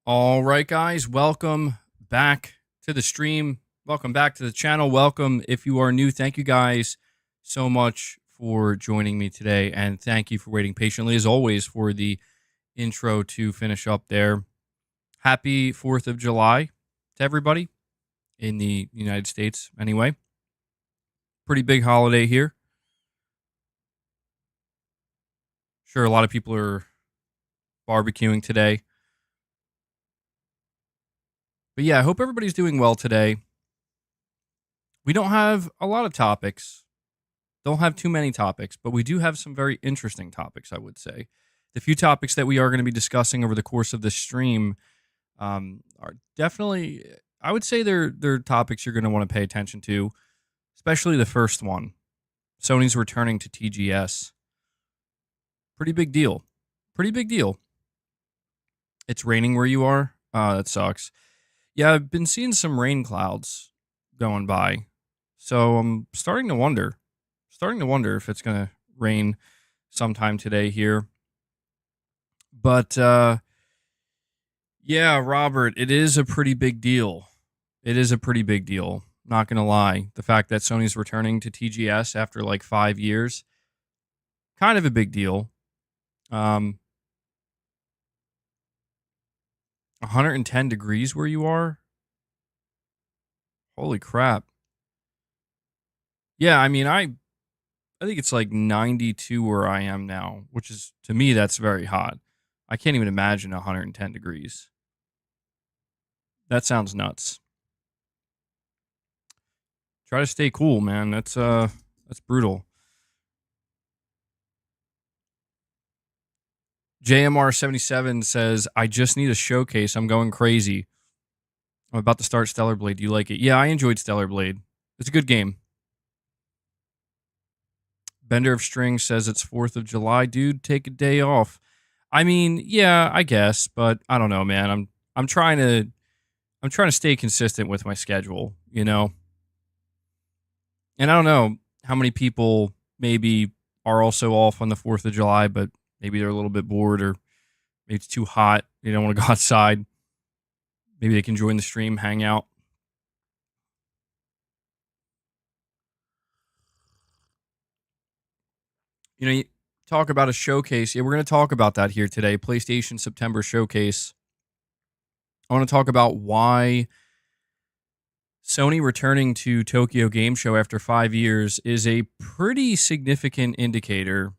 All right, guys, welcome back to the stream. Welcome back to the channel. Welcome if you are new. Thank you guys so much for joining me today. And thank you for waiting patiently, as always, for the intro to finish up there. Happy 4th of July to everybody in the United States, anyway. Pretty big holiday here. Sure, a lot of people are barbecuing today. But yeah, I hope everybody's doing well today. We don't have a lot of topics. Don't have too many topics, but we do have some very interesting topics, I would say. The few topics that we are going to be discussing over the course of this stream are definitely, I would say they're topics you're going to want to pay attention to, especially the first one. Sony's returning to TGS. Pretty big deal. Pretty big deal. It's raining where you are? That sucks. Yeah, I've been seeing some rain clouds going by. So I'm starting to wonder if it's going to rain sometime today here. But yeah, Robert, it is a pretty big deal. It is a pretty big deal. Not going to lie. The fact that Sony's returning to TGS after like 5 years, kind of a big deal. 110 degrees where you are? Holy crap. Yeah, I mean, I think it's like 92 where I am now, which is, to me, that's very hot. I can't even imagine 110 degrees. That sounds nuts. Try to stay cool, man. That's brutal. JMR77 says, I just need a showcase. I'm going crazy. I'm about to start Stellar Blade. Do you like it? Yeah, I enjoyed Stellar Blade. It's a good game. Bender of Strings says it's 4th of July. Dude, take a day off. I mean, yeah, I guess, but I don't know, man. I'm trying to stay consistent with my schedule, you know? And I don't know how many people maybe are also off on the 4th of July, but maybe they're a little bit bored or maybe it's too hot. They don't want to go outside. Maybe they can join the stream, hang out. You know, you talk about a showcase. Yeah, we're going to talk about that here today. PlayStation September Showcase. I want to talk about why Sony returning to Tokyo Game Show after 5 years is a pretty significant indicator,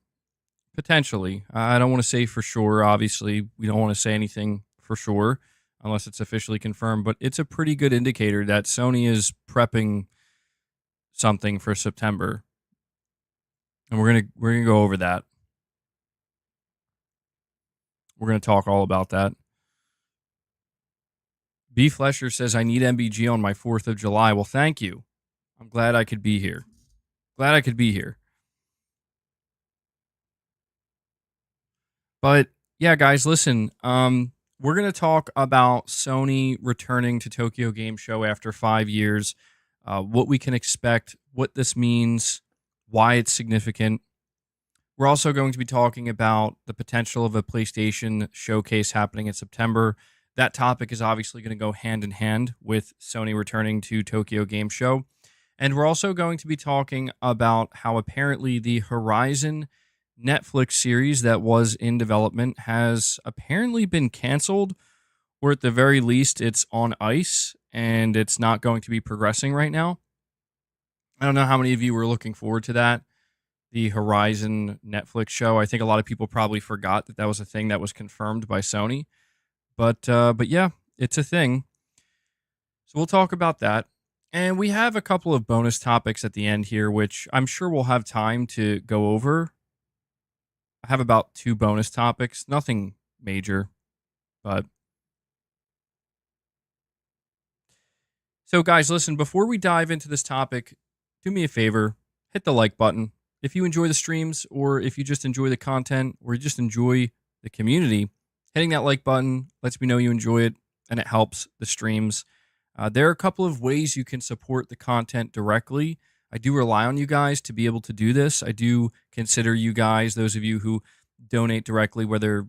potentially. I don't want to say for sure. Obviously, we don't want to say anything for sure unless it's officially confirmed, but it's a pretty good indicator that Sony is prepping something for September. And we're gonna go over that. We're gonna talk all about that. B Flesher says, I need MBG on my 4th of July. Well, thank you. I'm glad I could be here. Glad I could be here. But yeah, guys, listen. We're going to talk about Sony returning to Tokyo Game Show after 5 years, what we can expect, what this means, why it's significant. We're also going to be talking about the potential of a PlayStation showcase happening in September. That topic is obviously going to go hand in hand with Sony returning to Tokyo Game Show. And we're also going to be talking about how apparently the Horizon Netflix series that was in development has apparently been canceled, or at the very least, it's on ice and it's not going to be progressing right now. I don't know how many of you were looking forward to that, the Horizon Netflix show. I think a lot of people probably forgot that was a thing that was confirmed by Sony. But yeah, it's a thing. So we'll talk about that. And we have a couple of bonus topics at the end here, which I'm sure we'll have time to go over. I have about 2 bonus topics, nothing major, but. So guys, listen, before we dive into this topic, do me a favor, hit the like button. If you enjoy the streams, or if you just enjoy the content, or you just enjoy the community, hitting that like button lets me know you enjoy it, and it helps the streams. There are a couple of ways you can support the content directly. I do rely on you guys to be able to do this. I do consider you guys, those of you who donate directly, whether,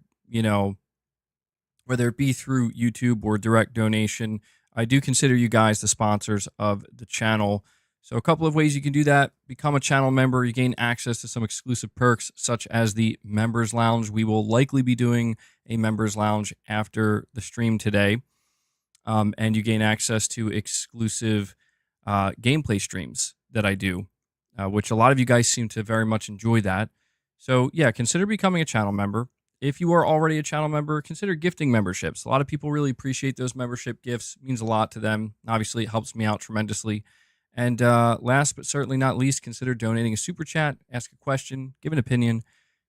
whether it be through YouTube or direct donation. I do consider you guys the sponsors of the channel. So a couple of ways you can do that. Become a channel member. You gain access to some exclusive perks, such as the Members Lounge. We will likely be doing a Members Lounge after the stream today. And you gain access to exclusive gameplay streams that I do, which a lot of you guys seem to very much enjoy that. So yeah, consider becoming a channel member. If you are already a channel member, consider gifting memberships. A lot of people really appreciate those membership gifts. It means a lot to them. Obviously, it helps me out tremendously. And last but certainly not least, consider donating a super chat, ask a question, give an opinion,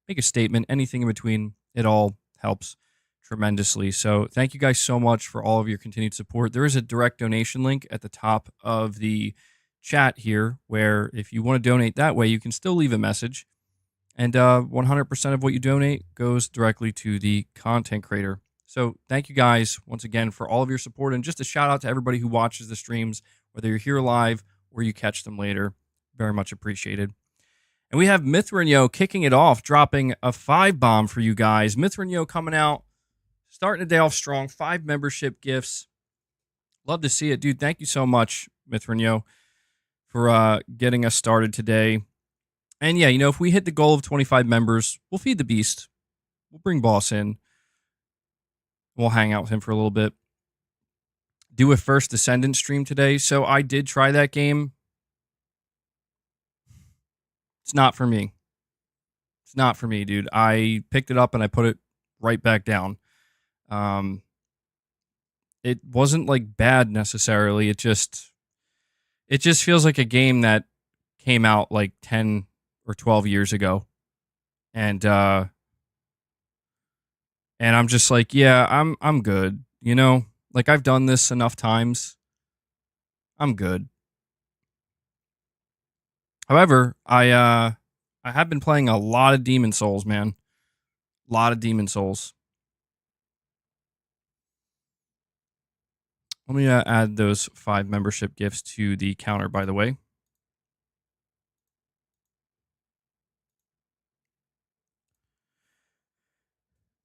make a statement, anything in between. It all helps tremendously. So thank you guys so much for all of your continued support. There is a direct donation link at the top of the chat here, where if you want to donate that way, you can still leave a message. And 100% of what you donate goes directly to the content creator. So thank you guys once again for all of your support. And just a shout out to everybody who watches the streams, whether you're here live or you catch them later. Very much appreciated. And we have Mithranyo kicking it off, dropping a 5-bomb for you guys. Mithranyo coming out, starting the day off strong. 5 membership gifts. Love to see it, dude. Thank you so much, Mithranyo, for getting us started today. And yeah, you know, if we hit the goal of 25 members, we'll feed the beast. We'll bring Boss in. We'll hang out with him for a little bit. Do a first Descendant stream today. So I did try that game. It's not for me. It's not for me, dude. I picked it up and I put it right back down. It wasn't like bad necessarily. It just feels like a game that came out like 10 or 12 years ago. And I'm just like, yeah, I'm good. You know, like I've done this enough times. I'm good. However, I have been playing a lot of Demon Souls, man. A lot of Demon Souls. Let me add those 5 membership gifts to the counter, by the way.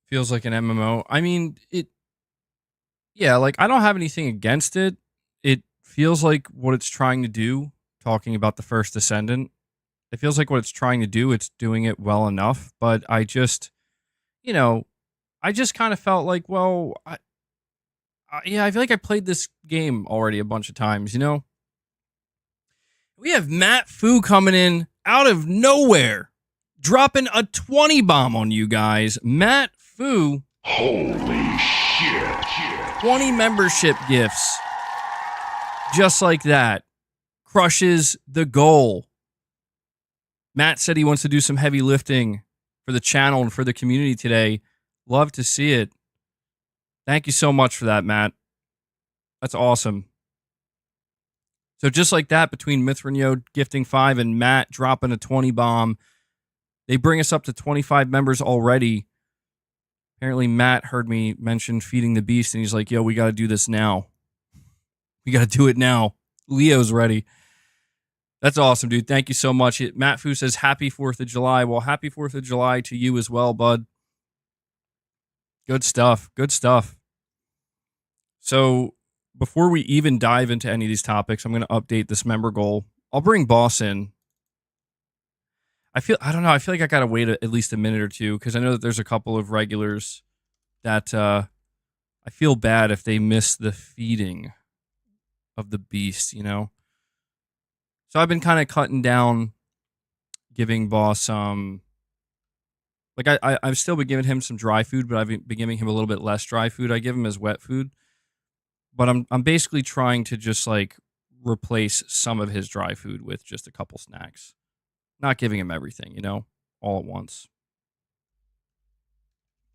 Feels like an MMO. I mean, yeah, like I don't have anything against it. It feels like what it's trying to do, talking about the first Descendant, it feels like what it's trying to do, it's doing it well enough. But I just, you know, I just kind of felt like, well, yeah, I feel like I played this game already a bunch of times, you know? We have Matt Fu coming in out of nowhere, dropping a 20 bomb on you guys. Matt Fu. Holy shit. 20 membership gifts. Just like that. Crushes the goal. Matt said he wants to do some heavy lifting for the channel and for the community today. Love to see it. Thank you so much for that, Matt. That's awesome. So just like that, between Mithranyo gifting 5 and Matt dropping a 20 bomb, they bring us up to 25 members already. Apparently, Matt heard me mention feeding the beast, and he's like, yo, we got to do this now. We got to do it now. Leo's ready. That's awesome, dude. Thank you so much. Matt Fu says, happy 4th of July. Well, happy 4th of July to you as well, bud. Good stuff. Good stuff. So before we even dive into any of these topics, I'm going to update this member goal. I'll bring Boss in. I don't know. I feel like I got to wait at least a minute or two because I know that there's a couple of regulars that I feel bad if they miss the feeding of the beast, you know? So I've been kind of cutting down giving Boss like I've still been giving him some dry food, but I've been giving him a little bit less dry food. I give him as wet food. But I'm basically trying to just like replace some of his dry food with just a couple snacks. Not giving him everything, you know, all at once.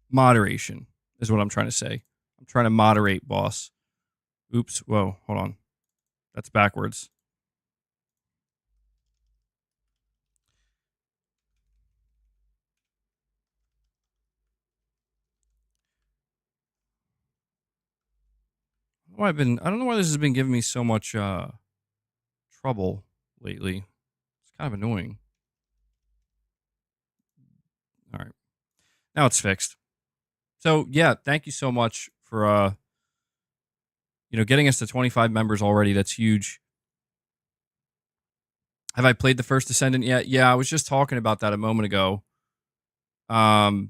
Moderation is what I'm trying to say. I'm trying to moderate, Boss. Oops. Whoa, hold on. That's backwards. I don't know why this has been giving me so much trouble lately. It's kind of annoying. All right. Now it's fixed. So yeah, thank you so much for getting us to 25 members already. That's huge. Have I played the first Descendant yet? Yeah, I was just talking about that a moment ago. I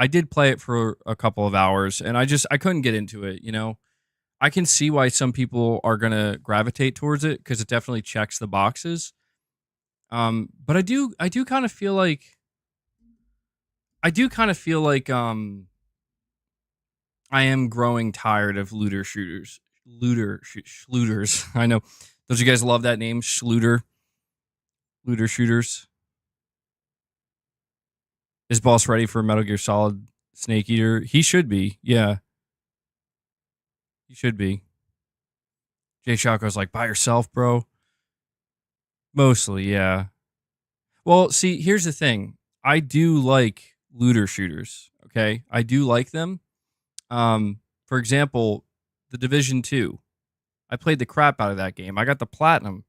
did play it for a couple of hours, and I couldn't get into it. I can see why some people are gonna gravitate towards it because it definitely checks the boxes. But I do kind of feel like I am growing tired of looter shooters. Schlooters. I know. Don't you guys love that name, Schluter? Looter shooters. Is boss ready for Metal Gear Solid Snake Eater? He should be. Yeah, he should be. Jay Shaco's like, by yourself, bro. Mostly, yeah. Well, see, here's the thing. I do like looter shooters. Okay, I do like them. For example, the Division 2. I played the crap out of that game. I got the platinum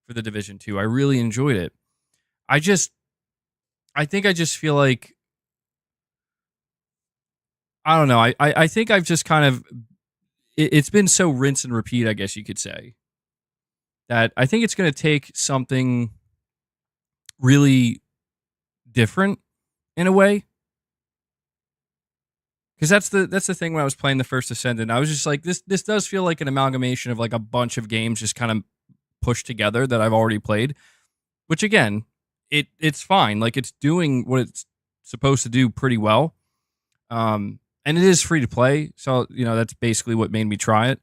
for the Division 2. I really enjoyed it. I think I just feel like I don't know. I think I've just kind of it's been so rinse and repeat, I guess you could say, that I think it's going to take something really different in a way. Because that's the thing when I was playing the first Descendant, I was just like, this does feel like an amalgamation of like a bunch of games just kind of pushed together that I've already played. Which again, it's fine. Like it's doing what it's supposed to do pretty well. And it is free to play, so that's basically what made me try it.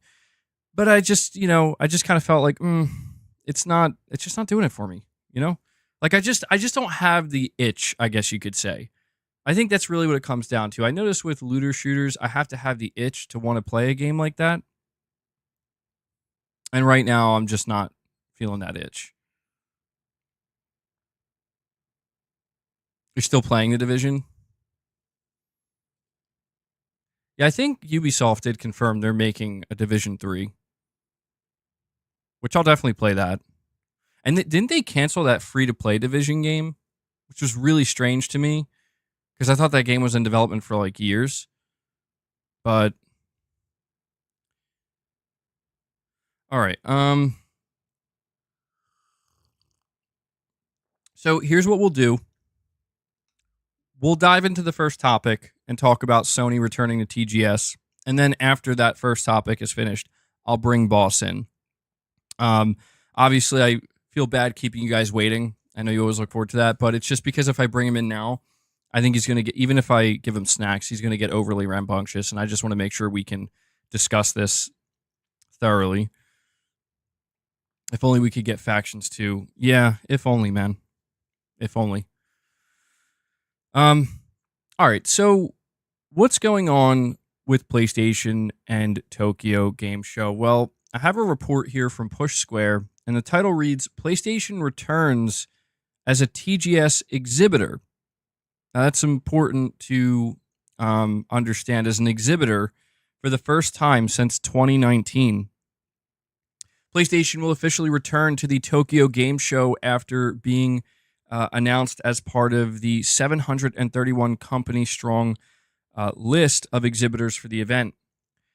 But I just kind of felt like it's just not doing it for me. Like I just don't have the itch, I guess you could say. I think that's really what it comes down to. I notice with looter shooters, I have to have the itch to want to play a game like that. And right now, I'm just not feeling that itch. You're still playing The Division? Yeah, I think Ubisoft did confirm they're making a Division 3, which I'll definitely play that. And didn't they cancel that free-to-play Division game, which was really strange to me because I thought that game was in development for like years. But all right, so here's what we'll do. We'll dive into the first topic and talk about Sony returning to TGS. And then after that first topic is finished, I'll bring Boss in. Obviously, I feel bad keeping you guys waiting. I know you always look forward to that, but it's just because if I bring him in now, I think he's going to get, even if I give him snacks, he's going to get overly rambunctious. And I just want to make sure we can discuss this thoroughly. If only we could get factions too. Yeah, if only, man. If only. All right. So, what's going on with PlayStation and Tokyo Game Show? Well, I have a report here from Push Square, and the title reads: PlayStation returns as a TGS exhibitor. Now, that's important to understand. As an exhibitor, for the first time since 2019, PlayStation will officially return to the Tokyo Game Show after being announced as part of the 731 company strong list of exhibitors for the event.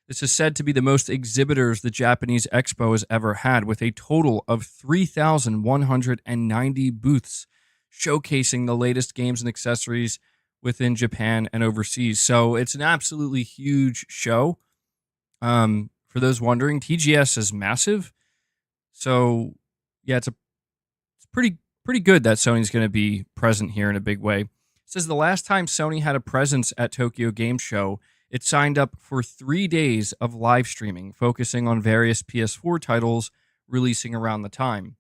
This is said to be the most exhibitors the Japanese Expo has ever had, with a total of 3,190 booths showcasing the latest games and accessories within Japan and overseas. So it's an absolutely huge show. For those wondering, TGS is massive. So yeah, it's pretty good that Sony's going to be present here in a big way. It says the last time Sony had a presence at Tokyo Game Show, it signed up for 3 days of live streaming, focusing on various PS4 titles releasing around the time.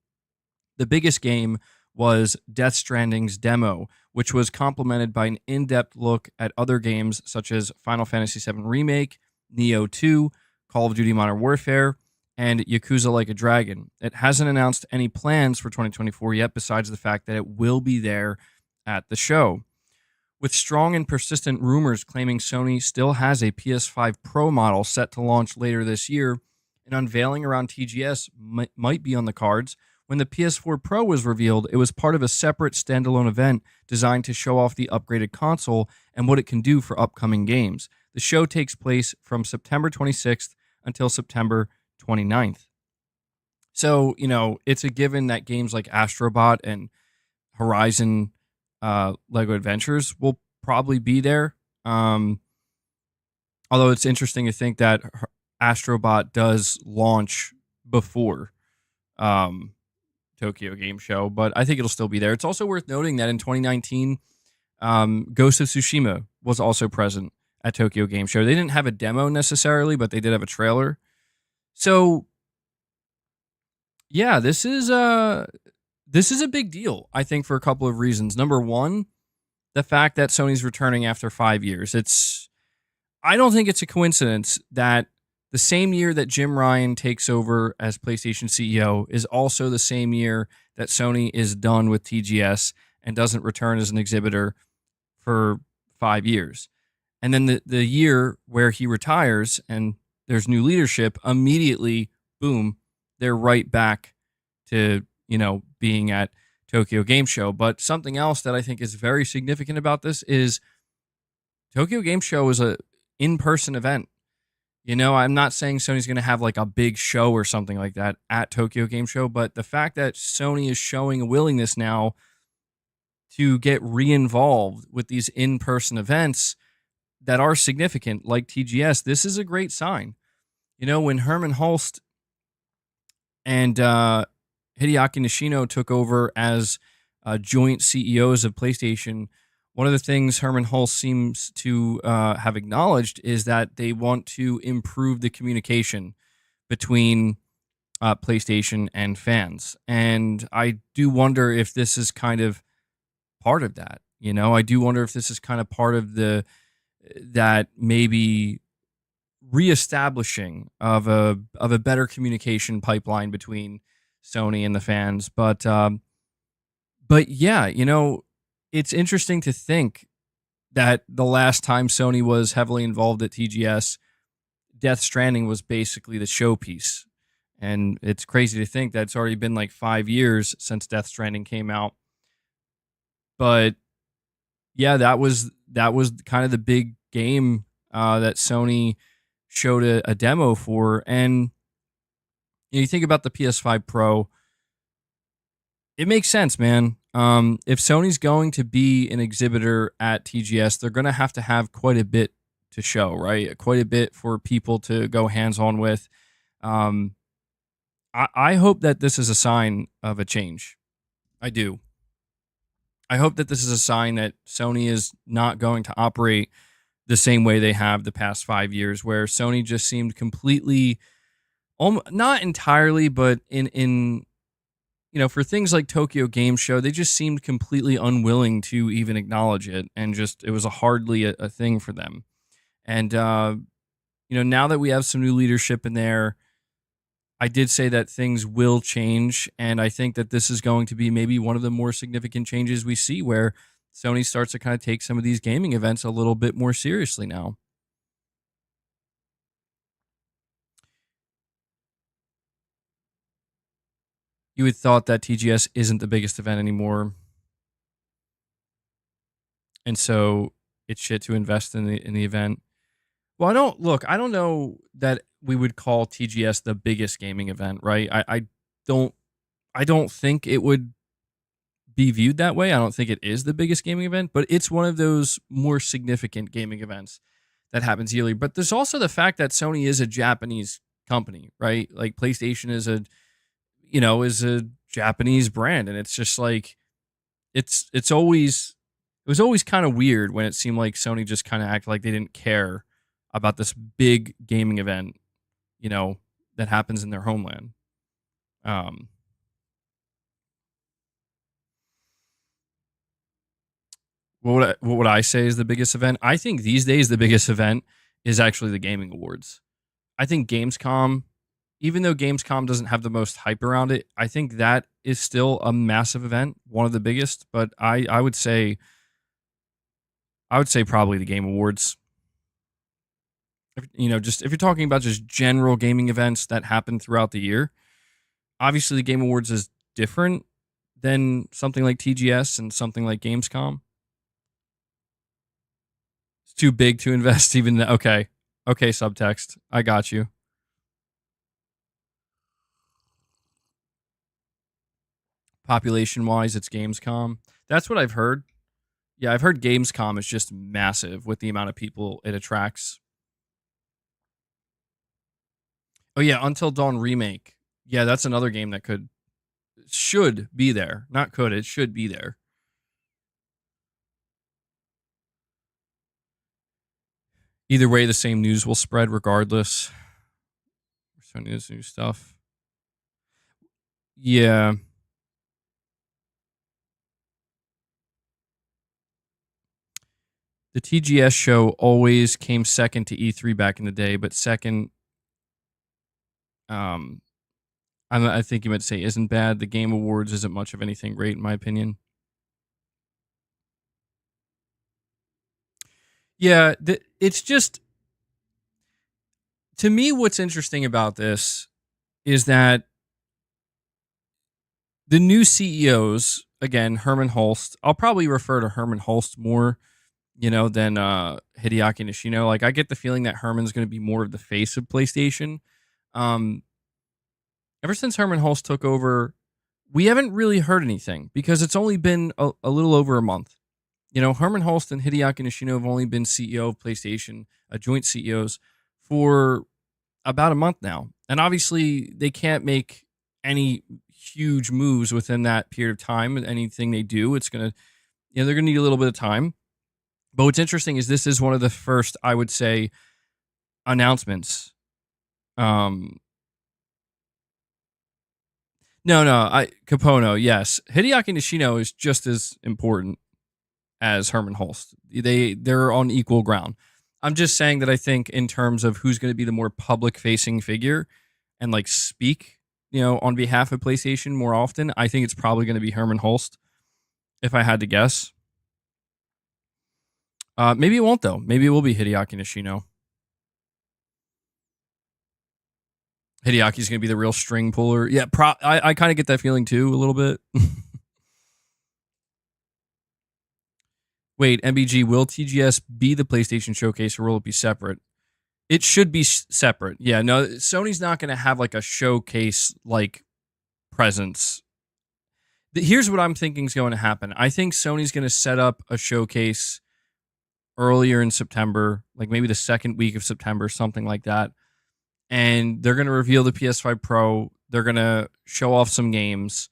The biggest game was Death Stranding's demo, which was complemented by an in-depth look at other games such as Final Fantasy VII Remake, Neo 2, Call of Duty Modern Warfare, and Yakuza Like a Dragon. It hasn't announced any plans for 2024 yet, besides the fact that it will be there at the show. With strong and persistent rumors claiming Sony still has a PS5 Pro model set to launch later this year, an unveiling around TGS might be on the cards, When the PS4 Pro was revealed, it was part of a separate standalone event designed to show off the upgraded console and what it can do for upcoming games. The show takes place from September 26th until September 29th. So, it's a given that games like Astrobot and Horizon Lego Adventures will probably be there. Although it's interesting to think that Astrobot does launch before Tokyo Game Show, but I think it'll still be there. It's also worth noting that in 2019, Ghost of Tsushima was also present at Tokyo Game Show. They didn't have a demo necessarily, but they did have a trailer. So, yeah, this is a big deal, I think, for a couple of reasons. Number one, the fact that Sony's returning after 5 years. I don't think it's a coincidence that the same year that Jim Ryan takes over as PlayStation CEO is also the same year that Sony is done with TGS and doesn't return as an exhibitor for 5 years. And then the year where he retires and there's new leadership, immediately, boom, they're right back to, being at Tokyo Game Show. But something else that I think is very significant about this is Tokyo Game Show is a in-person event. I'm not saying Sony's going to have like a big show or something like that at Tokyo Game Show, but the fact that Sony is showing a willingness now to get re-involved with these in-person events that are significant, like TGS, this is a great sign. When Herman Hulst and Hideaki Nishino took over as joint CEOs of PlayStation, one of the things Herman Hulst seems to have acknowledged is that they want to improve the communication between PlayStation and fans. And I do wonder if this is kind of part of that. I do wonder if this is kind of part of that maybe reestablishing of a better communication pipeline between Sony and the fans. But yeah, it's interesting to think that the last time Sony was heavily involved at TGS, Death Stranding was basically the showpiece. And it's crazy to think that it's already been like 5 years since Death Stranding came out. But yeah, that was kind of the big game that Sony showed a demo for. And you think about the PS5 Pro, it makes sense, man. If Sony's going to be an exhibitor at TGS, they're going to have quite a bit to show, right? Quite a bit for people to go hands-on with. I hope that this is a sign of a change. I do. I hope that this is a sign that Sony is not going to operate the same way they have the past 5 years, where Sony just seemed completely, not entirely, but in for things like Tokyo Game Show, they just seemed completely unwilling to even acknowledge it, and it was hardly a thing for them. And now that we have some new leadership in there, I did say that things will change, and I think that this is going to be maybe one of the more significant changes we see, where Sony starts to kind of take some of these gaming events a little bit more seriously now. You would thought that TGS isn't the biggest event anymore, and so it's shit to invest in the event. Well, I don't know that we would call TGS the biggest gaming event, right? I don't think it would be viewed that way. I don't think it is the biggest gaming event, but it's one of those more significant gaming events that happens yearly. But there's also the fact that Sony is a Japanese company, right? Like PlayStation is a Japanese brand, and it's just like it was always kind of weird when it seemed like Sony just kind of acted like they didn't care about this big gaming event, that happens in their homeland. What would I say is the biggest event? I think these days the biggest event is actually the gaming awards. I think Gamescom, even though Gamescom doesn't have the most hype around it, I think that is still a massive event, one of the biggest. But I would say probably the Game Awards. If you're talking about just general gaming events that happen throughout the year, obviously the Game Awards is different than something like TGS and something like Gamescom? It's too big to invest even. Okay. Okay, subtext. I got you. Population wise, it's Gamescom. That's what I've heard. Yeah, I've heard Gamescom is just massive with the amount of people it attracts. Oh yeah, Until Dawn remake. Yeah, that's another game that should be there. Not could, it should be there. Either way, the same news will spread regardless. Sony this new stuff. Yeah. The TGS show always came second to E3 back in the day, but second, I think you meant to say isn't bad. The Game Awards isn't much of anything great, in my opinion. Yeah, it's just, to me, what's interesting about this is that the new CEOs, again, Herman Hulst, I'll probably refer to Herman Hulst more, than Hideaki Nishino. Like, I get the feeling that Herman's going to be more of the face of PlayStation. Ever since Herman Hulst took over, we haven't really heard anything because it's only been a little over a month. Herman Hulst and Hideaki Nishino have only been CEO of PlayStation, joint CEOs, for about a month now. And obviously, they can't make any huge moves within that period of time. Anything they do, it's going to, they're going to need a little bit of time. But what's interesting is this is one of the first, I would say, announcements. No, Capono, yes. Hideaki Nishino is just as important as Herman Hulst. They're on equal ground. I'm just saying that I think in terms of who's going to be the more public-facing figure and like speak, on behalf of PlayStation more often, I think it's probably going to be Herman Hulst, if I had to guess. Maybe it won't though. Maybe it will be Hideaki Nishino. Hideaki's going to be the real string puller. Yeah, I kind of get that feeling too a little bit. Wait, MBG, will TGS be the PlayStation Showcase or will it be separate? It should be separate. Yeah, no, Sony's not going to have like a showcase like presence. Here's what I'm thinking is going to happen. I think Sony's going to set up a showcase earlier in September, like maybe the second week of September, something like that. And they're going to reveal the PS5 Pro. They're going to show off some games,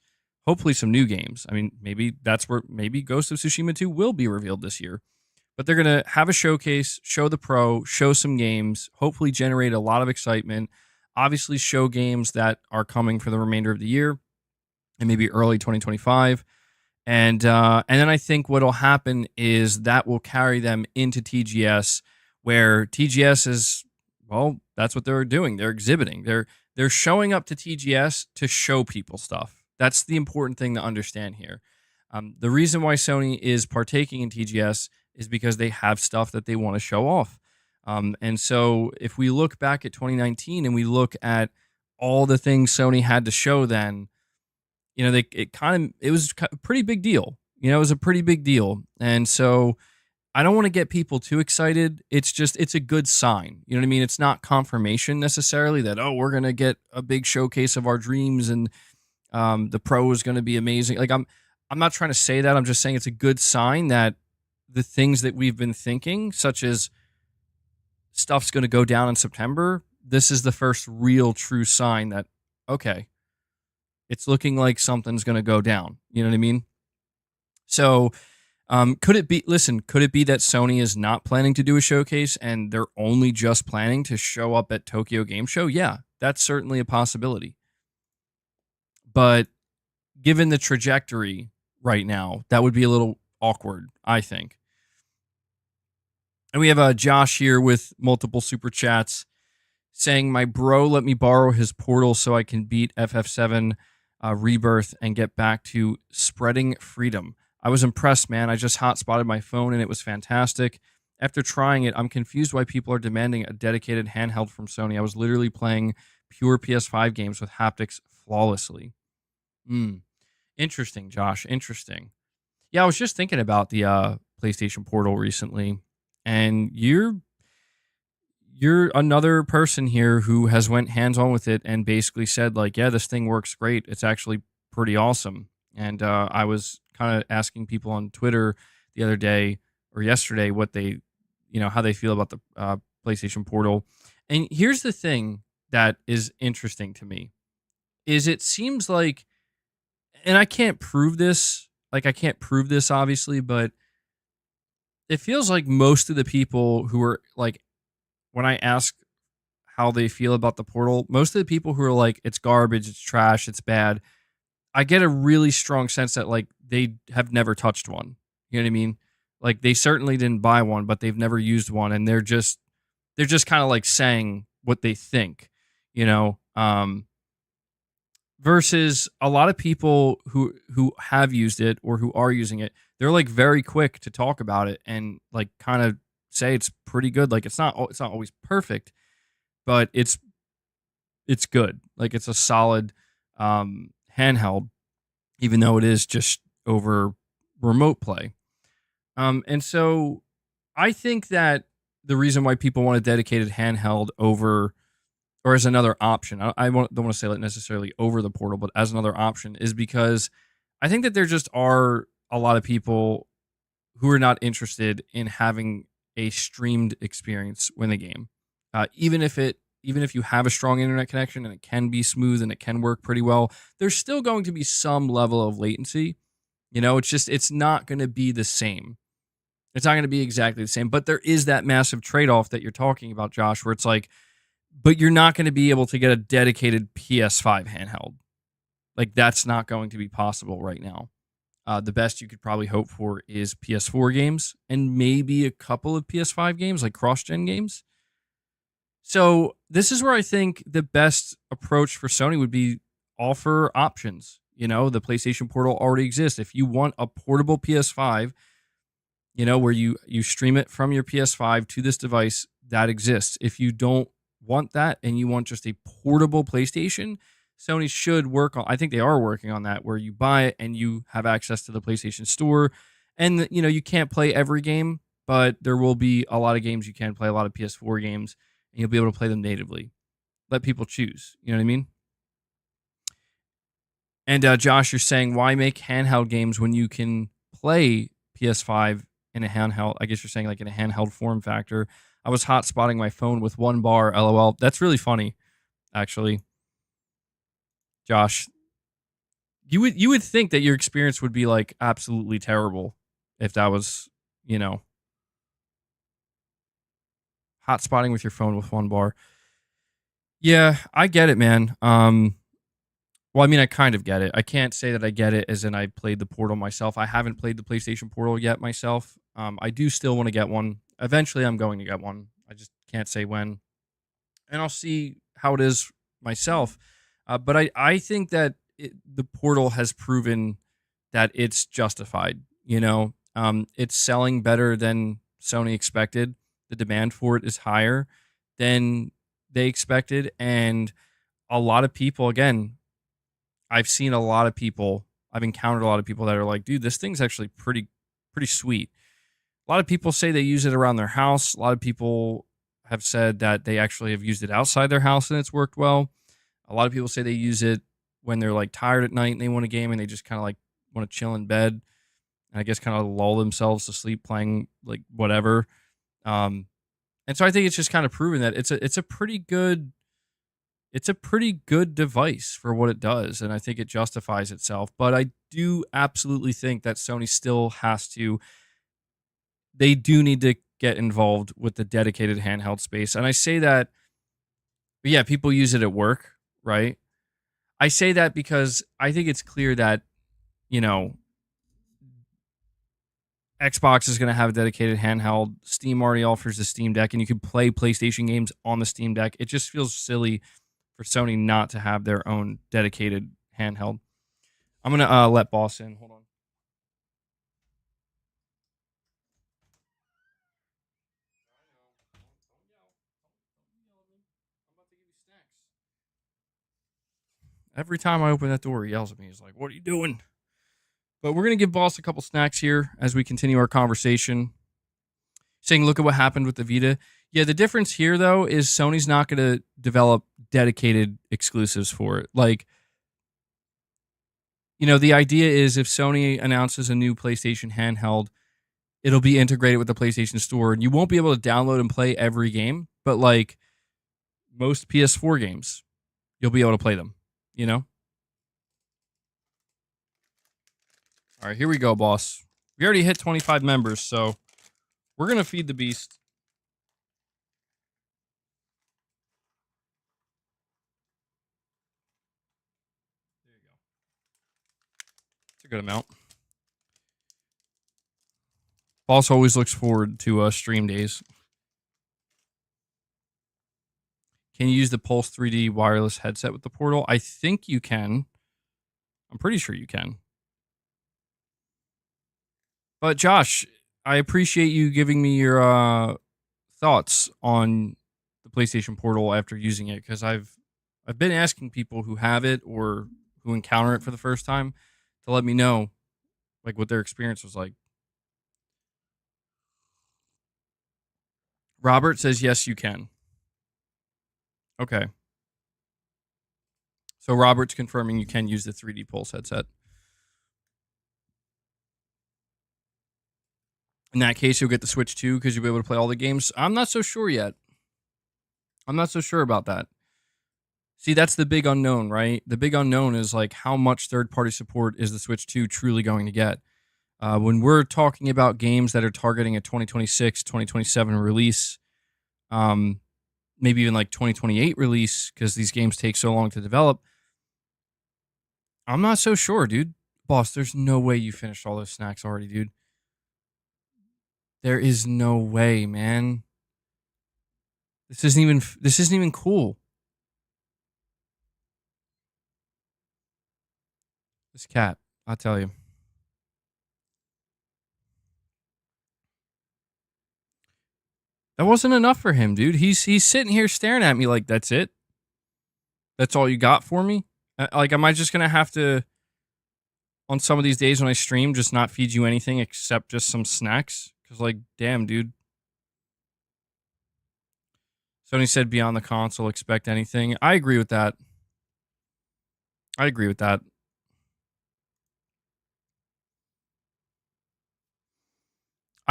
hopefully some new games. I mean, maybe that's where maybe Ghost of Tsushima 2 will be revealed this year. But they're going to have a showcase, show the Pro, show some games, hopefully generate a lot of excitement, obviously show games that are coming for the remainder of the year and maybe early 2025. And then I think what will happen is that will carry them into TGS, where TGS is, well, that's what they're doing. They're exhibiting. They're showing up to TGS to show people stuff. That's the important thing to understand here. The reason why Sony is partaking in TGS is because they have stuff that they want to show off. And so if we look back at 2019 and we look at all the things Sony had to show then, it was a pretty big deal. It was a pretty big deal. And so I don't want to get people too excited. It's a good sign. You know what I mean? It's not confirmation necessarily that, oh, we're going to get a big showcase of our dreams and the Pro is going to be amazing. Like I'm not trying to say that. I'm just saying it's a good sign that the things that we've been thinking, such as stuff's going to go down in September, this is the first real true sign that, okay, it's looking like something's going to go down. You know what I mean? So could it be that Sony is not planning to do a showcase and they're only just planning to show up at Tokyo Game Show? Yeah, that's certainly a possibility. But given the trajectory right now, that would be a little awkward, I think. And we have Josh here with multiple super chats saying, my bro let me borrow his Portal so I can beat FF7 Rebirth and get back to spreading freedom. I was impressed, man. I just hotspotted my phone and it was fantastic. After trying it, I'm confused why people are demanding a dedicated handheld from Sony. I was literally playing pure PS5 games with haptics flawlessly. Interesting, Josh. Interesting. Yeah, I was just thinking about the PlayStation Portal recently, and you're another person here who has went hands on with it and basically said like, yeah, this thing works great. It's actually pretty awesome. And I was kind of asking people on Twitter the other day or yesterday what they, how they feel about the PlayStation Portal. And here's the thing that is interesting to me is it seems like, and I can't prove this, like I can't prove this obviously, but it feels like most of the people who are like when I ask how they feel about the portal, most of the people who are like, it's garbage, it's trash, it's bad, I get a really strong sense that like they have never touched one. You know what I mean? Like they certainly didn't buy one, but they've never used one, and they're just kind of like saying what they think, you know. Versus a lot of people who have used it or who are using it, they're like very quick to talk about it and like kind of say it's pretty good. Like it's not always perfect, but it's good. Like it's a solid handheld, even though it is just over remote play. And so I think that the reason why people want a dedicated handheld over or as another option, don't want to say like necessarily over the portal, but as another option is because I think that there just are a lot of people who are not interested in having a streamed experience when the game. Even if you have a strong internet connection and it can be smooth and it can work pretty well, there's still going to be some level of latency. It's not going to be the same. It's not going to be exactly the same, but there is that massive trade-off that you're talking about, Josh, where it's like, but you're not going to be able to get a dedicated PS5 handheld. Like that's not going to be possible right now. The best you could probably hope for is PS4 games and maybe a couple of PS5 games, like cross-gen games. So this is where I think the best approach for Sony would be offer options. The PlayStation Portal already exists. If you want a portable PS5, where you stream it from your PS5 to this device, that exists. If you don't want that and you want just a portable PlayStation, Sony should work on, I think they are working on that, where you buy it and you have access to the PlayStation Store. And you can't play every game, but there will be a lot of games you can play, a lot of PS4 games, and you'll be able to play them natively. Let people choose. You know what I mean? And Josh, you're saying why make handheld games when you can play PS5 in a handheld? I guess you're saying like in a handheld form factor. I was hot spotting my phone with one bar. LOL. That's really funny, actually. Josh, you would think that your experience would be like absolutely terrible if that was, you know, hot spotting with your phone with one bar. Yeah, I get it, man. Well, I mean, I kind of get it. I can't say that I get it as in I played the Portal myself. I haven't played the PlayStation Portal yet myself. I do still want to get one. Eventually, I'm going to get one. I just can't say when. And I'll see how it is myself. But I think that the Portal has proven that it's justified. It's selling better than Sony expected. The demand for it is higher than they expected. And a lot of people, again, I've encountered a lot of people that are like, dude, this thing's actually pretty sweet. A lot of people say they use it around their house. A lot of people have said that they actually have used it outside their house and it's worked well. A lot of people say they use it when they're like tired at night and they want a game and they just kind of like want to chill in bed and I guess kind of lull themselves to sleep playing like whatever. And so I think it's just kind of proven that it's a pretty good device for what it does, and I think it justifies itself. But I do absolutely think that Sony still has to. They do need to get involved with the dedicated handheld space, and I say that. Yeah, people use it at work, right? I say that because I think it's clear that you know Xbox is going to have a dedicated handheld. Steam already offers the Steam Deck, and you can play PlayStation games on the Steam Deck. It just feels silly for Sony not to have their own dedicated handheld. I'm gonna let Boss in. Hold on. Every time I open that door, he yells at me. He's like, "What are you doing?" But we're going to give Boss a couple snacks here as we continue our conversation. Saying, look at what happened with the Vita. Yeah, the difference here, though, is Sony's not going to develop dedicated exclusives for it. Like, the idea is if Sony announces a new PlayStation handheld, it'll be integrated with the PlayStation Store, and you won't be able to download and play every game, but like most PS4 games, you'll be able to play them, All right, here we go, boss. We already hit 25 members, so we're going to feed the beast. There you go. It's a good amount. Boss always looks forward to stream days. Can you use the Pulse 3D wireless headset with the Portal? I think you can. I'm pretty sure you can. But Josh, I appreciate you giving me your thoughts on the PlayStation Portal after using it, because I've been asking people who have it or who encounter it for the first time to let me know like what their experience was like. Robert says yes, you can. Okay. So Robert's confirming you can use the 3D Pulse headset. In that case, you'll get the Switch 2 because you'll be able to play all the games. I'm not so sure yet. I'm not so sure about that. See, that's the big unknown, right? The big unknown is like how much third-party support is the Switch 2 truly going to get? When we're talking about games that are targeting a 2026, 2027 release, maybe even like 2028 release, because these games take so long to develop, I'm not so sure, dude. Boss, there's no way you finished all those snacks already, dude. There is no way, man. This isn't even cool. This cat, I'll tell you. That wasn't enough for him, dude. He's sitting here staring at me like, that's it? That's all you got for me? Like, am I just going to have to, on some of these days when I stream, just not feed you anything except just some snacks? Because, like, damn, dude. Sony said beyond the console, expect anything. I agree with that. I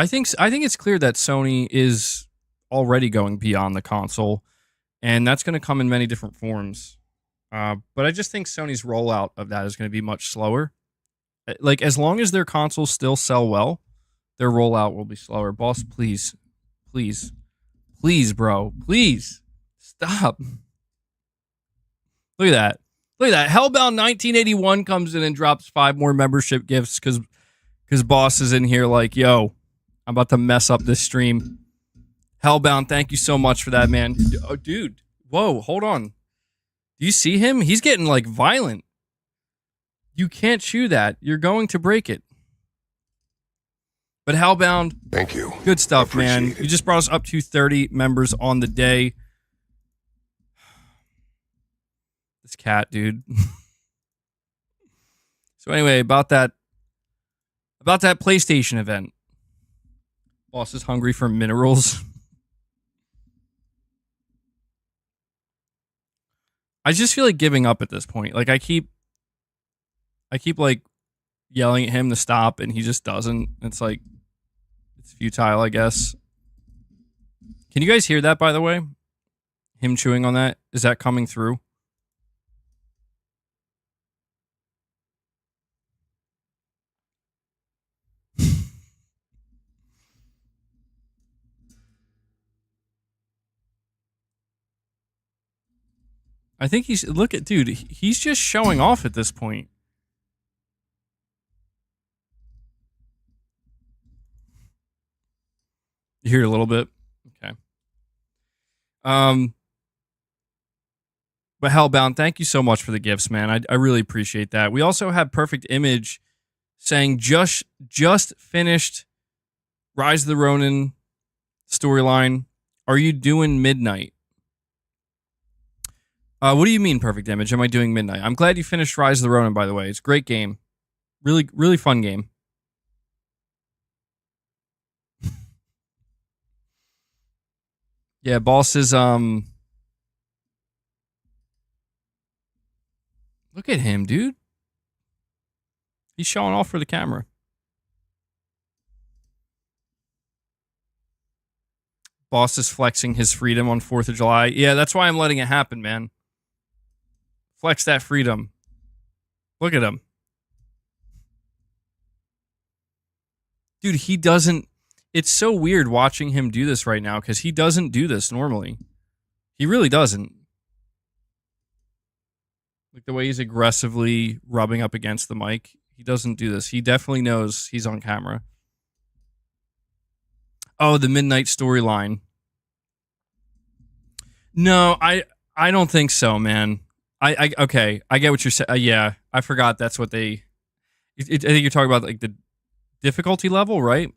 think it's clear that Sony is already going beyond the console, and that's going to come in many different forms. But I just think Sony's rollout of that is going to be much slower. Like, as long as their consoles still sell well, their rollout will be slower. Boss, please, bro, please stop. Look at that. Hellbound 1981 comes in and drops 5 more membership gifts because Boss is in here like, yo, I'm about to mess up this stream. Hellbound, thank you so much for that, man. Oh, dude. Whoa, hold on. Do you see him? He's getting like violent. You can't chew that. You're going to break it. But Hellbound, thank you. Good stuff, man. You just brought us up to 30 members on the day. This cat, dude. So anyway, about that PlayStation event. Boss is hungry for minerals. I just feel like giving up at this point. Like I keep like yelling at him to stop and he just doesn't. It's like it's futile, I guess. Can you guys hear that, by the way? Him chewing on that? Is that coming through? I think he's just showing off at this point. You hear it a little bit? Okay. But Hellbound, thank you so much for the gifts, man. I really appreciate that. We also have Perfect Image saying just finished Rise of the Ronin storyline. Are you doing midnight? What do you mean, Perfect Image? Am I doing midnight? I'm glad you finished Rise of the Ronin, by the way. It's a great game. Really, really fun game. Yeah, boss is look at him, dude. He's showing off for the camera. Boss is flexing his freedom on 4th of July. Yeah, that's why I'm letting it happen, man. Flex that freedom. Look at him. Dude, he doesn't. It's so weird watching him do this right now because he doesn't do this normally. He really doesn't. Like the way he's aggressively rubbing up against the mic. He doesn't do this. He definitely knows he's on camera. Oh, the Midnight storyline. No, I don't think so, man. Okay, I get what you're saying. Yeah, I forgot that's what they. I think you're talking about like the difficulty level, right?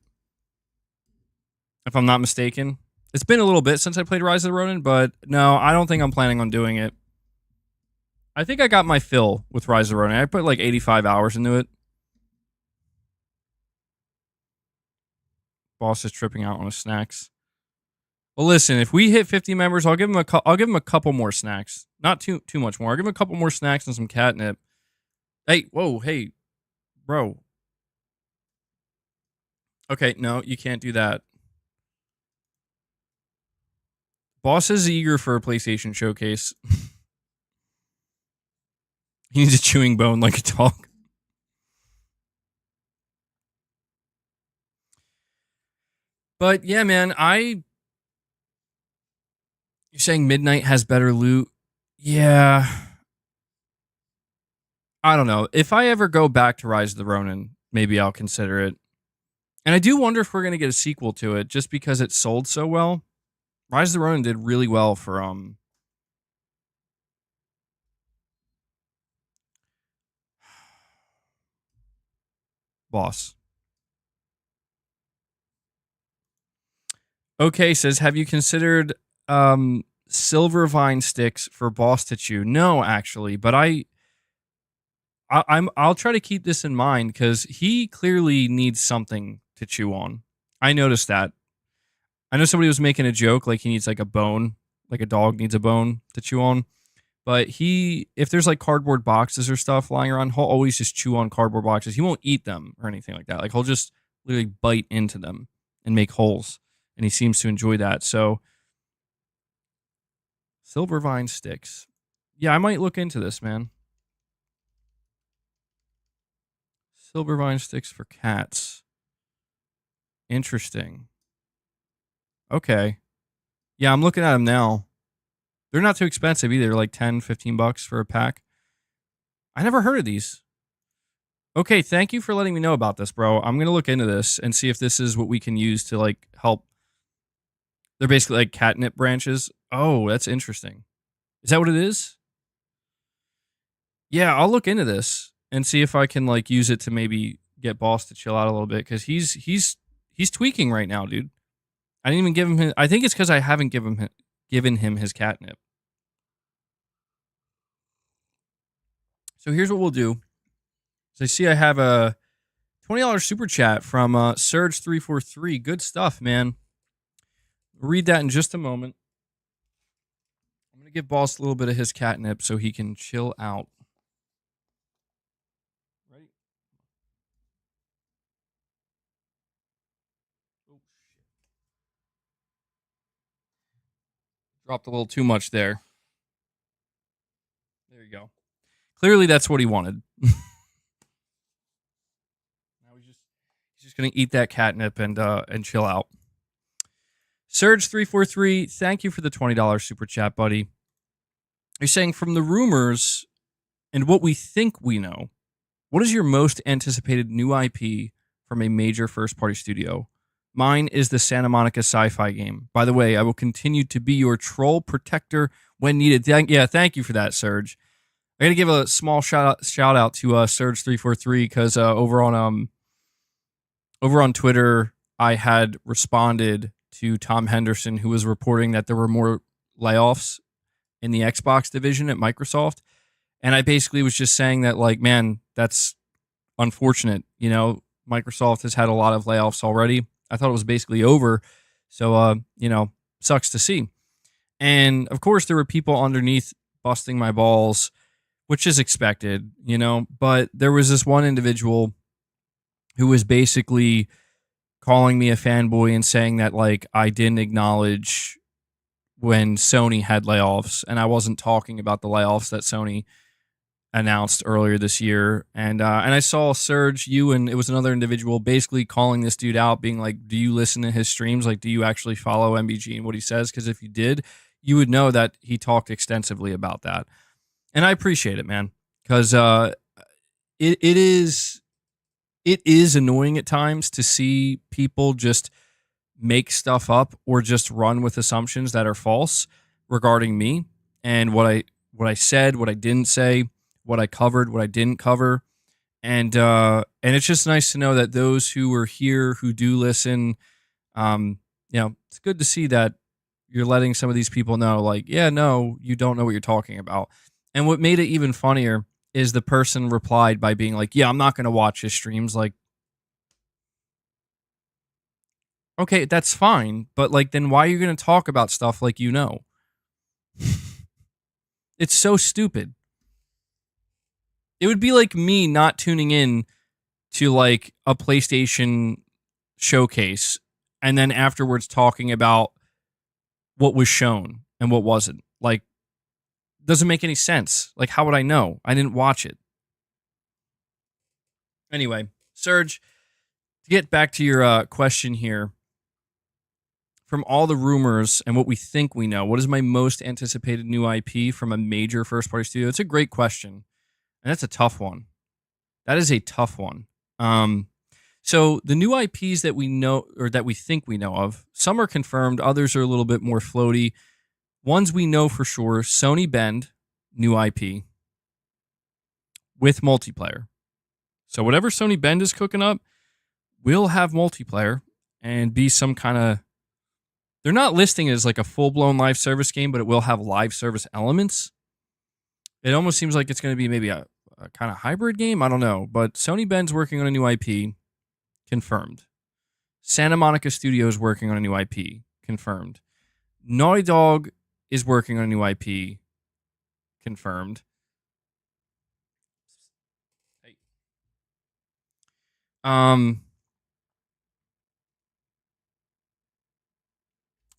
If I'm not mistaken. It's been a little bit since I played Rise of the Ronin, but no, I don't think I'm planning on doing it. I think I got my fill with Rise of the Ronin. I put like 85 hours into it. Boss is tripping out on his snacks. Well, listen, if we hit 50 members, I'll give him a couple more snacks. Not too much more. I'll give him a couple more snacks and some catnip. Hey, whoa, hey, bro. Okay, no, you can't do that. Boss is eager for a PlayStation showcase. He needs a chewing bone like a dog. But yeah, man, you're saying Midnight has better loot? Yeah. I don't know. If I ever go back to Rise of the Ronin, maybe I'll consider it. And I do wonder if we're going to get a sequel to it just because it sold so well. Rise of the Ronin did really well for Boss. Okay, says, have you considered silver vine sticks for Boss to chew? No, actually, but I'll try to keep this in mind because he clearly needs something to chew on. I noticed that. I know somebody was making a joke like he needs like a bone, like a dog needs a bone to chew on. But if there's like cardboard boxes or stuff lying around, he'll always just chew on cardboard boxes. He won't eat them or anything like that. Like he'll just literally bite into them and make holes. And he seems to enjoy that. So silver vine sticks. Yeah, I might look into this, man. Silver vine sticks for cats. Interesting. Okay. Yeah, I'm looking at them now. They're not too expensive either. Like 10, 15 bucks for a pack. I never heard of these. Okay, thank you for letting me know about this, bro. I'm going to look into this and see if this is what we can use to like help. They're basically like catnip branches. Oh, that's interesting. Is that what it is? Yeah, I'll look into this and see if I can like use it to maybe get Boss to chill out a little bit because he's tweaking right now, dude. I didn't even give him his. I think it's because I haven't given him his catnip. So here's what we'll do. So I see I have a $20 super chat from Surge343. Good stuff, man. We'll read that in just a moment. I'm going to give Boss a little bit of his catnip so he can chill out. Ready? Oh, shit. Dropped a little too much there. There you go. Clearly that's what he wanted. Now he's just going to eat that catnip and chill out. Surge343, thank you for the $20 super chat, buddy. You're saying, from the rumors and what we think we know, what is your most anticipated new IP from a major first-party studio? Mine is the Santa Monica sci-fi game. By the way, I will continue to be your troll protector when needed. Thank you for that, Surge. I got to give a small shout out to Surge343 because over on Twitter, I had responded to Tom Henderson, who was reporting that there were more layoffs in the Xbox division at Microsoft. And I basically was just saying that, like, man, that's unfortunate. Microsoft has had a lot of layoffs already. I thought it was basically over. So, sucks to see. And of course, there were people underneath busting my balls, which is expected, but there was this one individual who was basically calling me a fanboy and saying that, like, I didn't acknowledge when Sony had layoffs, and I wasn't talking about the layoffs that Sony announced earlier this year. And I saw Serge, you, and it was another individual basically calling this dude out, being like, do you listen to his streams? Like, do you actually follow MBG and what he says? Because if you did, you would know that he talked extensively about that. And I appreciate it, man, because it is annoying at times to see people just make stuff up or just run with assumptions that are false regarding me and what I said, what I didn't say, what I covered, what I didn't cover. And it's just nice to know that those who are here, who do listen, it's good to see that you're letting some of these people know, like, yeah, no, you don't know what you're talking about. And what made it even funnier is the person replied by being like, yeah, I'm not going to watch his streams. Like, okay, that's fine. But, like, then why are you going to talk about stuff like you know? It's so stupid. It would be like me not tuning in to, like, a PlayStation showcase and then afterwards talking about what was shown and what wasn't. Like, doesn't make any sense. Like, how would I know? I didn't watch it. Anyway, Serge, to get back to your question here, from all the rumors and what we think we know, what is my most anticipated new IP from a major first-party studio? It's a great question, and that's a tough one. That is a tough one. So the new IPs that we know, or that we think we know of, some are confirmed, others are a little bit more floaty. Ones we know for sure: Sony Bend, new IP with multiplayer. So whatever Sony Bend is cooking up will have multiplayer and be some kind of... They're not listing it as like a full-blown live service game, but it will have live service elements. It almost seems like it's going to be maybe a kind of hybrid game. I don't know. But Sony Bend's working on a new IP. Confirmed. Santa Monica Studios working on a new IP. Confirmed. Naughty Dog is working on a new IP. Confirmed. Hey.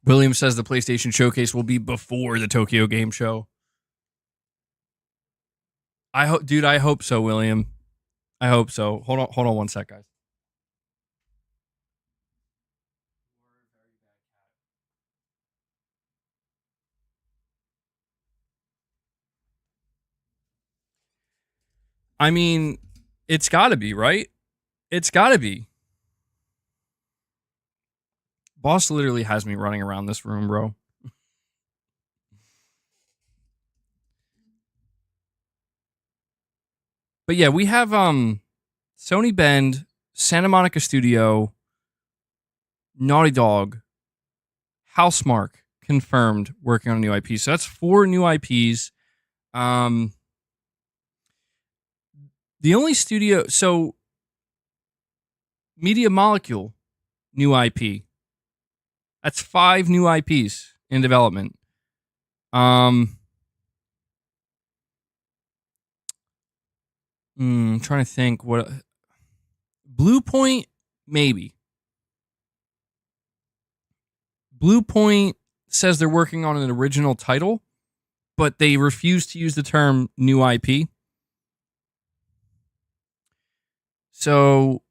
William says the PlayStation Showcase will be before the Tokyo Game Show. I hope so, William. I hope so. Hold on one sec, guys. I mean, it's got to be, right? It's got to be. Boss literally has me running around this room, bro. But yeah, we have Sony Bend, Santa Monica Studio, Naughty Dog, Housemarque confirmed working on a new IP. So that's 4 new IPs. The only studio, so Media Molecule, new IP. That's 5 new IPs in development. Trying to think what... Blue Point, maybe. Blue Point says they're working on an original title, but they refuse to use the term new IP. So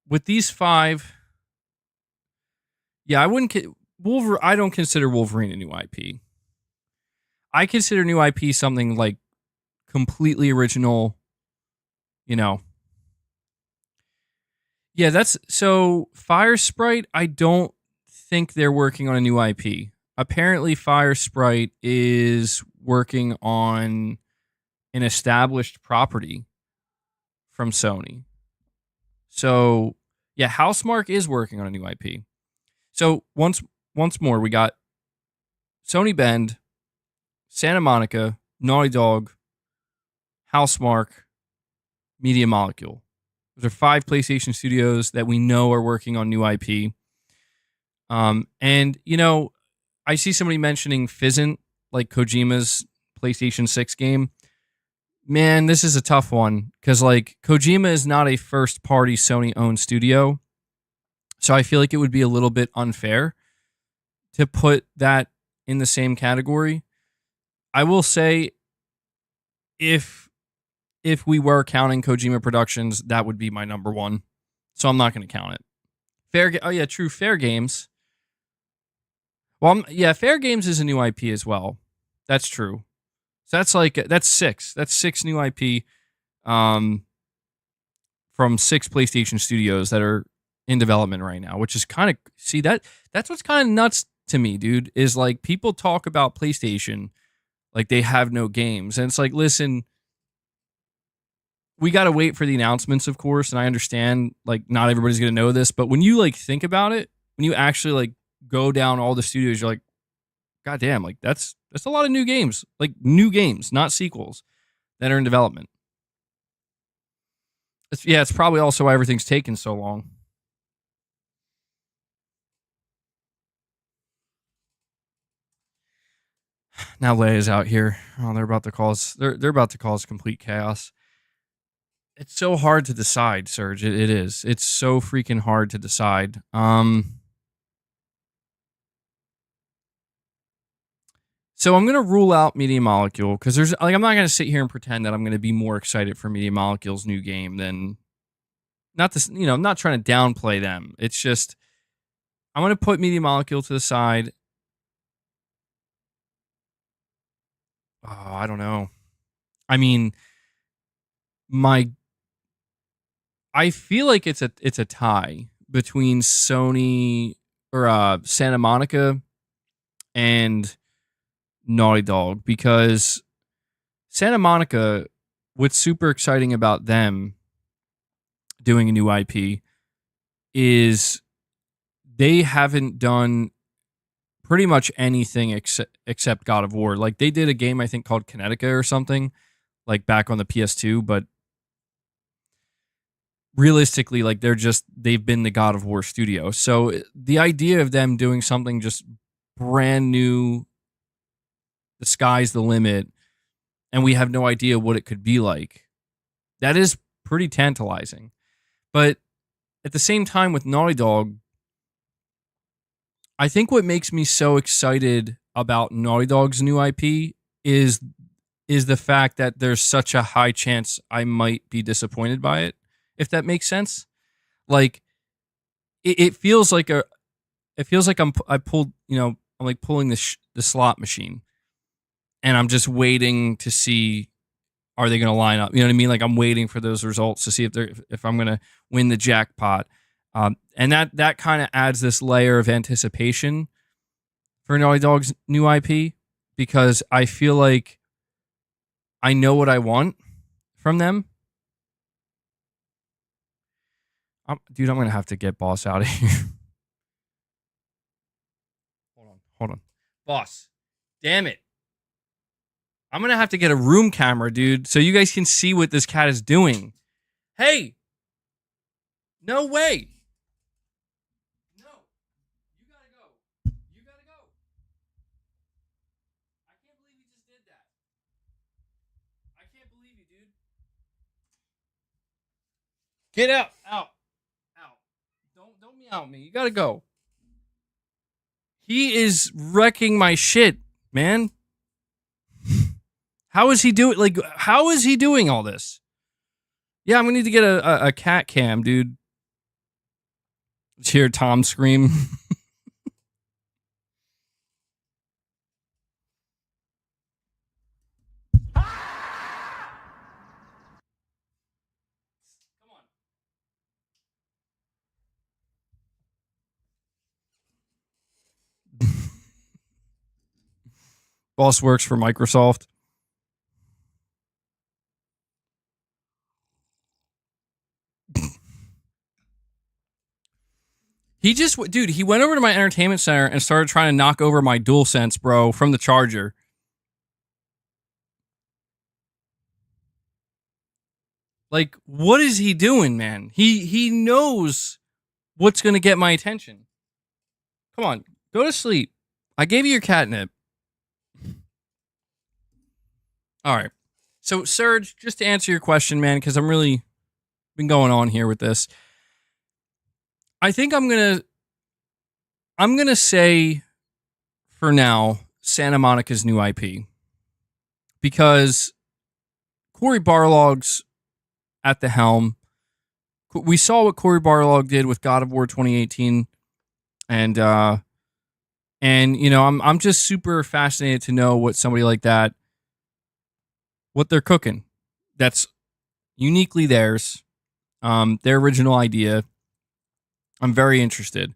with these 5, yeah, I don't consider Wolverine a new IP. I consider new IP something like completely original, Yeah, that's... So Fire Sprite, I don't think they're working on a new IP. Apparently Fire Sprite is working on an established property from Sony. So, yeah, Housemarque is working on a new IP. So, once more, we got Sony Bend, Santa Monica, Naughty Dog, Housemarque, Media Molecule. Those are 5 PlayStation studios that we know are working on new IP. And, you know, I see somebody mentioning Fizzant, like Kojima's PlayStation 6 game. Man, this is a tough one because, like, Kojima is not a first-party Sony-owned studio. So I feel like it would be a little bit unfair to put that in the same category. I will say, if we were counting Kojima Productions, that would be my number one. So I'm not going to count it. Oh yeah, true. Fair Games. Well, yeah, Fair Games is a new IP as well. That's true. So that's 6. That's 6 new IP from 6 PlayStation studios that are in development right now, which is kind of, see, that's what's kind of nuts to me, dude, is like people talk about PlayStation like they have no games. And it's like, listen, we got to wait for the announcements, of course, and I understand like not everybody's going to know this, but when you like think about it, when you actually like go down all the studios, you're like, God damn, like that's a lot of new games, not sequels that are in development. It's probably also why everything's taken so long. Now Leia's out here. Oh, they're about to cause complete chaos. It's so hard to decide, Serge. It is. It's so freaking hard to decide. So I'm gonna rule out Media Molecule because there's like I'm not gonna sit here and pretend that I'm gonna be more excited for Media Molecule's new game than not this. You know, I'm not trying to downplay them. It's just I'm gonna put Media Molecule to the side. Oh, I don't know. I mean, I feel like it's a tie between Sony or Santa Monica and Naughty Dog, because Santa Monica, what's super exciting about them doing a new IP is they haven't done pretty much anything except God of War. Like they did a game I think called Kinetica or something, like back on the PS2, but realistically, like they've been the God of War studio. So the idea of them doing something just brand new, the sky's the limit, and we have no idea what it could be like, that is pretty tantalizing. But at the same time with Naughty Dog, I think what makes me so excited about Naughty Dog's new IP is the fact that there's such a high chance I might be disappointed by it, if that makes sense. Like it feels like I'm like pulling the slot machine, and I'm just waiting to see, are they going to line up? You know what I mean? Like I'm waiting for those results to see if I'm going to win the jackpot. And that kind of adds this layer of anticipation for Naughty Dog's new IP, because I feel like I know what I want from them. Dude, I'm going to have to get Boss out of here. Hold on. Boss. Damn it. I'm going to have to get a room camera, dude, so you guys can see what this cat is doing. Hey. No way. No. You got to go. You got to go. I can't believe you just did that. I can't believe you, dude. Get out. Out. Don't meow at me. You got to go. He is wrecking my shit, man. How is he doing all this? Yeah, I'm gonna need to get a cat cam, dude. Let's hear Tom scream. Come on. Boss works for Microsoft. He went over to my entertainment center and started trying to knock over my DualSense, bro, from the charger. Like, what is he doing, man? He knows what's going to get my attention. Come on, go to sleep. I gave you your catnip. All right. So, Serge, just to answer your question, man, because I'm really been going on here with this. I think I'm gonna say for now Santa Monica's new IP because Cory Barlog's at the helm. We saw what Cory Barlog did with God of War 2018, and you know I'm just super fascinated to know what somebody like that, what they're cooking. That's uniquely theirs, their original idea. I'm very interested.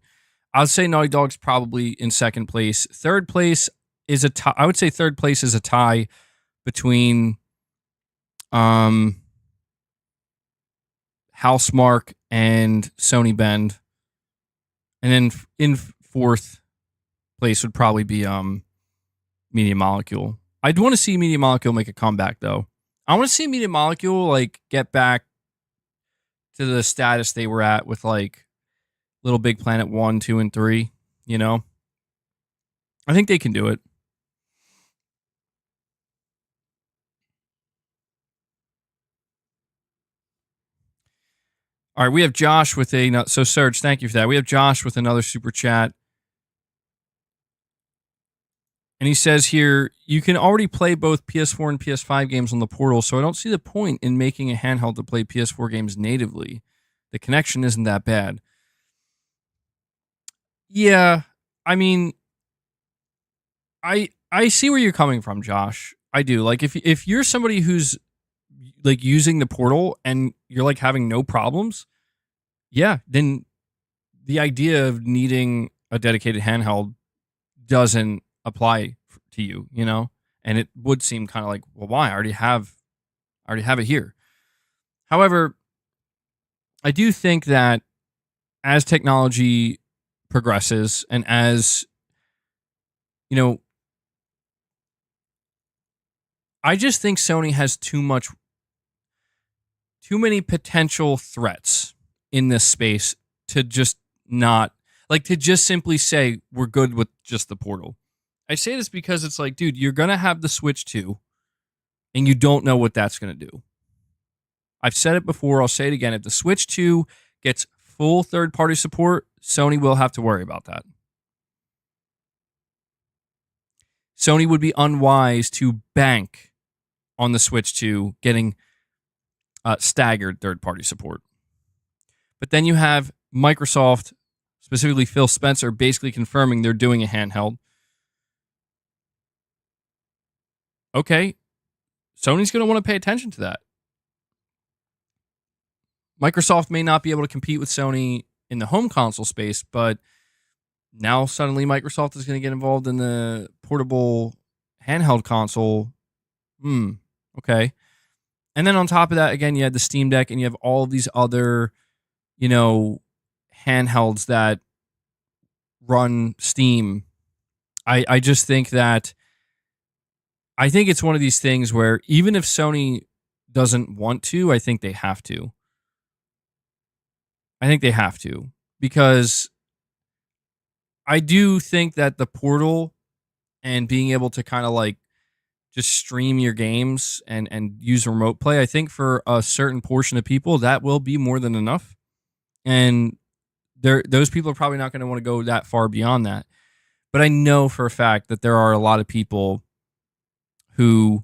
I'd say Naughty Dog's probably in second place. Third place is a tie. I would say third place is a tie between Housemarque and Sony Bend. And then in fourth place would probably be Media Molecule. I'd want to see Media Molecule make a comeback though. I want to see Media Molecule like get back to the status they were at with like Little Big Planet 1, 2, and 3, you know? I think they can do it. All right, we have Josh with so Serge, thank you for that. We have Josh with another super chat. And he says here, you can already play both PS4 and PS5 games on the portal, so I don't see the point in making a handheld to play PS4 games natively. The connection isn't that bad. Yeah, I mean, I see where you're coming from, Josh. I do. Like if you're somebody who's like using the portal and you're like having no problems, yeah, then the idea of needing a dedicated handheld doesn't apply to you, you know? And it would seem kind of like, well, why? I already have it here. However, I do think that as technology progresses and as, you know, I just think Sony has too many potential threats in this space to just not, like, to just simply say we're good with just the portal. I say this because it's like, dude, you're going to have the Switch 2 and you don't know what that's going to do. I've said it before, I'll say it again. If the Switch 2 gets full third-party support, Sony will have to worry about that. Sony would be unwise to bank on the Switch 2 getting staggered third-party support. But then you have Microsoft, specifically Phil Spencer, basically confirming they're doing a handheld. Okay, Sony's going to want to pay attention to that. Microsoft may not be able to compete with Sony in the home console space, but now suddenly Microsoft is going to get involved in the portable handheld console. Okay. And then on top of that, again, you had the Steam Deck and you have all of these other, you know, handhelds that run Steam. I just think that I think it's one of these things where even if Sony doesn't want to, I think they have to. I think they have to because I do think that the portal and being able to kind of like just stream your games and use remote play, I think for a certain portion of people, that will be more than enough. And those people are probably not going to want to go that far beyond that. But I know for a fact that there are a lot of people who,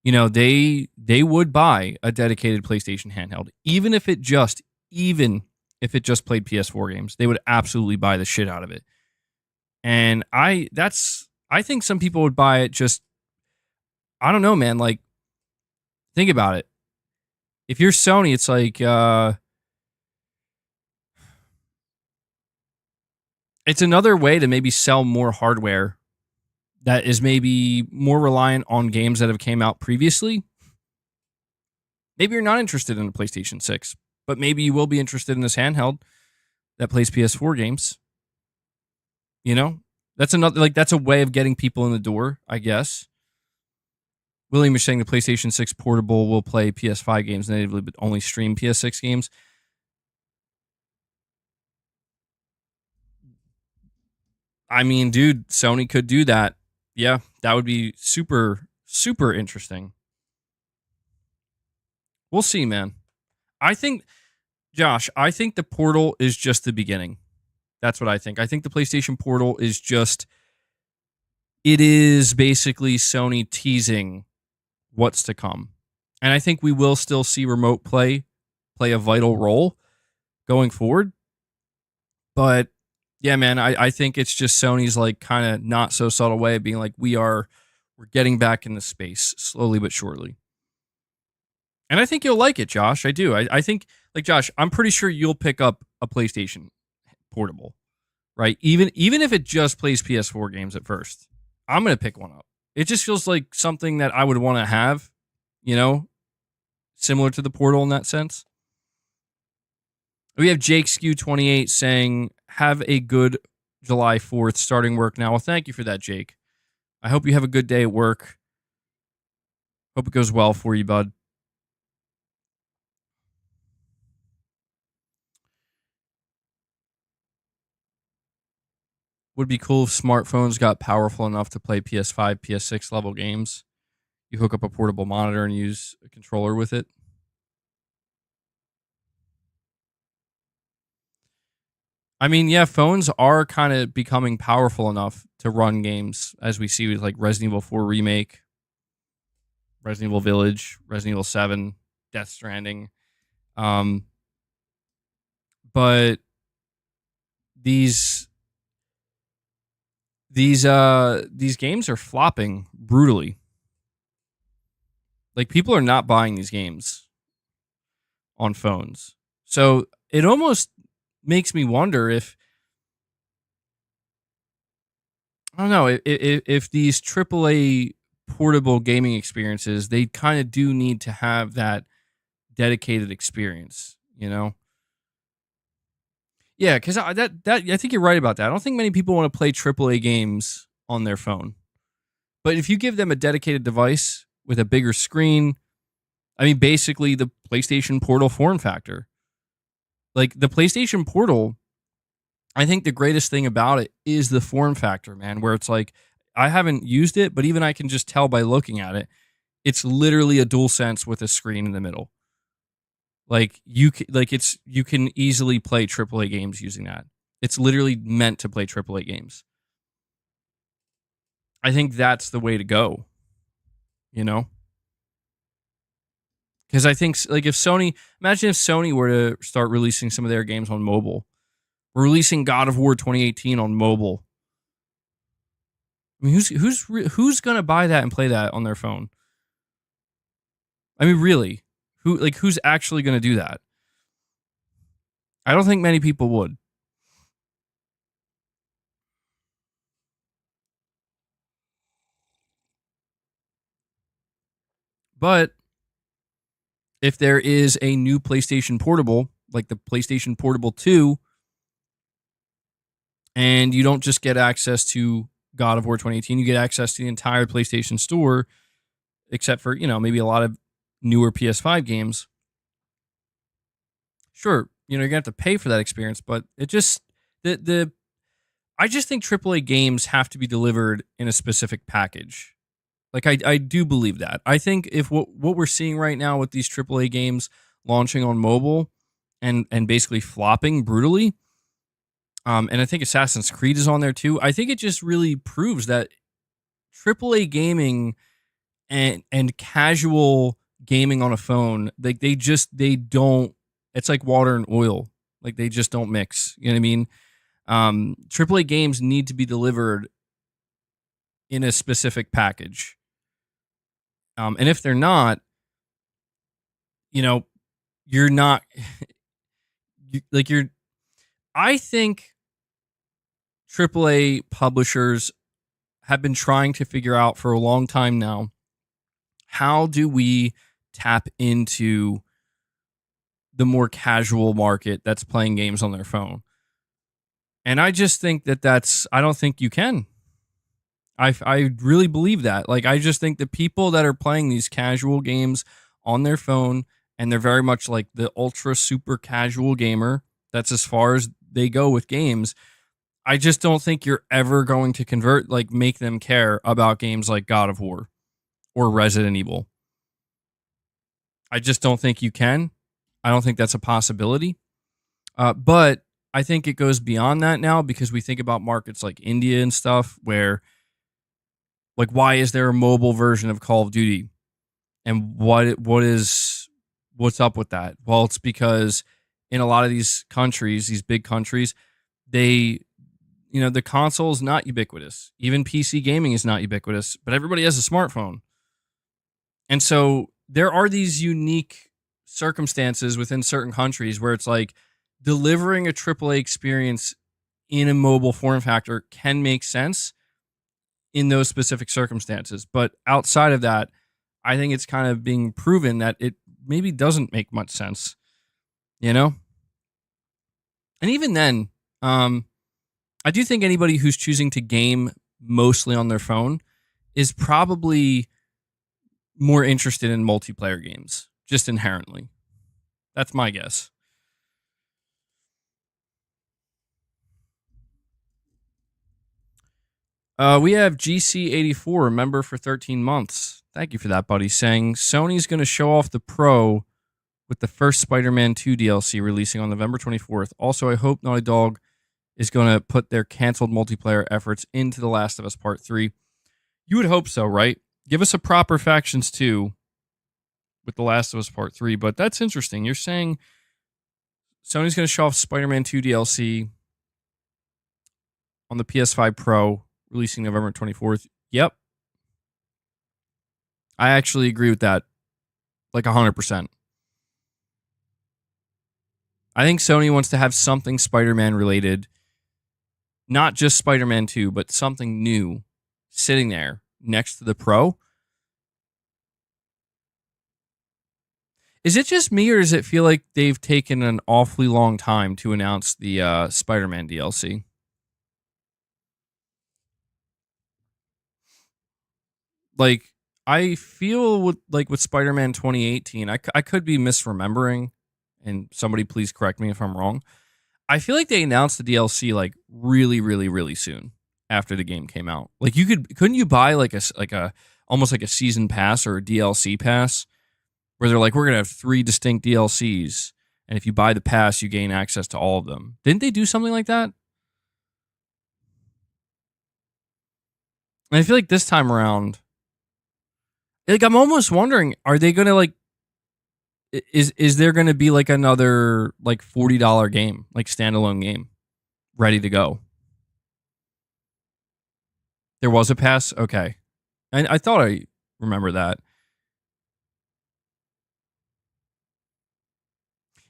you know, they would buy a dedicated PlayStation handheld, even if it just played PS4 games. They would absolutely buy the shit out of it. And I think some people would buy it just, I don't know, man. Like, think about it. If you're Sony, it's like, it's another way to maybe sell more hardware that is maybe more reliant on games that have came out previously. Maybe you're not interested in a PlayStation 6, but maybe you will be interested in this handheld that plays PS4 games. You know, that's another, like, that's a way of getting people in the door, I guess. William is saying the PlayStation 6 Portable will play PS5 games natively, but only stream PS6 games. I mean, dude, Sony could do that. Yeah, that would be super, super interesting. We'll see, man. I think, Josh, I think the Portal is just the beginning. That's what I think. I think the PlayStation Portal is just, it is basically Sony teasing what's to come. And I think we will still see remote play a vital role going forward. But yeah, man, I think it's just Sony's like kind of not so subtle way of being like, we're getting back into space slowly but surely. And I think you'll like it, Josh. I do. I think, like, Josh, I'm pretty sure you'll pick up a PlayStation Portable, right? Even if it just plays PS4 games at first, I'm gonna pick one up. It just feels like something that I would want to have, you know, similar to the Portal in that sense. We have Jake Skew28 saying, "Have a good July 4th, starting work now." Well, thank you for that, Jake. I hope you have a good day at work. Hope it goes well for you, bud. Would be cool if smartphones got powerful enough to play PS5, PS6 level games. You hook up a portable monitor and use a controller with it. I mean, yeah, phones are kind of becoming powerful enough to run games, as we see with like Resident Evil 4 Remake, Resident Evil Village, Resident Evil 7, Death Stranding. But these games are flopping brutally. Like, people are not buying these games on phones. So it almost makes me wonder if, I don't know, if these AAA portable gaming experiences, they kind of do need to have that dedicated experience, you know? Yeah, because I think you're right about that. I don't think many people want to play AAA games on their phone. But if you give them a dedicated device with a bigger screen, I mean, basically the PlayStation Portal form factor. Like, the PlayStation Portal, I think the greatest thing about it is the form factor, man, where it's like, I haven't used it, but even I can just tell by looking at it, it's literally a DualSense with a screen in the middle. Like, you can easily play AAA games using that. It's literally meant to play AAA games. I think that's the way to go, you know? Because I think, like, imagine if Sony were to start releasing some of their games on mobile. We're releasing God of War 2018 on mobile. I mean, who's gonna buy that and play that on their phone? I mean, really, who's actually gonna do that? I don't think many people would. But if there is a new PlayStation Portable, like the PlayStation Portable 2, and you don't just get access to God of War 2018, you get access to the entire PlayStation Store, except for, maybe a lot of newer PS5 games. Sure, you're gonna have to pay for that experience, but it just I just think AAA games have to be delivered in a specific package. Like, I do believe that. I think if what we're seeing right now with these AAA games launching on mobile and basically flopping brutally, and I think Assassin's Creed is on there too. I think it just really proves that AAA gaming and casual gaming on a phone, like, they don't. It's like water and oil. Like, they just don't mix. You know what I mean? AAA games need to be delivered in a specific package. And if they're not, you're not I think AAA publishers have been trying to figure out for a long time now, how do we tap into the more casual market that's playing games on their phone? And I just think I don't think you can. I really believe that. Like, I just think the people that are playing these casual games on their phone, and they're very much like the ultra super casual gamer, that's as far as they go with games. I just don't think you're ever going to convert, like, make them care about games like God of War or Resident Evil. I just don't think you can. I don't think that's a possibility. But I think it goes beyond that now, because we think about markets like India and stuff where, like, why is there a mobile version of Call of Duty? And what's up with that? Well, it's because in a lot of these countries, these big countries, they, the console is not ubiquitous. Even PC gaming is not ubiquitous, but everybody has a smartphone. And so there are these unique circumstances within certain countries where it's like delivering a AAA experience in a mobile form factor can make sense in those specific circumstances. But outside of that, I think it's kind of being proven that it maybe doesn't make much sense, And even then, I do think anybody who's choosing to game mostly on their phone is probably more interested in multiplayer games, just inherently. That's my guess. We have GC84, a member for 13 months. Thank you for that, buddy. Saying Sony's going to show off the Pro with the first Spider-Man 2 DLC releasing on November 24th. Also, I hope Naughty Dog is going to put their canceled multiplayer efforts into The Last of Us Part 3. You would hope so, right? Give us a proper Factions 2 with The Last of Us Part 3. But that's interesting. You're saying Sony's going to show off Spider-Man 2 DLC on the PS5 Pro, releasing November 24th. Yep. I actually agree with that. Like 100%. I think Sony wants to have something Spider-Man related. Not just Spider-Man 2, but something new sitting there next to the Pro. Is it just me, or does it feel like they've taken an awfully long time to announce the Spider-Man DLC? Like, I feel with Spider-Man 2018, I could be misremembering, and somebody please correct me if I'm wrong. I feel like they announced the DLC like really, really, really soon after the game came out. Like, couldn't you buy like a almost like a season pass or a DLC pass where they're like, we're gonna have 3 distinct DLCs, and if you buy the pass, you gain access to all of them. Didn't they do something like that? And I feel like this time around, like, I'm almost wondering, are they gonna like? Is there going to be like another like $40 game, like standalone game, ready to go? There was a pass? Okay. I thought I remember that.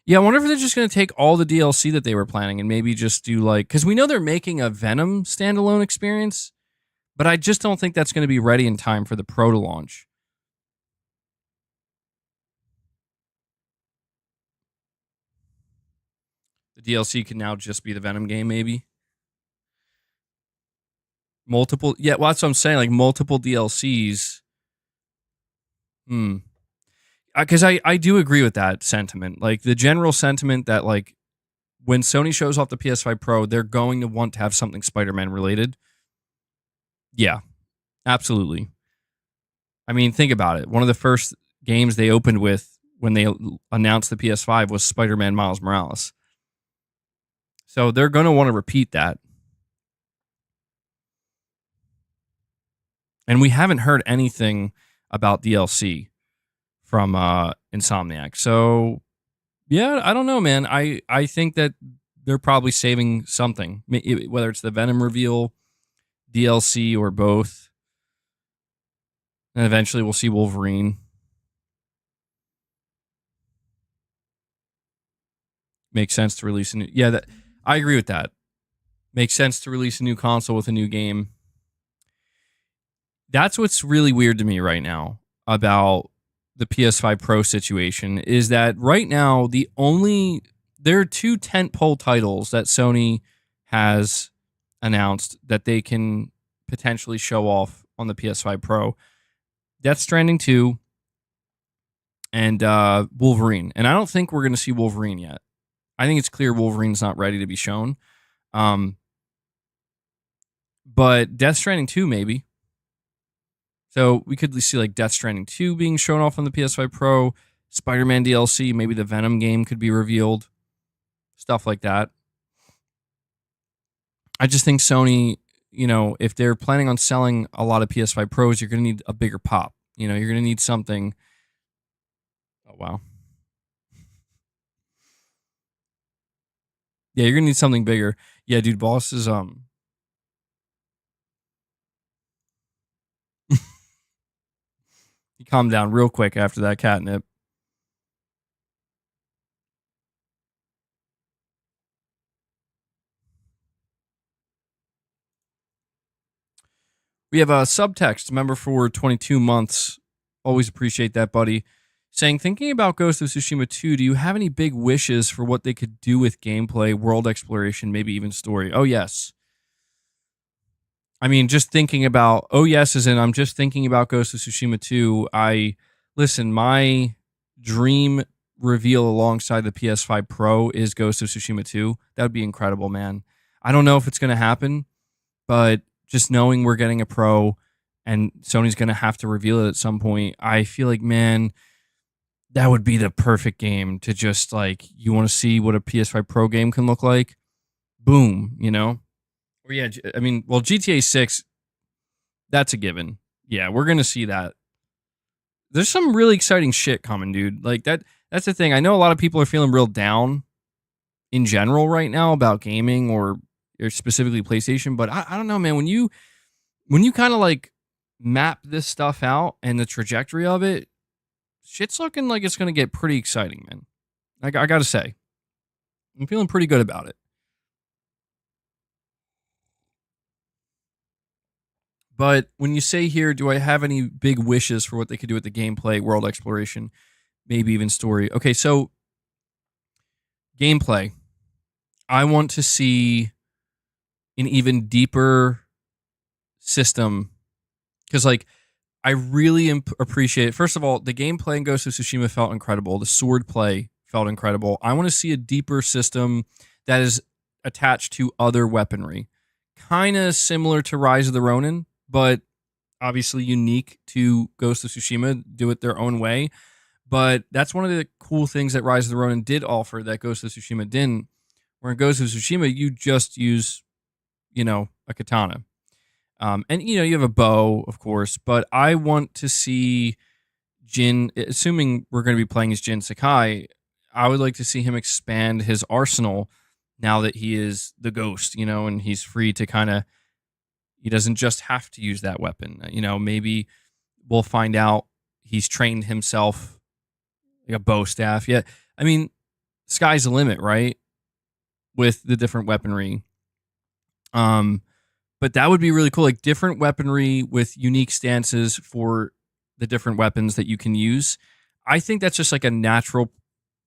Yeah, I wonder if they're just going to take all the DLC that they were planning and maybe just do like... Because we know they're making a Venom standalone experience, but I just don't think that's going to be ready in time for the Pro to launch. The DLC can now just be the Venom game, maybe. Multiple, yeah, well, that's what I'm saying. Like multiple DLCs. Because I do agree with that sentiment. Like the general sentiment that like when Sony shows off the PS5 Pro, they're going to want to have something Spider-Man related. Yeah, absolutely. I mean, think about it. One of the first games they opened with when they announced the PS5 was Spider-Man Miles Morales. So they're going to want to repeat that. And we haven't heard anything about DLC from Insomniac. So, yeah, I don't know, man. I think that they're probably saving something, whether it's the Venom reveal, DLC, or both. And eventually we'll see Wolverine. Makes sense to release a new... Yeah, I agree with that. Makes sense to release a new console with a new game. That's what's really weird to me right now about the PS5 Pro situation is that right now there are 2 tentpole titles that Sony has announced that they can potentially show off on the PS5 Pro. Death Stranding 2 and Wolverine. And I don't think we're going to see Wolverine yet. I think it's clear Wolverine's not ready to be shown. But Death Stranding 2 maybe. So we could see like Death Stranding 2 being shown off on the PS5 Pro, Spider-Man DLC, maybe the Venom game could be revealed, stuff like that. I just think Sony, if they're planning on selling a lot of PS5 Pros, you're going to need a bigger pop. You're going to need something. Oh, wow. Yeah, you're going to need something bigger. Yeah, dude, boss is, he calmed down real quick after that catnip. We have a subtext member for 22 months. Always appreciate that, buddy. Saying, thinking about Ghost of Tsushima 2, do you have any big wishes for what they could do with gameplay, world exploration, maybe even story? Oh, yes. I mean, just thinking about, as in I'm just thinking about Ghost of Tsushima 2. My dream reveal alongside the PS5 Pro is Ghost of Tsushima 2. That would be incredible, man. I don't know if it's going to happen, but just knowing we're getting a Pro and Sony's going to have to reveal it at some point, I feel like, man, that would be the perfect game to just you want to see what a PS5 Pro game can look like? Boom, Or yeah, GTA 6, that's a given. Yeah, we're going to see that. There's some really exciting shit coming, dude. That's the thing. I know a lot of people are feeling real down in general right now about gaming or specifically PlayStation, but I don't know, man. When you kind of map this stuff out and the trajectory of it, shit's looking like it's going to get pretty exciting, man. I got to say, I'm feeling pretty good about it. But when you say here, do I have any big wishes for what they could do with the gameplay, world exploration, maybe even story? Okay, so gameplay. I want to see an even deeper system because I really appreciate it. First of all, the gameplay in Ghost of Tsushima felt incredible. The sword play felt incredible. I want to see a deeper system that is attached to other weaponry, kind of similar to Rise of the Ronin, but obviously unique to Ghost of Tsushima, do it their own way. But that's one of the cool things that Rise of the Ronin did offer that Ghost of Tsushima didn't. Where in Ghost of Tsushima, you just use a katana. And, you have a bow, of course, but I want to see Jin, assuming we're going to be playing as Jin Sakai, I would like to see him expand his arsenal now that he is the ghost, and he's free to he doesn't just have to use that weapon. Maybe we'll find out he's trained himself like a bow staff. Yeah. I mean, sky's the limit, right? With the different weaponry. But that would be really cool. Different weaponry with unique stances for the different weapons that you can use. I think that's just a natural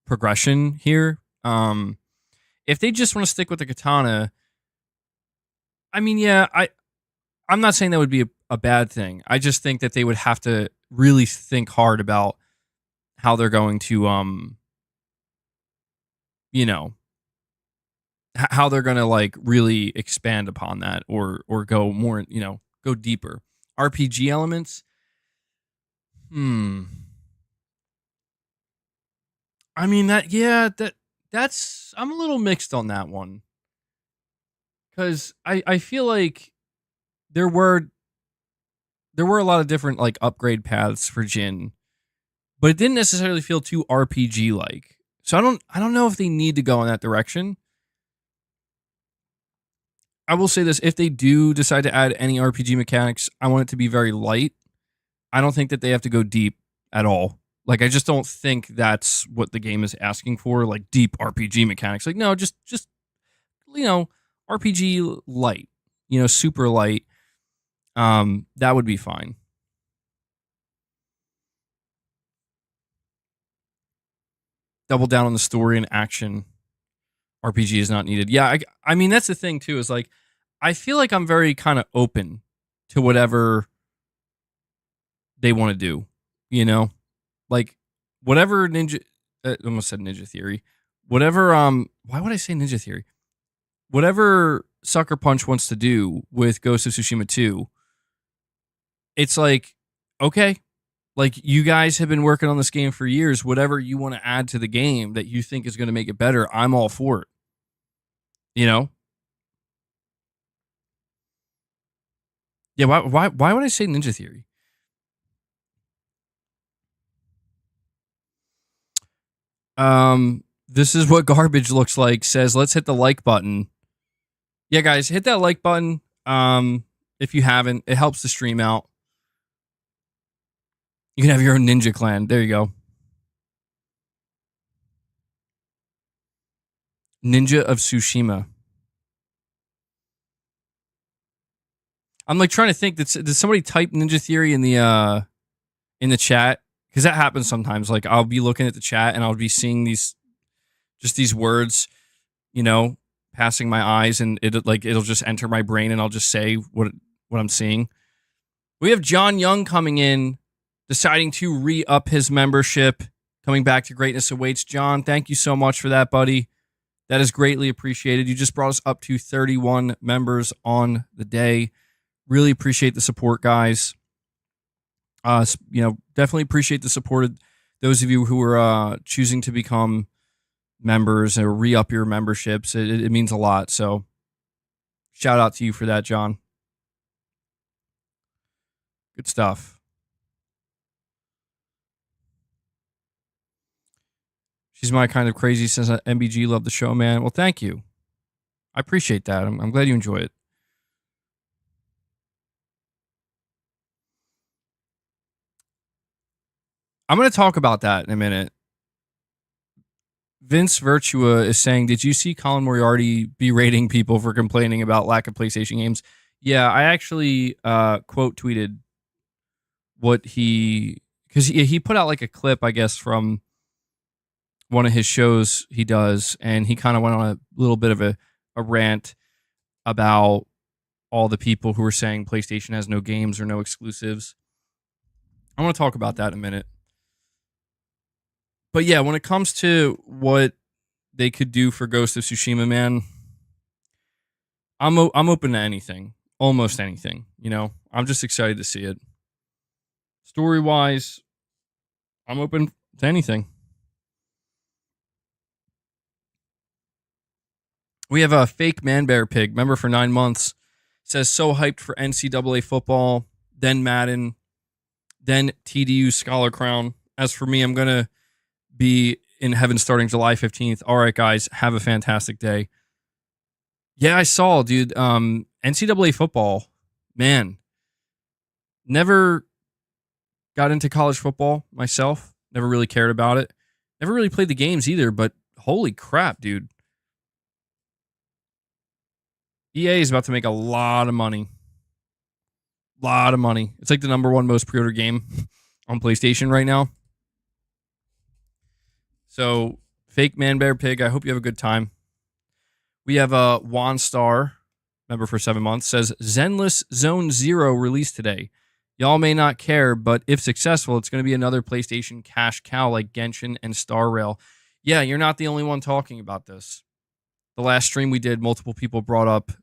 progression here. If they just want to stick with the katana, I'm not saying that would be a bad thing. I just think that they would have to really think hard about how they're going to, how they're going to really expand upon that or go more, go deeper. RPG elements. That's, I'm a little mixed on that one. Cause I feel like there were a lot of different upgrade paths for Jin, but it didn't necessarily feel too RPG like. So I don't know if they need to go in that direction. I will say this, if they do decide to add any RPG mechanics, I want it to be very light. I don't think that they have to go deep at all. I just don't think that's what the game is asking for, deep RPG mechanics. No, just RPG light, super light. That would be fine. Double down on the story and action. RPG is not needed. Yeah, I mean that's the thing too. Is I feel like I'm very kind of open to whatever they want to do, you know? Like whatever Ninja almost said Ninja Theory. Whatever why would I say Ninja Theory? Whatever Sucker Punch wants to do with Ghost of Tsushima 2, it's like, okay, like you guys have been working on this game for years. Whatever you want to add to the game that you think is going to make it better, I'm all for it. You know? Yeah, why would I say Ninja Theory? This is what garbage looks like. Says, let's hit the like button. Yeah, guys, hit that like button. If you haven't, it helps the stream out. You can have your own ninja clan. There you go. Ninja of Tsushima. I'm like trying to think. Did somebody type Ninja Theory in the chat? Because that happens sometimes. Like I'll be looking at the chat and I'll be seeing these words, you know, passing my eyes, and it'll just enter my brain, and I'll just say what I'm seeing. We have John Young coming in, deciding to re-up his membership, coming back to greatness awaits. John, thank you so much for that, buddy. That is greatly appreciated. You just brought us up to 31 members on the day. Really appreciate the support, guys. Definitely appreciate the support of those of you who are choosing to become members or re-up your memberships. It means a lot. So shout out to you for that, John. Good stuff. She's my kind of crazy since MBG loved the show, man. Well, thank you. I appreciate that. I'm glad you enjoy it. I'm going to talk about that in a minute. Vince Virtua is saying, did you see Colin Moriarty berating people for complaining about lack of PlayStation games? Yeah, I actually quote tweeted what because he put out like a clip, I guess, from one of his shows he does, and he kind of went on a little bit of a rant about all the people who are saying PlayStation has no games or no exclusives. I want to talk about that in a minute. But yeah, when it comes to what they could do for Ghost of Tsushima, man, I'm open to anything, almost anything. You know, I'm just excited to see it. Story wise, I'm open to anything. We have a fake Man Bear Pig, member for 9 months, says so hyped for NCAA football, then Madden, then TDU Scholar Crown. As for me, I'm gonna be in heaven starting July 15th. All right, guys, have a fantastic day. Yeah, I saw, dude. NCAA football, man. Never got into college football myself. Never really cared about it. Never really played the games either, but holy crap, dude. EA is about to make a lot of money. Lot of money. It's like the number one most pre-order game on PlayStation right now. So, fake Man Bear Pig, I hope you have a good time. We have a Juan Star, member for 7 months, says Zenless Zone Zero released today. Y'all may not care, but if successful, it's going to be another PlayStation cash cow like Genshin and Star Rail. Yeah, you're not the only one talking about this. The last stream we did, multiple people brought up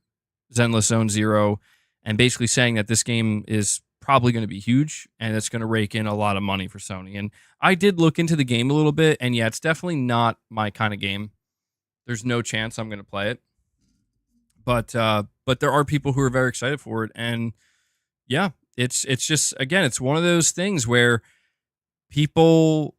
Zenless Zone Zero and basically saying that this game is probably going to be huge and it's going to rake in a lot of money for Sony. And I did look into the game a little bit, and yeah, it's definitely not my kind of game. There's no chance I'm going to play it. But there are people who are very excited for it, and yeah, it's just, again, it's one of those things where people,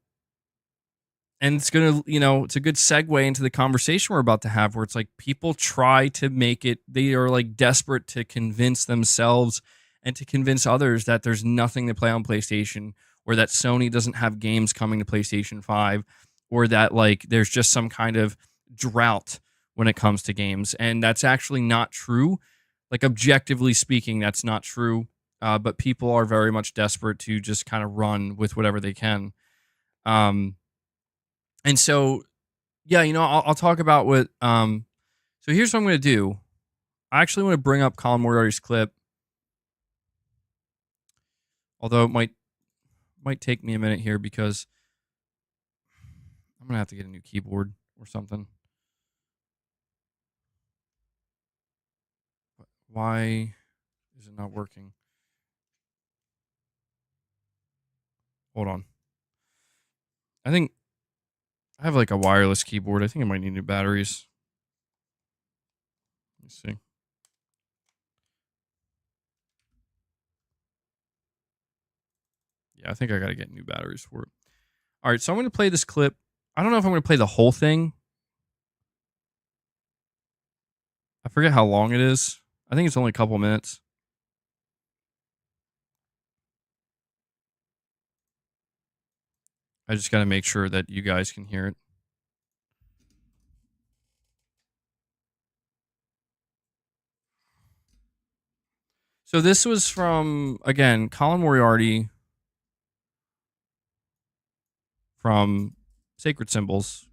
and it's going to, it's a good segue into the conversation we're about to have, where it's like people try to make it, they are like desperate to convince themselves and to convince others that there's nothing to play on PlayStation, or that Sony doesn't have games coming to PlayStation 5, or that like there's just some kind of drought when it comes to games. And that's actually not true. Like, objectively speaking, that's not true. But people are very much desperate to just kind of run with whatever they can. And so, yeah, I'll talk about what. So here's what I'm going to do. I actually want to bring up Colin Moriarty's clip. Although it might take me a minute here because I'm gonna have to get a new keyboard or something. Why is it not working? Hold on. I think I have like a wireless keyboard. I think I might need new batteries. Let me see. Yeah, I think I got to get new batteries for it. All right, so I'm going to play this clip. I don't know if I'm going to play the whole thing. I forget how long it is. I think it's only a couple minutes. I just got to make sure that you guys can hear it. So this was from, again, Colin Moriarty from Sacred Symbols.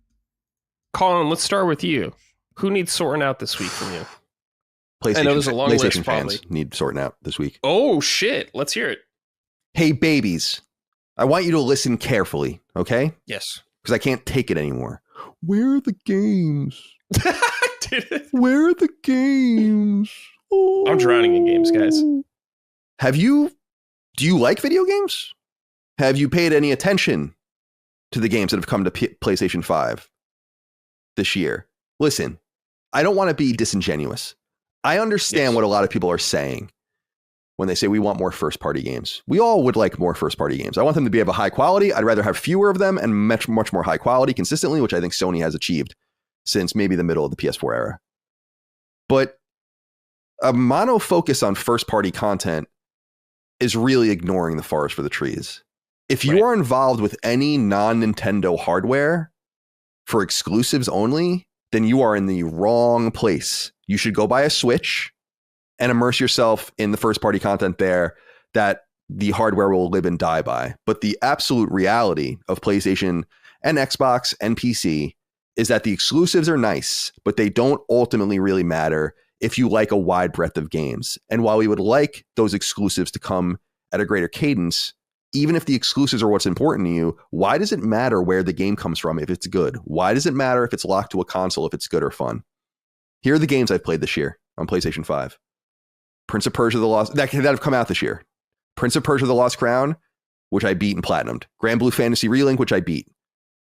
Colin, let's start with you. Who needs sorting out this week from you? PlayStation, I know there's a long list, PlayStation probably. fans need sorting out this week. Oh, shit. Let's hear it. Hey, babies. I want you to listen carefully, okay? Yes. Because I can't take it anymore. Where are the games? Did it? Where are the games? Oh. I'm drowning in games, guys. Do you like video games? Have you paid any attention to the games that have come to PlayStation 5 this year? Listen, I don't want to be disingenuous. I understand what a lot of people are saying when they say we want more first-party games. We all would like more first-party games. I want them to be of a high quality. I'd rather have fewer of them and much more high quality consistently, which I think Sony has achieved since maybe the middle of the PS4 era. But a mono focus on first-party content is really ignoring the forest for the trees. If you are involved with any non-Nintendo hardware for exclusives only, then you are in the wrong place. You should go buy a Switch and immerse yourself in the first-party content there that the hardware will live and die by. But the absolute reality of PlayStation and Xbox and PC is that the exclusives are nice, but they don't ultimately really matter if you like a wide breadth of games. And while we would like those exclusives to come at a greater cadence, even if the exclusives are what's important to you, why does it matter where the game comes from if it's good? Why does it matter if it's locked to a console if it's good or fun? Here are the games I've played this year on PlayStation 5. Prince of Persia: The Lost... That have come out this year. Prince of Persia: The Lost Crown, which I beat and platinumed. Grand Blue Fantasy Relink, which I beat.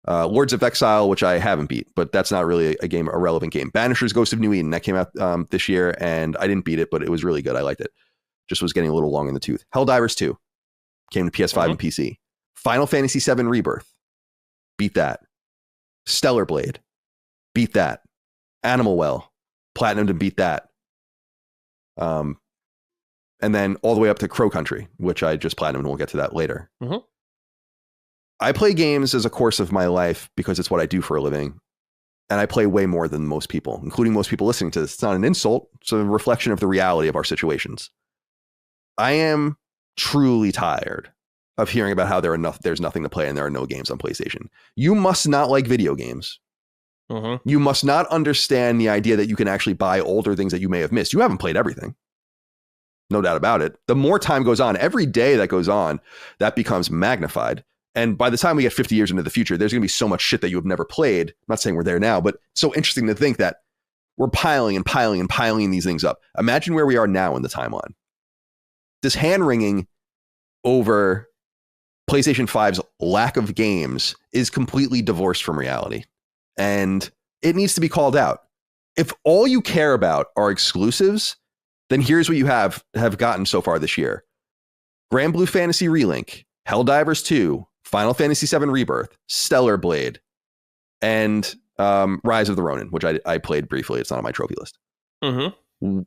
Lords of Exile, which I haven't beat, but that's not really a relevant game. Banishers: Ghost of New Eden, that came out this year, and I didn't beat it, but it was really good. I liked it. Just was getting a little long in the tooth. Helldivers 2 came to PS5 and PC. Final Fantasy VII Rebirth, beat that. Stellar Blade, beat that. Animal Well, platinumed and beat that. And then all the way up to Crow Country, which I just platinumed, and we'll get to that later. Mm-hmm. I play games as a course of my life because it's what I do for a living. And I play way more than most people, including most people listening to this. It's not an insult. It's a reflection of the reality of our situations. I am truly tired of hearing about how there's nothing to play and there are no games on PlayStation. You must not like video games. Mm-hmm. You must not understand the idea that you can actually buy older things that you may have missed. You haven't played everything. No doubt about it. The more time goes on, every day that goes on, that becomes magnified. And by the time we get 50 years into the future, there's going to be so much shit that you have never played. I'm not saying we're there now, but it's so interesting to think that we're piling and piling and piling these things up. Imagine where we are now in the timeline. This hand-wringing over PlayStation 5's lack of games is completely divorced from reality. And it needs to be called out. If all you care about are exclusives, then here's what you have gotten so far this year. Grand Blue Fantasy Relink, Helldivers 2, Final Fantasy VII Rebirth, Stellar Blade, and Rise of the Ronin, which I played briefly. It's not on my trophy list. Mm-hmm.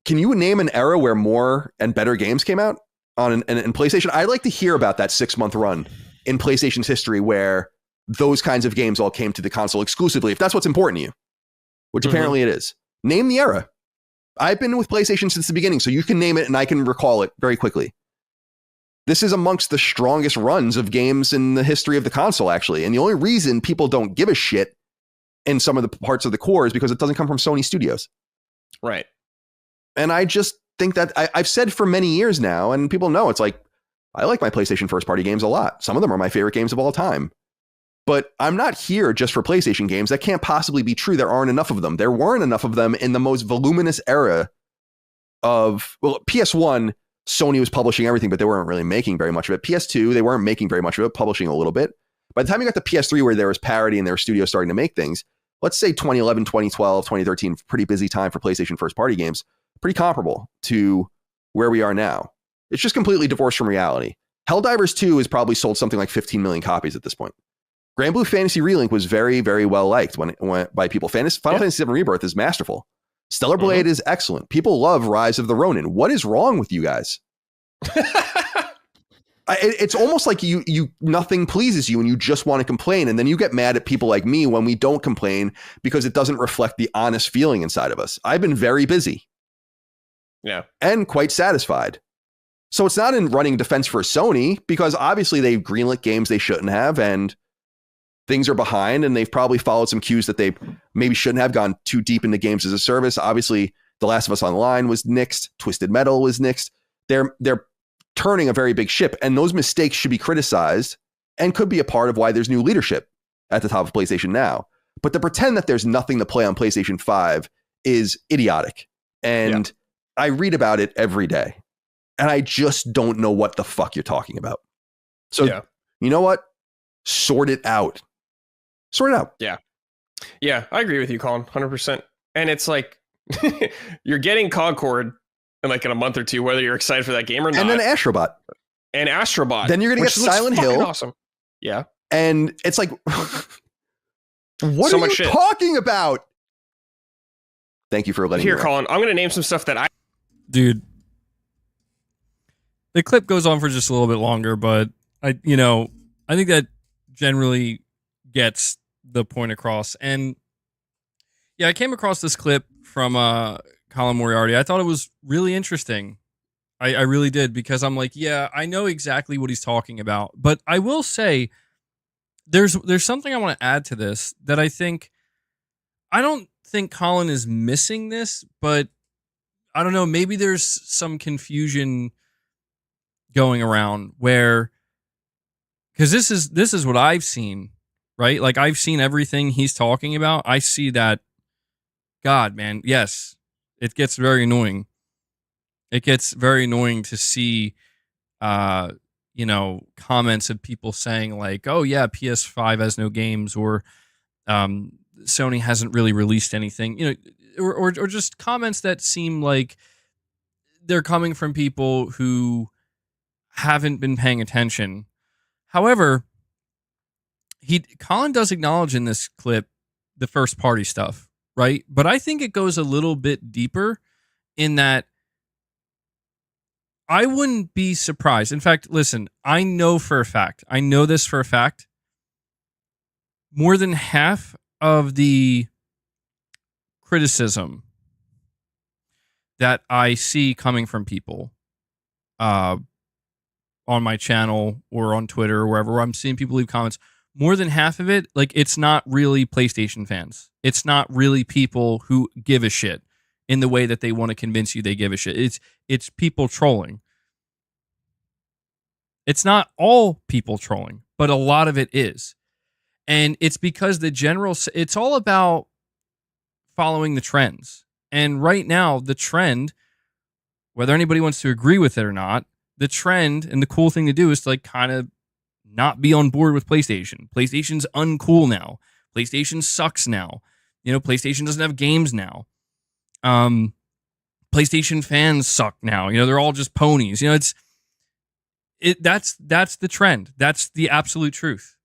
Can you name an era where more and better games came out on in PlayStation? I'd like to hear about that 6-month run in PlayStation's history where those kinds of games all came to the console exclusively, if that's what's important to you, which apparently it is. Name the era. I've been with PlayStation since the beginning, so you can name it and I can recall it very quickly. This is amongst the strongest runs of games in the history of the console, actually. And the only reason people don't give a shit in some of the parts of the core is because it doesn't come from Sony Studios. Right. And I just think that I've said for many years now, and people know, it's like, I like my PlayStation first party games a lot. Some of them are my favorite games of all time. But I'm not here just for PlayStation games. That can't possibly be true. There aren't enough of them. There weren't enough of them in the most voluminous era of, well, PS1, Sony was publishing everything, but they weren't really making very much of it. PS2, they weren't making very much of it, publishing a little bit. By the time you got to PS3, where there was parity and there were studios starting to make things, let's say 2011, 2012, 2013, pretty busy time for PlayStation first party games, pretty comparable to where we are now. It's just completely divorced from reality. Helldivers 2 has probably sold something like 15 million copies at this point. Grand Blue Fantasy Relink was very, very well liked when it went by people. Final Fantasy VII Rebirth is masterful. Stellar Blade is excellent. People love Rise of the Ronin. What is wrong with you guys? It's almost like you nothing pleases you and you just want to complain, and then you get mad at people like me when we don't complain because it doesn't reflect the honest feeling inside of us. I've been very busy. Yeah. And quite satisfied. So it's not in running defense for Sony, because obviously they've greenlit games they shouldn't have, and things are behind, and they've probably followed some cues that they maybe shouldn't have gone too deep into games as a service. Obviously, The Last of Us Online was nixed. Twisted Metal was nixed. They're turning a very big ship, and those mistakes should be criticized and could be a part of why there's new leadership at the top of PlayStation now. But to pretend that there's nothing to play on PlayStation 5 is idiotic. And I read about it every day, and I just don't know what the fuck you're talking about. So, you know what? Sort it out. Sort it out. Yeah. Yeah, I agree with you, Colin, 100%. And it's like, you're getting Concord in like in a month or two, whether you're excited for that game or not. And then Astrobot. Then you're going to get Silent Hill. Awesome. Yeah. And it's like, what are you talking about? Thank you for letting me. Here, Colin, I'm going to name some stuff that Dude, the clip goes on for just a little bit longer, but I think that generally gets the point across. And yeah, I came across this clip from Colin Moriarty. I thought it was really interesting. I really did, because I'm like, yeah, I know exactly what he's talking about. But I will say there's something I want to add to this that I don't think Colin is missing this, but I don't know, maybe there's some confusion going around where, because this is what I've seen, right? Like, I've seen everything he's talking about. I see that, God, man, yes, it gets very annoying. It gets very annoying to see, comments of people saying like, oh yeah, PS5 has no games, or Sony hasn't really released anything, or just comments that seem like they're coming from people who haven't been paying attention. However, Colin does acknowledge in this clip the first party stuff, right? But I think it goes a little bit deeper in that I wouldn't be surprised. In fact, listen, I know this for a fact, more than half of the criticism that I see coming from people on my channel or on Twitter or wherever, where I'm seeing people leave comments, more than half of it, like, it's not really PlayStation fans. It's not really people who give a shit in the way that they want to convince you they give a shit. It's people trolling. It's not all people trolling, but a lot of it is. And it's because it's all about following the trends. And right now, the trend, whether anybody wants to agree with it or not, the trend and the cool thing to do is to like kind of not be on board with PlayStation. PlayStation's uncool now. PlayStation sucks now. PlayStation doesn't have games now. PlayStation fans suck now. They're all just ponies. That's the trend. That's the absolute truth.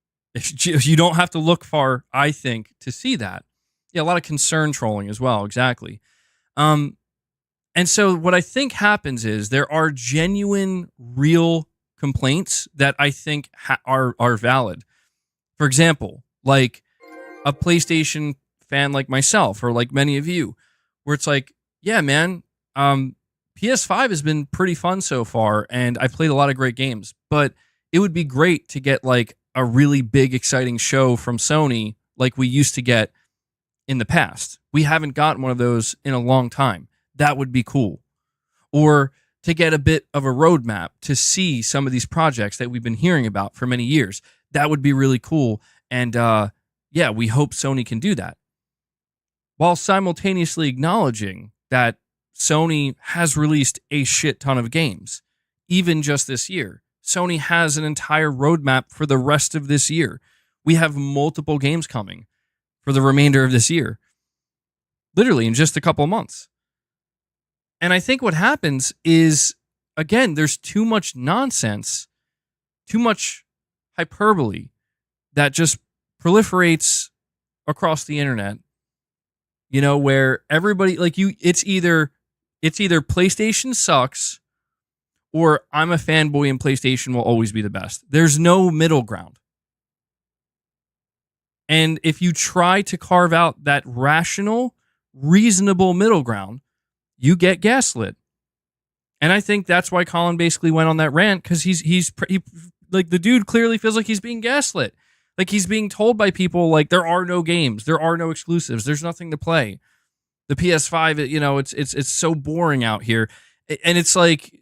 You don't have to look far, I think, to see that. Yeah, a lot of concern trolling as well. Exactly. And so what I think happens is there are genuine, real complaints that I think are valid. For example, like a PlayStation fan like myself, or like many of you, where it's like, yeah, man, PS5 has been pretty fun so far, and I've played a lot of great games, but it would be great to get like a really big, exciting show from Sony like we used to get in the past. We haven't gotten one of those in a long time. That would be cool. Or to get a bit of a roadmap to see some of these projects that we've been hearing about for many years. That would be really cool. And yeah, we hope Sony can do that, while simultaneously acknowledging that Sony has released a shit ton of games, even just this year. Sony has an entire roadmap for the rest of this year. We have multiple games coming for the remainder of this year, literally in just a couple months. And I think what happens is, again, there's too much nonsense, too much hyperbole that just proliferates across the internet, you know, where everybody, like, it's either PlayStation sucks or I'm a fanboy and PlayStation will always be the best. There's no middle ground. And if you try to carve out that rational, reasonable middle ground, you get gaslit. And I think that's why Colin basically went on that rant, because he like, the dude clearly feels like he's being gaslit. Like, he's being told by people, like, there are no games, there are no exclusives, there's nothing to play. The PS5, you know, it's so boring out here. And it's like,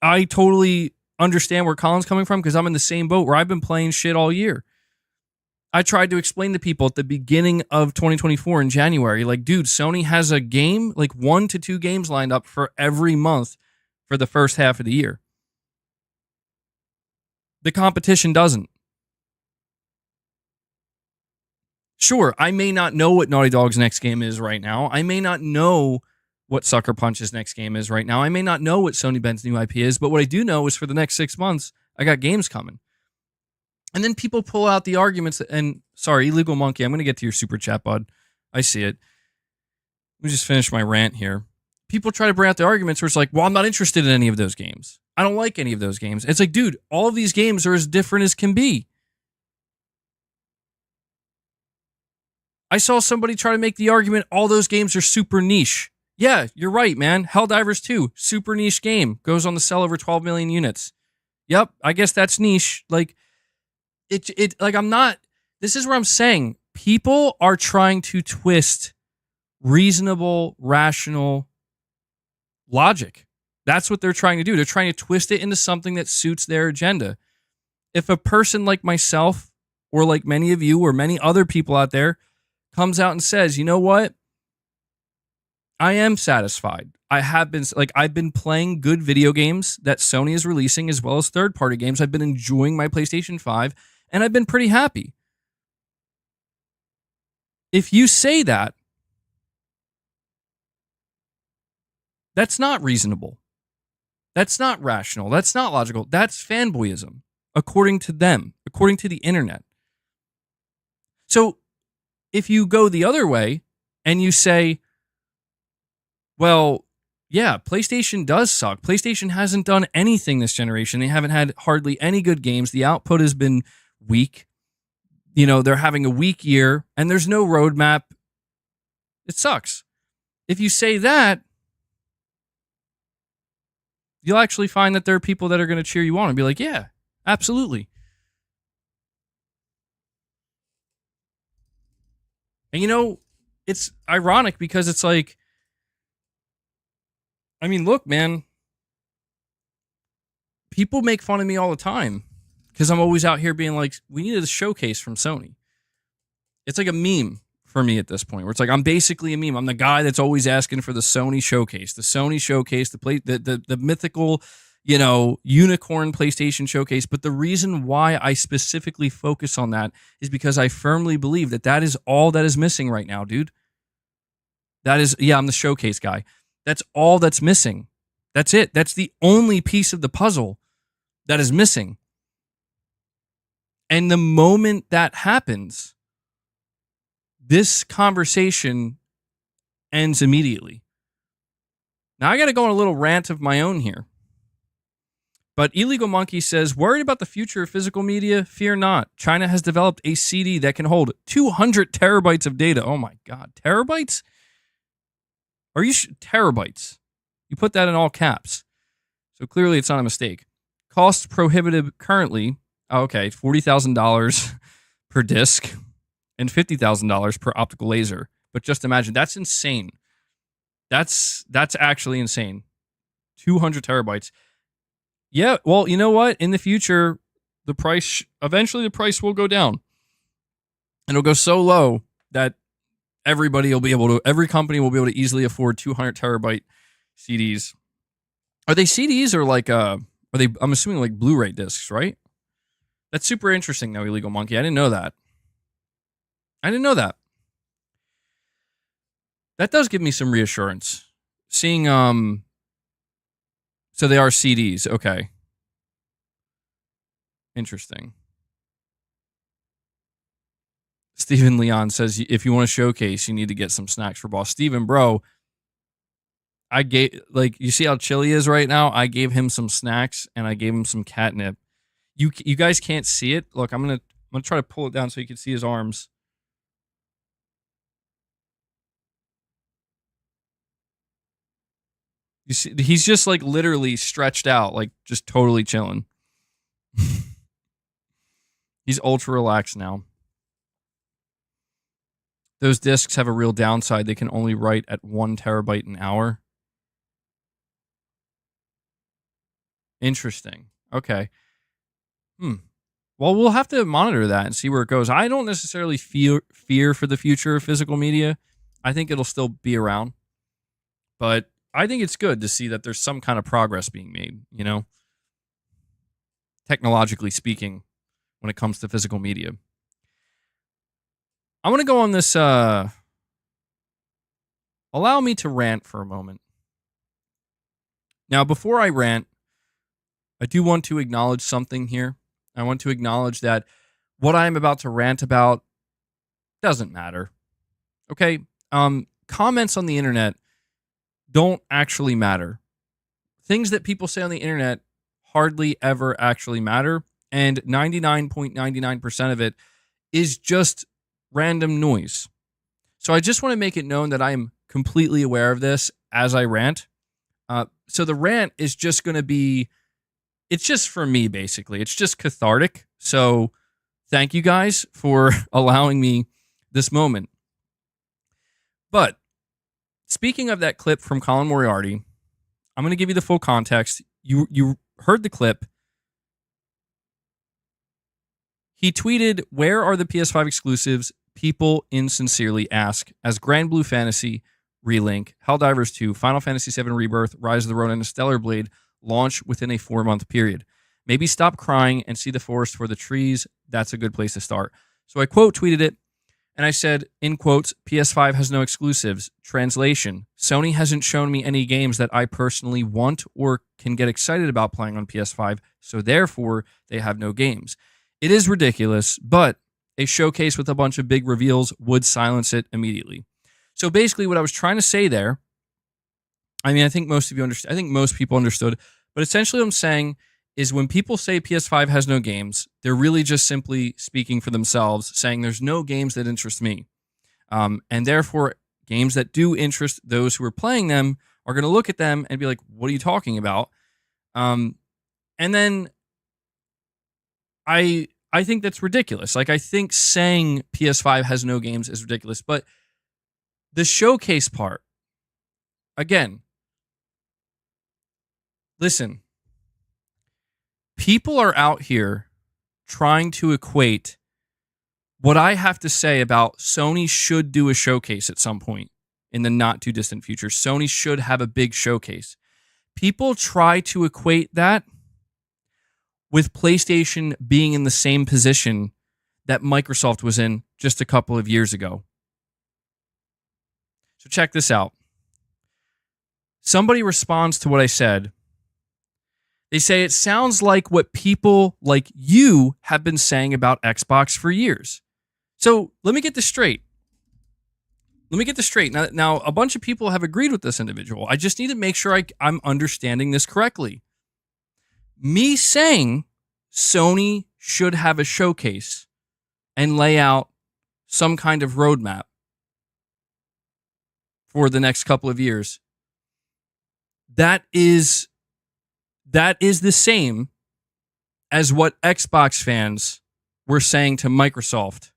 I totally understand where Colin's coming from, because I'm in the same boat where I've been playing shit all year. I tried to explain to people at the beginning of 2024 in January, like, dude, Sony has a game, like 1 to 2 games lined up for every month for the first half of the year. The competition doesn't. Sure, I may not know what Naughty Dog's next game is right now. I may not know what Sucker Punch's next game is right now. I may not know what Sony Ben's new IP is, but what I do know is for the next 6 months, I got games coming. And then people pull out the arguments, and sorry, Illegal Monkey, I'm going to get to your super chat, bud. I see it. Let me just finish my rant here. People try to bring out the arguments where it's like, well, I'm not interested in any of those games. I don't like any of those games. It's like, dude, all of these games are as different as can be. I saw somebody try to make the argument, all those games are super niche. Yeah, you're right, man. Helldivers 2, super niche game. Goes on to sell over 12 million units. Yep, I guess that's niche. Like, like, I'm not, this is where I'm saying, people are trying to twist reasonable, rational logic. That's what they're trying to do. They're trying to twist it into something that suits their agenda. If a person like myself, or like many of you, or many other people out there, comes out and says, you know what? I am satisfied. I've been playing good video games that Sony is releasing, as well as third-party games. I've been enjoying my PlayStation 5, and I've been pretty happy. If you say that, that's not reasonable. That's not rational. That's not logical. That's fanboyism, according to them, according to the internet. So if you go the other way and you say, well, yeah, PlayStation does suck. PlayStation hasn't done anything this generation. They haven't had hardly any good games. The output has been weak. You know, they're having a weak year, and there's no roadmap. It sucks. If you say that, you'll actually find that there are people that are going to cheer you on and be like, yeah, absolutely. And, you know, it's ironic because it's like, I mean, look, man, people make fun of me all the time because I'm always out here being like, we needed a showcase from Sony. It's like a meme for me at this point, where it's like, I'm basically a meme. I'm the guy that's always asking for the Sony showcase, the mythical, you know, unicorn PlayStation showcase. But the reason why I specifically focus on that is because I firmly believe that that is all that is missing right now, dude. That is, yeah, I'm the showcase guy. That's all that's missing. That's it. That's the only piece of the puzzle that is missing. And the moment that happens, this conversation ends immediately. Now, I got to go on a little rant of my own here. But Illegal Monkey says, worried about the future of physical media? Fear not. China has developed a CD that can hold 200 terabytes of data. Oh my God, terabytes? Are you terabytes? You put that in all caps. So clearly it's not a mistake. Cost prohibitive currently. Okay, $40,000 per disc and $50,000 per optical laser. But just imagine, that's insane. That's actually insane. 200 terabytes. Yeah, well, you know what? In the future, the price eventually the price will go down. And it'll go so low that every company will be able to easily afford 200 terabyte CDs. Are they CDs or like I'm assuming like Blu-ray discs, right? That's super interesting though, Illegal Monkey. I didn't know that. That does give me some reassurance. Seeing so they are CDs, okay. Interesting. Steven Leon says, if you want to showcase, you need to get some snacks for boss. Steven, bro, I gave, like, you see how chill he is right now? I gave him some snacks and I gave him some catnip. You guys can't see it. Look, I'm gonna try to pull it down so you can see his arms. You see, he's just like literally stretched out, like just totally chilling. He's ultra relaxed now. Those discs have a real downside. They can only write at 1 terabyte an hour. Interesting. Okay. Well, we'll have to monitor that and see where it goes. I don't necessarily fear for the future of physical media. I think it'll still be around. But I think it's good to see that there's some kind of progress being made, you know? Technologically speaking, when it comes to physical media. I want to go on this, allow me to rant for a moment. Now, before I rant, I do want to acknowledge something here. I want to acknowledge that what I am about to rant about doesn't matter. Okay? Comments on the internet don't actually matter. Things that people say on the internet hardly ever actually matter, and 99.99% of it is just random noise. So I just want to make it known that I am completely aware of this as I rant. So the rant is just going to be, it's just for me, basically. It's just cathartic. So thank you guys for allowing me this moment. But speaking of that clip from Colin Moriarty, I'm going to give you the full context. You heard the clip. He tweeted, "Where are the PS5 exclusives? People insincerely ask. As Grand Blue Fantasy, Relink, Helldivers 2, Final Fantasy VII Rebirth, Rise of the Ronin, and Stellar Blade launch within a 4-month period. Maybe stop crying and see the forest for the trees. That's a good place to start." So I quote tweeted it, and I said, in quotes, "PS5 has no exclusives. Translation, Sony hasn't shown me any games that I personally want or can get excited about playing on PS5, so therefore they have no games. It is ridiculous, but a showcase with a bunch of big reveals would silence it immediately." So basically what I was trying to say there, I mean, I think most of you understand. I think most people understood. But essentially what I'm saying is when people say PS5 has no games, they're really just simply speaking for themselves, saying there's no games that interest me. And therefore, games that do interest those who are playing them are going to look at them and be like, what are you talking about? And then I think that's ridiculous. Like, I think saying PS5 has no games is ridiculous. But the showcase part, again, listen, people are out here trying to equate what I have to say about Sony should do a showcase at some point in the not too distant future. Sony should have a big showcase. People try to equate that with PlayStation being in the same position that Microsoft was in just a couple of years ago. So check this out. Somebody responds to what I said. They say, it sounds like what people like you have been saying about Xbox for years. So let me get this straight. Now, a bunch of people have agreed with this individual. I just need to make sure I'm understanding this correctly. Me saying Sony should have a showcase and lay out some kind of roadmap for the next couple of years, that is the same as what Xbox fans were saying to Microsoft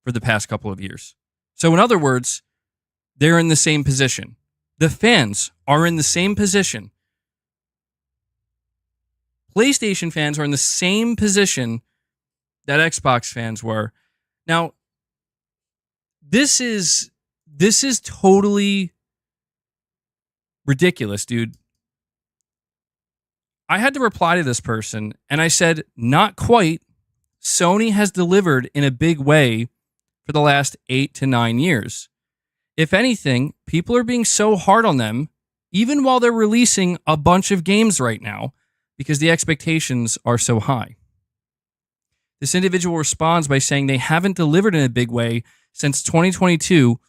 for the past couple of years. So in other words, they're in the same position. The fans are in the same position PlayStation fans are in the same position that Xbox fans were. Now, this is totally ridiculous, dude. I had to reply to this person, and I said, not quite. Sony has delivered in a big way for the last 8 to 9 years. If anything, people are being so hard on them, even while they're releasing a bunch of games right now, because the expectations are so high. This individual responds by saying they haven't delivered in a big way since 2022.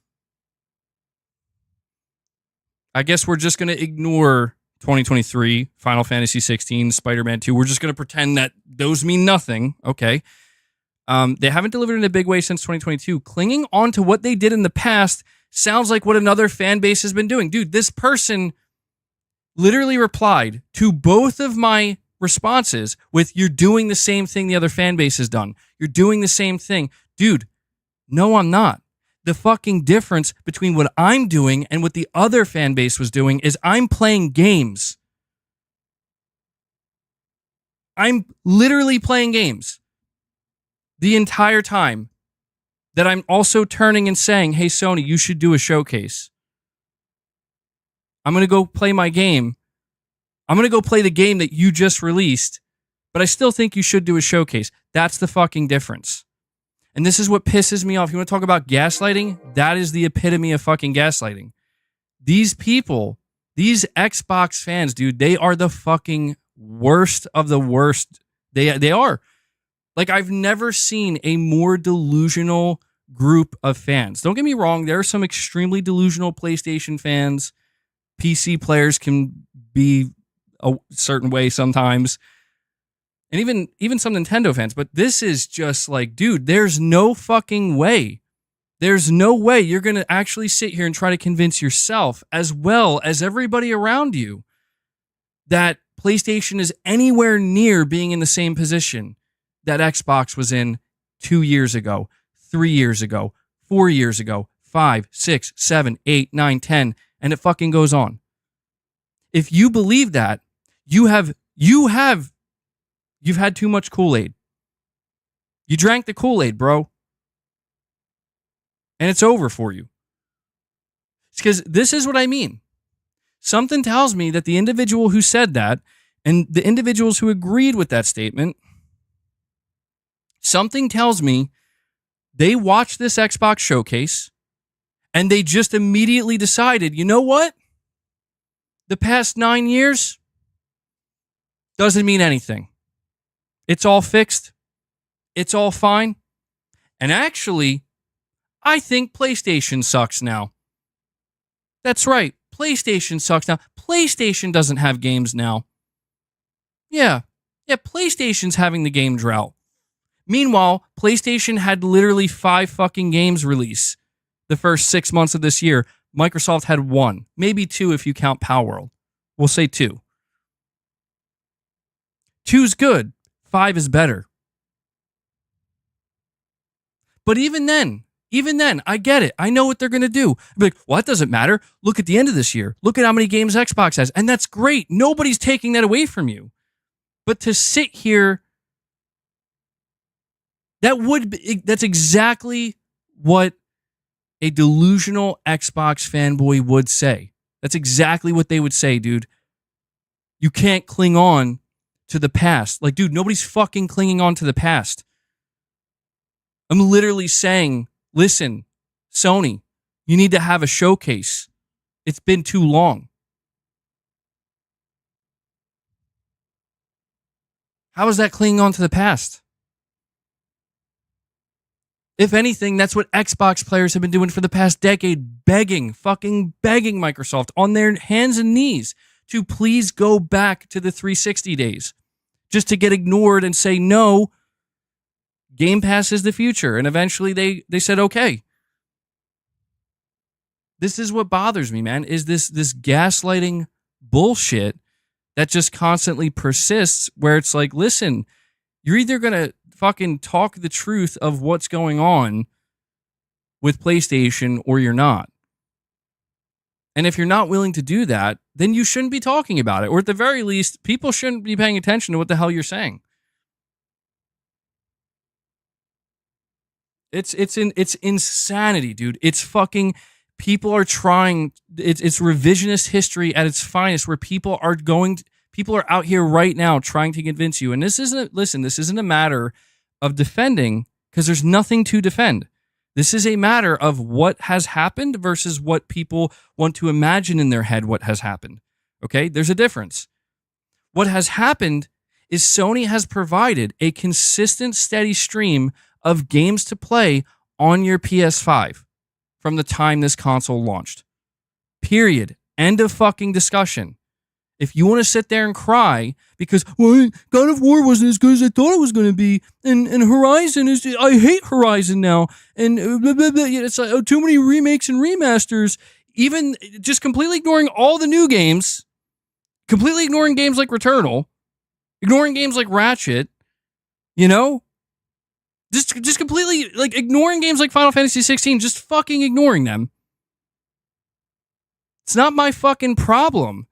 I guess we're just going to ignore 2023, Final Fantasy 16, Spider-Man 2. We're just going to pretend that those mean nothing. Okay. They haven't delivered in a big way since 2022. Clinging on to what they did in the past sounds like what another fan base has been doing. Dude, this person literally replied to both of my responses with, you're doing the same thing the other fan base has done. You're doing the same thing. Dude, no, I'm not. The fucking difference between what I'm doing and what the other fan base was doing is I'm playing games. I'm literally playing games the entire time that I'm also turning and saying, hey, Sony, you should do a showcase. I'm going to go play my game. I'm going to go play the game that you just released, but I still think you should do a showcase. That's the fucking difference. And this is what pisses me off. You want to talk about gaslighting? That is the epitome of fucking gaslighting. These people, these Xbox fans, dude, they are the fucking worst of the worst. They are. Like, I've never seen a more delusional group of fans. Don't get me wrong. There are some extremely delusional PlayStation fans. PC players can be a certain way sometimes. And even some Nintendo fans. But this is just like, dude, there's no fucking way. There's no way you're going to actually sit here and try to convince yourself, as well as everybody around you, that PlayStation is anywhere near being in the same position that Xbox was in 2 years ago, 3 years ago, 4 years ago, 5, 6, 7, 8, 9, 10, and it fucking goes on. If you believe that, you've had too much Kool-Aid. You drank the Kool-Aid, bro. And it's over for you. It's because this is what I mean. Something tells me that the individual who said that and the individuals who agreed with that statement, something tells me they watched this Xbox showcase and they just immediately decided, you know what? The past 9 years doesn't mean anything. It's all fixed. It's all fine. And actually, I think PlayStation sucks now. That's right. PlayStation sucks now. PlayStation doesn't have games now. Yeah, PlayStation's having the game drought. Meanwhile, PlayStation had literally 5 fucking games release the first 6 months of this year. Microsoft had 1, maybe 2 if you count Palworld. We'll say 2. 2's good. 5 is better. But even then, I get it. I know what they're going to do. I'll be like, well, that doesn't matter. Look at the end of this year. Look at how many games Xbox has. And that's great. Nobody's taking that away from you. But to sit here, that's exactly what a delusional Xbox fanboy would say. That's exactly what they would say, dude. You can't cling on to the past. Like, dude, nobody's fucking clinging on to the past. I'm literally saying, listen, Sony, you need to have a showcase. It's been too long. How is that clinging on to the past? If anything, that's what Xbox players have been doing for the past decade, fucking begging Microsoft on their hands and knees to please go back to the 360 days, just to get ignored and say, no, Game Pass is the future. And eventually they said, okay. This is what bothers me, man, is this gaslighting bullshit that just constantly persists, where it's like, listen, you're either going to fucking talk the truth of what's going on with PlayStation or you're not. And if you're not willing to do that, then you shouldn't be talking about it. Or at the very least, people shouldn't be paying attention to what the hell you're saying. It's insanity, dude. It's fucking, people are trying, it's revisionist history at its finest, where people are out here right now trying to convince you. And this isn't a matter of defending, because there's nothing to defend. This is a matter of what has happened versus what people want to imagine in their head what has happened. Okay? There's a difference. What has happened is Sony has provided a consistent, steady stream of games to play on your PS5 from the time this console launched. Period. End of fucking discussion. If you want to sit there and cry because, well, God of War wasn't as good as I thought it was going to be, and Horizon is, I hate Horizon now, and blah, blah, blah, it's like, oh, too many remakes and remasters, even just completely ignoring all the new games, completely ignoring games like Returnal, ignoring games like Ratchet, you know? Just completely, like, ignoring games like Final Fantasy 16, just fucking ignoring them. It's not my fucking problem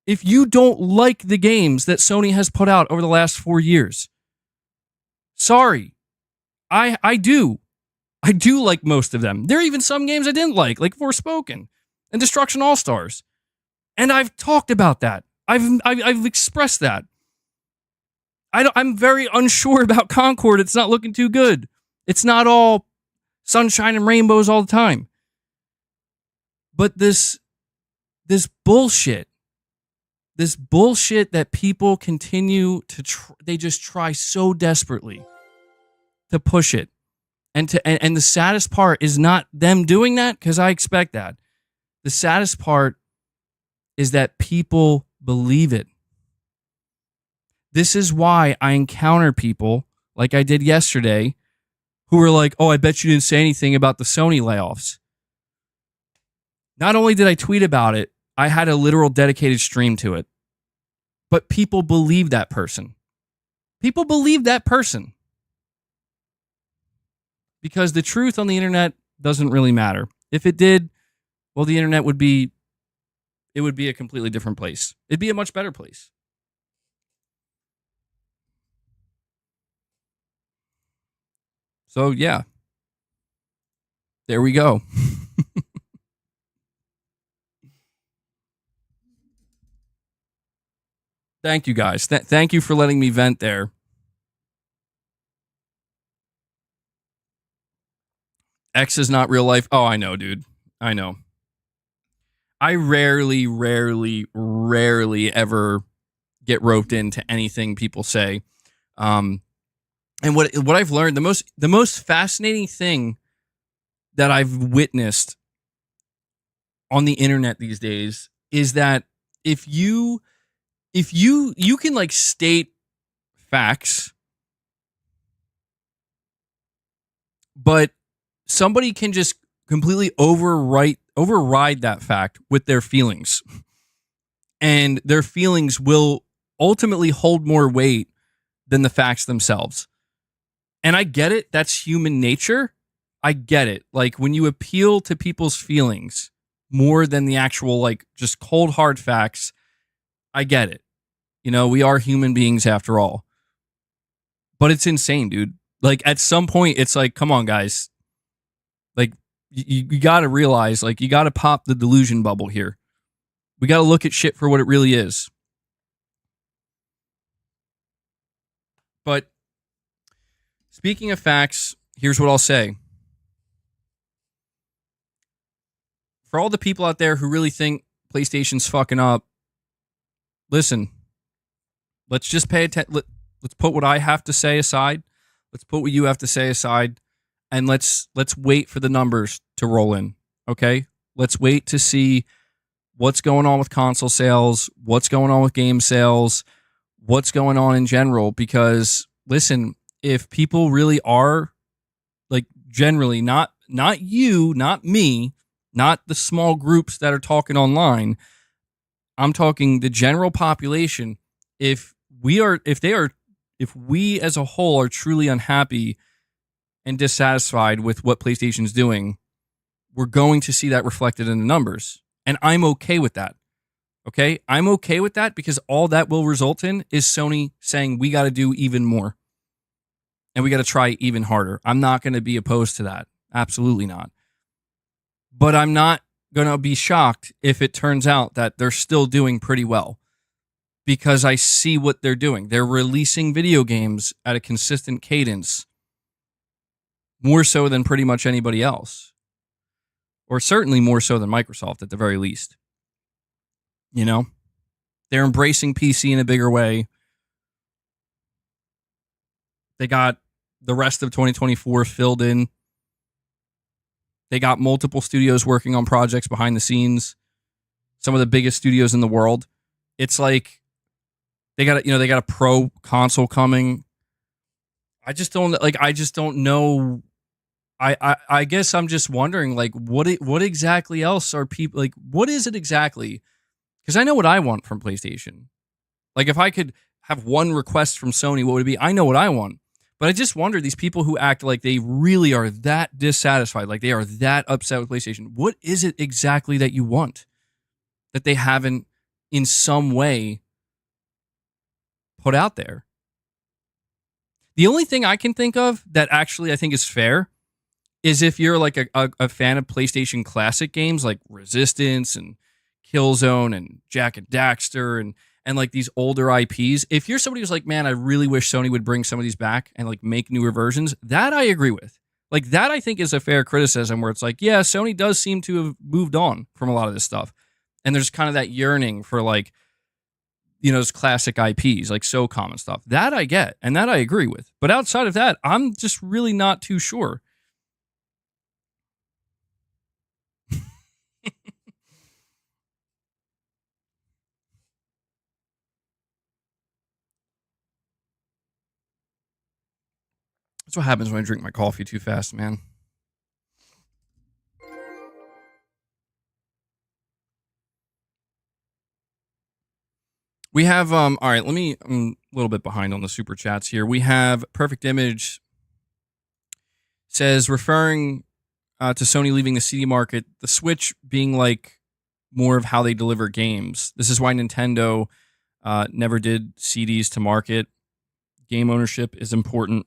if you don't like the games that Sony has put out over the last 4 years. Sorry. I do. I do like most of them. There are even some games I didn't like Forspoken and Destruction All-Stars. And I've talked about that. I've expressed that. I'm very unsure about Concord. It's not looking too good. It's not all sunshine and rainbows all the time. But this bullshit that people continue to they just try so desperately to push it. And the saddest part is not them doing that, because I expect that. The saddest part is that people believe it. This is why I encounter people like I did yesterday who were like, oh, I bet you didn't say anything about the Sony layoffs. Not only did I tweet about it, I had a literal dedicated stream to it. But people believe that person. People believe that person. Because the truth on the internet doesn't really matter. If it did, well, the internet would be a completely different place. It'd be a much better place. So, yeah. There we go. Thank you, guys. Thank you for letting me vent there. X is not real life. Oh, I know, dude. I know. I rarely ever get roped into anything people say. And what I've learned, the most fascinating thing that I've witnessed on the internet these days is that if you can, like, state facts, but somebody can just completely override that fact with their feelings, and their feelings will ultimately hold more weight than the facts themselves. And I get it. That's human nature. I get it. Like, when you appeal to people's feelings more than the actual, like, just cold hard facts, I get it. You know, we are human beings after all. But it's insane, dude. Like, at some point, it's like, come on, guys. Like, you got to realize, like, you got to pop the delusion bubble here. We got to look at shit for what it really is. But speaking of facts, here's what I'll say. For all the people out there who really think PlayStation's fucking up, listen, let's just pay attention. Let's put what I have to say aside. Let's put what you have to say aside. And let's wait for the numbers to roll in, okay? Let's wait to see what's going on with console sales, what's going on with game sales, what's going on in general. Because, listen, if people really are, like, generally, not you, not me, not the small groups that are talking online, I'm talking the general population. If we as a whole are truly unhappy and dissatisfied with what PlayStation's doing, we're going to see that reflected in the numbers. And I'm okay with that. Okay, I'm okay with that because all that will result in is Sony saying we got to do even more and we got to try even harder. I'm not going to be opposed to that. Absolutely not. But I'm not going to be shocked if it turns out that they're still doing pretty well because I see what they're doing. They're releasing video games at a consistent cadence, more so than pretty much anybody else, or certainly more so than Microsoft at the very least. You know, they're embracing PC in a bigger way. They got the rest of 2024 filled in. They got multiple studios working on projects behind the scenes. Some of the biggest studios in the world. It's like they got a pro console coming. I just don't know. I guess I'm just wondering, like, what exactly else are people like? What is it exactly? Because I know what I want from PlayStation. Like, if I could have one request from Sony, what would it be? I know what I want. But I just wonder, these people who act like they really are that dissatisfied, like they are that upset with PlayStation, what is it exactly that you want that they haven't in some way put out there? The only thing I can think of that actually I think is fair is if you're like a fan of PlayStation classic games like Resistance and Killzone and Jak and Daxter and like these older IPs. If you're somebody who's like, man, I really wish Sony would bring some of these back and like make newer versions, that I agree with. Like that I think is a fair criticism where it's like, yeah, Sony does seem to have moved on from a lot of this stuff. And there's kind of that yearning for like, you know, those classic IPs like SOCOM and stuff. That I get and that I agree with. But outside of that, I'm just really not too sure. That's what happens when I drink my coffee too fast, man. We have all right, I'm a little bit behind on the super chats here. We have Perfect Image says, referring to Sony leaving the CD market, the Switch being like more of how they deliver games. This is why Nintendo never did CDs to market. Game ownership is important.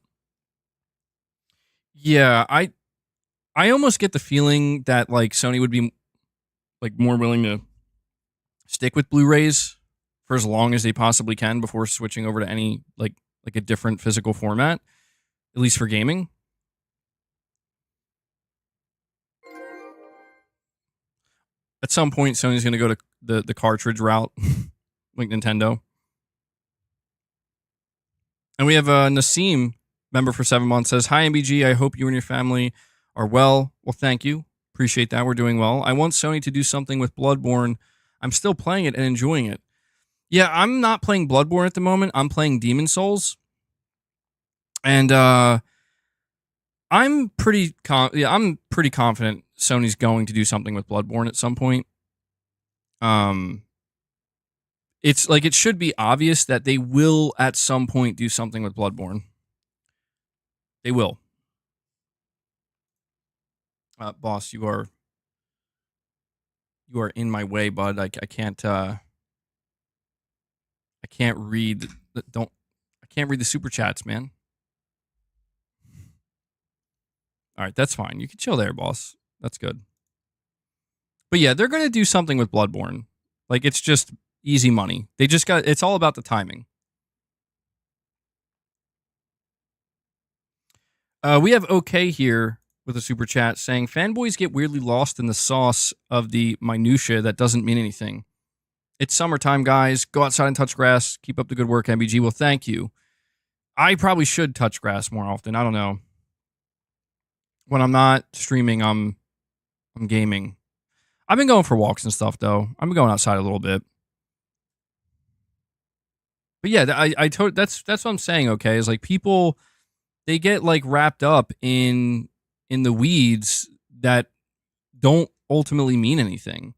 Yeah, I almost get the feeling that like Sony would be like more willing to stick with Blu-rays for as long as they possibly can before switching over to any like a different physical format, at least for gaming. At some point, Sony's going to go to the cartridge route, like Nintendo. And we have Nassim, member for 7 months, says, hi, MBG. I hope you and your family are well. Well, thank you. Appreciate that. We're doing well. I want Sony to do something with Bloodborne. I'm still playing it and enjoying it. Yeah, I'm not playing Bloodborne at the moment. I'm playing Demon Souls. And I'm pretty confident Sony's going to do something with Bloodborne at some point. It's like it should be obvious that they will at some point do something with Bloodborne. They will. Boss, you are in my way, bud. I can't read I can't read the super chats, man. All right, that's fine. You can chill there, boss. That's good. But yeah, they're going to do something with Bloodborne. Like, it's just easy money. It's all about the timing. We have OK here with a super chat saying, fanboys get weirdly lost in the sauce of the minutia that doesn't mean anything. It's summertime, guys. Go outside and touch grass. Keep up the good work, MBG. Well, thank you. I probably should touch grass more often. I don't know. When I'm not streaming, I'm gaming. I've been going for walks and stuff, though. I've been going outside a little bit. But yeah, that's what I'm saying. Okay, is like people, they get like wrapped up in the weeds that don't ultimately mean anything.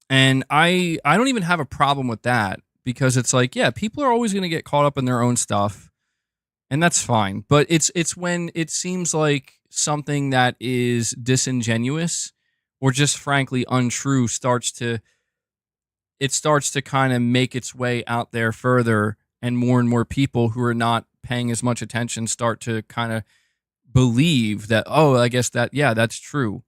And I don't even have a problem with that because it's like, yeah, people are always going to get caught up in their own stuff. And that's fine. But it's when it seems like something that is disingenuous or just frankly untrue starts to it starts to kind of make its way out there further, and more people who are not paying as much attention start to kind of believe that, oh, I guess that, yeah, that's true.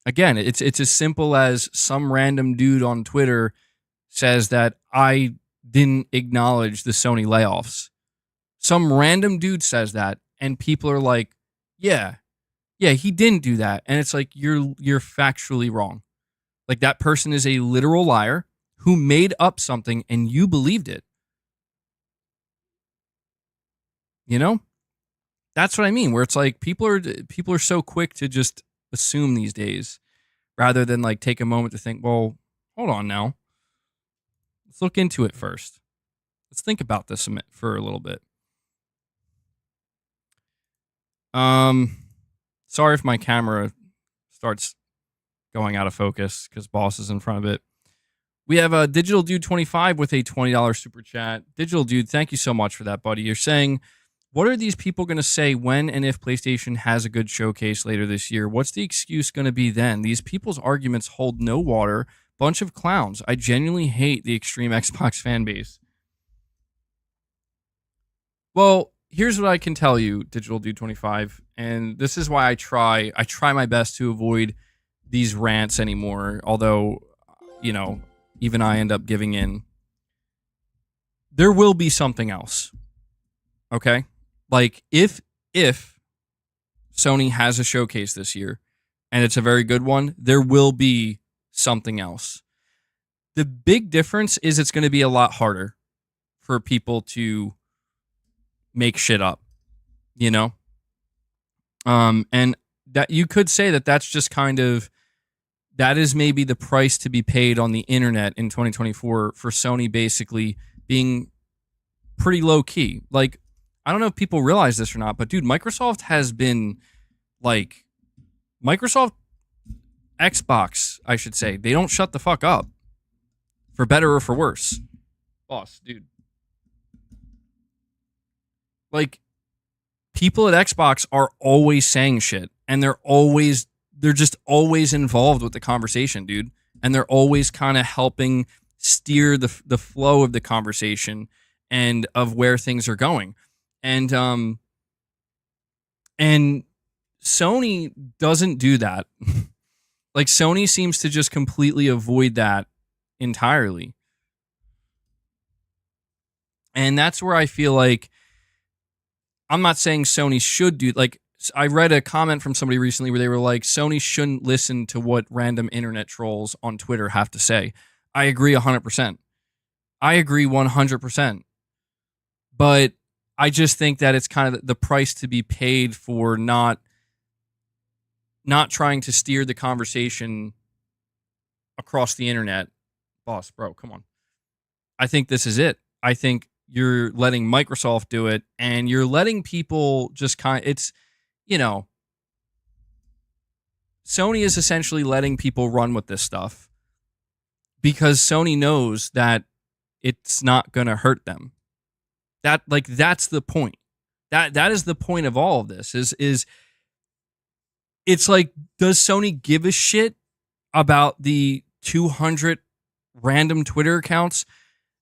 Again, it's as simple as some random dude on Twitter says that I didn't acknowledge the Sony layoffs. Some random dude says that, and people are like, yeah, he didn't do that. And it's like, you're factually wrong. Like, that person is a literal liar who made up something and you believed it. You know? That's what I mean, where it's like people are so quick to just assume these days rather than like take a moment to think, well, hold on now. Let's look into it first. Let's think about this for a little bit. Sorry if my camera starts going out of focus because boss is in front of it. We have a Digital Dude 25 with a $20 super chat. Digital Dude, thank you so much for that, buddy. You're saying, what are these people going to say when and if PlayStation has a good showcase later this year? What's the excuse going to be then? These people's arguments hold no water. Bunch of clowns. I genuinely hate the extreme Xbox fan base. Well, here's what I can tell you, Digital Dude 25, and this is why I try my best to avoid these rants anymore, although, you know, even I end up giving in. There will be something else. Okay? Like, if Sony has a showcase this year, and it's a very good one, there will be something else. The big difference is it's going to be a lot harder for people to make shit up, you know? And that you could say that that's just kind of, that is maybe the price to be paid on the internet in 2024 for Sony basically being pretty low key. Like, I don't know if people realize this or not, but dude, Microsoft has been like, Microsoft Xbox, I should say, they don't shut the fuck up, for better or for worse. Boss, dude. Like, people at Xbox are always saying shit, and they're just always involved with the conversation, dude. And they're always kind of helping steer the flow of the conversation and of where things are going. And Sony doesn't do that. Like, Sony seems to just completely avoid that entirely. And that's where I feel like, I'm not saying Sony should do, like, I read a comment from somebody recently where they were like, Sony shouldn't listen to what random internet trolls on Twitter have to say. I agree 100%. I agree 100%. But I just think that it's kind of the price to be paid for not trying to steer the conversation across the internet. Boss, bro, come on. I think this is it. I think you're letting Microsoft do it, and you're letting people just it's, you know, Sony is essentially letting people run with this stuff because Sony knows that it's not going to hurt them. That's the point. That is the point of all of this is it's like, does Sony give a shit about the 200 random Twitter accounts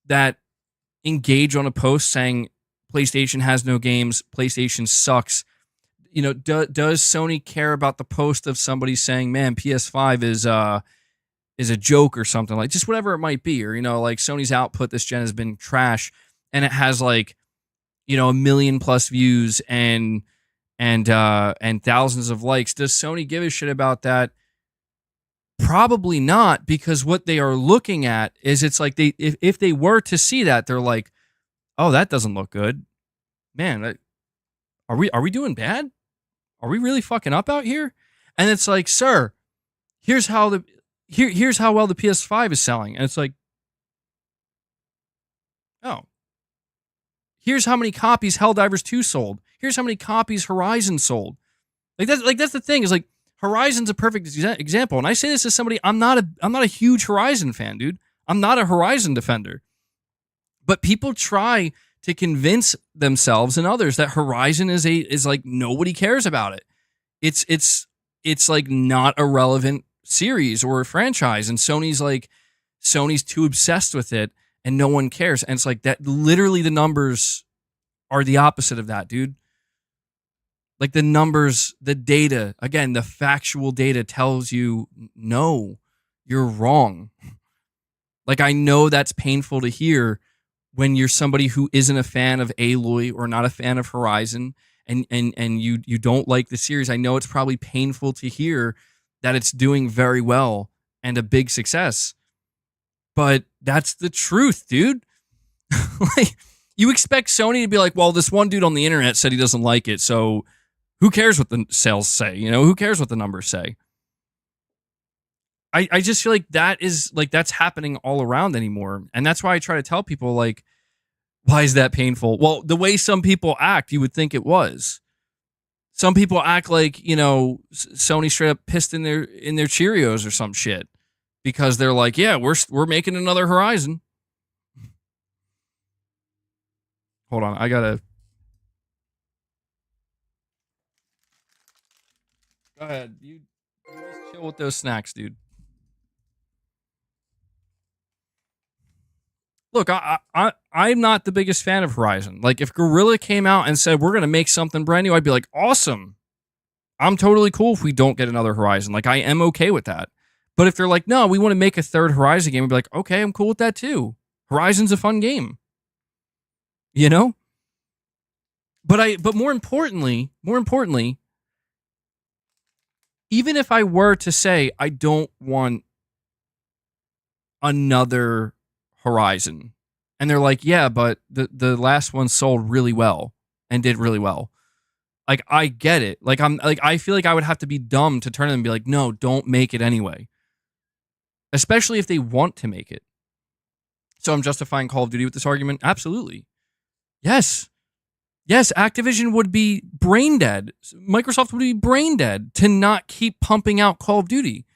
that engage on a post saying PlayStation has no games, PlayStation sucks? You know, does Sony care about the post of somebody saying, man, PS5 is a joke or something, like just whatever it might be, or, you know, like Sony's output this gen has been trash and it has like, you know, 1 million plus views and thousands of likes. Does Sony give a shit about that? Probably not, because what they are looking at is, it's like if they were to see that, they're like, oh, that doesn't look good, man. Are we doing bad? Are we really fucking up out here? And it's like, sir, here's how well the PS5 is selling, and it's like, oh, here's how many copies Helldivers 2 sold. Here's how many copies Horizon sold. That's the thing, is like, Horizon's a perfect example. And I say this as somebody, I'm not a huge Horizon fan, dude. I'm not a Horizon defender. But people try to convince themselves and others that Horizon is like, nobody cares about it. It's like not a relevant series or a franchise. And Sony's like, Sony's too obsessed with it and no one cares. And it's like that, literally the numbers are the opposite of that, dude. Like the numbers, the data, again, the factual data tells you, no, you're wrong. Like, I know that's painful to hear when you're somebody who isn't a fan of Aloy or not a fan of Horizon, and you don't like the series. I know it's probably painful to hear that it's doing very well and a big success. But that's the truth, dude. Like, you expect Sony to be like, well, this one dude on the internet said he doesn't like it, so who cares what the sales say? You know, who cares what the numbers say? I just feel like that's happening all around anymore. And that's why I try to tell people, like, why is that painful? Well, the way some people act, you would think it was. Some people act like, you know, Sony straight up pissed in their Cheerios or some shit because they're like, yeah, we're making another Horizon. Hold on, I gotta. Go ahead, you just chill with those snacks, dude. Look, I'm not the biggest fan of Horizon. Like, if Guerrilla came out and said, we're going to make something brand new, I'd be like, awesome. I'm totally cool if we don't get another Horizon. Like, I am okay with that. But if they're like, no, we want to make a third Horizon game, I'd be like, okay, I'm cool with that too. Horizon's a fun game. You know? But more importantly, even if I were to say I don't want another Horizon, and they're like, yeah, but the last one sold really well and did really well. Like, I get it. Like, I feel like I would have to be dumb to turn to them and be like, no, don't make it anyway. Especially if they want to make it. So I'm justifying Call of Duty with this argument? Absolutely. Yes. Yes, Activision would be brain dead. Microsoft would be brain dead to not keep pumping out Call of Duty.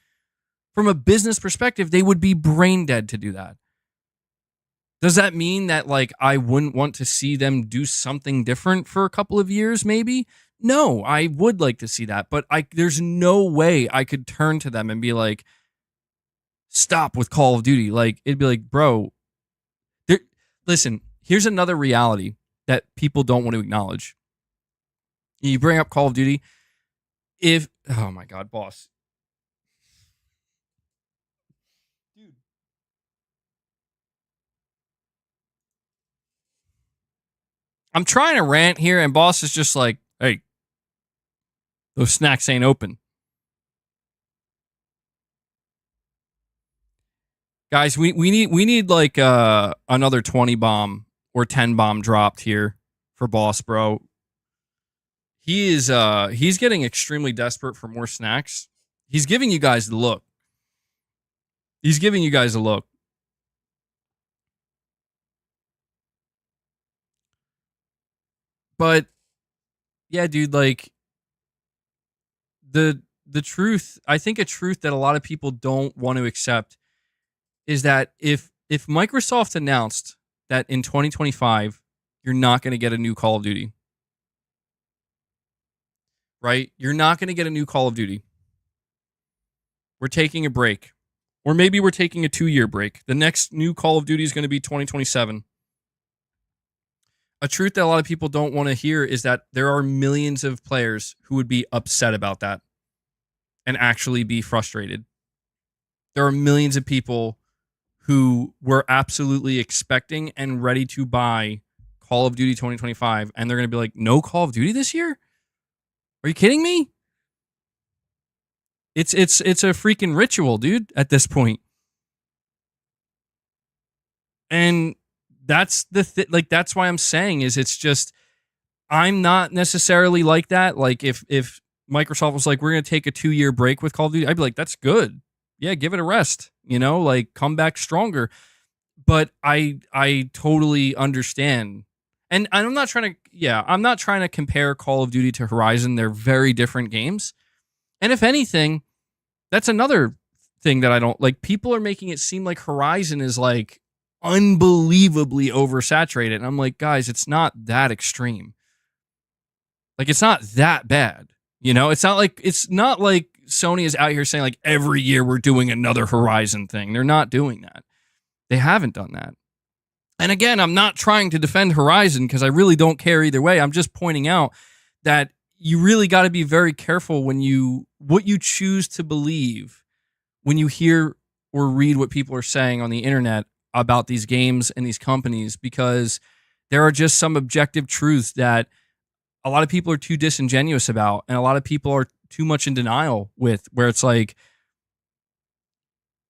From a business perspective, they would be brain dead to do that. Does that mean that, like, I wouldn't want to see them do something different for a couple of years, maybe? No, I would like to see that. But there's no way I could turn to them and be like, stop with Call of Duty. Like, it'd be like, bro, listen, here's another reality that people don't want to acknowledge. You bring up Call of Duty. Oh my God, boss. Dude. I'm trying to rant here, and boss is just like, hey, those snacks ain't open. Guys, we need like another 20 bomb or 10 bomb dropped here for boss, bro. He's getting extremely desperate for more snacks. He's giving you guys the look. But yeah, dude, like the truth, I think a truth that a lot of people don't want to accept is that if Microsoft announced that in 2025 you're not going to get a new Call of Duty, right? You're not going to get a new Call of Duty. We're taking a break. Or maybe we're taking a 2-year break. The next new Call of Duty is going to be 2027. A truth that a lot of people don't want to hear is that there are millions of players who would be upset about that and actually be frustrated. There are millions of people who were absolutely expecting and ready to buy Call of Duty 2025, and they're going to be like, no Call of Duty this year? Are you kidding me? It's a freaking ritual, dude, at this point. And that's that's why I'm saying is it's just, I'm not necessarily like that. Like, if Microsoft was like, we're going to take a 2-year break with Call of Duty, I'd be like, that's good. Yeah, give it a rest, you know, like, come back stronger. But I totally understand. And I'm not trying to compare Call of Duty to Horizon. They're very different games. And if anything, that's another thing that I don't like. People are making it seem like Horizon is like unbelievably oversaturated. And I'm like, guys, it's not that extreme. Like, it's not that bad. You know, it's not like Sony is out here saying like every year we're doing another Horizon thing. They're not doing that. They haven't done that. And again, I'm not trying to defend Horizon because I really don't care either way. I'm just pointing out that you really got to be very careful what you choose to believe when you hear or read what people are saying on the internet about these games and these companies, because there are just some objective truths that a lot of people are too disingenuous about, and a lot of people are too much in denial with, where it's like,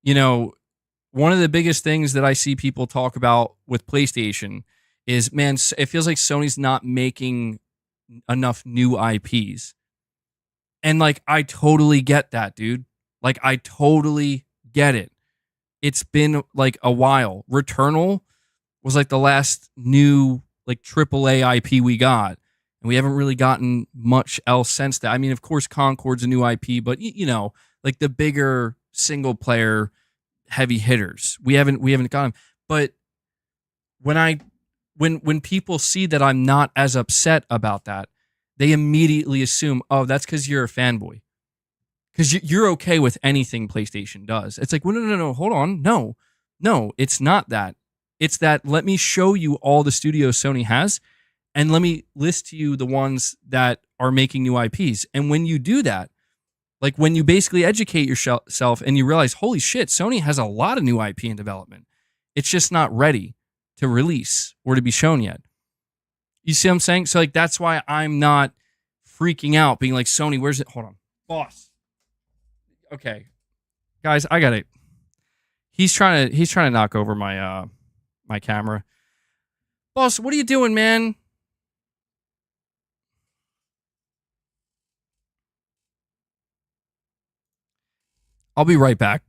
one of the biggest things that I see people talk about with PlayStation is, man, it feels like Sony's not making enough new IPs. And like, I totally get that, dude. Like, I totally get it. It's been like a while. Returnal was like the last new like AAA IP we got. And we haven't really gotten much else since that. I mean, of course, Concord's a new IP, but like the bigger single player heavy hitters, we haven't got them. But when people see that I'm not as upset about that, they immediately assume, oh, that's because you're a fanboy, because you're okay with anything PlayStation does. It's like, well, no, hold on, no, it's not that. It's that, let me show you all the studios Sony has, and let me list to you the ones that are making new IPs. And when you do that, like when you basically educate yourself and you realize, holy shit, Sony has a lot of new IP in development. It's just not ready to release or to be shown yet. You see what I'm saying? So like, that's why I'm not freaking out, being like, Sony, where's it? Hold on, boss. Okay, guys, I got it. He's trying to knock over my my camera. Boss, what are you doing, man? I'll be right back.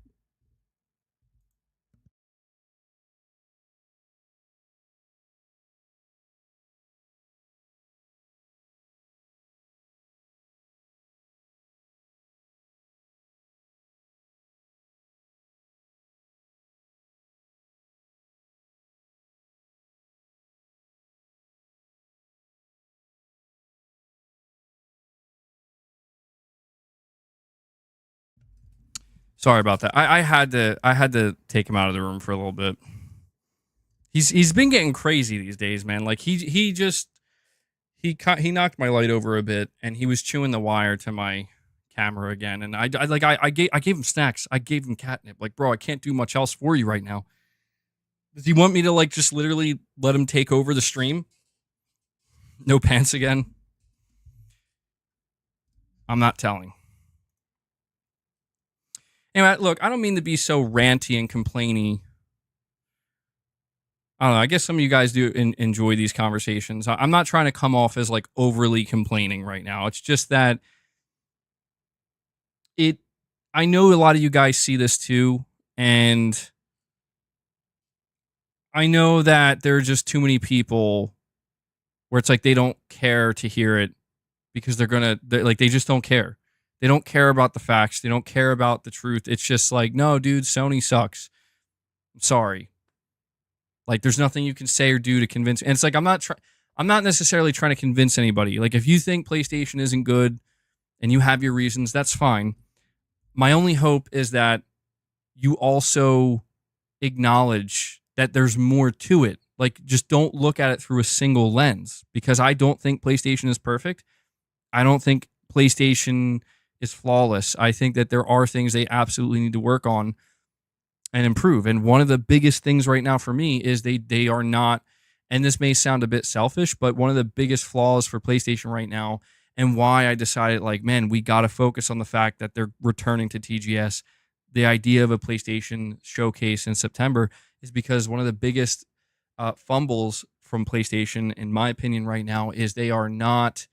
Sorry about that. I had to take him out of the room for a little bit. He's been getting crazy these days, man. Like he knocked my light over a bit, and he was chewing the wire to my camera again. And I gave him snacks. I gave him catnip. Like, bro, I can't do much else for you right now. Does he want me to like just literally let him take over the stream? No pants again? I'm not telling. Anyway, look, I don't mean to be so ranty and complainy. I don't know. I guess some of you guys do enjoy these conversations. I'm not trying to come off as like overly complaining right now. It's just that I know a lot of you guys see this too, and I know that there are just too many people where it's like they don't care to hear it because they just don't care. They don't care about the facts. They don't care about the truth. It's just like, no, dude, Sony sucks. I'm sorry. Like, there's nothing you can say or do to convince. And it's like, I'm not necessarily trying to convince anybody. Like, if you think PlayStation isn't good and you have your reasons, that's fine. My only hope is that you also acknowledge that there's more to it. Like, just don't look at it through a single lens, because I don't think PlayStation is perfect. I don't think PlayStation is flawless. I think that there are things they absolutely need to work on and improve. And one of the biggest things right now for me is they are not, and this may sound a bit selfish, but one of the biggest flaws for PlayStation right now, and why I decided, like, man, we got to focus on the fact that they're returning to TGS, the idea of a PlayStation showcase in September, is because one of the biggest fumbles from PlayStation, in my opinion, right now, is they are not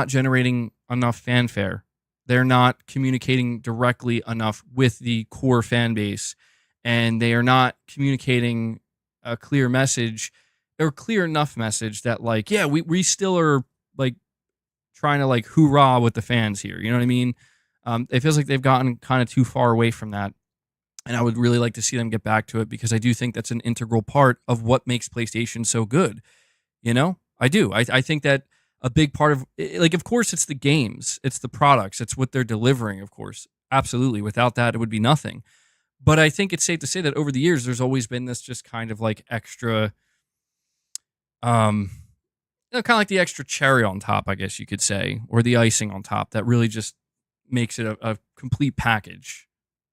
generating enough fanfare. They're not communicating directly enough with the core fan base, and they are not communicating a clear message, or clear enough message that, like, yeah, we still are like trying to like hoorah with the fans here. You know what I mean? It feels like they've gotten kind of too far away from that. And I would really like to see them get back to it, because I do think that's an integral part of what makes PlayStation so good. You know, I do. I think that a big part of, like, of course, it's the games, it's the products, it's what they're delivering, of course. Absolutely. Without that, it would be nothing. But I think it's safe to say that over the years, there's always been this just kind of like extra, kind of like the extra cherry on top, I guess you could say, or the icing on top that really just makes it a complete package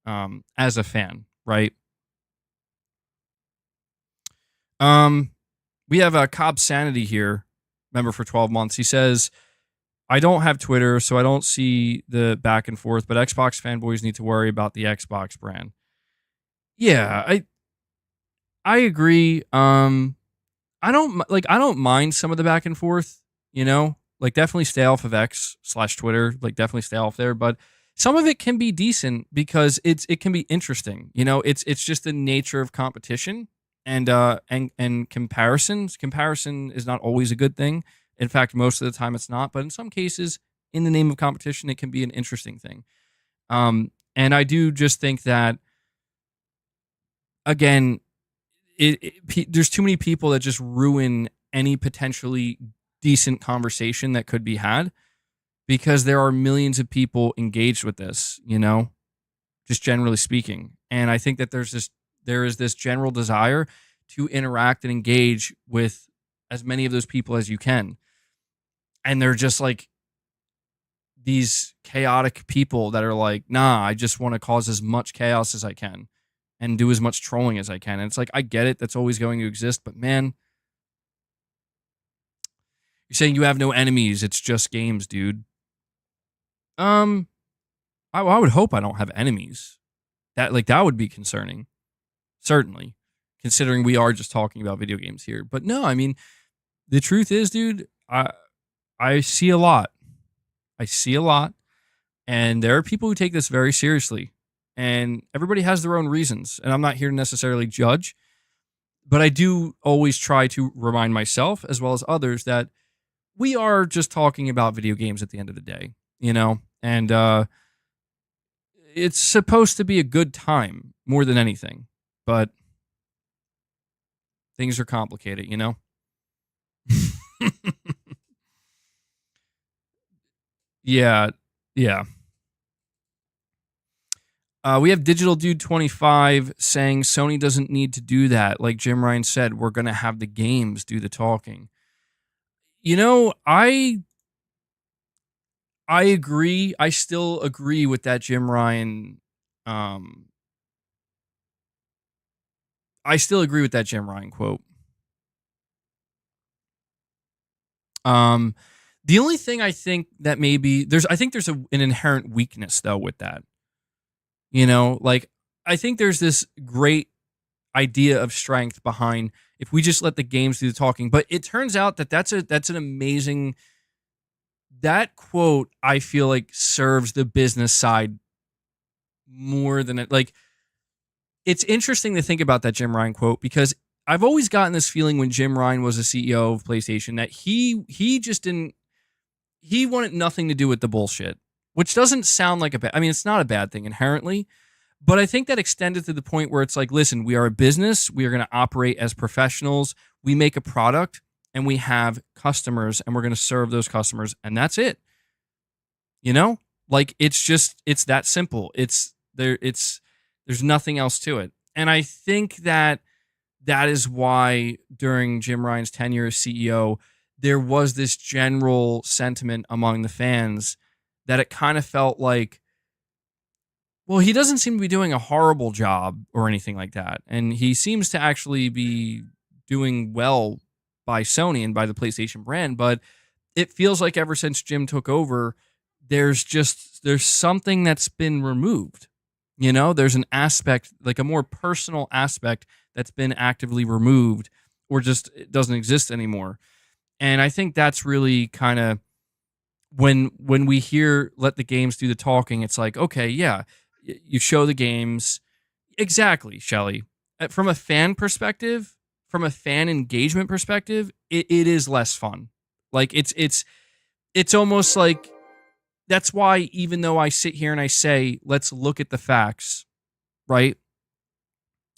as a fan, right? We have Cobb Sanity here, member for 12 months. He says, I don't have Twitter, so I don't see the back and forth, but Xbox fanboys need to worry about the Xbox brand. Yeah, I agree. I don't mind some of the back and forth, like definitely stay off of X/Twitter, like definitely stay off there, but some of it can be decent because it can be interesting. It's just the nature of competition and comparisons. Comparison is not always a good thing. In fact, most of the time it's not, but in some cases, in the name of competition, it can be an interesting thing. And I do just think that, again, there's too many people that just ruin any potentially decent conversation that could be had because there are millions of people engaged with this, just generally speaking. And I think that there is this general desire to interact and engage with as many of those people as you can. And they're just like these chaotic people that are like, nah, I just want to cause as much chaos as I can and do as much trolling as I can. And it's like, I get it. That's always going to exist. But man, you're saying you have no enemies. It's just games, dude. I would hope I don't have enemies. That would be concerning. Certainly. Considering we are just talking about video games here. But no, I mean, the truth is, dude, I see a lot. And there are people who take this very seriously. And everybody has their own reasons. And I'm not here to necessarily judge. But I do always try to remind myself, as well as others, that we are just talking about video games at the end of the day. And it's supposed to be a good time more than anything. But things are complicated, Yeah. We have Digital Dude 25 saying Sony doesn't need to do that. Like Jim Ryan said, we're going to have the games do the talking. I agree. I still agree with that Jim Ryan. I still agree with that Jim Ryan quote. The only thing I think that maybe there's an inherent weakness though with that. I think there's this great idea of strength behind if we just let the games do the talking. But it turns out that that's an amazing. That quote I feel like serves the business side more than it. Like, it's interesting to think about that Jim Ryan quote because I've always gotten this feeling when Jim Ryan was a CEO of PlayStation that he just didn't. He wanted nothing to do with the bullshit, which doesn't sound like it's not a bad thing inherently, but I think that extended to the point where it's like, listen, we are a business. We are going to operate as professionals. We make a product and we have customers and we're going to serve those customers. And that's it. It's that simple. There's nothing else to it. And I think that is why during Jim Ryan's tenure as CEO, there was this general sentiment among the fans that it kind of felt like, well, he doesn't seem to be doing a horrible job or anything like that. And he seems to actually be doing well by Sony and by the PlayStation brand. But it feels like ever since Jim took over, there's something that's been removed. There's an aspect, like a more personal aspect that's been actively removed or just it doesn't exist anymore. And I think that's really kind of when we hear let the games do the talking, it's like, okay, yeah, you show the games. Exactly, Shelly. From a fan perspective, from a fan engagement perspective, it is less fun. Like it's almost like that's why even though I sit here and I say, let's look at the facts, right?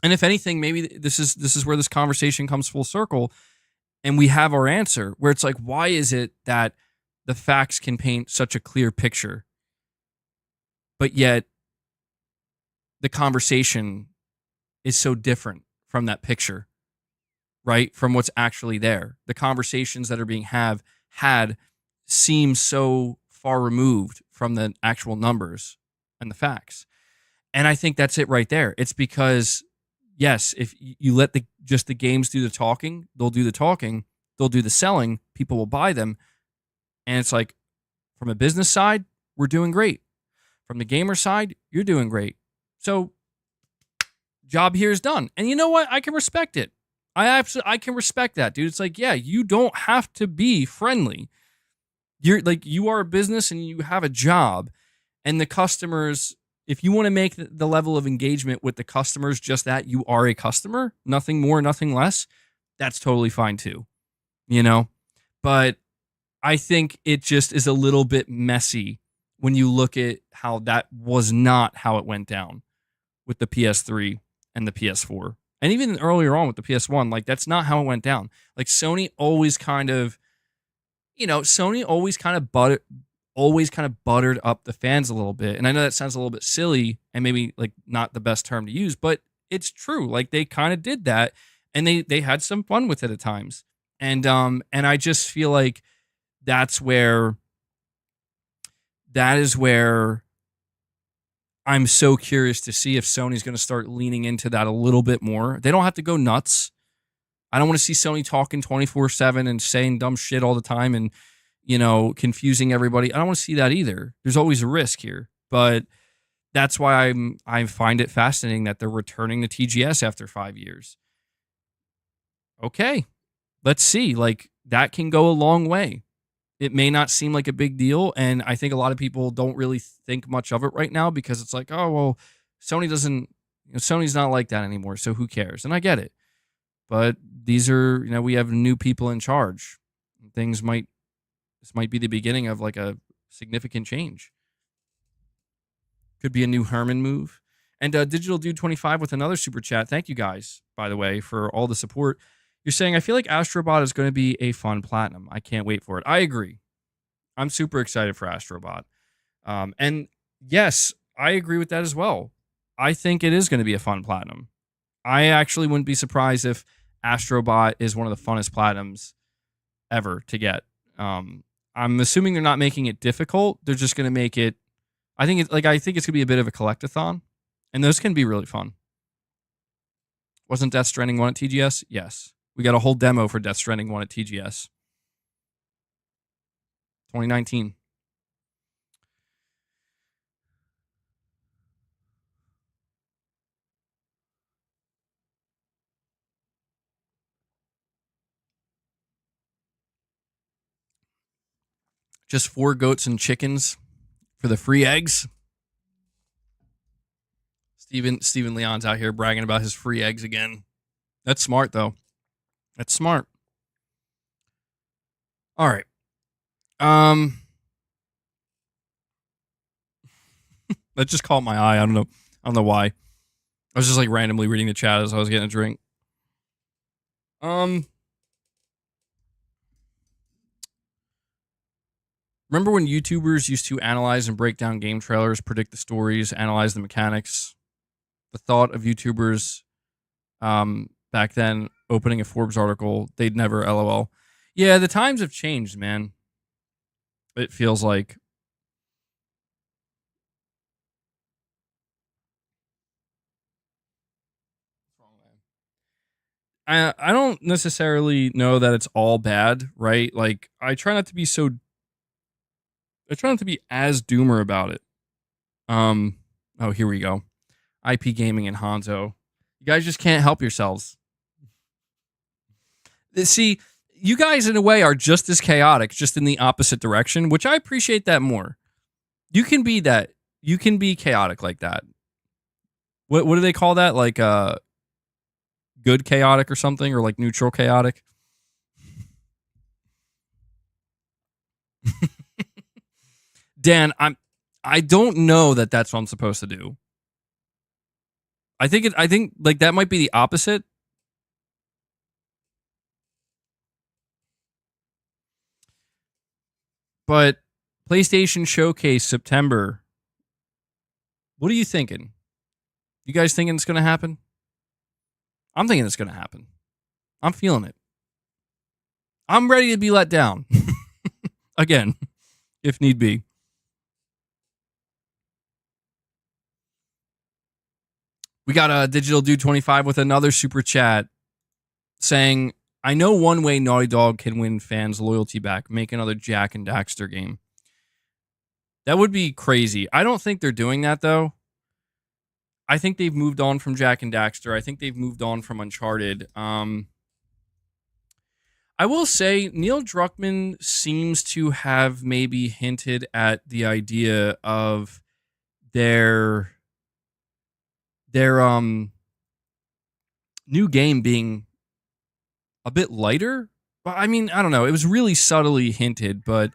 And if anything, maybe this is where this conversation comes full circle. And we have our answer where it's like, why is it that the facts can paint such a clear picture, but yet the conversation is so different from that picture, right? From what's actually there. The conversations that are being had seem so far removed from the actual numbers and the facts. And I think that's it right there. It's because, yes, if you let the games do the talking, they'll do the talking, they'll do the selling, people will buy them. And it's like, from a business side, we're doing great. From the gamer side, you're doing great. So, job here is done. And you know what? I can respect it. I can respect that, dude. It's like, yeah, you don't have to be friendly. You're like, you are a business and you have a job, and the customers, if you want to make the level of engagement with the customers just that you are a customer, nothing more, nothing less, that's totally fine too, you know? But I think it just is a little bit messy when you look at how that was not how it went down with the PS3 and the PS4. And even earlier on with the PS1, like, that's not how it went down. Like, Sony always kind of buttered up the fans a little bit. And I know that sounds a little bit silly and maybe like not the best term to use, but it's true. Like, they kind of did that, and they had some fun with it at times. And I just feel like that is where I'm so curious to see if Sony's going to start leaning into that a little bit more. They don't have to go nuts. I don't want to see Sony talking 24/7 and saying dumb shit all the time and, you know, confusing everybody. I don't want to see that either. There's always a risk here. But that's why I find it fascinating that they're returning to TGS after 5 years. Okay, let's see. Like, that can go a long way. It may not seem like a big deal, and I think a lot of people don't really think much of it right now because it's like, oh, well, Sony's not like that anymore, so who cares? And I get it. But these are, we have new people in charge. This might be the beginning of like a significant change. Could be a new Herman move. And Digital Dude 25 with another super chat. Thank you guys, by the way, for all the support. You're saying, I feel like Astrobot is going to be a fun platinum. I can't wait for it. I agree. I'm super excited for Astrobot. And yes, I agree with that as well. I think it is going to be a fun platinum. I actually wouldn't be surprised if Astrobot is one of the funnest platinums ever to get. I'm assuming they're not making it difficult. They're just going to make it. I think it's going to be a bit of a collectathon, and those can be really fun. Wasn't Death Stranding 1 at TGS? Yes. We got a whole demo for Death Stranding 1 at TGS. 2019. Just 4 goats and chickens for the free eggs. Steven Leon's out here bragging about his free eggs again. That's smart, though. That's smart. All right. That just caught my eye. I don't know why. I was just like randomly reading the chat as I was getting a drink. Remember when YouTubers used to analyze and break down game trailers, predict the stories, analyze the mechanics? The thought of YouTubers back then opening a Forbes article, they'd never LOL. Yeah, the times have changed, man. It feels like. I don't necessarily know that it's all bad, right? Like, I try not to be as doomer about it. Oh, here we go. IP Gaming and Hanzo. You guys just can't help yourselves. See, you guys in a way are just as chaotic, just in the opposite direction, which I appreciate that more. You can be that. You can be chaotic like that. What do they call that? Like good chaotic or something, or like neutral chaotic? Dan, I don't know that that's what I'm supposed to do. I think like that might be the opposite. But PlayStation Showcase September. What are you thinking? You guys thinking it's going to happen? I'm thinking it's going to happen. I'm feeling it. I'm ready to be let down. Again, if need be. We got a Digital Dude 25 with another super chat saying, I know one way Naughty Dog can win fans' loyalty back, make another Jak and Daxter game. That would be crazy. I don't think they're doing that, though. I think they've moved on from Jak and Daxter. I think they've moved on from Uncharted. I will say Neil Druckmann seems to have maybe hinted at the idea of their new game being a bit lighter. But I mean, I don't know. It was really subtly hinted, but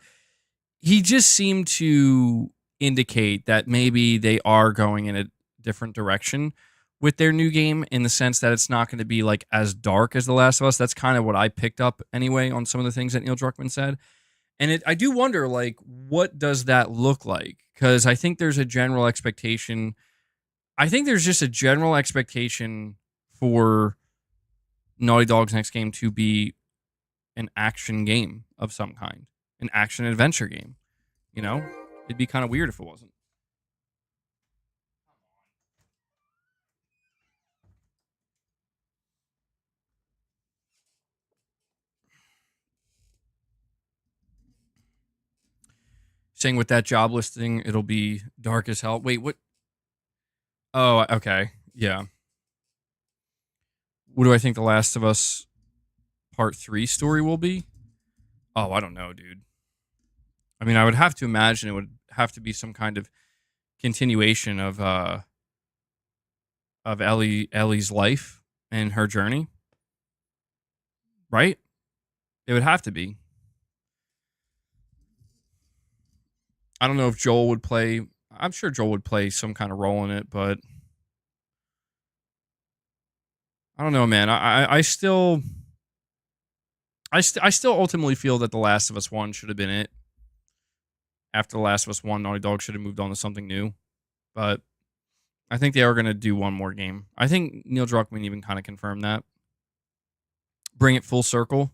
he just seemed to indicate that maybe they are going in a different direction with their new game, in the sense that it's not going to be like as dark as The Last of Us. That's kind of what I picked up anyway on some of the things that Neil Druckmann said. And I do wonder, like, what does that look like? Because I think there's a general expectation. I think there's just a general expectation for Naughty Dog's next game to be an action game of some kind, an action adventure game. You know, it'd be kind of weird if it wasn't. Saying with that job listing, it'll be dark as hell. Wait, what? Oh, okay. Yeah. What do I think The Last of Us Part 3 story will be? Oh, I don't know, dude. I mean, I would have to imagine it would have to be some kind of continuation of Ellie's life and her journey. Right? It would have to be. I don't know if Joel would play. I'm sure Joel would play some kind of role in it, but I don't know, man. I still ultimately feel that The Last of Us 1 should have been it. After The Last of Us 1, Naughty Dog should have moved on to something new. But I think they are going to do one more game. I think Neil Druckmann even kind of confirmed that. Bring it full circle.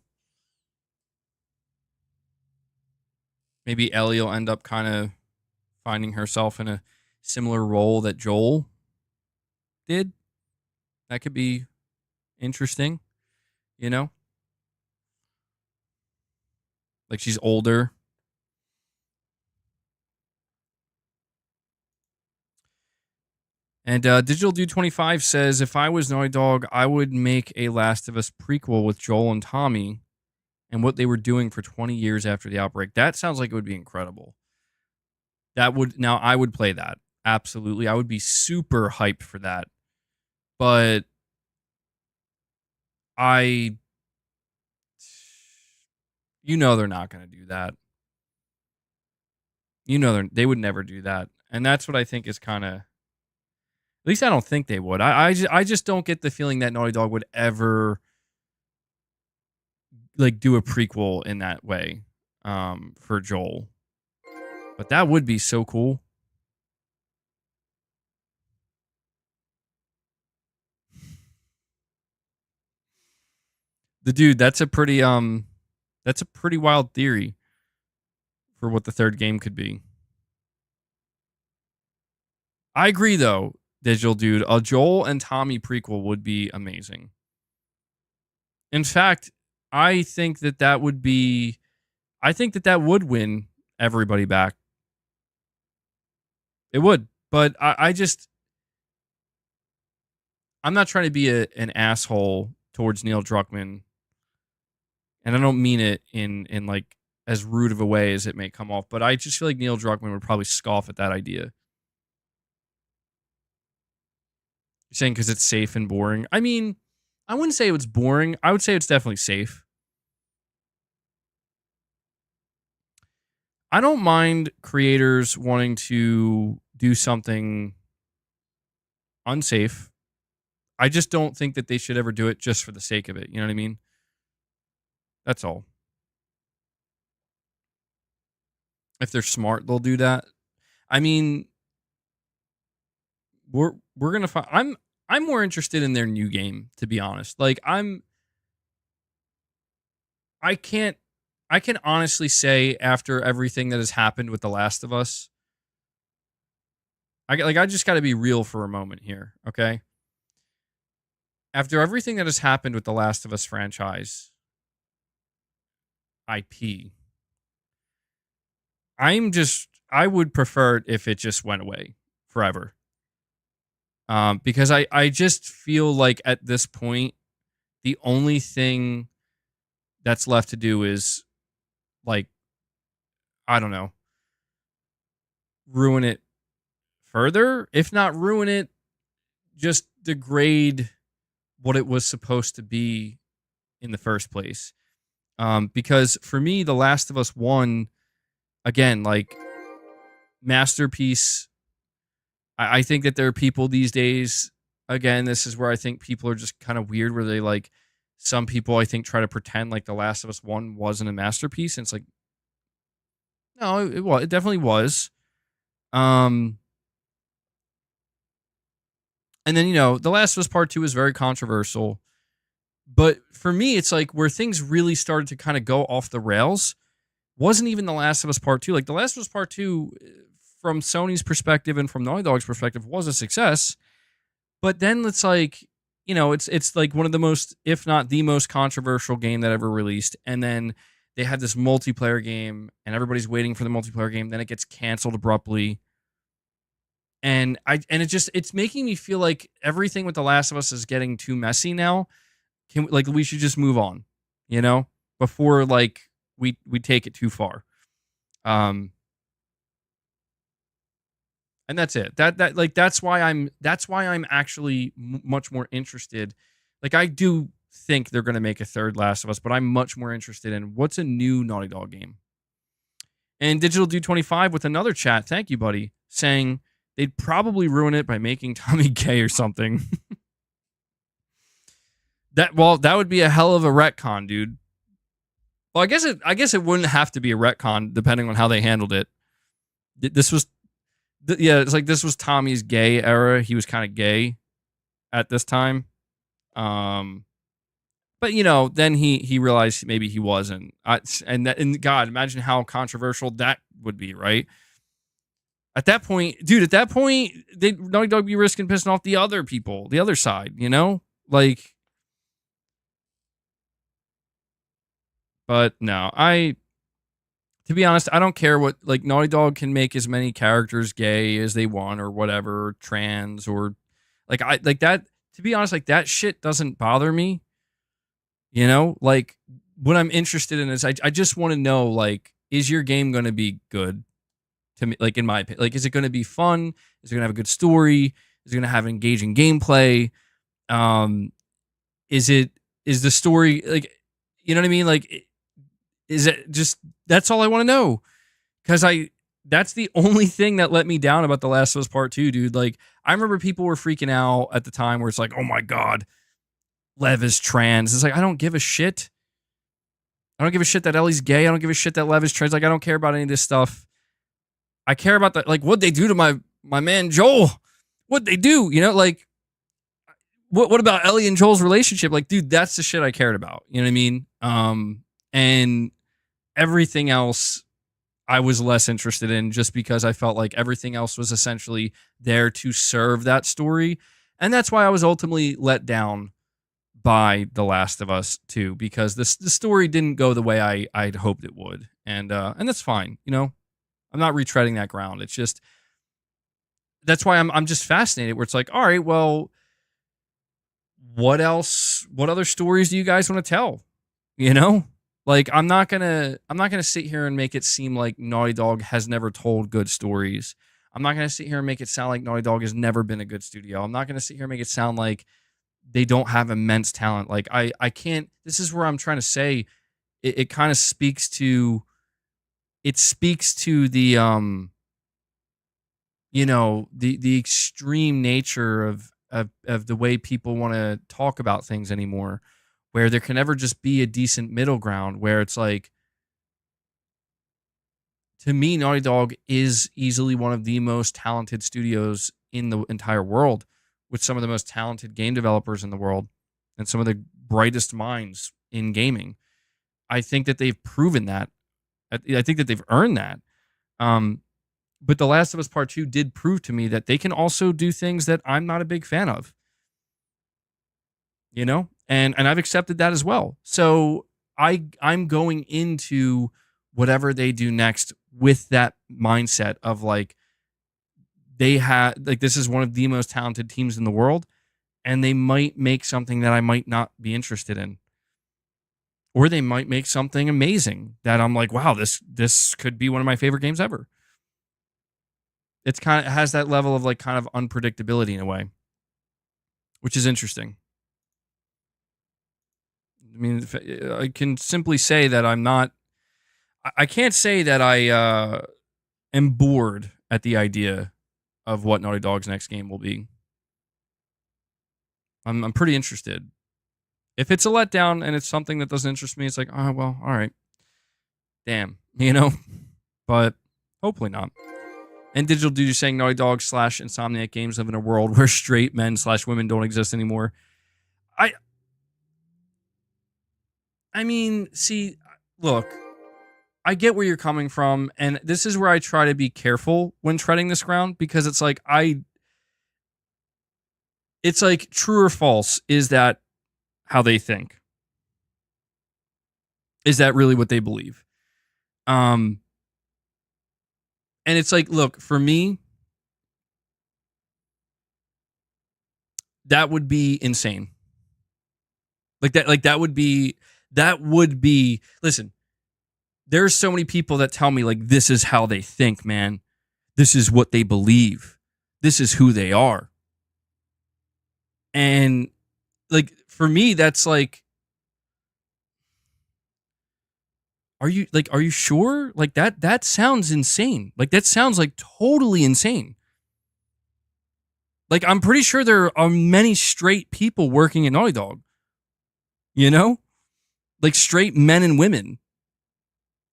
Maybe Ellie will end up kind of finding herself in a similar role that Joel did. That could be interesting, you know? Like, she's older. And Digital Dude 25 says, if I was Naughty Dog, I would make a Last of Us prequel with Joel and Tommy and what they were doing for 20 years after the outbreak. That sounds like it would be incredible. Now I would play that. Absolutely. I would be super hyped for that. But they're not going to do that. They would never do that. And that's what I think is kind of, at least I don't think they would. I just don't get the feeling that Naughty Dog would ever like do a prequel in that way for Joel. But that would be so cool. That's a pretty wild theory for what the third game could be. I agree though, Digital Dude. A Joel and Tommy prequel would be amazing. In fact, I think that would win everybody back. It would. But I'm not trying to be an asshole towards Neil Druckmann. And I don't mean it in like as rude of a way as it may come off, but I just feel like Neil Druckmann would probably scoff at that idea. You're saying because it's safe and boring. I mean, I wouldn't say it's boring. I would say it's definitely safe. I don't mind creators wanting to do something unsafe. I just don't think that they should ever do it just for the sake of it. You know what I mean? That's all. If they're smart, they'll do that. I mean, we're gonna find. I'm more interested in their new game, to be honest. Like I can't. I can honestly say after everything that has happened with The Last of Us, I just got to be real for a moment here, okay? After everything that has happened with The Last of Us franchise IP, I would prefer it if it just went away forever. Because I just feel like at this point, the only thing that's left to do is, like, I don't know, ruin it further. If not ruin it, just degrade what it was supposed to be in the first place. Because for me, The Last of Us 1, again, like, masterpiece. I think that there are people these days, again, this is where I think people are just kind of weird, where they, like, some people I think try to pretend like The Last of Us 1 wasn't a masterpiece. And it's like, no, it definitely was. And then, The Last of Us Part 2 is very controversial. But for me, it's like where things really started to kind of go off the rails wasn't even The Last of Us Part 2. Like, The Last of Us Part 2, from Sony's perspective and from Naughty Dog's perspective, was a success. But then it's like, it's like one of the most, if not the most controversial game that ever released. And then they had this multiplayer game, and everybody's waiting for the multiplayer game. Then it gets canceled abruptly. And it's making me feel like everything with The Last of Us is getting too messy now. We should just move on, before, like, we take it too far. And that's it. That's why I'm actually much more interested. Like, I do think they're going to make a third Last of Us, but I'm much more interested in what's a new Naughty Dog game. And Digital Dude 25 with another chat, thank you, buddy, saying they'd probably ruin it by making Tommy gay or something. That would be a hell of a retcon, dude. Well, I guess it wouldn't have to be a retcon depending on how they handled it. This was Tommy's gay era. He was kind of gay at this time. But then he realized maybe he wasn't. And God, imagine how controversial that would be, right? At that point, dude, Naughty Dog be risking pissing off the other people, the other side, like. But no, to be honest, I don't care what, like, Naughty Dog can make as many characters gay as they want or whatever, or trans, or like that. To be honest, like, that shit doesn't bother me. Like, what I'm interested in is I just want to know, like, is your game going to be good to me? Like, in my opinion, like, is it going to be fun? Is it going to have a good story? Is it going to have engaging gameplay? Is the story, like, you know what I mean? Like, is it just, that's all I want to know. Because that's the only thing that let me down about The Last of Us Part 2, dude. Like, I remember people were freaking out at the time where it's like, oh my God, Lev is trans. It's like, I don't give a shit. I don't give a shit that Ellie's gay. I don't give a shit that Lev is trans. Like, I don't care about any of this stuff. I care about that. Like, what'd they do to my man Joel? What'd they do? Like, what about Ellie and Joel's relationship? Like, dude, that's the shit I cared about. You know what I mean? And everything else I was less interested in, just because I felt like everything else was essentially there to serve that story. And that's why I was ultimately let down by The Last of Us 2, because the story didn't go the way I'd hoped it would. And that's fine. I'm not retreading that ground. It's just, that's why I'm just fascinated, where it's like, all right, well, what else? What other stories do you guys want to tell? Like, I'm not gonna sit here and make it seem like Naughty Dog has never told good stories. I'm not gonna sit here and make it sound like Naughty Dog has never been a good studio. I'm not gonna sit here and make it sound like they don't have immense talent. Like, I can't. This is where I'm trying to say it kind of speaks to. It speaks to the the extreme nature of the way people want to talk about things anymore, where there can never just be a decent middle ground, where it's like, to me, Naughty Dog is easily one of the most talented studios in the entire world. with some of the most talented game developers in the world and some of the brightest minds in gaming. I think that they've proven that. I think that they've earned that. But The Last of Us Part 2 did prove to me that they can also do things that I'm not a big fan of. You know? And I've accepted that as well. So I'm going into whatever they do next with that mindset of like, they had, like, this is one of the most talented teams in the world, and they might make something that I might not be interested in. Or they might make something amazing that I'm like, wow, this could be one of my favorite games ever. It's kind of, it has that level of like kind of unpredictability in a way, which is interesting. I mean, I can simply say that I can't say that I am bored at the idea of what Naughty Dog's next game will be. I'm pretty interested. If it's a letdown and it's something that doesn't interest me, it's like, oh, well, all right. Damn, you know? But hopefully not. And Digital Dude saying Naughty Dog / Insomniac Games live in a world where straight men / women don't exist anymore. I mean, see, look, I get where you're coming from, and this is where I try to be careful when treading this ground, because it's like it's like true or false. Is that how they think? Is that really what they believe? And it's like, look, for me, that would be insane. That would be, listen, there's so many people that tell me, like, this is how they think, man. This is what they believe. This is who they are. And, like, for me, that's like, are you sure? Like, that sounds insane. Like, that sounds like totally insane. Like, I'm pretty sure there are many straight people working at Naughty Dog. You know? Like, straight men and women.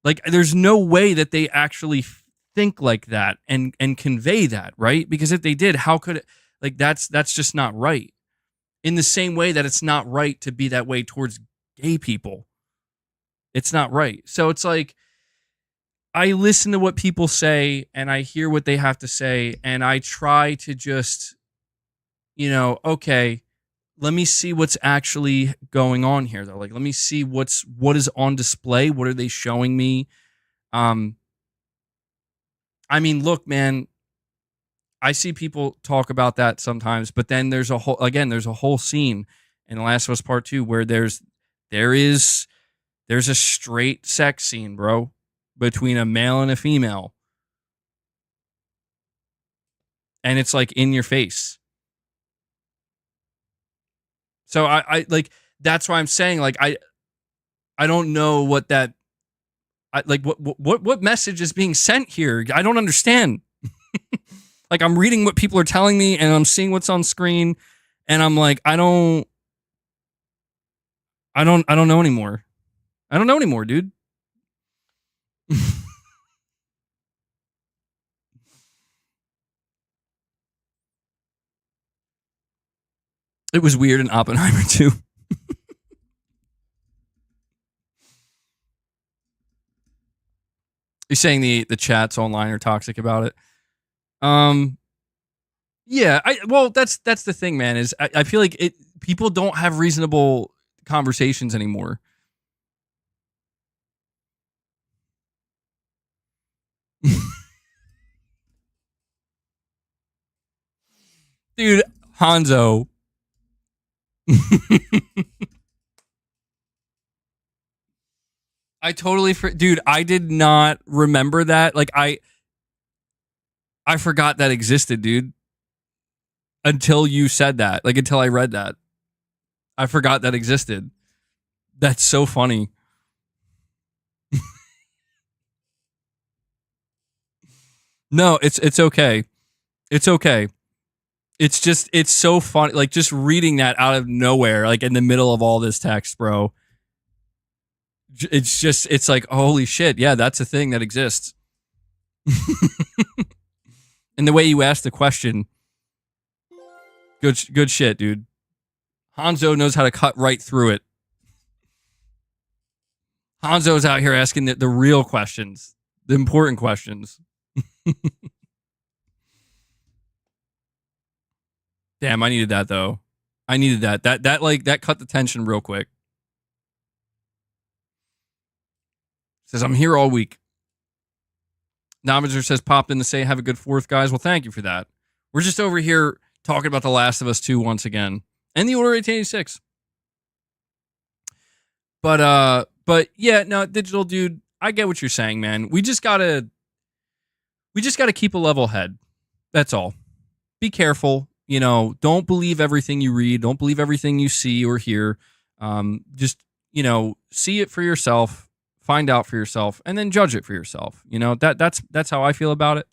Like, there's no way that they actually think like that and convey that, right? Because if they did, how could it, like, that's just not right. In the same way that it's not right to be that way towards gay people. It's not right. So it's like, I listen to what people say and I hear what they have to say, and I try to just, you know, okay, let me see what's actually going on here, though. Like, let me see what is on display. What are they showing me? I mean, look, man, I see people talk about that sometimes, but then there's a whole scene in The Last of Us Part 2 where there's a straight sex scene, bro, between a male and a female. And it's like in your face. So I like, that's why I'm saying, like, I don't know what that, what message is being sent here. I don't understand. Like, I'm reading what people are telling me and I'm seeing what's on screen, and I'm like, I don't know anymore. I don't know anymore, dude. It was weird in Oppenheimer too. You're saying the chats online are toxic about it. Yeah, that's the thing, man, is I feel like people don't have reasonable conversations anymore. Dude, Hanzo. I totally dude, I did not remember that. Like, I forgot that existed, dude. Until you said that. Like, until I read that. I forgot that existed. That's so funny. No, it's okay. It's okay. It's just, it's so funny. Like, just reading that out of nowhere, like in the middle of all this text, bro. It's just, it's like, holy shit. Yeah, that's a thing that exists. And the way you asked the question, Good shit, dude. Hanzo knows how to cut right through it. Hanzo's out here asking the real questions, the important questions. Damn, I needed that though. I needed that. That cut the tension real quick. Says I'm here all week. Nomager says popped in to say have a good 4th, guys. Well, thank you for that. We're just over here talking about The Last of Us 2 once again. And the Order 1886. But yeah, no, Digital Dude, I get what you're saying, man. We just gotta keep a level head. That's all. Be careful. You know, don't believe everything you read. Don't believe everything you see or hear. Just, you know, see it for yourself, find out for yourself, and then judge it for yourself. You know, that's how I feel about it.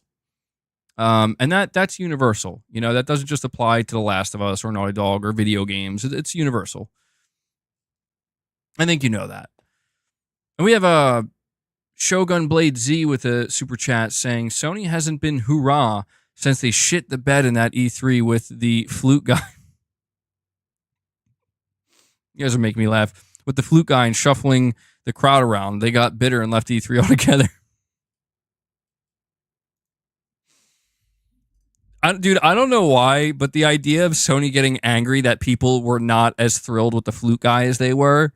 And that's universal. You know, that doesn't just apply to The Last of Us or Naughty Dog or video games. It's universal. I think you know that. And we have a Shogun Blade Z with a super chat saying Sony hasn't been hoorah since they shit the bed in that E3 with the flute guy. You guys are making me laugh. With the flute guy and shuffling the crowd around, they got bitter and left E3 altogether. Dude, I don't know why, but the idea of Sony getting angry that people were not as thrilled with the flute guy as they were,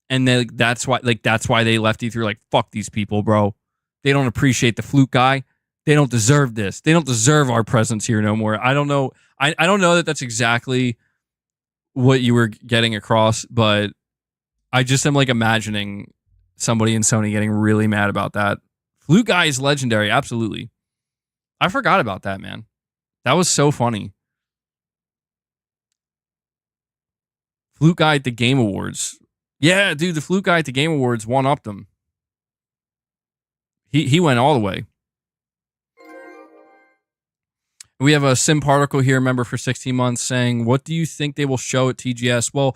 and that's why they left E3 like, fuck these people, bro. They don't appreciate the flute guy. They don't deserve this. They don't deserve our presence here no more. I don't know. I don't know that that's exactly what you were getting across, but I just am like imagining somebody in Sony getting really mad about that. Flute guy is legendary, absolutely. I forgot about that, man. That was so funny. Flute guy at the Game Awards. Yeah, dude, the flute guy at the Game Awards one-upped him. He went all the way. We have a Sim Particle here, member for 16 months, saying, what do you think they will show at TGS? Well,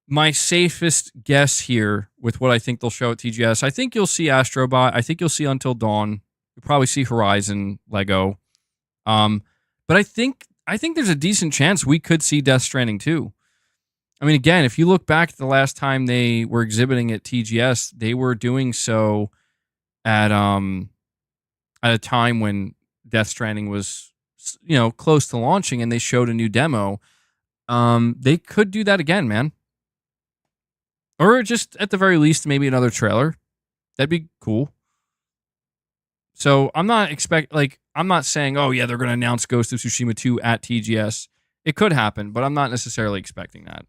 my safest guess here with what I think they'll show at TGS, I think you'll see Astrobot. I think you'll see Until Dawn. You'll probably see Horizon, Lego. But I think there's a decent chance we could see Death Stranding too. I mean, again, if you look back at the last time they were exhibiting at TGS, they were doing so at a time when Death Stranding was, you know, close to launching, and they showed a new demo. They could do that again, man. Or just at the very least, maybe another trailer. That'd be cool. So I'm not saying, oh yeah, they're going to announce Ghost of Tsushima 2 at TGS. It could happen, but I'm not necessarily expecting that.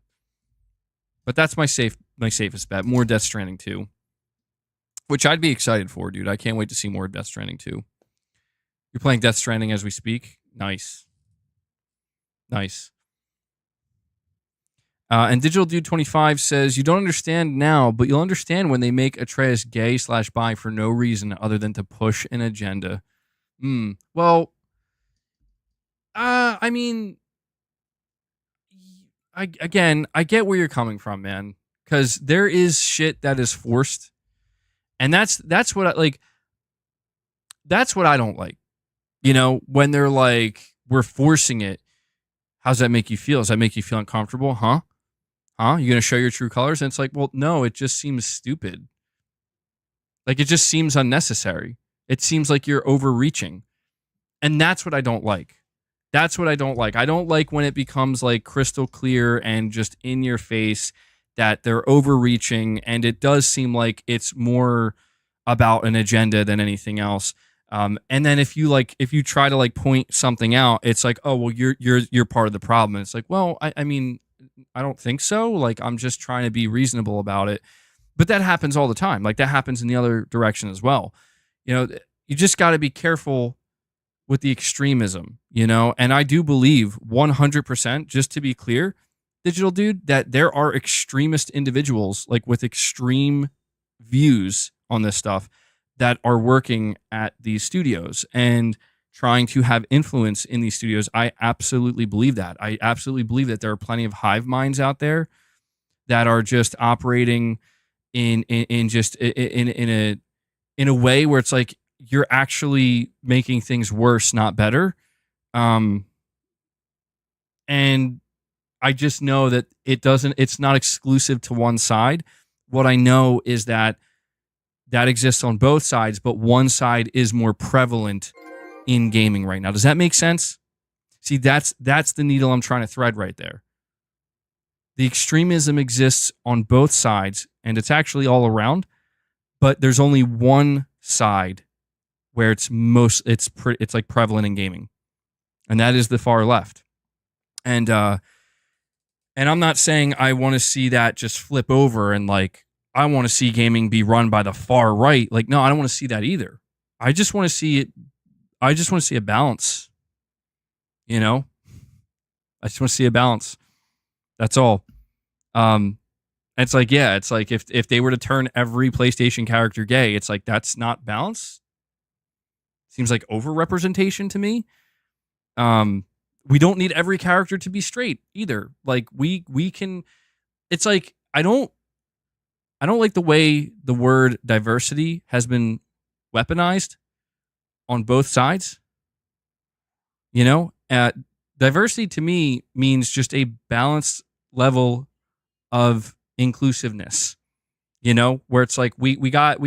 But that's my safest bet. More Death Stranding 2. Which I'd be excited for, dude. I can't wait to see more Death Stranding 2. You're playing Death Stranding as we speak? Nice. And Digital Dude 25 says, you don't understand now, but you'll understand when they make Atreus gay/bi for no reason other than to push an agenda. Well, I mean, I get where you're coming from, man, because there is shit that is forced, and that's what I like. That's what I don't like. You know, when they're like, we're forcing it. How does that make you feel? Does that make you feel uncomfortable? Huh? You gonna show your true colors? And it's like, well, no, it just seems stupid. Like, it just seems unnecessary. It seems like you're overreaching. And that's what I don't like. I don't like when it becomes like crystal clear and just in your face that they're overreaching, and it does seem like it's more about an agenda than anything else. And then if you try to like point something out, it's like, oh, well, you're part of the problem. And it's like, well, I mean, I don't think so. Like, I'm just trying to be reasonable about it. But that happens all the time. Like, that happens in the other direction as well. You know, you just got to be careful with the extremism, you know? And I do believe 100%, just to be clear, Digital Dude, that there are extremist individuals like with extreme views on this stuff that are working at these studios and trying to have influence in these studios. I absolutely believe that. I absolutely believe that there are plenty of hive minds out there that are just operating in a way where it's like you're actually making things worse, not better. And I just know that it's not exclusive to one side. What I know is that exists on both sides, but one side is more prevalent in gaming right now. Does that make sense? See, that's the needle I'm trying to thread right there. The extremism exists on both sides, and it's actually all around, but there's only one side where it's like prevalent in gaming, and that is the far left. And I'm not saying I want to see that just flip over and like I want to see gaming be run by the far right. Like, no, I don't want to see that either. I just want to see it. I just want to see a balance. You know, I just want to see a balance. That's all. It's like, yeah, it's like if they were to turn every PlayStation character gay, it's like that's not balance. Seems like overrepresentation to me. We don't need every character to be straight either. Like we can. It's like I don't like the way the word diversity has been weaponized on both sides. You know, diversity to me means just a balanced level of inclusiveness. You know, where it's like we got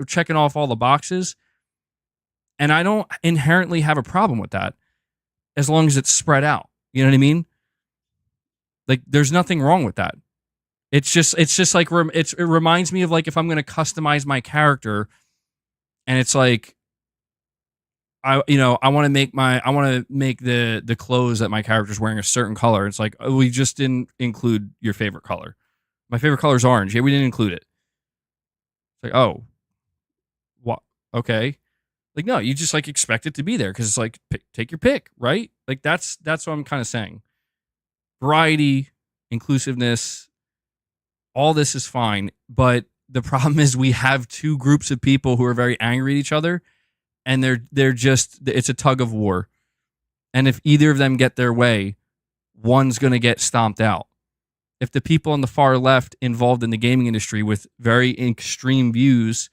checking off all the boxes, and I don't inherently have a problem with that as long as it's spread out. You know what I mean? Like, there's nothing wrong with that. It's just like it reminds me of like if I'm going to customize my character, and it's like I want to make the clothes that my character's wearing a certain color. It's like, oh, we just didn't include your favorite color. My favorite color is orange. Yeah, we didn't include it. It's like, oh, what? Okay. Like, no, you just like expect it to be there because it's like take your pick, right? Like that's what I'm kind of saying. Variety, inclusiveness, all this is fine, but the problem is we have two groups of people who are very angry at each other, and they're just, it's a tug of war. And if either of them get their way, one's going to get stomped out. If the people on the far left involved in the gaming industry with very extreme views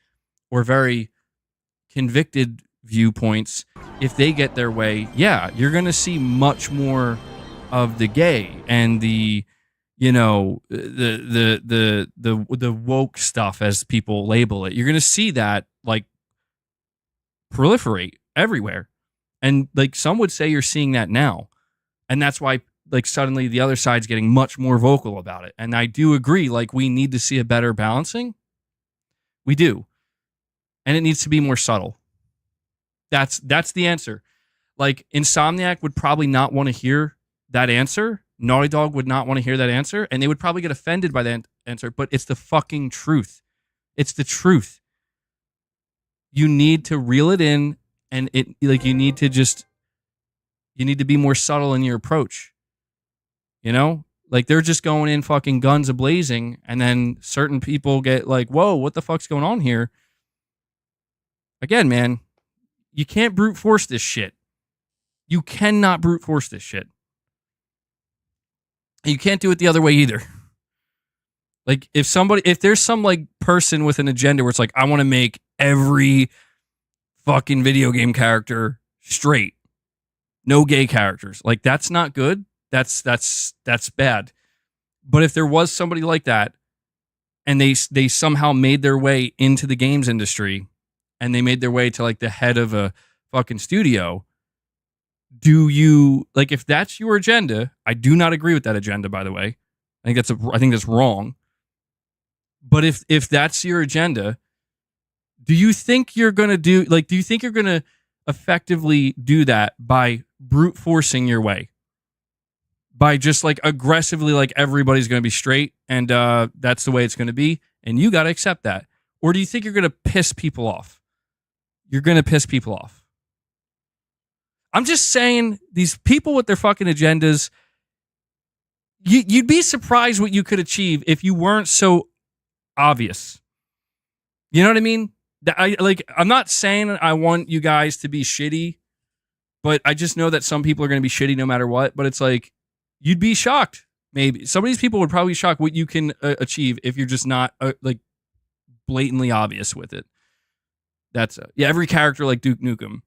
or very convicted viewpoints, if they get their way, yeah, you're going to see much more of the gay and the, you know, the woke stuff, as people label it. You're going to see that like proliferate everywhere. And like some would say you're seeing that now. And that's why like suddenly the other side's getting much more vocal about it. And I do agree, like we need to see a better balancing. We do. And it needs to be more subtle. That's the answer. Like Insomniac would probably not want to hear that answer. Naughty Dog would not want to hear that answer, and they would probably get offended by that answer, but it's the fucking truth. It's the truth. You need to reel it in, and you need to be more subtle in your approach. You know? Like they're just going in fucking guns a-blazing, and then certain people get like, whoa, what the fuck's going on here? Again, man, you can't brute force this shit. You cannot brute force this shit. You can't do it the other way either. Like if there's some like person with an agenda where it's like, I want to make every fucking video game character straight, no gay characters. Like that's not good. That's bad. But if there was somebody like that, and they somehow made their way into the games industry, and they made their way to like the head of a fucking studio, do you like, if that's your agenda? I do not agree with that agenda, by the way. I think that's wrong. But if that's your agenda, do you think you're going to effectively do that by brute forcing your way? By just like aggressively, like everybody's going to be straight and that's the way it's going to be, and you got to accept that? Or do you think you're going to piss people off? You're going to piss people off. I'm just saying, these people with their fucking agendas, you'd be surprised what you could achieve if you weren't so obvious. You know what I mean? I'm not saying I want you guys to be shitty, but I just know that some people are going to be shitty no matter what. But it's like, you'd be shocked. Maybe some of these people would probably be shocked what you can achieve if you're just not like blatantly obvious with it. That's every character like Duke Nukem.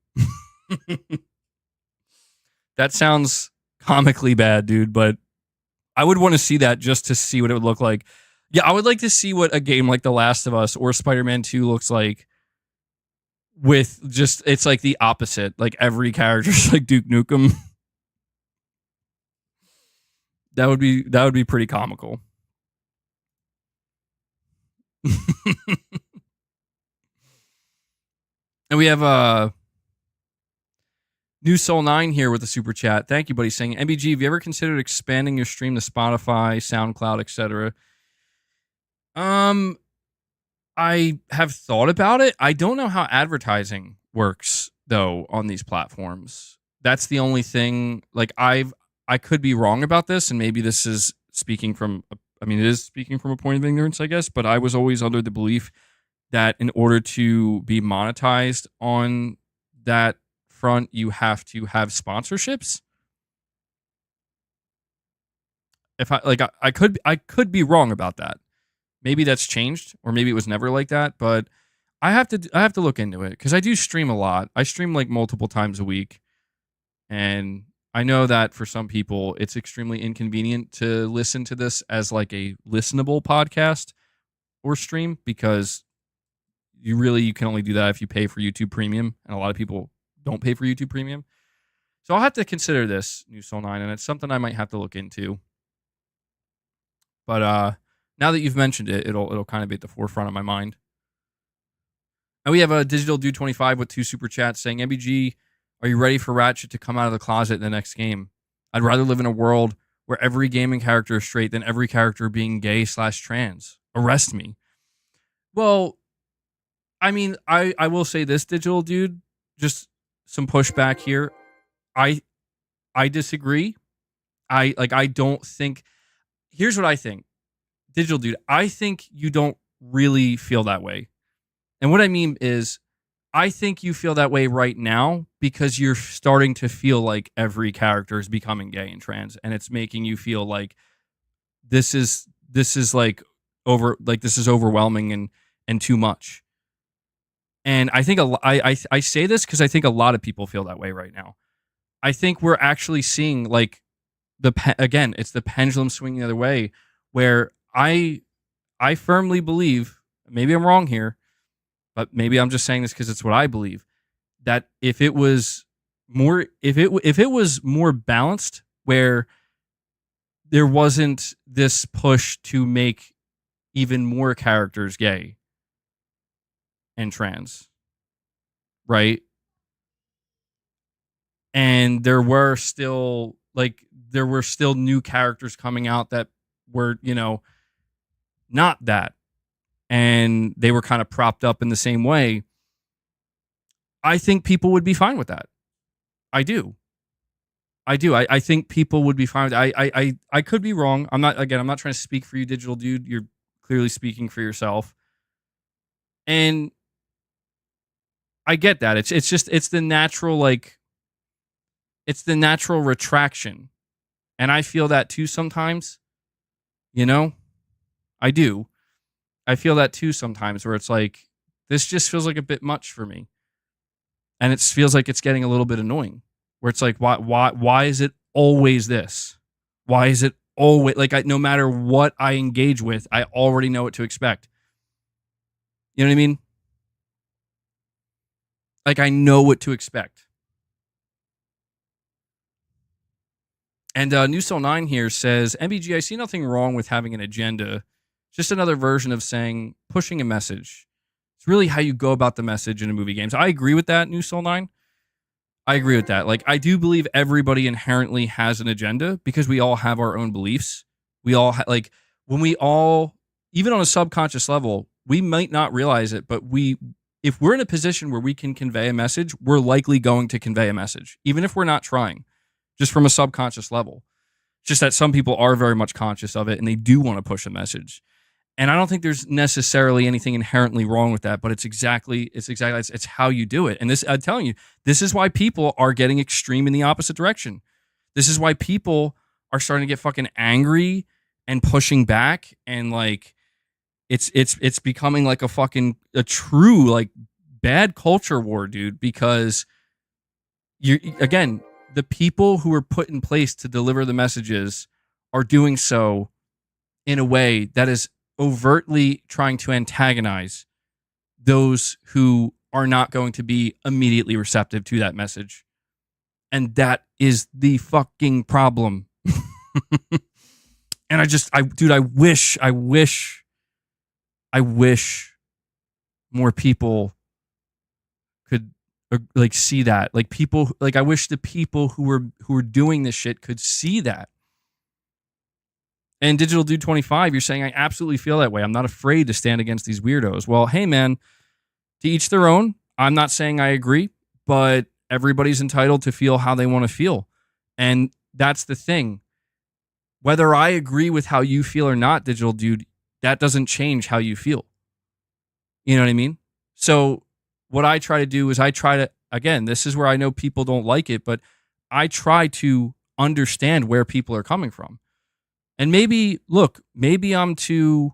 That sounds comically bad, dude. But I would want to see that just to see what it would look like. Yeah, I would like to see what a game like The Last of Us or Spider-Man 2 looks like with just, it's like the opposite. Like every character's like Duke Nukem. That would be pretty comical. And we have New Soul 9 here with a super chat. Thank you, buddy. Saying, MBG, have you ever considered expanding your stream to Spotify, SoundCloud, etc.? I have thought about it. I don't know how advertising works though on these platforms. That's the only thing. Like I could be wrong about this, and maybe this is speaking from. I mean, it is speaking from a point of ignorance, I guess. But I was always under the belief that in order to be monetized on that front, you have to have sponsorships. If I could be wrong about that. Maybe that's changed, or maybe it was never like that. But I have to look into it because I do stream a lot. I stream like multiple times a week, and I know that for some people it's extremely inconvenient to listen to this as like a listenable podcast or stream, because you can only do that if you pay for YouTube Premium, and a lot of people don't pay for YouTube Premium. So I'll have to consider this, New Soul 9, and it's something I might have to look into. But now that you've mentioned it, it'll kind of be at the forefront of my mind. And we have a Digital Dude 25 with 2 super chats saying, MBG, are you ready for Ratchet to come out of the closet in the next game? I'd rather live in a world where every gaming character is straight than every character being gay/trans. Arrest me. Well, I mean, I will say this, Digital Dude, just some pushback here. I disagree. I don't think. Here's what I think. Digital Dude, I think you don't really feel that way. And what I mean is, I think you feel that way right now because you're starting to feel like every character is becoming gay and trans, and it's making you feel like this is like this is overwhelming and too much. And I think I say this because I think a lot of people feel that way right now. I think we're actually seeing like it's the pendulum swinging the other way, where I firmly believe, maybe I'm wrong here, but maybe I'm just saying this because it's what I believe, that if it was more balanced, where there wasn't this push to make even more characters gay and trans, right? And there were still new characters coming out that were, not that, and they were kind of propped up in the same way. I think people would be fine with that. I do. I think people would be fine with that. I could be wrong. I'm not trying to speak for you, Digital Dude. You're clearly speaking for yourself. And I get that. It's the natural retraction. And I feel that too sometimes. I do. I feel that too sometimes, where it's like, this just feels like a bit much for me. And it feels like it's getting a little bit annoying, where it's like, why is it always this? Why is it always like, no matter what I engage with, I already know what to expect. You know what I mean? Like, I know what to expect. And New Soul 9 here says, MBG, I see nothing wrong with having an agenda. Just another version of saying, pushing a message. It's really how you go about the message in a movie games. I agree with that, New Soul 9. I agree with that. Like, I do believe everybody inherently has an agenda because we all have our own beliefs. We all, even on a subconscious level, we might not realize it, but if we're in a position where we can convey a message, we're likely going to convey a message, even if we're not trying, just from a subconscious level. Just that some people are very much conscious of it and they do want to push a message. And I don't think there's necessarily anything inherently wrong with that, but it's how you do it. And this, I'm telling you, this is why people are getting extreme in the opposite direction. This is why people are starting to get fucking angry and pushing back, and like it's becoming like a true like bad culture war, dude, because the people who are put in place to deliver the messages are doing so in a way that is overtly trying to antagonize those who are not going to be immediately receptive to that message. And that is the fucking problem. And I wish more people could like see that. Like people, like I wish the people who were doing this shit could see that. And Digital Dude 25, you're saying I absolutely feel that way. I'm not afraid to stand against these weirdos. Well, hey man, to each their own. I'm not saying I agree, but everybody's entitled to feel how they want to feel. And that's the thing. Whether I agree with how you feel or not, Digital Dude, that doesn't change how you feel. You know what I mean? So what I try to do is again, this is where I know people don't like it, but I try to understand where people are coming from. And maybe I'm too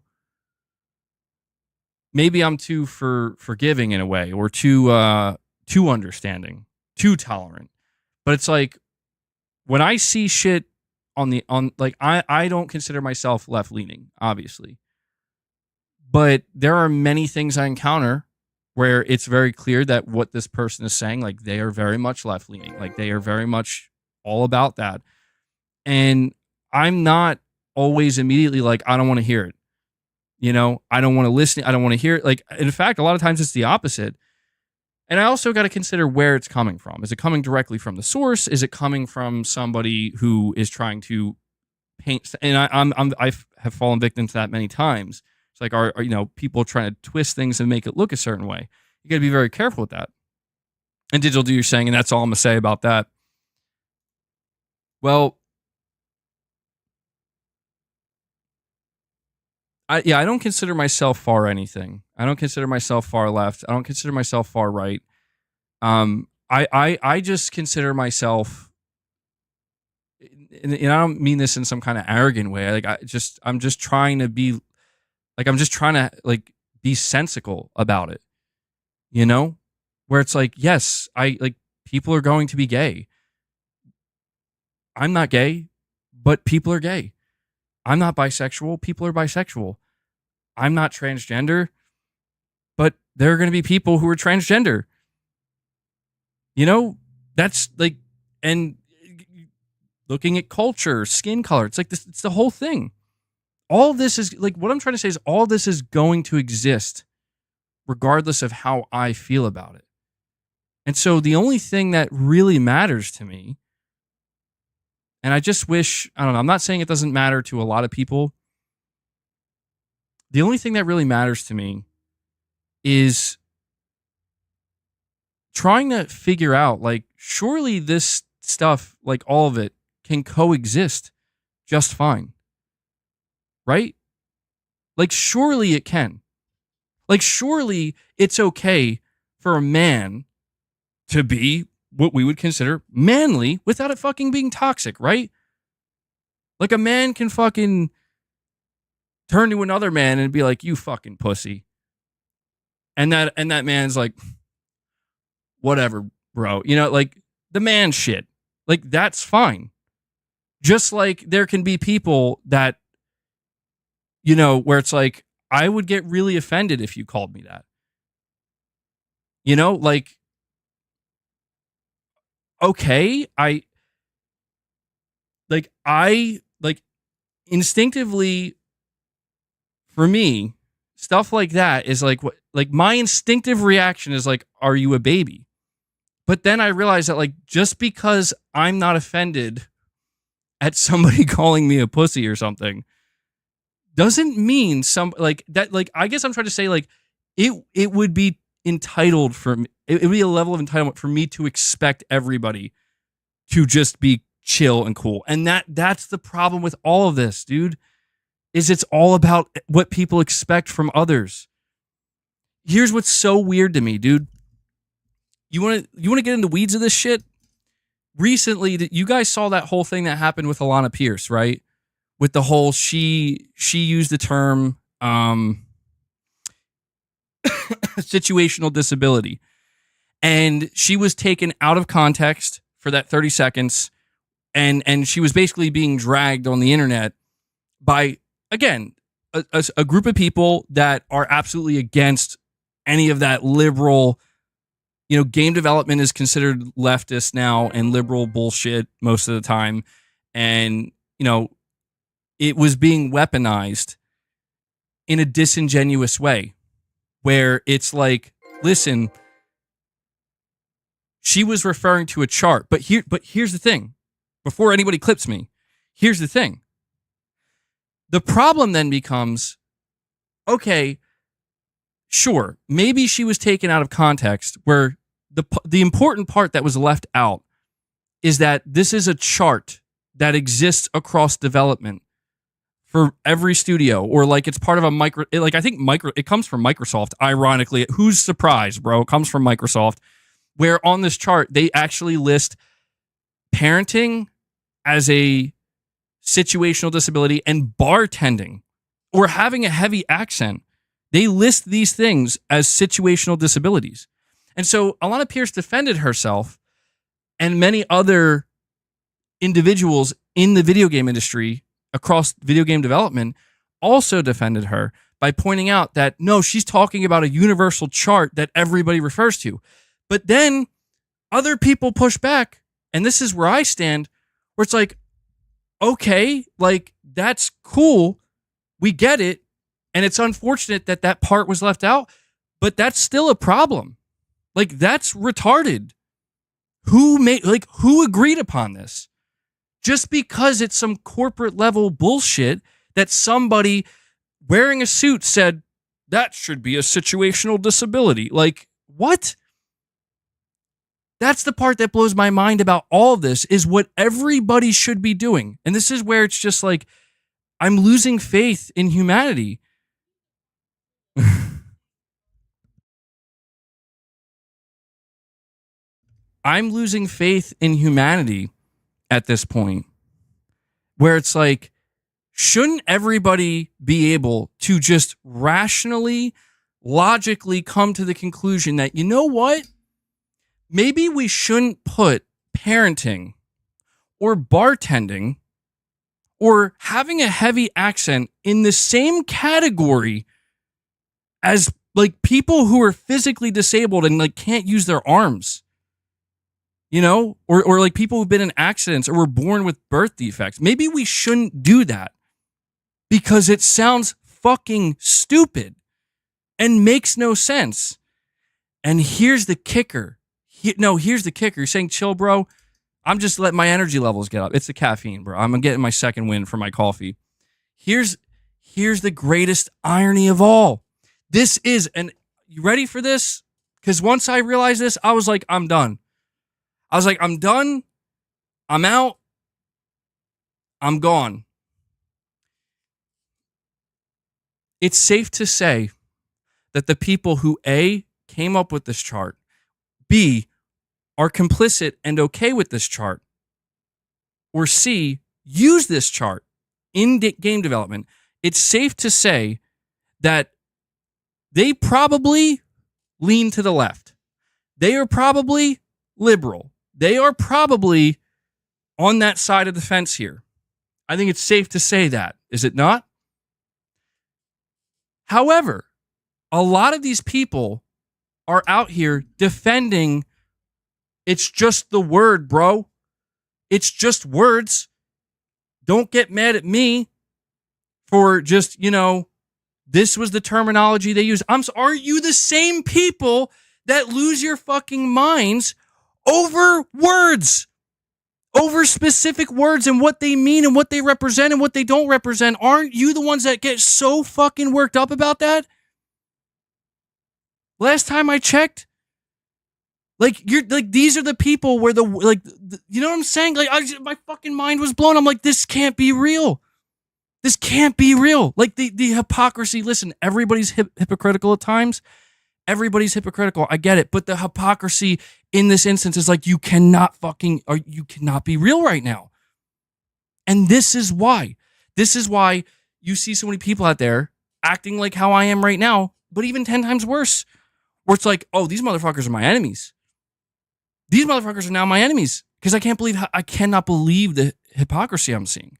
forgiving in a way, or too understanding, too tolerant. But it's like when I see shit I don't consider myself left leaning, obviously. But there are many things I encounter where it's very clear that what this person is saying, like they are very much left leaning, like they are very much all about that. And I'm not always immediately like, I don't want to hear it. You know, I don't want to listen. I don't want to hear it. Like, in fact, a lot of times it's the opposite. And I also got to consider where it's coming from. Is it coming directly from the source? Is it coming from somebody who is trying to paint? And I have fallen victim to that many times. It's like, are people trying to twist things and make it look a certain way? You got to be very careful with that. And Digital Do, you're saying, and that's all I'm gonna say about that. Well, I don't consider myself far anything. I don't consider myself far left. I don't consider myself far right. I just consider myself, and I don't mean this in some kind of arrogant way. Like I'm just trying to be, like I'm just trying to like be sensical about it. You know, where it's like, yes, people are going to be gay. I'm not gay, but people are gay. I'm not bisexual. People are bisexual. I'm not transgender, but there are going to be people who are transgender. You know, that's like, and looking at culture, skin color, it's like this, it's the whole thing. All this is like, what I'm trying to say is all this is going to exist regardless of how I feel about it. And so the only thing that really matters to me, and I just wish, I don't know, I'm not saying it doesn't matter to a lot of people. The only thing that really matters to me is trying to figure out, like, surely this stuff, like all of it, can coexist just fine. Right? Like, surely it can. Like, surely it's okay for a man to be what we would consider manly without it fucking being toxic, right? Like, a man can fucking turn to another man and be like, you fucking pussy. And that man's like, whatever, bro. You know, like, the man shit. Like, that's fine. Just like there can be people that, you know, where it's like, I would get really offended if you called me that. You know, like, okay, instinctively, for me, stuff like that is like, what, like, my instinctive reaction is like, are you a baby? But then I realize that, like, just because I'm not offended at somebody calling me a pussy or something doesn't mean like that. Like, I guess I'm trying to say, like, it would be entitled for me. It would be a level of entitlement for me to expect everybody to just be chill and cool. And that's the problem with all of this, dude, is it's all about what people expect from others. Here's what's so weird to me, dude. You want to get into the weeds of this shit? Recently, you guys saw that whole thing that happened with Alana Pierce, right? With the whole, she used the term situational disability. And she was taken out of context for that 30 seconds, and she was basically being dragged on the internet by, again, a group of people that are absolutely against any of that liberal, game development is considered leftist now and liberal bullshit most of the time. And, it was being weaponized in a disingenuous way where it's like, listen, she was referring to a chart, but here's the thing. Before anybody clips me, here's the thing. The problem then becomes, okay, sure, maybe she was taken out of context where the important part that was left out is that this is a chart that exists across development for every studio, or like it's part of a it comes from Microsoft, ironically. Who's surprised, bro? It comes from Microsoft, where on this chart, they actually list parenting as a situational disability and bartending or having a heavy accent. They list these things as situational disabilities. And so Alana Pierce defended herself, and many other individuals in the video game industry across video game development also defended her by pointing out that, no, she's talking about a universal chart that everybody refers to. But then other people push back, and this is where I stand, where it's like, okay, like, that's cool. We get it. And it's unfortunate that that part was left out, but that's still a problem. Like, that's retarded. Who agreed upon this? Just because it's some corporate level bullshit that somebody wearing a suit said, that should be a situational disability. Like, what? That's the part that blows my mind about all of this, is what everybody should be doing. And this is where it's just like, I'm losing faith in humanity. I'm losing faith in humanity at this point, where it's like, shouldn't everybody be able to just rationally, logically come to the conclusion that, you know what? Maybe we shouldn't put parenting or bartending or having a heavy accent in the same category as like people who are physically disabled and like can't use their arms. Or like people who've been in accidents or were born with birth defects. Maybe we shouldn't do that because it sounds fucking stupid and makes no sense. And here's the kicker. Here's the kicker. You're saying, chill, bro. I'm just letting my energy levels get up. It's the caffeine, bro. I'm getting my second win for my coffee. Here's the greatest irony of all. This is, and you ready for this? Because once I realized this, I was like, I'm done. I'm done. I'm out. I'm gone. It's safe to say that the people who A, came up with this chart, B, are complicit and okay with this chart, or C, use this chart in game development, it's safe to say that they probably lean to the left. They are probably liberal. They are probably on that side of the fence here. I think it's safe to say that, is it not? However, a lot of these people are out here defending, it's just the word, bro. It's just words. Don't get mad at me for just, this was the terminology they use. Aren't you the same people that lose your fucking minds over words, over specific words and what they mean and what they represent and what they don't represent? Aren't you the ones that get so fucking worked up about that? Last time I checked, these are the people where you know what I'm saying? My fucking mind was blown. I'm like, this can't be real. This can't be real. Like the hypocrisy. Listen, everybody's hypocritical at times. Everybody's hypocritical. I get it. But the hypocrisy in this instance is like, you cannot be real right now. And this is why. This is why you see so many people out there acting like how I am right now, but even 10 times worse. Where it's like, oh, these motherfuckers are my enemies. These motherfuckers are now my enemies Because I cannot believe the hypocrisy I'm seeing.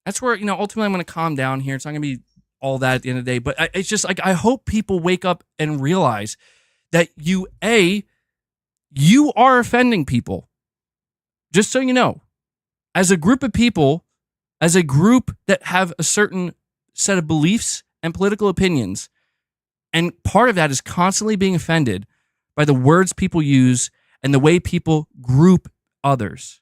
That's where, ultimately I'm going to calm down here. It's not going to be all that at the end of the day. But it's just like, I hope people wake up and realize that you are offending people. Just so you know, as a group of people, as a group that have a certain set of beliefs and political opinions, and part of that is constantly being offended by the words people use and the way people group others,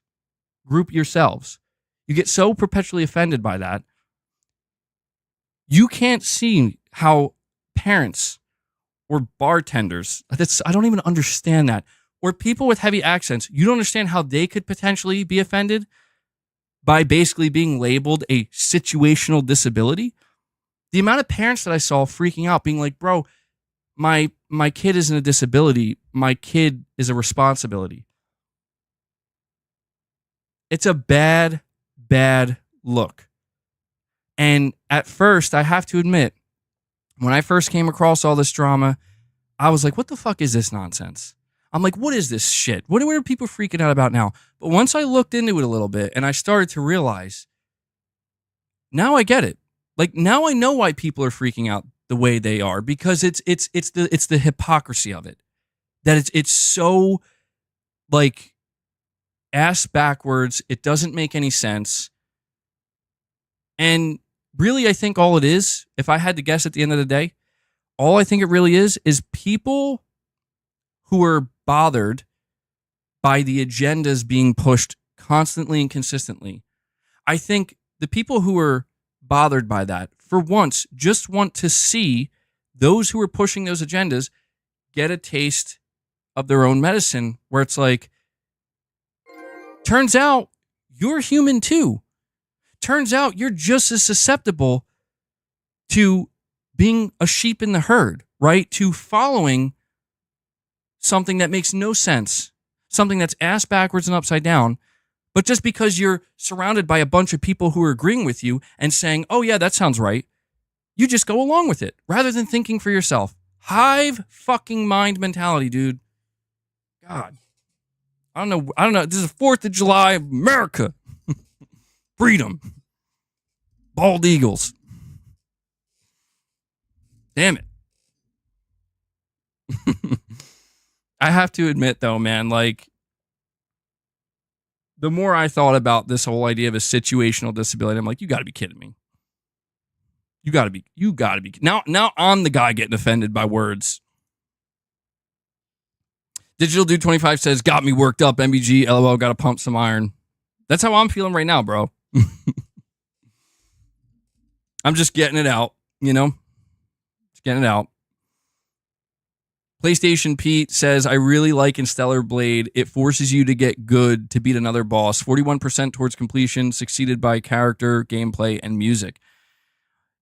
group yourselves. You get so perpetually offended by that. You can't see how parents or bartenders, I don't even understand that, or people with heavy accents, you don't understand how they could potentially be offended by basically being labeled a situational disability. The amount of parents that I saw freaking out, being like, bro, my kid isn't a disability. My kid is a responsibility. It's a bad, bad look. And at first, I have to admit, when I first came across all this drama, I was like, what the fuck is this nonsense? I'm like, what is this shit? What are people freaking out about now? But once I looked into it a little bit and I started to realize, now I get it. Like, now I know why people are freaking out the way they are, because it's the hypocrisy of it. That it's so like ass backwards. It doesn't make any sense. And really, I think all it is, if I had to guess at the end of the day, all I think it really is people who are bothered by the agendas being pushed constantly and consistently. I think the people who are bothered by that, for once, just want to see those who are pushing those agendas get a taste of their own medicine, where it's like, turns out you're human too. Turns out you're just as susceptible to being a sheep in the herd, right? To following something that makes no sense, something that's ass backwards and upside down. But just because you're surrounded by a bunch of people who are agreeing with you and saying, oh yeah, that sounds right, you just go along with it rather than thinking for yourself. Hive fucking mind mentality, dude. God. I don't know. This is 4th of July, America. Freedom. Bald eagles. Damn it. I have to admit, though, man, like, the more I thought about this whole idea of a situational disability, I'm like, you got to be kidding me. You got to be. Now I'm the guy getting offended by words. Digital Dude 25 says, got me worked up. MBG, LOL, got to pump some iron. That's how I'm feeling right now, bro. I'm just getting it out, Just getting it out. PlayStation Pete says, I really like in Stellar Blade, it forces you to get good to beat another boss. 41% towards completion, succeeded by character, gameplay, and music.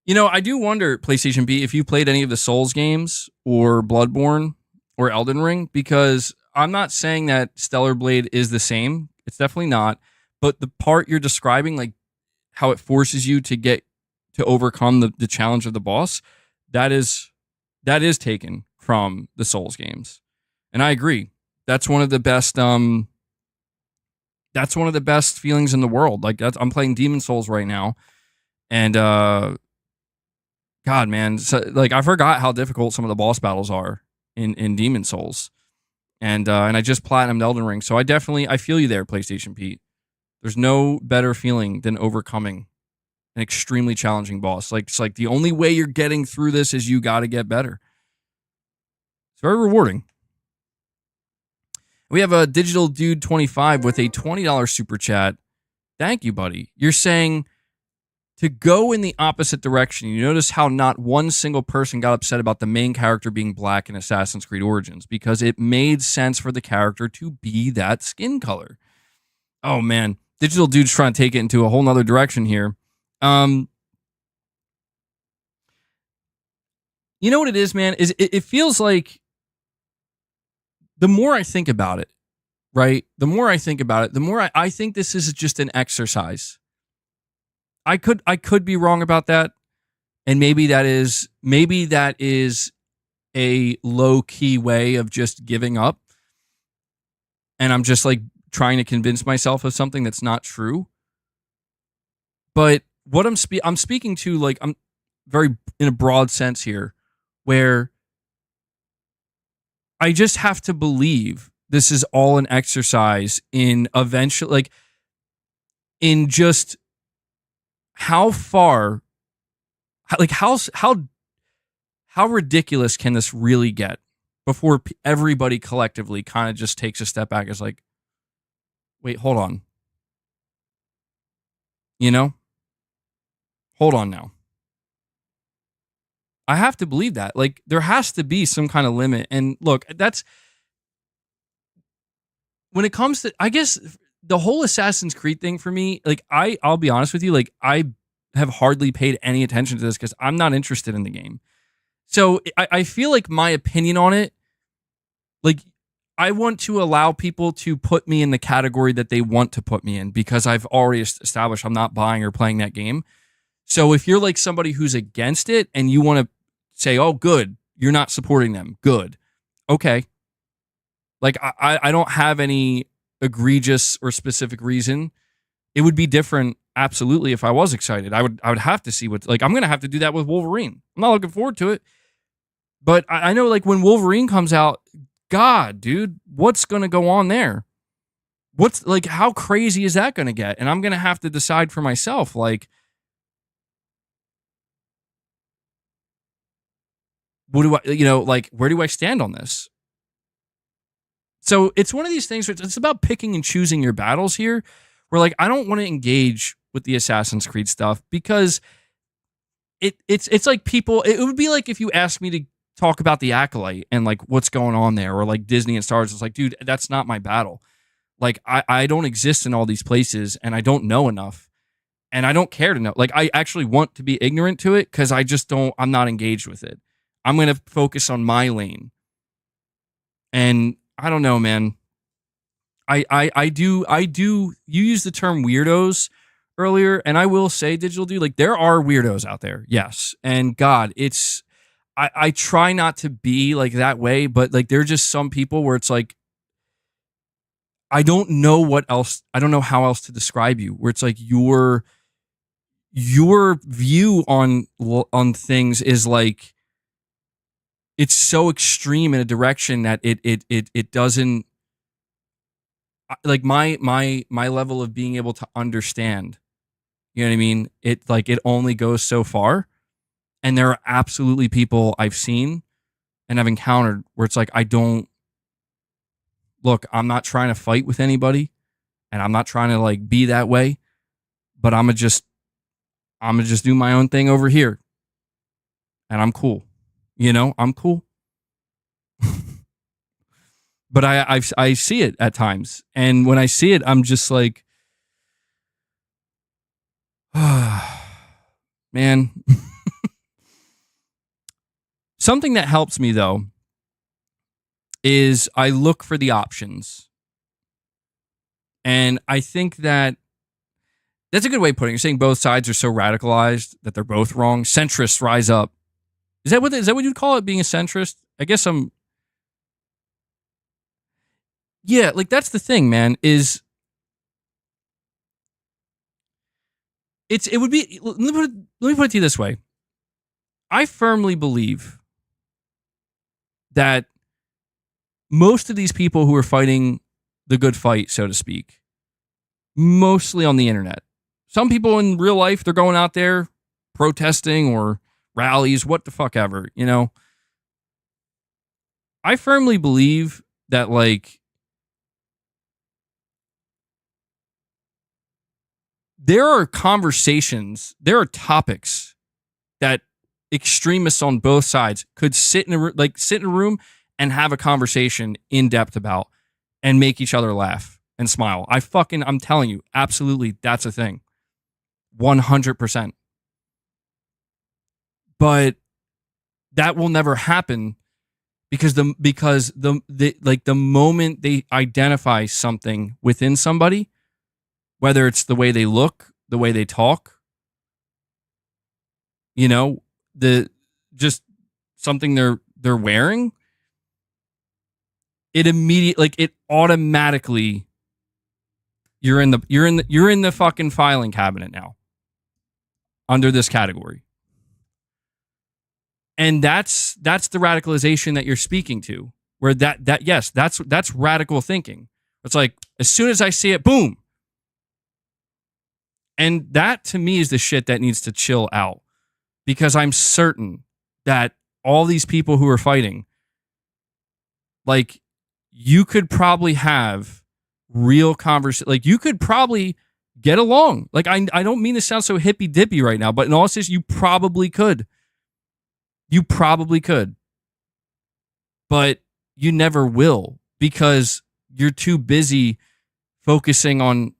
I do wonder, PlayStation Pete, if you played any of the Souls games or Bloodborne or Elden Ring, because I'm not saying that Stellar Blade is the same. It's definitely not. But the part you're describing, like how it forces you to overcome the challenge of the boss, that is taken from the Souls games. And I agree. That's one of the best feelings in the world. Like, I'm playing Demon Souls right now. And God, man, so, like, I forgot how difficult some of the boss battles are in Demon Souls. And I just platinumed Elden Ring. So I feel you there, PlayStation Pete. There's no better feeling than overcoming an extremely challenging boss. Like, it's like the only way you're getting through this is you got to get better. It's very rewarding. We have a Digital Dude 25 with a $20 super chat. Thank you, buddy. You're saying to go in the opposite direction. You notice how not one single person got upset about the main character being black in Assassin's Creed Origins, because it made sense for the character to be that skin color. Oh, man. Digital Dude's trying to take it into a whole nother direction here. You know what it is, man? It feels like the more I think about it, right? The more I think about it, the more I think this is just an exercise. I could be wrong about that, and maybe that is a low key way of just giving up, and I'm just like trying to convince myself of something that's not true. But what I'm speaking to, like, I'm very in a broad sense here, where I just have to believe this is all an exercise in eventually, like, in just how far, like, how ridiculous can this really get before everybody collectively kind of just takes a step back. It's like, wait, hold on. You know? Hold on now. I have to believe that. Like, there has to be some kind of limit. And look, that's when it comes to, I guess, the whole Assassin's Creed thing for me, like, I'll be honest with you, like, I have hardly paid any attention to this because I'm not interested in the game. So I feel like my opinion on it, like, I want to allow people to put me in the category that they want to put me in because I've already established I'm not buying or playing that game. So if you're like somebody who's against it and you want to say, oh, good, you're not supporting them, good. Okay. Like, I don't have any egregious or specific reason. It would be different, absolutely, if I was excited. I would have to see what, like, I'm going to have to do that with Wolverine. I'm not looking forward to it. But I know, like, when Wolverine comes out, God, dude, what's going to go on there? What's, like, how crazy is that going to get? And I'm going to have to decide for myself, like, what do I, you know, like, where do I stand on this? So it's one of these things where it's about picking and choosing your battles here, where, like, I don't want to engage with the Assassin's Creed stuff because it's like people, it would be like if you asked me to talk about the Acolyte and, like, what's going on there, or like Disney and Star Wars. It's like, dude, that's not my battle. Like, I don't exist in all these places and I don't know enough and I don't care to know. Like, I actually want to be ignorant to it because I'm not engaged with it. I'm going to focus on my lane. And I don't know, man. I do, you use the term weirdos earlier, and I will say, Digital Dude, like, there are weirdos out there. Yes. And God, I try not to be like that way, but, like, there are just some people where it's like, I don't know how else to describe you, where it's like your view on things is like, it's so extreme in a direction that it doesn't, like, my level of being able to understand, you know what I mean? It, like, it only goes so far. And there are absolutely people I've seen and I've encountered where it's like, I'm not trying to fight with anybody and I'm not trying to, like, be that way, but I'm gonna just do my own thing over here. And I'm cool. You know, I'm cool. But I see it at times. And when I see it, I'm just like, man. Something that helps me, though, is I look for the options. And I think that's a good way of putting it. You're saying both sides are so radicalized that they're both wrong. Centrists rise up. Is that what you'd call it, being a centrist? I guess yeah, like, that's the thing, man, is it would be, let me put it to you this way. I firmly believe that most of these people who are fighting the good fight, so to speak, mostly on the internet. Some people in real life, they're going out there protesting or rallies, what the fuck ever, you know? I firmly believe that, like, there are conversations, there are topics that extremists on both sides could sit in a room and have a conversation in depth about and make each other laugh and smile. I'm telling you, absolutely, that's a thing. 100%. But that will never happen because the moment they identify something within somebody, whether it's the way they look, the way they talk, you know, just something they're wearing, it automatically you're in the fucking filing cabinet now under this category. And that's the radicalization that you're speaking to, where that's radical thinking. It's like, as soon as I see it, boom. And that, to me, is the shit that needs to chill out, because I'm certain that all these people who are fighting, like, you could probably have real conversation. Like, you could probably get along. Like, I don't mean to sound so hippy dippy right now, but in all seriousness, you probably could. You probably could. But you never will, because you're too busy focusing on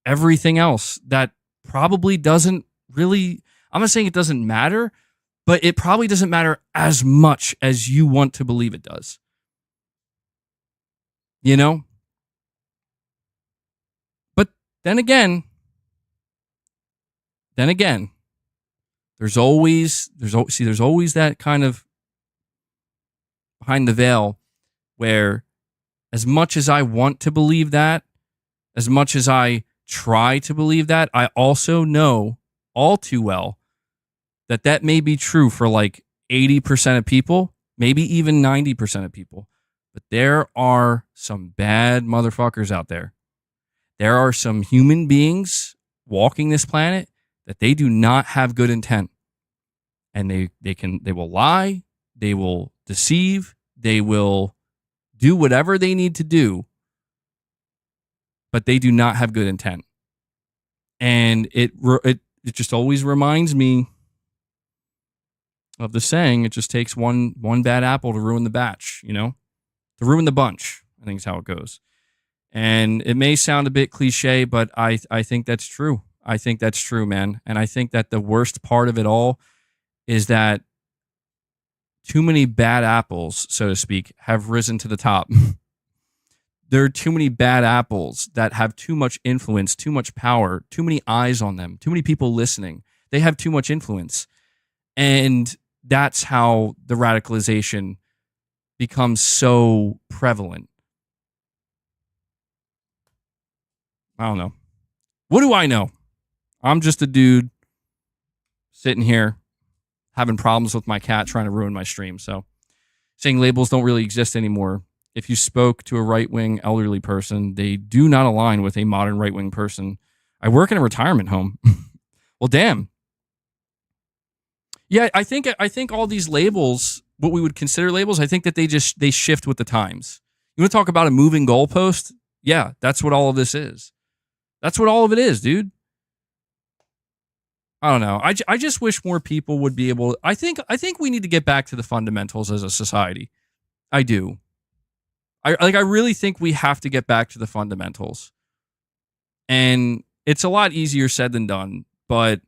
everything else that probably doesn't really, I'm not saying it doesn't matter, but it probably doesn't matter as much as you want to believe it does. You know? But then again, there's always that kind of behind the veil where, as much as I want to believe that, as much as I try to believe that, I also know all too well that may be true for like 80% of people, maybe even 90% of people. But there are some bad motherfuckers out there. There are some human beings walking this planet that they do not have good intent. And they will lie, they will deceive, they will do whatever they need to do, but they do not have good intent. And it just always reminds me of the saying, it just takes one bad apple to ruin the batch, you know? To ruin the bunch, I think is how it goes. And it may sound a bit cliche, but I think that's true. I think that's true, man. And I think that the worst part of it all is that too many bad apples, so to speak, have risen to the top. There are too many bad apples that have too much influence, too much power, too many eyes on them, too many people listening. They have too much influence. And that's how the radicalization becomes so prevalent. I don't know. What do I know? I'm just a dude sitting here having problems with my cat trying to ruin my stream. So saying labels don't really exist anymore. If you spoke to a right-wing elderly person, they do not align with a modern right-wing person. I work in a retirement home. Well, damn. Yeah, I think all these labels, what we would consider labels, I think that they shift with the times. You want to talk about a moving goalpost? Yeah, that's what all of this is. That's what all of it is, dude. I don't know. I just wish more people would be able. I think we need to get back to the fundamentals as a society. I do. I really think we have to get back to the fundamentals. And it's a lot easier said than done, but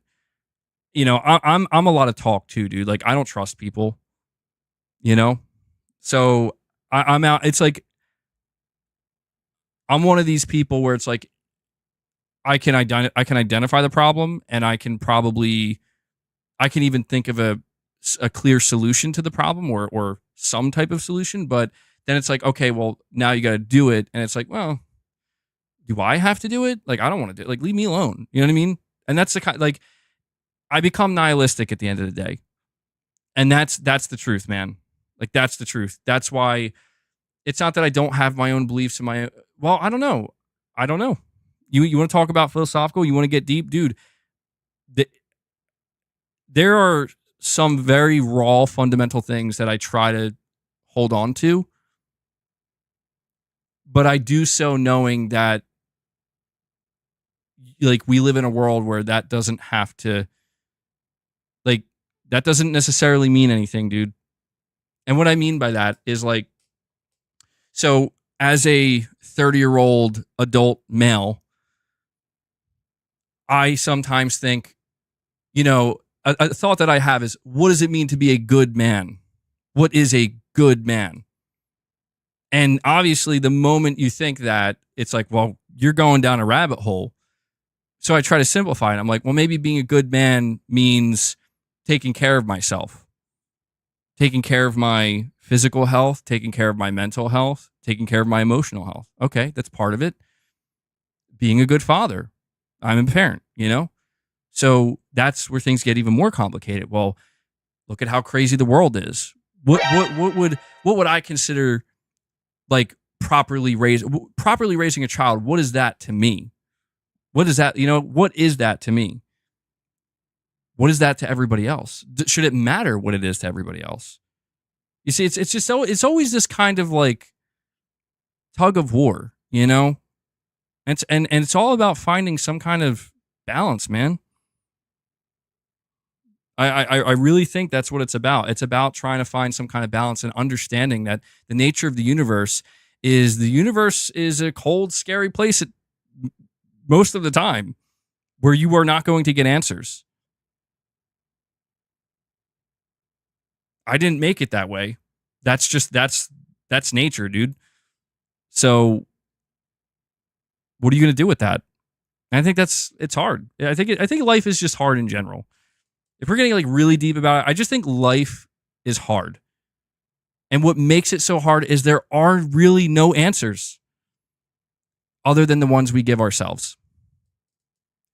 you know, I'm a lot of talk too, dude. Like, I don't trust people, you know? So I'm out. It's like, I'm one of these people where it's like, I can identify the problem, and I can even think of a clear solution to the problem, or some type of solution. But then it's like, okay, well, now you got to do it. And it's like, well, do I have to do it? Like, I don't want to do it. Like, leave me alone. You know what I mean? And that's the kind, like, I become nihilistic at the end of the day. And that's the truth, man. Like, that's the truth. That's why it's not that I don't have my own beliefs in well, I don't know. You want to talk about philosophical? You want to get deep? Dude, there are some very raw fundamental things that I try to hold on to. But I do so knowing that, like, we live in a world where that doesn't have to, like, that doesn't necessarily mean anything, dude. And what I mean by that is, like, so as a 30-year-old adult male, I sometimes think, you know, a thought that I have is, what does it mean to be a good man? What is a good man? And obviously, the moment you think that, it's like, well, you're going down a rabbit hole. So I try to simplify it. I'm like, well, maybe being a good man means taking care of myself, taking care of my physical health, taking care of my mental health, taking care of my emotional health. Okay, that's part of it. being a good father. I'm a parent, you know? So that's where things get even more complicated. Well, look at how crazy the world is. What would I consider like properly raising a child? What is that to me? What is that? What is that to me? What is that to everybody else? Should it matter what it is to everybody else? You see, it's just so it's always this kind of like tug of war, and it's all about finding some kind of balance, man. I really think that's what it's about. It's about trying to find some kind of balance and understanding that the nature of the universe is a cold, scary place most of the time where you are not going to get answers. I didn't make it that way. That's nature, dude. So what are you going to do with that? And I think it's hard. I think life is just hard in general. If we're getting like really deep about it, I just think life is hard. And what makes it so hard is there are really no answers other than the ones we give ourselves.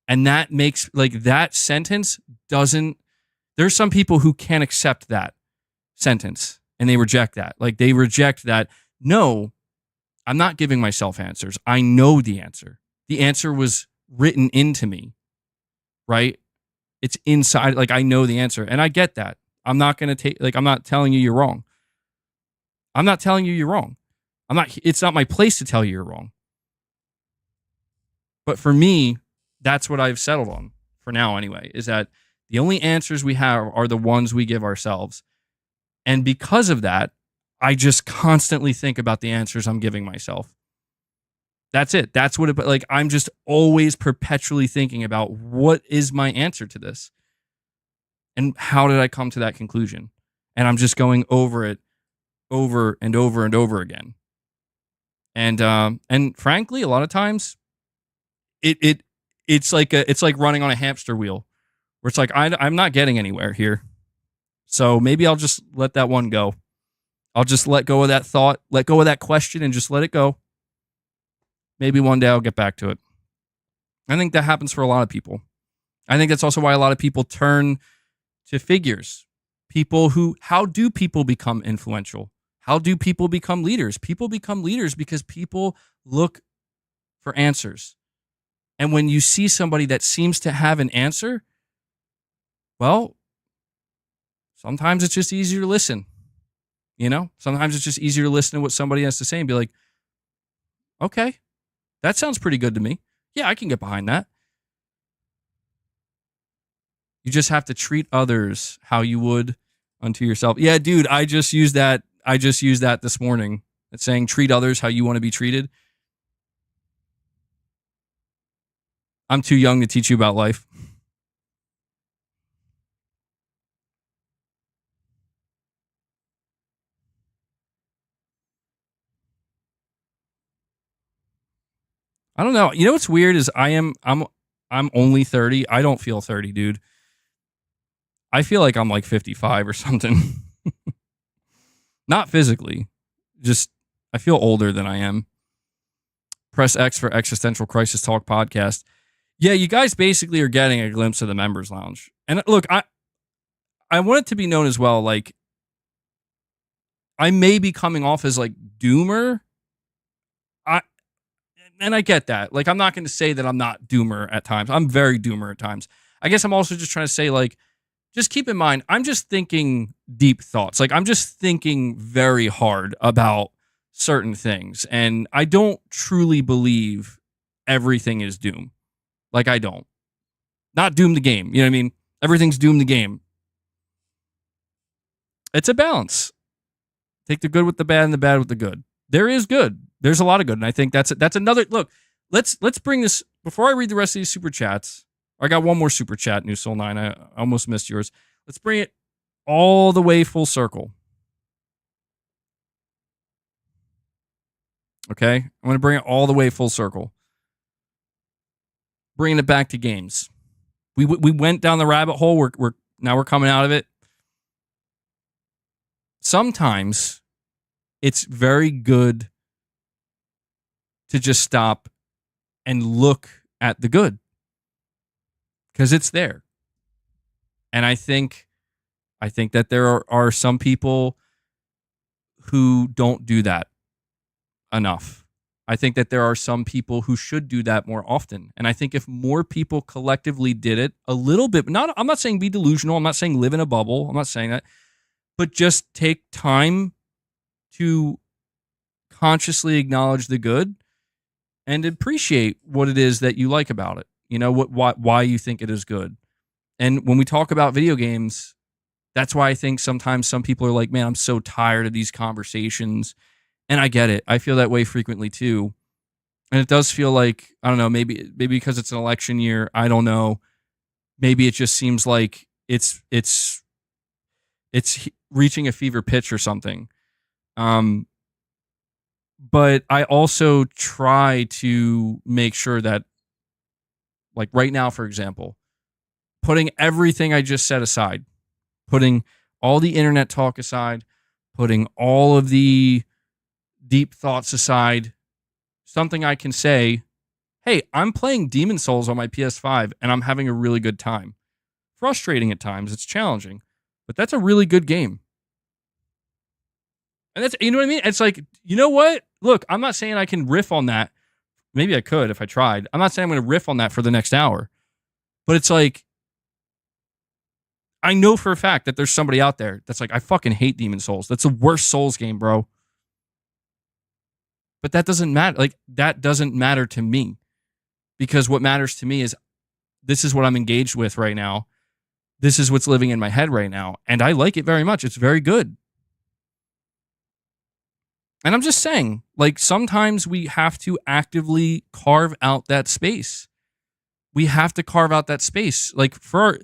And that makes like that sentence doesn't, there's some people who can't accept that sentence and they reject that. Like they reject that. No, I'm not giving myself answers. I know the answer. The answer was written into me, right? It's inside. Like I know the answer and I get that. I'm not going to take, like, I'm not telling you you're wrong. I'm not telling you you're wrong. It's not my place to tell you you're wrong. But for me, that's what I've settled on for now anyway, is that the only answers we have are the ones we give ourselves. And because of that, I just constantly think about the answers I'm giving myself. That's it. That's what like I'm just always perpetually thinking about what is my answer to this? And how did I come to that conclusion? And I'm just going over it over and over and over again. And frankly, a lot of times it's like running on a hamster wheel where it's like I'm not getting anywhere here. So maybe I'll just let that one go. I'll just let go of that thought, let go of that question and just let it go. Maybe one day I'll get back to it. I think that happens for a lot of people. I think that's also why a lot of people turn to figures. How do people become influential? How do people become leaders? People become leaders because people look for answers. And when you see somebody that seems to have an answer, well, sometimes it's just easier to listen. Sometimes it's just easier to listen to what somebody has to say and be like, okay, that sounds pretty good to me. Yeah, I can get behind that. You just have to treat others how you would unto yourself. Yeah, dude, I just used that this morning. It's saying treat others how you want to be treated. I'm too young to teach you about life. I don't know. You know what's weird is I'm only 30. I don't feel 30, dude. I feel like I'm like 55 or something. Not physically. Just I feel older than I am. Press X for Existential Crisis Talk podcast. Yeah, you guys basically are getting a glimpse of the members lounge. And look, I want it to be known as well, like I may be coming off as like doomer. And I get that. Like, I'm not going to say that I'm not doomer at times. I'm very doomer at times. I guess I'm also just trying to say, like, just keep in mind, I'm just thinking deep thoughts. Like, I'm just thinking very hard about certain things. And I don't truly believe everything is doom. Like, I don't. Not doom the game. You know what I mean? Everything's doom the game. It's a balance. Take the good with the bad and the bad with the good. There is good. There's a lot of good, and I think that's another look. Let's bring this before I read the rest of these super chats. I got one more super chat, New Soul 9. I almost missed yours. Let's bring it all the way full circle. Okay, I'm going to bring it all the way full circle. Bringing it back to games. We went down the rabbit hole. We're coming out of it. Sometimes it's very good to just stop and look at the good, because it's there. And I think that there are some people who don't do that enough. I think that there are some people who should do that more often. And I think if more people collectively did it a little bit, I'm not saying be delusional, I'm not saying live in a bubble, I'm not saying that, but just take time to consciously acknowledge the good and appreciate what it is that you like about it. You know, why you think it is good. And when we talk about video games, that's why I think sometimes some people are like, man, I'm so tired of these conversations. And I get it. I feel that way frequently too. And it does feel like, I don't know, maybe because it's an election year, I don't know. Maybe it just seems like it's reaching a fever pitch or something. But I also try to make sure that, like right now, for example, putting everything I just said aside, putting all the internet talk aside, putting all of the deep thoughts aside, something I can say, hey, I'm playing Demon Souls on my PS5 and I'm having a really good time. Frustrating at times, it's challenging, but that's a really good game. And that's, you know what I mean? It's like, you know what? Look, I'm not saying I can riff on that. Maybe I could if I tried. I'm not saying I'm going to riff on that for the next hour. But it's like, I know for a fact that there's somebody out there that's like, I fucking hate Demon Souls. That's the worst Souls game, bro. But that doesn't matter. Like, that doesn't matter to me. Because what matters to me is this is what I'm engaged with right now. This is what's living in my head right now. And I like it very much. It's very good. And I'm just saying, like, sometimes we have to actively carve out that space. We have to carve out that space. Like, for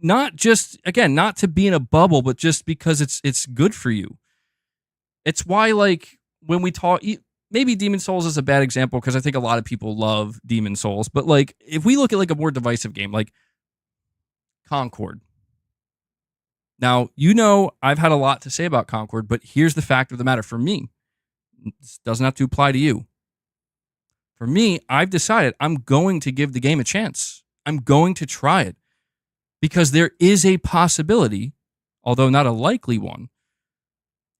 not just, again, not to be in a bubble, but just because it's good for you. It's why, like, when we talk, maybe Demon Souls is a bad example because I think a lot of people love Demon Souls. But, like, if we look at, like, a more divisive game, like Concord. Now, you know, I've had a lot to say about Concord, but here's the fact of the matter for me. This doesn't have to apply to you. For me, I've decided I'm going to give the game a chance. I'm going to try it because there is a possibility, although not a likely one.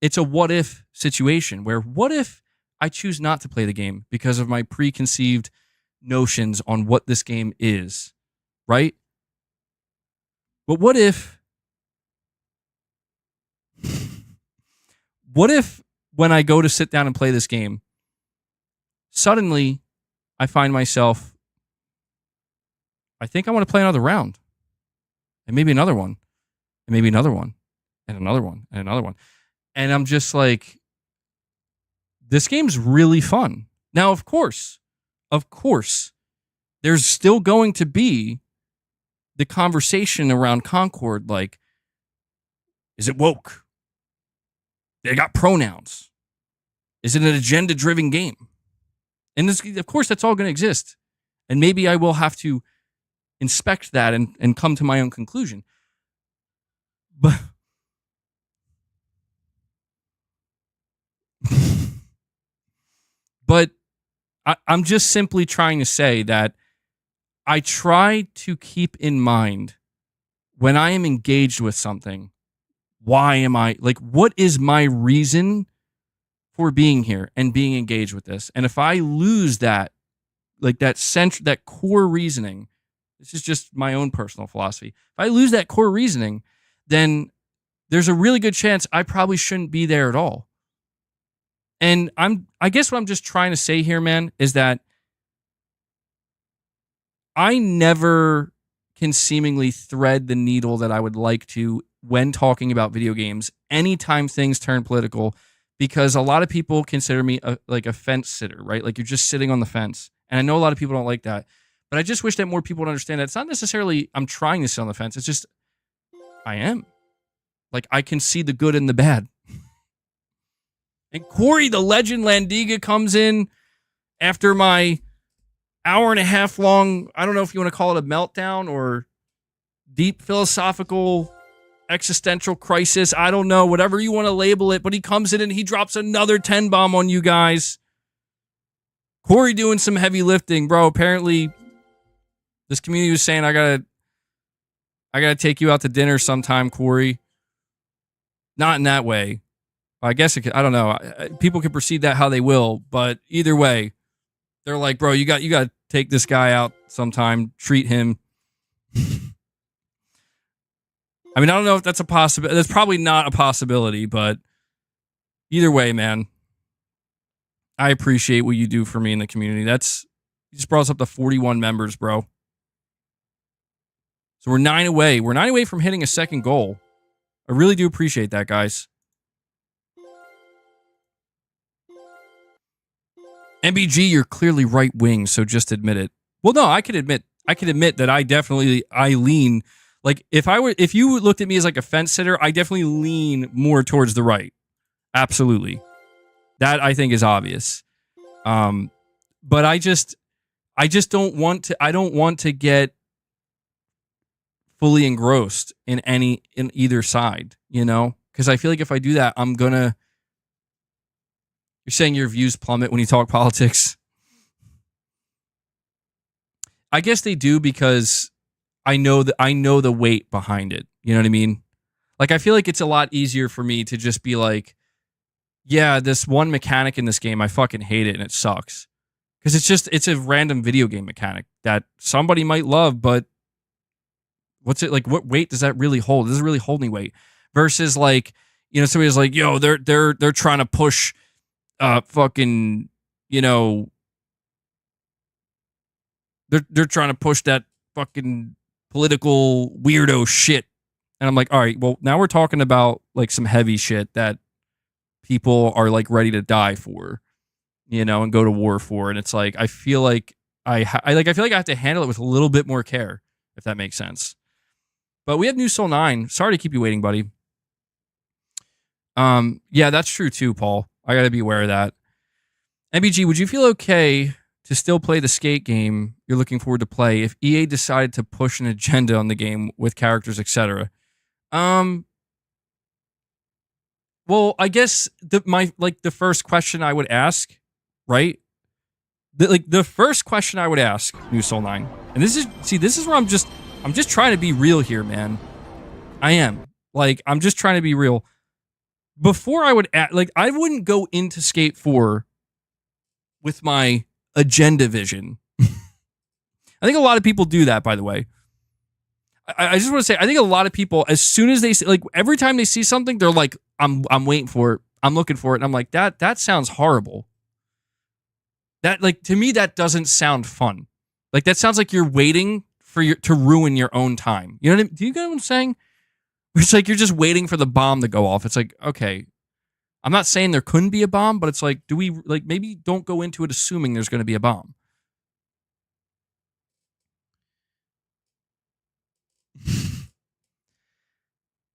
It's a what if situation where what if I choose not to play the game because of my preconceived notions on what this game is, right? But what if when I go to sit down and play this game, suddenly I find myself, I think I want to play another round. And maybe another one. And maybe another one. And another one. And another one. And I'm just like, this game's really fun. Now, of course, there's still going to be the conversation around Concord, like, is it woke? They got pronouns. Is it an agenda-driven game? And this, of course, that's all going to exist. And maybe I will have to inspect that and come to my own conclusion. But I'm just simply trying to say that I try to keep in mind when I am engaged with something, why am I, like, what is my reason for being here and being engaged with this? And if I lose that, like that core reasoning, this is just my own personal philosophy. If I lose that core reasoning, then there's a really good chance I probably shouldn't be there at all. And I guess what I'm just trying to say here, man, is that I never can seemingly thread the needle that I would like to when talking about video games anytime things turn political, because a lot of people consider me like a fence sitter, right? Like, you're just sitting on the fence. And I know a lot of people don't like that, but I just wish that more people would understand that it's not necessarily I'm trying to sit on the fence. It's just I am. Like, I can see the good and the bad. And Corey, the legend Landiga, comes in after my hour and a half long, I don't know if you want to call it a meltdown or deep philosophical existential crisis. I don't know, whatever you want to label it. But he comes in and he drops another 10 bomb on you guys. Corey doing some heavy lifting, bro. Apparently, this community was saying I gotta take you out to dinner sometime, Corey. Not in that way. I guess I don't know. People can perceive that how they will, but either way, they're like, bro, you got to take this guy out sometime, treat him. I mean, I don't know if that's a possibility. That's probably not a possibility, but either way, man, I appreciate what you do for me in the community. You just brought us up to 41 members, bro. So we're 9 away. We're 9 away from hitting a second goal. I really do appreciate that, guys. MBG, you're clearly right wing, so just admit it. Well, no, I can admit that I lean, like if you looked at me as like a fence sitter, I definitely lean more towards the right. Absolutely. That I think is obvious. But I just don't want to get fully engrossed in either side, you know? Because I feel like if I do that, you're saying your views plummet when you talk politics. I guess they do because I know the weight behind it. You know what I mean? Like, I feel like it's a lot easier for me to just be like, yeah, this one mechanic in this game, I fucking hate it and it sucks. Because it's a random video game mechanic that somebody might love, but what's it like? What weight does that really hold? Does it really hold any weight? Versus like, you know, somebody's like, yo, they're trying to push fucking, you know, they're trying to push that fucking political weirdo shit. And I'm like, all right, well, now we're talking about like some heavy shit that people are like ready to die for, you know, and go to war for. And it's like, I feel like I feel like I have to handle it with a little bit more care, if that makes sense. But we have New Soul 9. Sorry to keep you waiting, buddy. Yeah, that's true too, Paul. I got to be aware of that. MBG, would you feel okay to still play the skate game you're looking forward to play if EA decided to push an agenda on the game with characters, etc.? Well, I guess the first question I would ask, right? The first question I would ask New Soul 9. And this is where I'm just trying to be real here, man. I am. Like, I'm just trying to be real. Before I would I wouldn't go into Skate 4 with my agenda vision. I think a lot of people do that, by the way. I just want to say, I think a lot of people, as soon as they see, like, every time they see something, they're like, I'm waiting for it. I'm looking for it. And I'm like, that sounds horrible. That, like, to me, that doesn't sound fun. Like, that sounds like you're waiting to ruin your own time. You know what I mean? Do you get what I'm saying? It's like you're just waiting for the bomb to go off. It's like, okay, I'm not saying there couldn't be a bomb, but it's like, do we, like, maybe don't go into it assuming there's going to be a bomb.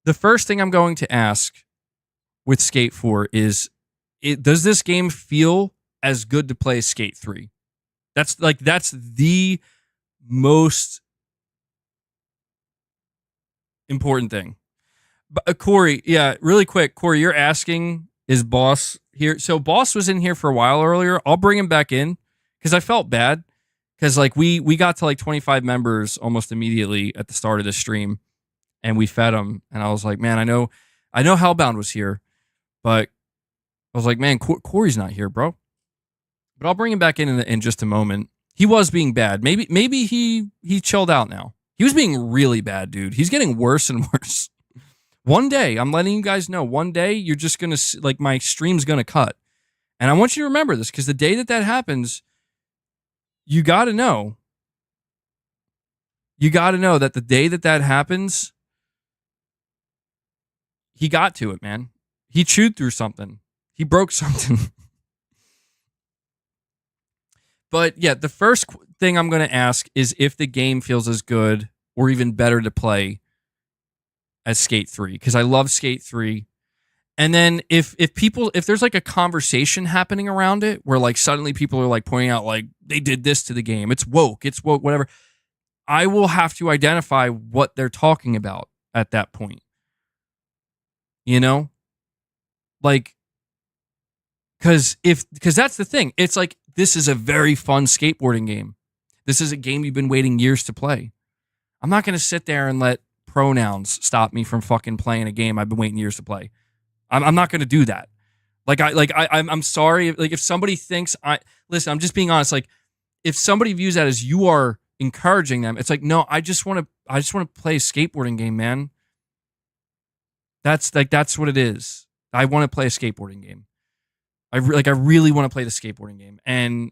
The first thing I'm going to ask with Skate 4 is, does this game feel as good to play as Skate 3? That's the most important thing. But Corey, yeah, really quick, Corey, you're asking, is Boss here? So Boss was in here for a while earlier. I'll bring him back in because I felt bad because like we got to like 25 members almost immediately at the start of the stream, and we fed him. And I was like, man, I know Hellbound was here, but I was like, man, Corey's not here, bro. But I'll bring him back in just a moment. He was being bad. Maybe he chilled out now. He was being really bad, dude. He's getting worse and worse. One day, I'm letting you guys know, one day you're just going to, like, my stream's going to cut. And I want you to remember this, because the day that happens, you got to know. You got to know that the day that happens, he got to it, man. He chewed through something. He broke something. But yeah, the first thing I'm going to ask is if the game feels as good or even better to play as Skate 3, because I love Skate 3. And then if there's like a conversation happening around it where like suddenly people are like pointing out like they did this to the game, it's woke, whatever, I will have to identify what they're talking about at that point. You know? Like, because that's the thing. It's like this is a very fun skateboarding game. This is a game you've been waiting years to play. I'm not going to sit there and let pronouns stop me from fucking playing a game I've been waiting years to play. I'm not going to do that. I'm sorry. Like, if somebody thinks listen, I'm just being honest. Like, if somebody views that as you are encouraging them, it's like, no, I just want to play a skateboarding game, man. That's what it is. I want to play a skateboarding game. I really want to play the skateboarding game, and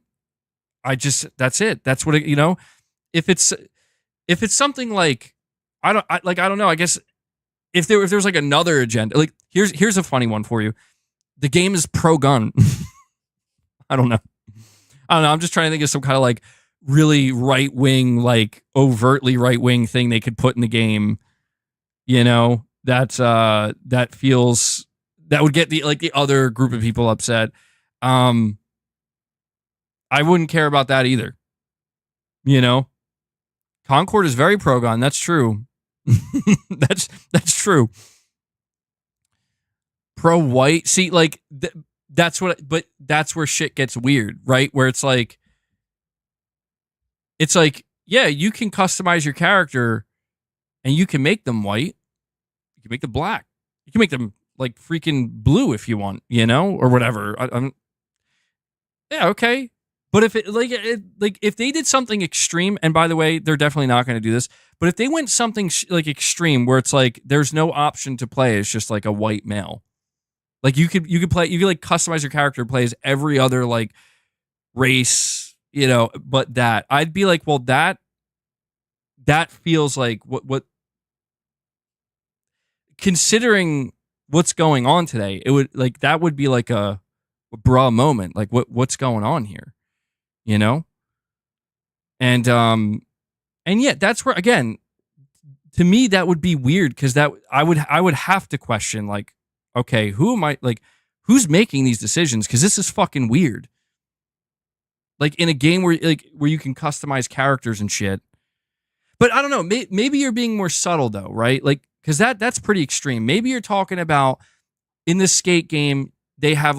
that's it. That's what if it's something like I don't know. I guess if there's like another agenda, like here's a funny one for you. The game is pro gun. I don't know. I'm just trying to think of some kind of like really right wing, like overtly right wing thing they could put in the game. That feels that would get the other group of people upset. I wouldn't care about that either. Concord is very pro gun. That's true. that's true. Pro white. See, like that's where shit gets weird, right? Where it's like, yeah, you can customize your character, and you can make them white. You can make them black. You can make them like freaking blue if you want, or whatever. Yeah, okay. But if if they did something extreme, and by the way, they're definitely not going to do this. But if they went something like extreme, where it's like there's no option to play as just like a white male, like you could like customize your character, play as every other like race, But that I'd be like, well, that feels like what considering what's going on today, it would like that would be like a bra moment. Like what's going on here, And yeah, that's where, again, to me, that would be weird, because that I would have to question, like, okay, who am I, like, who's making these decisions? Because this is fucking weird. Like, in a game where you can customize characters and shit. But I don't know, maybe you're being more subtle though, right? Like, because that's pretty extreme. Maybe you're talking about in this skate game, they have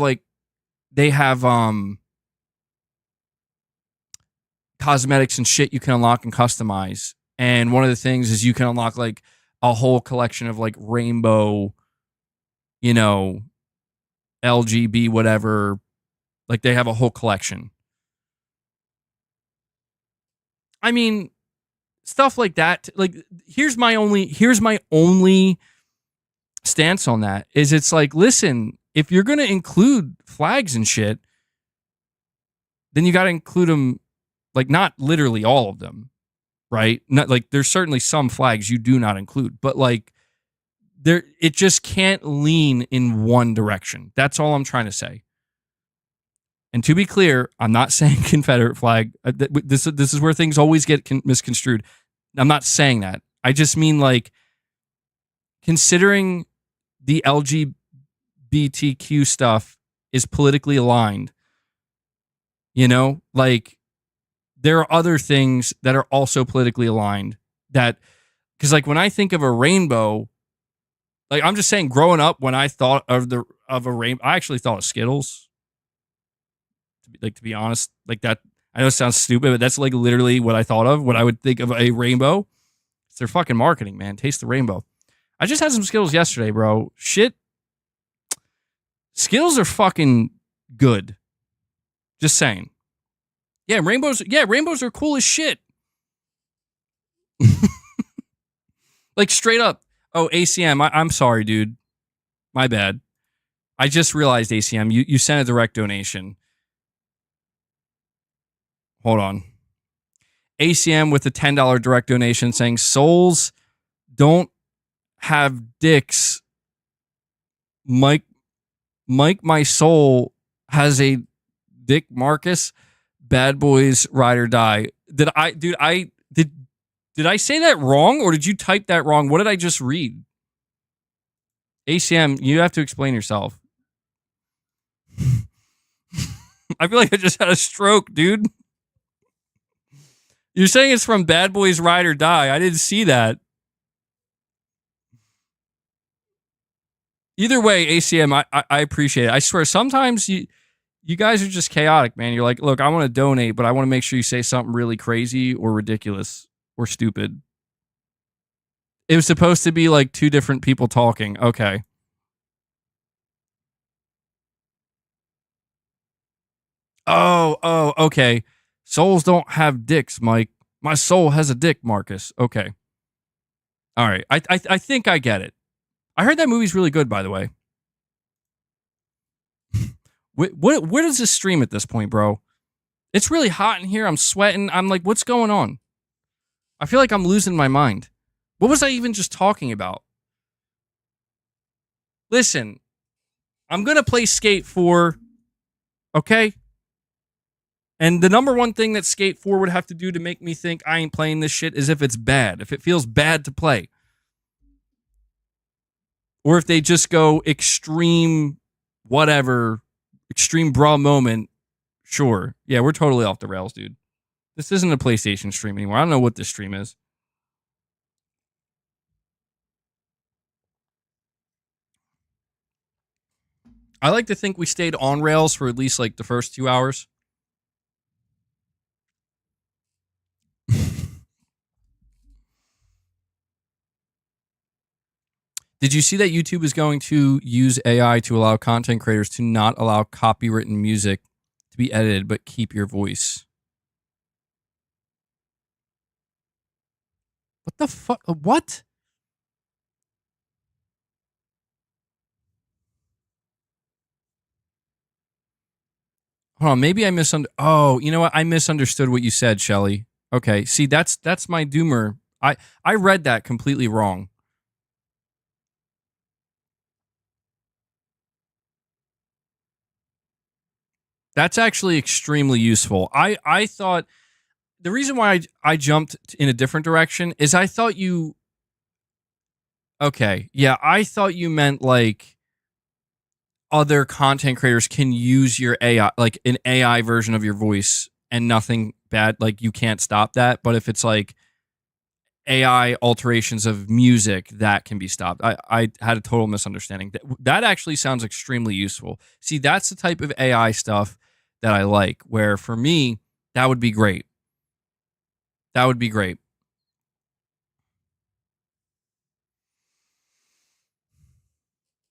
cosmetics and shit you can unlock and customize. And one of the things is you can unlock like a whole collection of like rainbow, LGB, whatever. Like they have a whole collection. I mean, stuff like that. Like, here's my only stance on that is it's like, listen, if you're going to include flags and shit, then you got to include them. Like, not literally all of them, right? Not like there's certainly some flags you do not include, but like it just can't lean in one direction. That's all I'm trying to say. And to be clear, I'm not saying Confederate flag. This is where things always get misconstrued. I'm not saying that. I just mean, like, considering the LGBTQ stuff is politically aligned, like, there are other things that are also politically aligned that, because like when I think of a rainbow, like I'm just saying, growing up, when I thought of a rainbow, I actually thought of Skittles. To be honest, like that, I know it sounds stupid, but that's like literally what I thought of when I would think of a rainbow. It's their fucking marketing, man. Taste the rainbow. I just had some Skittles yesterday, bro. Shit. Skittles are fucking good. Just saying. Yeah, rainbows are cool as shit. Like, straight up. Oh, ACM, I'm sorry, dude. My bad. I just realized, ACM, you sent a direct donation. Hold on. ACM with a $10 direct donation saying, souls don't have dicks. Mike, my soul has a dick, Marcus. Bad boys, ride or die. Did I say that wrong, or did you type that wrong? What did I just read? ACM, you have to explain yourself. I feel like I just had a stroke, dude. You're saying it's from Bad Boys Ride or Die. I didn't see that. Either way, ACM, I appreciate it. I swear, sometimes You guys are just chaotic, man. You're like, look, I want to donate, but I want to make sure you say something really crazy or ridiculous or stupid. It was supposed to be like two different people talking. Okay. Oh, okay. Souls don't have dicks, Mike. My soul has a dick, Marcus. Okay. All right. I think I get it. I heard that movie's really good, by the way. Where does this stream at this point, bro? It's really hot in here. I'm sweating. I'm like, what's going on? I feel like I'm losing my mind. What was I even just talking about? Listen, I'm going to play Skate 4, okay? And the number one thing that Skate 4 would have to do to make me think I ain't playing this shit is if it's bad, if it feels bad to play. Or if they just go extreme whatever, extreme bra moment, sure. Yeah, we're totally off the rails, dude. This isn't a PlayStation stream anymore. I don't know what this stream is. I like to think we stayed on rails for at least like the first 2 hours. Did you see that YouTube is going to use AI to allow content creators to not allow copywritten music to be edited, but keep your voice? What the fuck? What? Hold on, maybe I misunderstood. Oh, you know what? I misunderstood what you said, Shelly. Okay, see, that's my doomer. I read that completely wrong. That's actually extremely useful. I thought the reason why I jumped in a different direction is I thought you. Okay, yeah, I thought you meant like other content creators can use your AI, like an AI version of your voice, and nothing bad. Like you can't stop that. But if it's like AI alterations of music, that can be stopped. I had a total misunderstanding. That actually sounds extremely useful. See, that's the type of AI stuff that I like, where for me, that would be great. That would be great.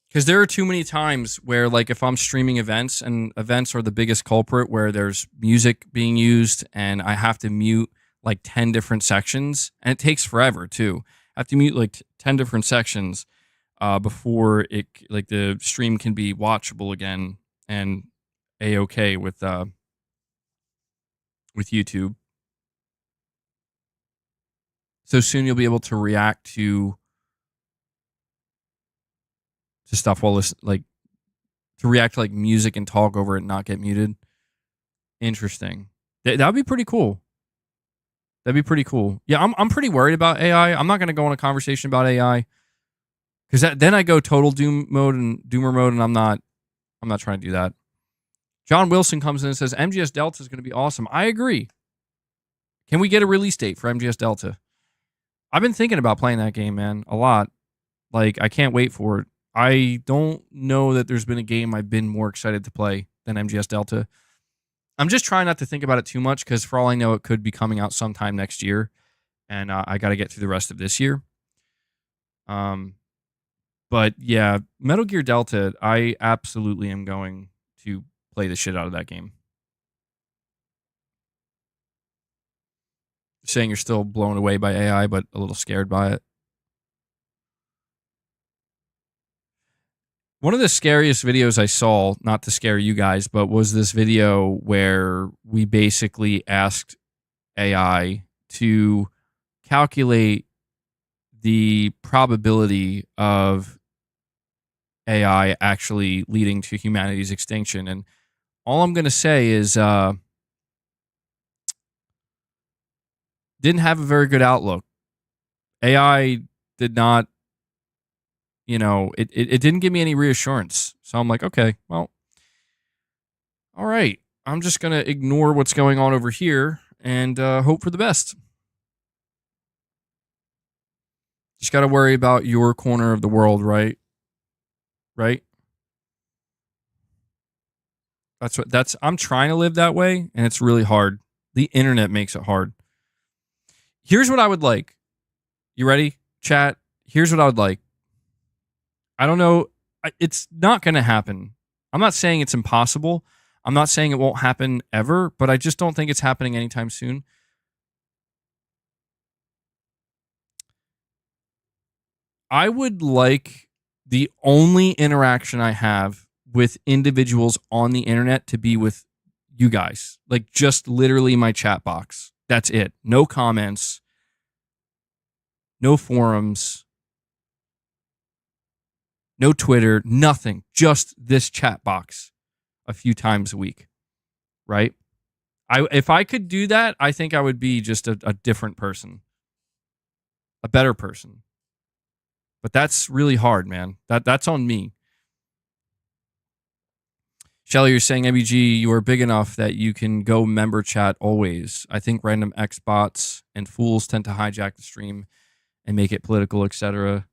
Because there are too many times where, like, if I'm streaming events, and events are the biggest culprit where there's music being used and I have to mute like 10 different sections, and it takes forever too. I have to mute like 10 different sections before it, like, the stream can be watchable again and a-okay with YouTube. So soon you'll be able to react to stuff while like to react to like music and talk over it and not get muted. Interesting. That would be pretty cool. That'd be pretty cool. Yeah, I'm pretty worried about AI. I'm not going to go on a conversation about AI because then I go total doomer mode, and I'm not trying to do that. John Wilson comes in and says MGS Delta is going to be awesome. I agree. Can we get a release date for MGS Delta? I've been thinking about playing that game, man, a lot. Like, I can't wait for it. I don't know that there's been a game I've been more excited to play than MGS Delta. I'm just trying not to think about it too much because for all I know, it could be coming out sometime next year, and I got to get through the rest of this year. But yeah, Metal Gear Delta, I absolutely am going to play the shit out of that game. Saying you're still blown away by AI, but a little scared by it. One of the scariest videos I saw, not to scare you guys, but was this video where we basically asked AI to calculate the probability of AI actually leading to humanity's extinction. And all I'm going to say is didn't have a very good outlook. AI did not, it didn't give me any reassurance. So I'm like, okay, well, all right. I'm just going to ignore what's going on over here and hope for the best. Just got to worry about your corner of the world, right? Right? I'm trying to live that way, and it's really hard. The internet makes it hard. Here's what I would like. You ready, chat? Here's what I would like. I don't know. It's not going to happen. I'm not saying it's impossible. I'm not saying it won't happen ever, but I just don't think it's happening anytime soon. I would like the only interaction I have with individuals on the internet to be with you guys. Like, just literally my chat box. That's it. No comments. No forums. No Twitter. Nothing. Just this chat box a few times a week. Right? If I could do that, I think I would be just a different person. A better person. But that's really hard, man. That's on me. Shelly, you're saying, MBG, you are big enough that you can go member chat always. I think random Xbots and fools tend to hijack the stream and make it political, etc.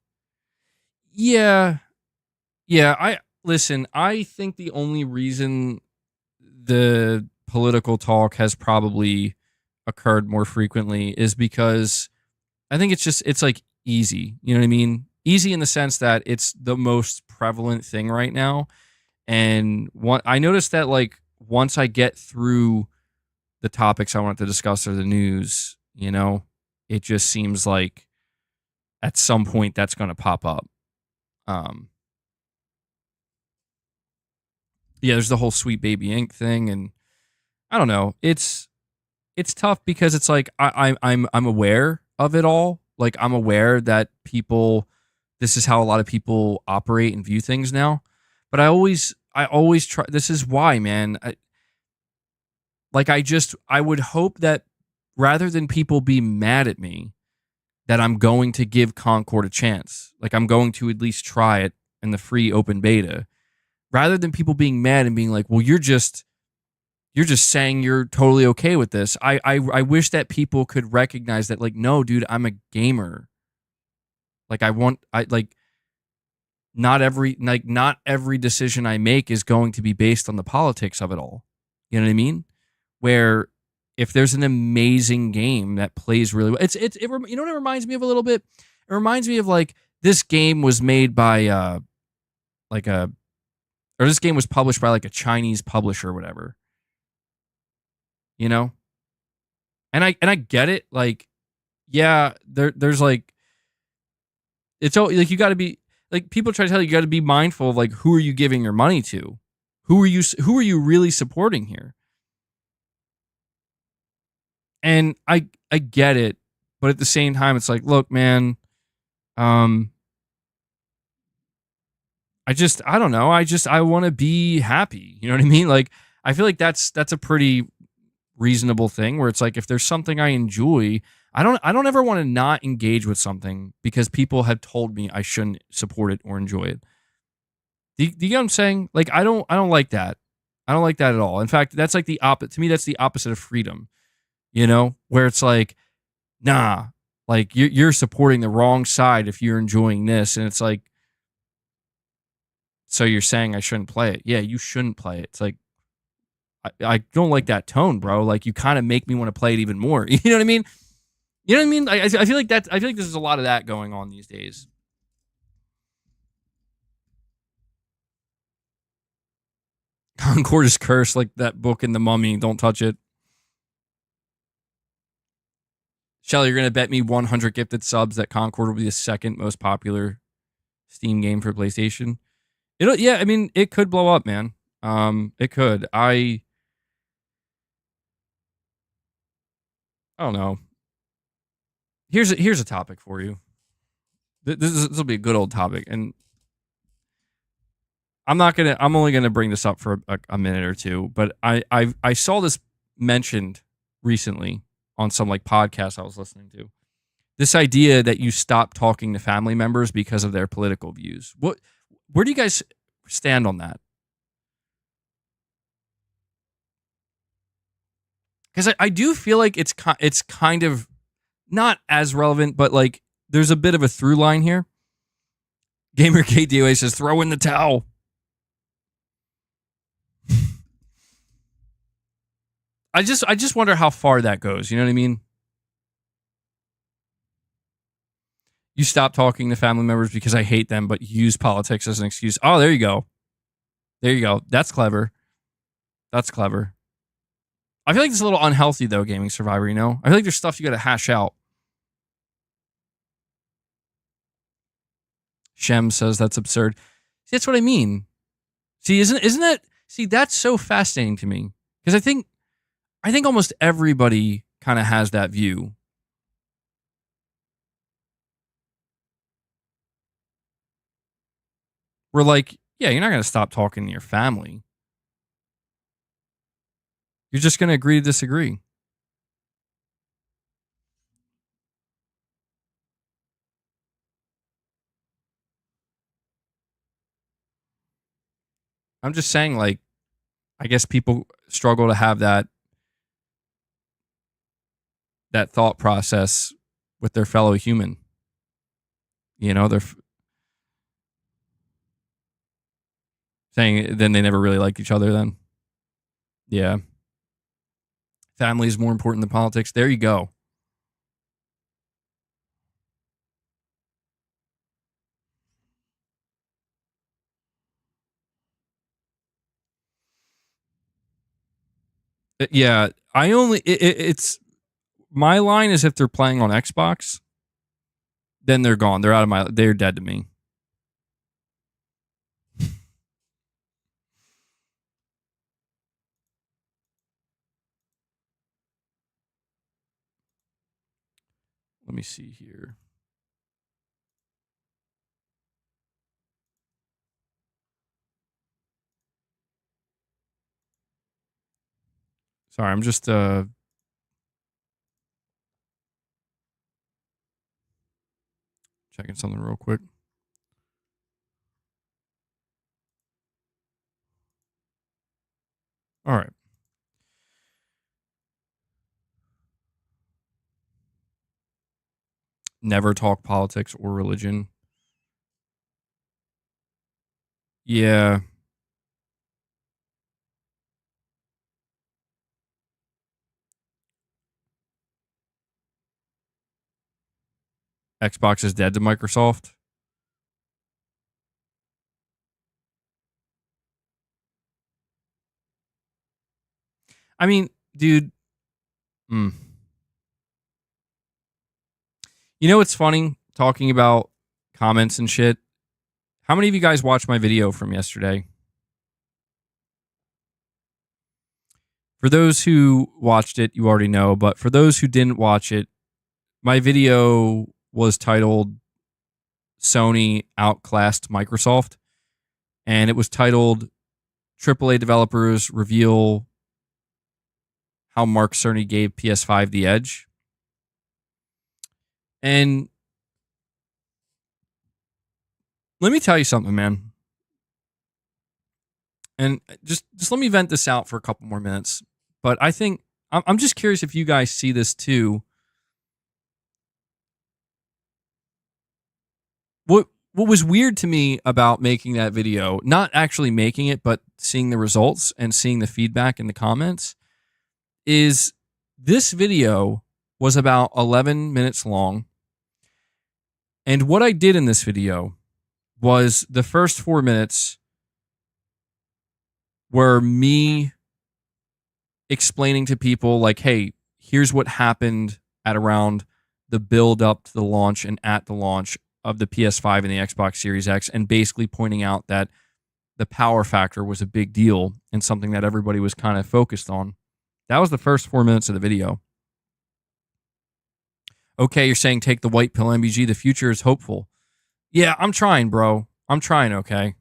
Yeah. Listen, I think the only reason the political talk has probably occurred more frequently is because I think it's like easy. You know what I mean? Easy in the sense that it's the most prevalent thing right now. And I noticed that, like, once I get through the topics I want to discuss or the news, you know, it just seems like at some point that's going to pop up. Yeah, there's the whole Sweet Baby Inc. thing, and I don't know. It's tough because it's like I'm aware of it all. Like, I'm aware that this is how a lot of people operate and view things now. But I always try. This is why, man. I would hope that rather than people be mad at me, that I'm going to give Concord a chance. Like, I'm going to at least try it in the free open beta, rather than people being mad and being like, "Well, you're just saying you're totally okay with this." I wish that people could recognize that, like, no, dude, I'm a gamer. Like, not every decision I make is going to be based on the politics of it all. You know what I mean? Where if there's an amazing game that plays really well, you know what it reminds me of a little bit? It reminds me of, like, this game was made by this game was published by, like, a Chinese publisher or whatever. You know? And I get it. Like, yeah, there's like, it's all like, you got to be, like, people try to tell you, you got to be mindful of, like, who are you giving your money to? Who are you really supporting here? And I get it, but at the same time, it's like, look, man, I don't know. I want to be happy. You know what I mean? Like, I feel like that's a pretty reasonable thing where it's like, if there's something I enjoy, I don't ever want to not engage with something because people have told me I shouldn't support it or enjoy it. Do you get what I'm saying? Like, I don't like that. I don't like that at all. In fact, that's like to me, that's the opposite of freedom, you know, where it's like, nah, like, you're supporting the wrong side if you're enjoying this. And it's like, so you're saying I shouldn't play it? Yeah, you shouldn't play it. It's like, I don't like that tone, bro. Like, you kind of make me want to play it even more. You know what I mean? You know what I mean? I feel like there's a lot of that going on these days. Concord is cursed, like that book in The Mummy. Don't touch it. Shelly, you're going to bet me 100 gifted subs that Concord will be the second most popular Steam game for PlayStation. Yeah, I mean, it could blow up, man. It could. I don't know. Here's a topic for you. This will be a good old topic, and I'm only gonna bring this up for a minute or two. But I saw this mentioned recently on some, like, podcast I was listening to. This idea that you stop talking to family members because of their political views. Where do you guys stand on that? Because I do feel like it's kind of not as relevant, but, like, there's a bit of a through line here. Gamer KDOA says, throw in the towel. I just wonder how far that goes. You know what I mean? You stop talking to family members because I hate them, but use politics as an excuse. Oh, there you go. There you go. That's clever. That's clever. I feel like it's a little unhealthy, though, Gaming Survivor, you know? I feel like there's stuff you got to hash out. Shem says that's absurd. See, that's what I mean. See, isn't that... See, that's so fascinating to me. Because I think almost everybody kind of has that view. We're like, yeah, you're not going to stop talking to your family. You're just going to agree to disagree. I'm just saying, like, I guess people struggle to have that thought process with their fellow human. You know, they're saying then they never really liked each other then. Yeah. Family is more important than politics. There you go. Yeah, it's my line is if they're playing on Xbox, then they're gone. They're dead to me. Let me see here. Sorry, I'm just checking something real quick. All right. Never talk politics or religion. Yeah. Xbox is dead to Microsoft. I mean, dude. You know what's funny? Talking about comments and shit. How many of you guys watched my video from yesterday? For those who watched it, you already know. But for those who didn't watch it, my video was titled Sony Outclassed Microsoft. And it was titled AAA Developers Reveal How Mark Cerny Gave PS5 the Edge. And let me tell you something, man. And just let me vent this out for a couple more minutes. But I think I'm just curious if you guys see this too. What was weird to me about making that video, not actually making it, but seeing the results and seeing the feedback in the comments, is this video was about 11 minutes long. And what I did in this video was the first 4 minutes were me explaining to people like, hey, here's what happened at around the build up to the launch and at the launch of the PS5 and the Xbox Series X, and basically pointing out that the power factor was a big deal and something that everybody was kind of focused on. That was the first 4 minutes of the video. Okay, you're saying take the white pill, MBG. The future is hopeful. Yeah, I'm trying, bro. I'm trying, okay?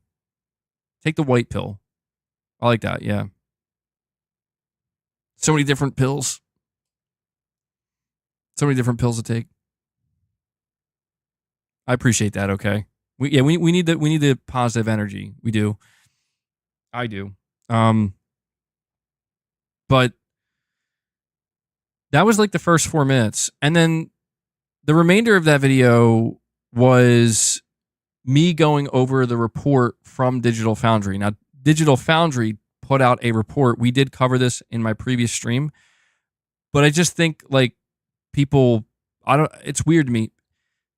Take the white pill. I like that, yeah. So many different pills. So many different pills to take. I appreciate that, okay? We need the positive energy. We do. I do. But that was like the first 4 minutes. And then the remainder of that video was me going over the report from Digital Foundry. Now, Digital Foundry put out a report. We did cover this in my previous stream, but I just think like people, it's weird to me.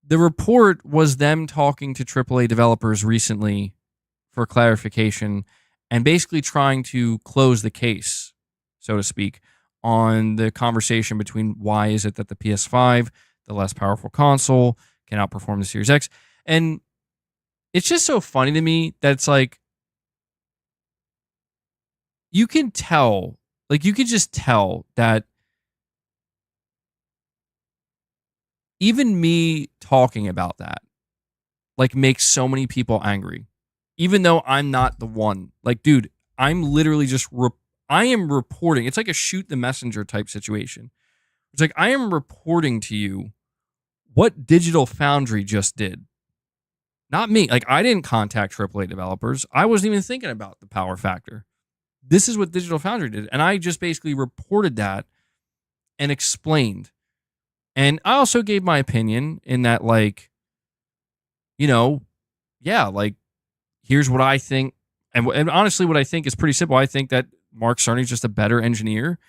The report was them talking to AAA developers recently for clarification and basically trying to close the case, so to speak, on the conversation between why is it that the PS5, the less powerful console, can outperform the Series X. And it's just so funny to me that it's like, you can tell, like you could just tell that even me talking about that, like, makes so many people angry, even though I'm not the one. Like, dude, I'm literally just, I am reporting. It's like a shoot the messenger type situation. It's like, I am reporting to you what Digital Foundry just did. Not me. Like, I didn't contact AAA developers. I wasn't even thinking about the power factor. This is what Digital Foundry did. And I just basically reported that and explained. And I also gave my opinion in that, like, you know, yeah, like, here's what I think. And honestly, what I think is pretty simple. I think that Mark Cerny's just a better engineer.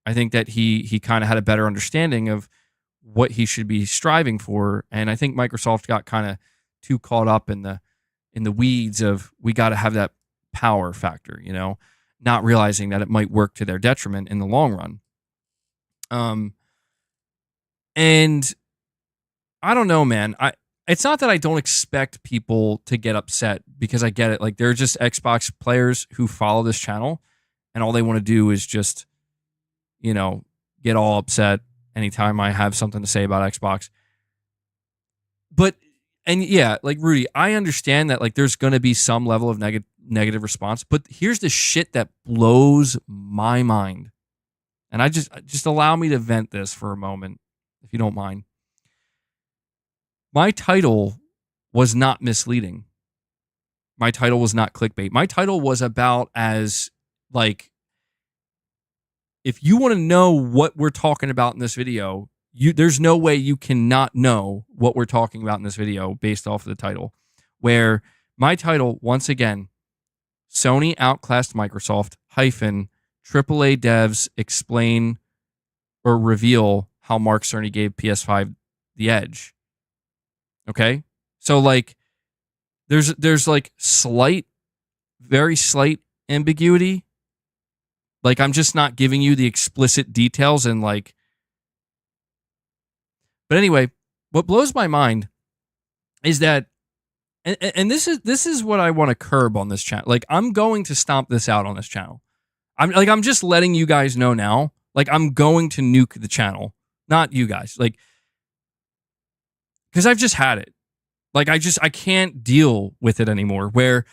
I think that he kind of had a better understanding of what he should be striving for. And I think Microsoft got kind of too caught up in the weeds of, we got to have that power factor, you know, not realizing that it might work to their detriment in the long run. And I don't know, man. It's not that I don't expect people to get upset, because I get it. Like, they're just Xbox players who follow this channel, and all they want to do is just, you know, get all upset anytime I have something to say about Xbox. But, and yeah, like, Rudy, I understand that, like, there's going to be some level of negative response, but here's the shit that blows my mind. And I just allow me to vent this for a moment, if you don't mind. My title was not misleading. My title was not clickbait. My title was about as, like, if you want to know what we're talking about in this video, there's no way you cannot know what we're talking about in this video based off of the title. Where my title, once again, Sony outclassed Microsoft, AAA devs explain or reveal how Mark Cerny gave PS5 the edge. Okay? So, like, there's like very slight ambiguity. Like, I'm just not giving you the explicit details, and like, but anyway, what blows my mind is that, and this is what I want to curb on this channel. Like, I'm going to stomp this out on this channel. I'm just letting you guys know now. Like, I'm going to nuke the channel, not you guys. Like, because I've just had it. Like, I can't deal with it anymore. Where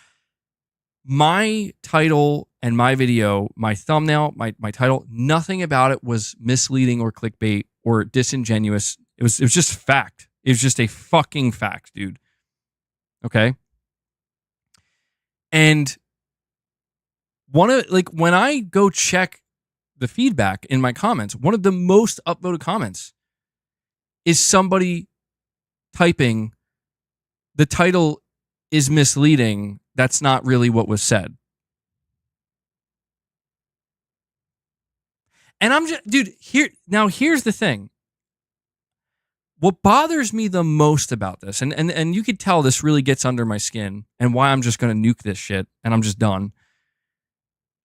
my title and my video, my thumbnail, my title, nothing about it was misleading or clickbait or disingenuous. It was just fact. It was just a fucking fact, dude. Okay? And when I go check the feedback in my comments, one of the most upvoted comments is somebody typing, the title is misleading. That's not really what was said. And I'm just, dude, here's the thing. What bothers me the most about this, and you could tell this really gets under my skin, and why I'm just going to nuke this shit, and I'm just done.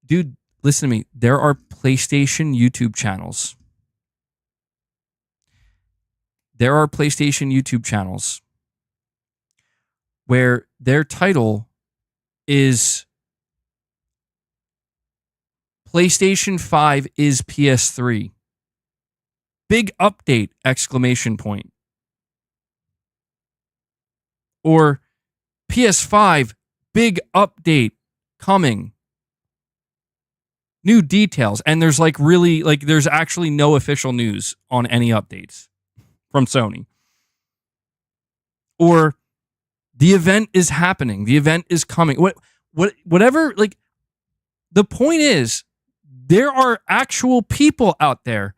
Dude, listen to me. There are PlayStation YouTube channels. There are PlayStation YouTube channels where their title is PlayStation 5 is PS3. Big update, exclamation point. Or PS5, big update coming. New details. And there's like really, like, there's actually no official news on any updates from Sony. Or the event is happening. The event is coming. Whatever, like, the point is, there are actual people out there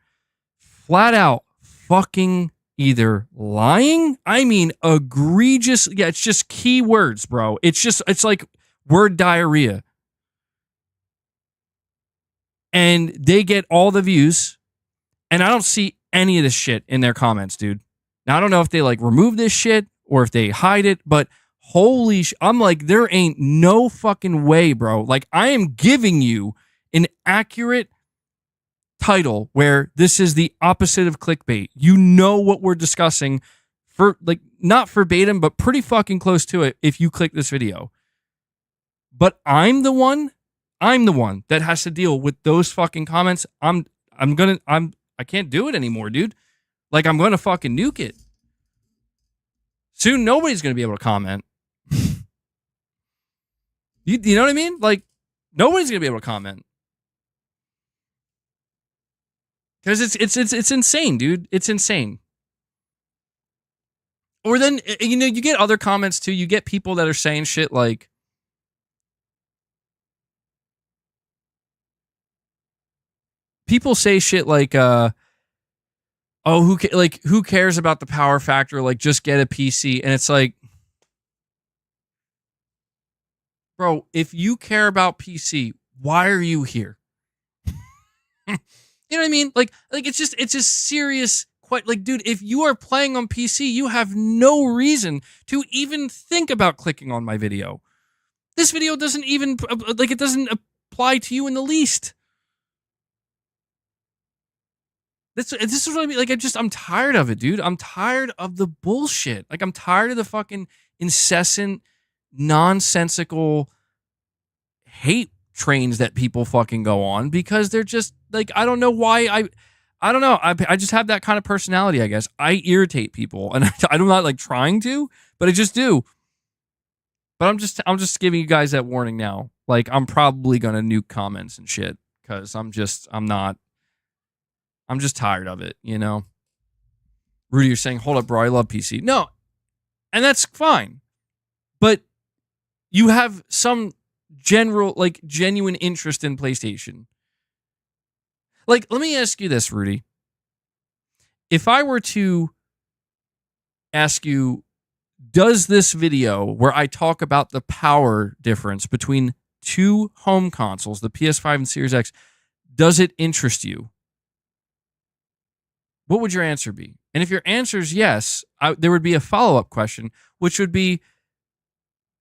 flat out fucking either lying. I mean, egregious. Yeah, it's just keywords, bro. It's like word diarrhea. and they get all the views, and I don't see any of this shit in their comments, dude. Now, I don't know if they like remove this shit or if they hide it, but holy I'm like, there ain't no fucking way, bro. Like, I am giving you an accurate title where this is the opposite of clickbait. You know what we're discussing, for like not verbatim, but pretty fucking close to it if you click this video. But I'm the one that has to deal with those fucking comments. I can't do it anymore, dude. Like, I'm gonna fucking nuke it. Soon nobody's gonna be able to comment. You know what I mean? Like, nobody's gonna be able to comment. Because it's insane, dude. It's insane. Or then, you know, you get other comments too. You get people that are saying shit like, people say shit like, oh, who cares about the power factor? Like, just get a PC. And it's like, bro, if you care about PC, why are you here? You know what I mean? Like it's just serious. Quite like, dude, if you are playing on PC, you have no reason to even think about clicking on my video. This video doesn't even like, it doesn't apply to you in the least. This is what I mean. Like, I'm tired of it, dude. I'm tired of the bullshit. Like, I'm tired of the fucking incessant, nonsensical hate trains that people fucking go on, because they're just like, I don't know why. I don't know. I just have that kind of personality, I guess. I irritate people, and I'm not like trying to, but I just do. But I'm just giving you guys that warning now. Like, I'm probably gonna nuke comments and shit, because I'm just tired of it, you know? Rudy, you're saying, hold up, bro, I love PC. No, and that's fine. But you have some general, like, genuine interest in PlayStation. Like, let me ask you this, Rudy. If I were to ask you, does this video where I talk about the power difference between two home consoles, the PS5 and Series X, does it interest you? What would your answer be? And if your answer is yes, there would be a follow-up question, which would be,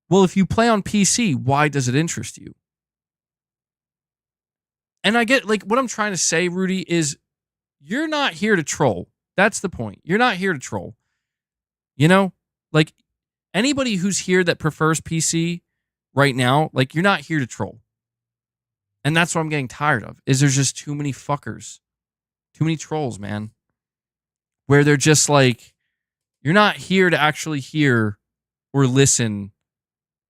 well, if you play on PC, why does it interest you? And I get, like, what I'm trying to say, Rudy, is you're not here to troll. That's the point. You're not here to troll. You know? Like, anybody who's here that prefers PC right now, like, you're not here to troll. And that's what I'm getting tired of, is there's just too many fuckers. Too many trolls, man. Where they're just like, you're not here to actually hear or listen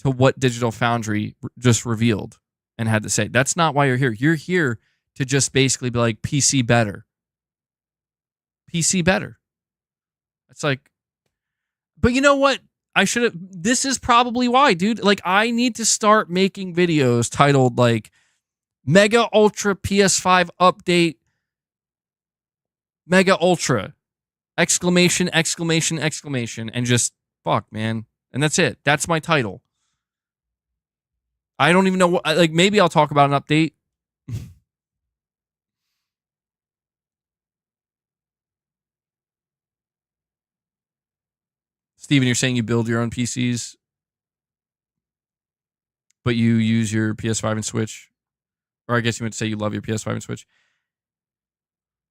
to what Digital Foundry just revealed and had to say. That's not why you're here. You're here to just basically be like, PC better. PC better. It's like, but you know what? This is probably why, dude. Like, I need to start making videos titled like Mega Ultra PS5 Update, Mega Ultra, exclamation, exclamation, exclamation, and just fuck, man. And that's it. That's my title. I don't even know what, like, maybe I'll talk about an update. Steven, you're saying you build your own PCs, but you use your PS5 and Switch? Or I guess you would say you love your PS5 and Switch.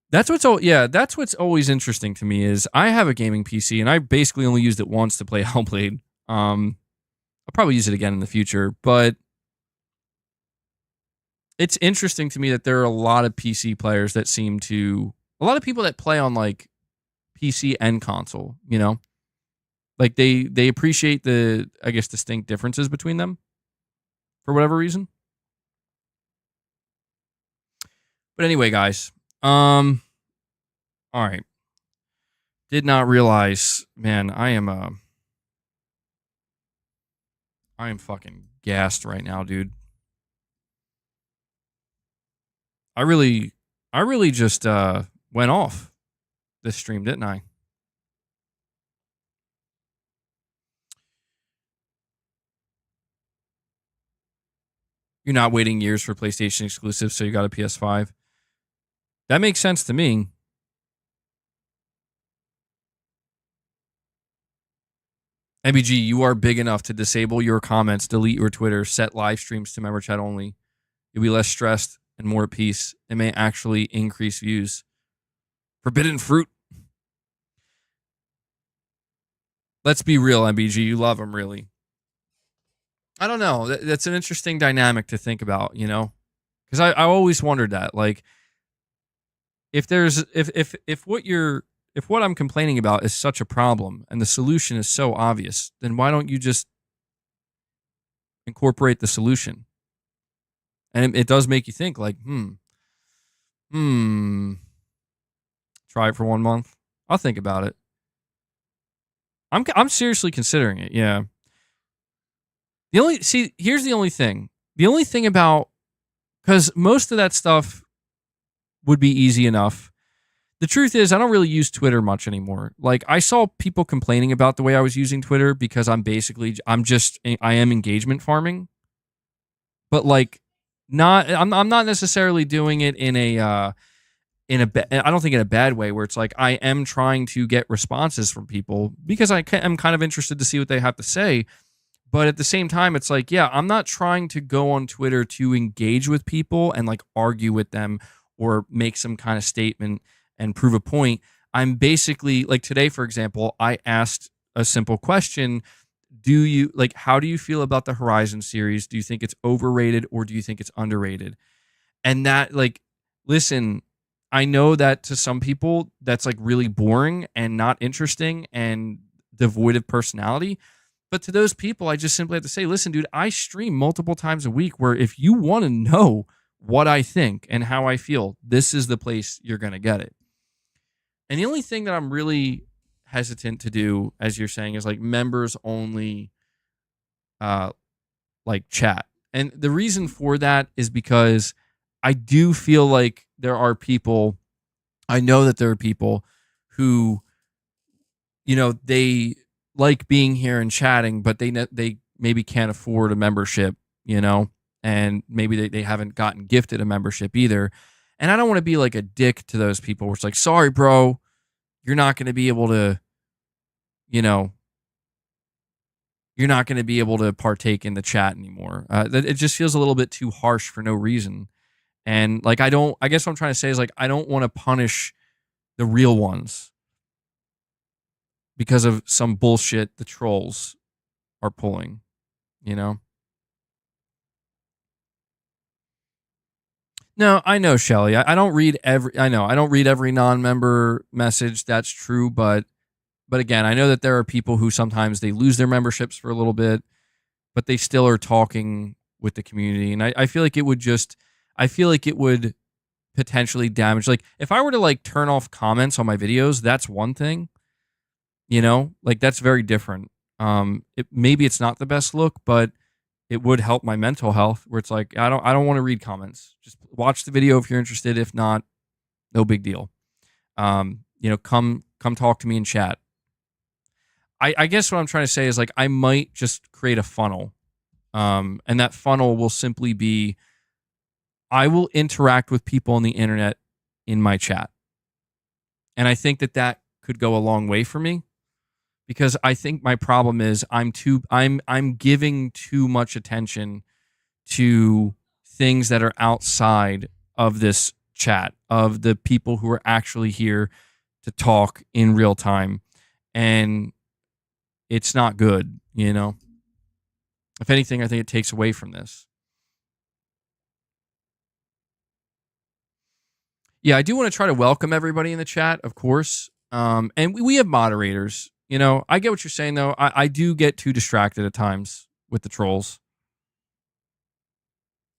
That's what's always interesting to me is I have a gaming PC and I basically only used it once to play Hellblade. I'll probably use it again in the future, but it's interesting to me that there are a lot of PC players that a lot of people that play on like PC and console, you know? Like they appreciate the, I guess, distinct differences between them for whatever reason. But anyway, guys, all right. Did not realize, man, I am fucking gassed right now, dude. I really just went off this stream, didn't I? You're not waiting years for PlayStation exclusives, so you got a PS5. That makes sense to me. MBG, you are big enough to disable your comments, delete your Twitter, set live streams to member chat only. You'll be less stressed and more at peace. It may actually increase views. Forbidden fruit. Let's be real, MBG. You love them, really. I don't know. That's an interesting dynamic to think about, you know? Because I always wondered that. Like, if what I'm complaining about is such a problem and the solution is so obvious, then why don't you just incorporate the solution? And it does make you think, like, try it for 1 month. I'll think about it. I'm seriously considering it. Yeah. Here's the only thing. The only thing about, because most of that stuff would be easy enough. The truth is, I don't really use Twitter much anymore. Like, I saw people complaining about the way I was using Twitter because I am engagement farming. But like, I'm not necessarily doing it in I don't think in a bad way, where it's like I am trying to get responses from people because I'm kind of interested to see what they have to say. But at the same time, it's like, yeah, I'm not trying to go on Twitter to engage with people and like argue with them or make some kind of statement and prove a point. I'm basically, like today, for example, I asked a simple question. How do you feel about the Horizon series? Do you think it's overrated or do you think it's underrated? And that, like, listen, I know that to some people that's like really boring and not interesting and devoid of personality. But to those people, I just simply have to say, listen, dude, I stream multiple times a week where if you want to know what I think and how I feel, this is the place you're going to get it. And the only thing that I'm really hesitant to do, as you're saying, is like members only like chat. And the reason for that is because I do feel like I know that there are people who, you know, they like being here and chatting, but they maybe can't afford a membership, you know, and maybe they haven't gotten gifted a membership either. And I don't want to be like a dick to those people where it's like, sorry, bro, you're not going to be able to, you know, you're not going to be able to partake in the chat anymore. It just feels a little bit too harsh for no reason. And like, I guess what I'm trying to say is like, I don't want to punish the real ones because of some bullshit the trolls are pulling, you know? No, I know, Shelly. I don't read every non-member message. That's true, but again, I know that there are people who sometimes they lose their memberships for a little bit, but they still are talking with the community. And I feel like it would potentially damage. Like, if I were to like turn off comments on my videos, that's one thing. You know, like that's very different. Maybe it's not the best look, but it would help my mental health. Where it's like I don't want to read comments. Just watch the video if you're interested. If not, no big deal. You know, come talk to me in chat. I guess what I'm trying to say is like I might just create a funnel, and that funnel will simply be I will interact with people on the internet in my chat, and I think that could go a long way for me. Because I think my problem is I'm giving too much attention to things that are outside of this chat, of the people who are actually here to talk in real time. And it's not good, you know? If anything, I think it takes away from this. Yeah, I do want to try to welcome everybody in the chat, of course. And we have moderators. You know, I get what you're saying, though. I do get too distracted at times with the trolls.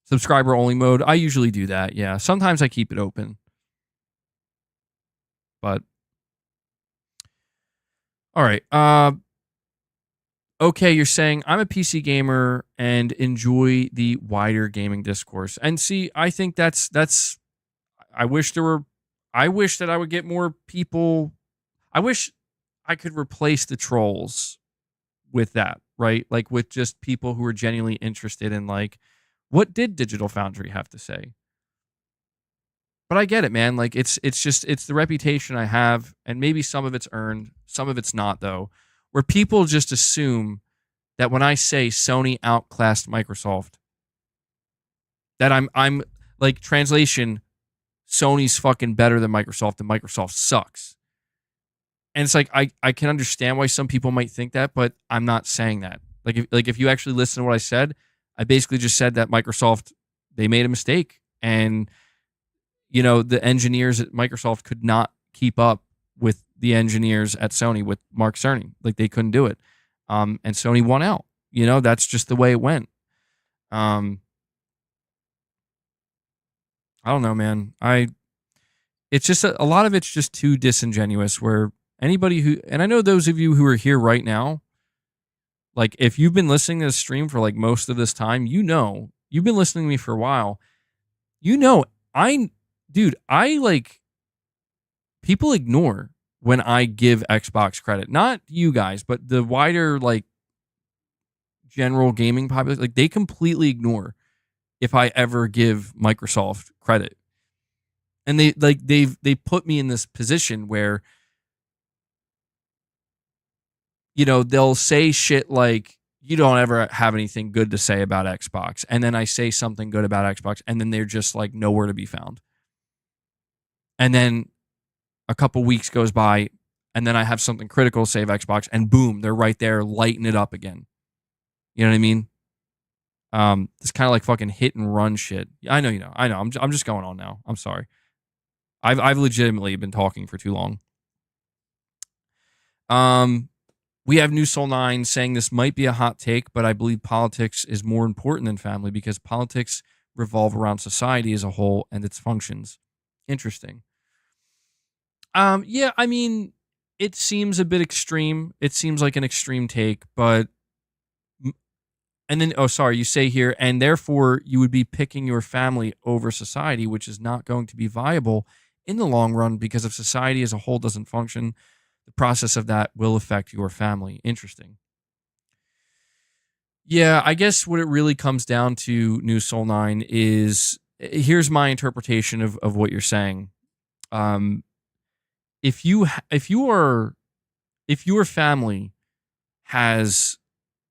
Subscriber only mode. I usually do that. Yeah. Sometimes I keep it open. But all right. Okay, you're saying I'm a PC gamer and enjoy the wider gaming discourse. And see, I think that's I wish that I would get more people. I wish I could replace the trolls with that, right? Like with just people who are genuinely interested in like What did Digital Foundry have to say? But I get it, man. Like it's the reputation I have, and maybe some of it's earned, some of it's not though, where people just assume that when I say Sony outclassed Microsoft, that I'm like, translation, Sony's fucking better than Microsoft and Microsoft sucks. And it's like I can understand why some people might think that, but I'm not saying that. If you actually listen to what I said, I basically just said that Microsoft, they made a mistake, and the engineers at Microsoft could not keep up with the engineers at Sony with Mark Cerny. Like, they couldn't do it. And Sony won out. That's just the way it went. I don't know, man. It's just a lot of it's just too disingenuous, where anybody who, and I know those of you who are here right now, like, if you've been listening to this stream for like most of this time, you've been listening to me for a while. I like, people ignore when I give Xbox credit. Not you guys, but the wider, like, general gaming population. Like, they completely ignore if I ever give Microsoft credit. And they put me in this position where, they'll say shit like, you don't ever have anything good to say about Xbox. And then I say something good about Xbox, and then they're just like nowhere to be found. And then a couple weeks goes by, and then I have something critical to say of Xbox, and boom, they're right there lighting it up again. You know what I mean? It's kind of like fucking hit and run shit. I know. I'm just going on now. I'm sorry. I've legitimately been talking for too long. We have New Soul 9 saying this might be a hot take, but I believe politics is more important than family because politics revolve around society as a whole and its functions. Interesting. Yeah, I mean, it seems a bit extreme. It seems like an extreme take, but... And then, you say here, and therefore you would be picking your family over society, which is not going to be viable in the long run because if society as a whole doesn't function, the process of that will affect your family. Interesting. Yeah, I guess what it really comes down to, New Soul 9, is, here's my interpretation of what you're saying. If your family has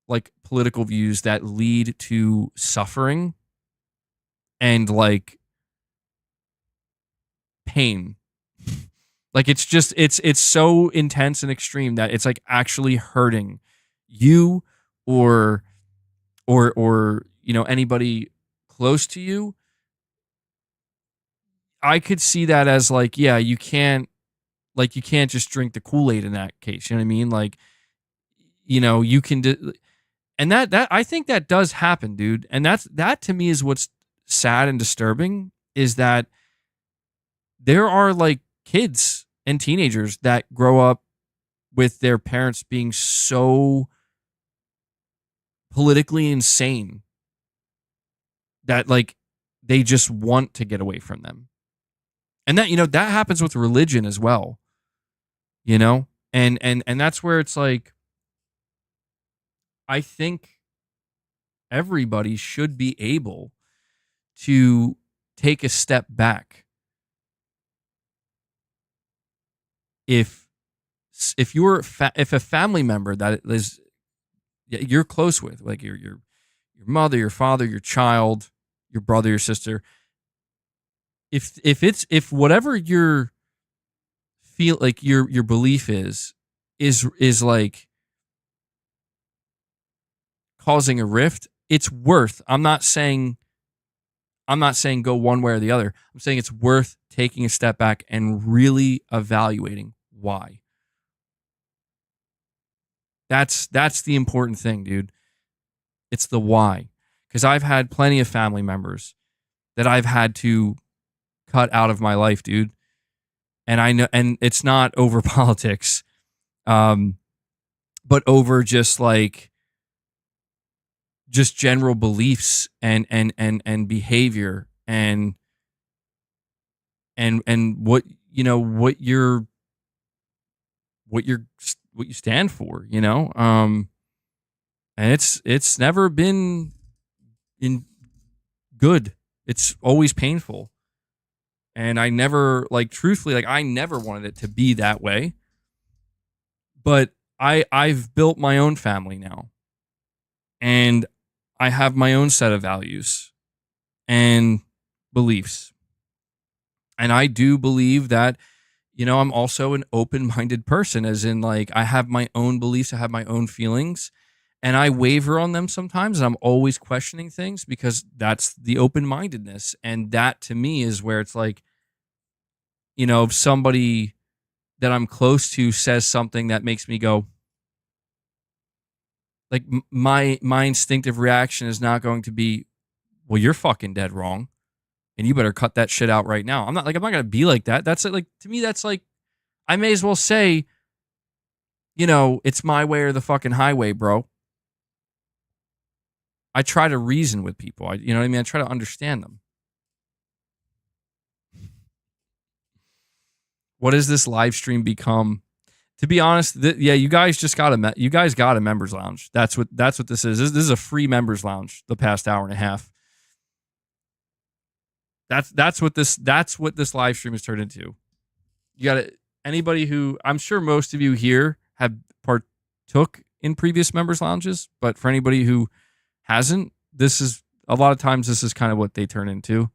like political views that lead to suffering and like pain, like it's so intense and extreme that it's like actually hurting you or anybody close to you, I could see that as like, yeah, you can't just drink the Kool-Aid in that case. You know what I mean? Like, you can and that I think that does happen, dude. And that to me is what's sad and disturbing, is that there are like kids and teenagers that grow up with their parents being so politically insane that like they just want to get away from them. And that, that happens with religion as well. And that's where it's like, I think everybody should be able to take a step back. If if a family member that is you're close with, like your mother, your father, your child, your brother, your sister, if whatever your feel like your belief is like causing a rift, it's worth, I'm not saying go one way or the other. I'm saying it's worth taking a step back and really evaluating why. That's the important thing, dude. It's the why. Because I've had plenty of family members that I've had to cut out of my life, dude. And I know, and it's not over politics, but over just like general beliefs and behavior and what what you stand for, and it's never been good. It's always painful. And I never, like, truthfully, like, I never wanted it to be that way. But I've built my own family now. And I have my own set of values and beliefs. And I do believe that, I'm also an open-minded person, as in, like, I have my own beliefs, I have my own feelings, and I waver on them sometimes, and I'm always questioning things because that's the open-mindedness. And that, to me, is where it's like, if somebody that I'm close to says something that makes me go, like, my instinctive reaction is not going to be, well, you're fucking dead wrong, and you better cut that shit out right now. I'm not gonna be like that. That's like, to me, that's like, I may as well say, it's my way or the fucking highway, bro. I try to reason with people. You know what I mean? I try to understand them. What has this live stream become? To be honest, you guys just got a members lounge. That's what this is. This is a free members lounge. The past hour and a half. That's what this live stream has turned into. You got anybody who, I'm sure most of you here have partook in previous members lounges, but for anybody who hasn't, this is a lot of times this is kind of what they turn into.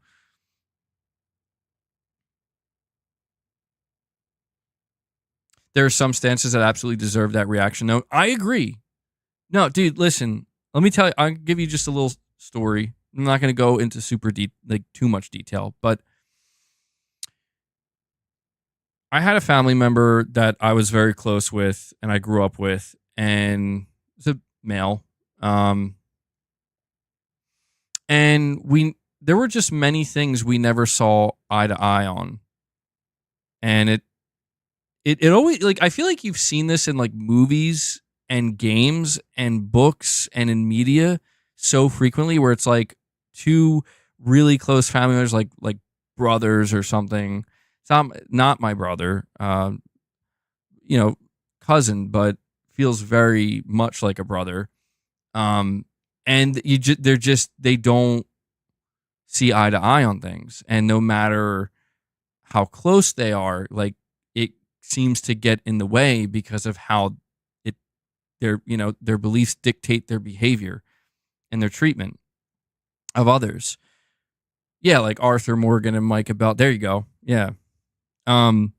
There are some stances that absolutely deserve that reaction. No, I agree. No, dude, listen. Let me tell you. I'll give you just a little story. I'm not going to go into too much detail, but I had a family member that I was very close with, and I grew up with, and it's a male. And there were just many things we never saw eye to eye on, and it always, like, I feel like you've seen this in like movies and games and books and in media so frequently, where it's like two really close family members, like brothers or something. It's not my brother, cousin, but feels very much like a brother. And they don't see eye to eye on things, and no matter how close they are, like, it seems to get in the way because of how their beliefs dictate their behavior and their treatment of others. Yeah, like Arthur Morgan and Mike about. There you go. Yeah. And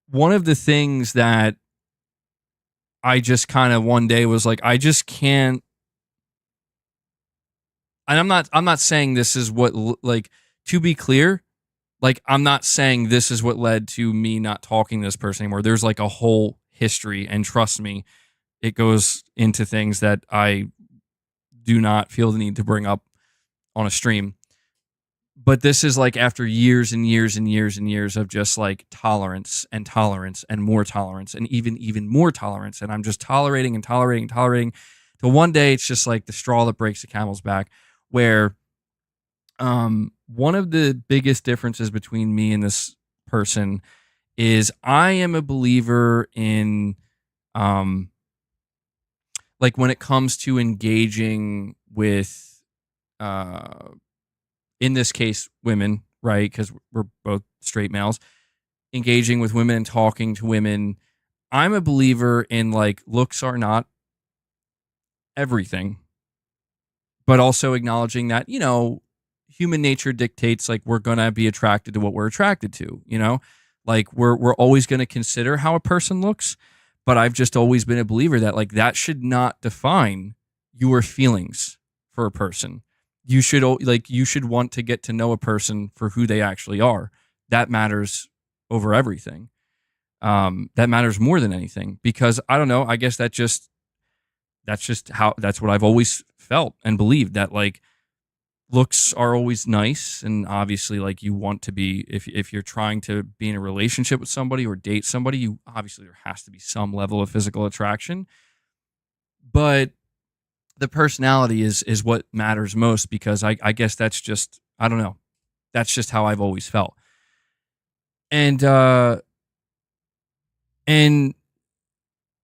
one of the things that I just kind of one day was like, I just can't. And I'm not saying this is what, like, to be clear, like, I'm not saying this is what led to me not talking to this person anymore. There's like a whole history, and trust me, it goes into things that I do not feel the need to bring up on a stream. But this is like after years and years and years and years of just like tolerance and more tolerance and even more tolerance. And I'm just tolerating and tolerating and tolerating till one day it's just like the straw that breaks the camel's back, where one of the biggest differences between me and this person is I am a believer in like when it comes to engaging with in this case women, right? Because we're both straight males, engaging with women and talking to women. I'm a believer in, like, looks are not everything, but also acknowledging that, human nature dictates, like, we're going to be attracted to what we're attracted to, like we're always going to consider how a person looks. But I've just always been a believer that, like, that should not define your feelings for a person. You should want to get to know a person for who they actually are. That matters over everything. That matters more than anything, because I don't know. I guess that's just what I've always felt and believed, that, like, looks are always nice. And obviously, like, you want to be, if you're trying to be in a relationship with somebody or date somebody, there has to be some level of physical attraction, but the personality is what matters most, because I guess that's just, I don't know. That's just how I've always felt. And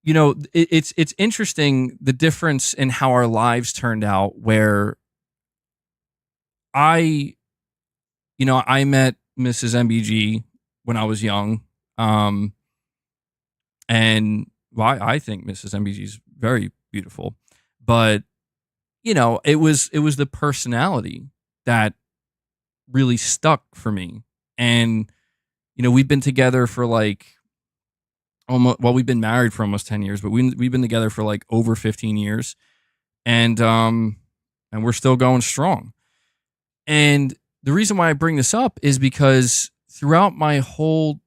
you know, it's interesting the difference in how our lives turned out. Where I, I met Mrs. MBG when I was young, and well, I think Mrs. MBG is very beautiful, but it was the personality that really stuck for me. And we've been together for like almost, well, we've been married for almost 10 years, but we've been together for like over 15 years, and we're still going strong. And the reason why I bring this up is because throughout my whole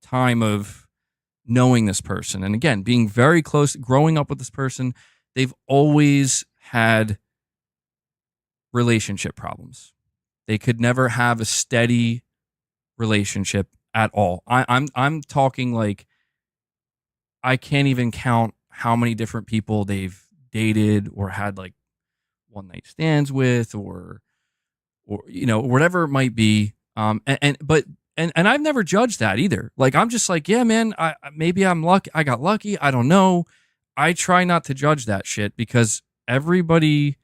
time of knowing this person, and again, being very close, growing up with this person, they've always had relationship problems. They could never have a steady relationship at all. I'm talking like I can't even count how many different people they've dated or had like one night stands with, or whatever it might be. But I've never judged that either. Like, I'm just like, yeah, man, maybe I'm lucky. I got lucky. I don't know. I try not to judge that shit because everybody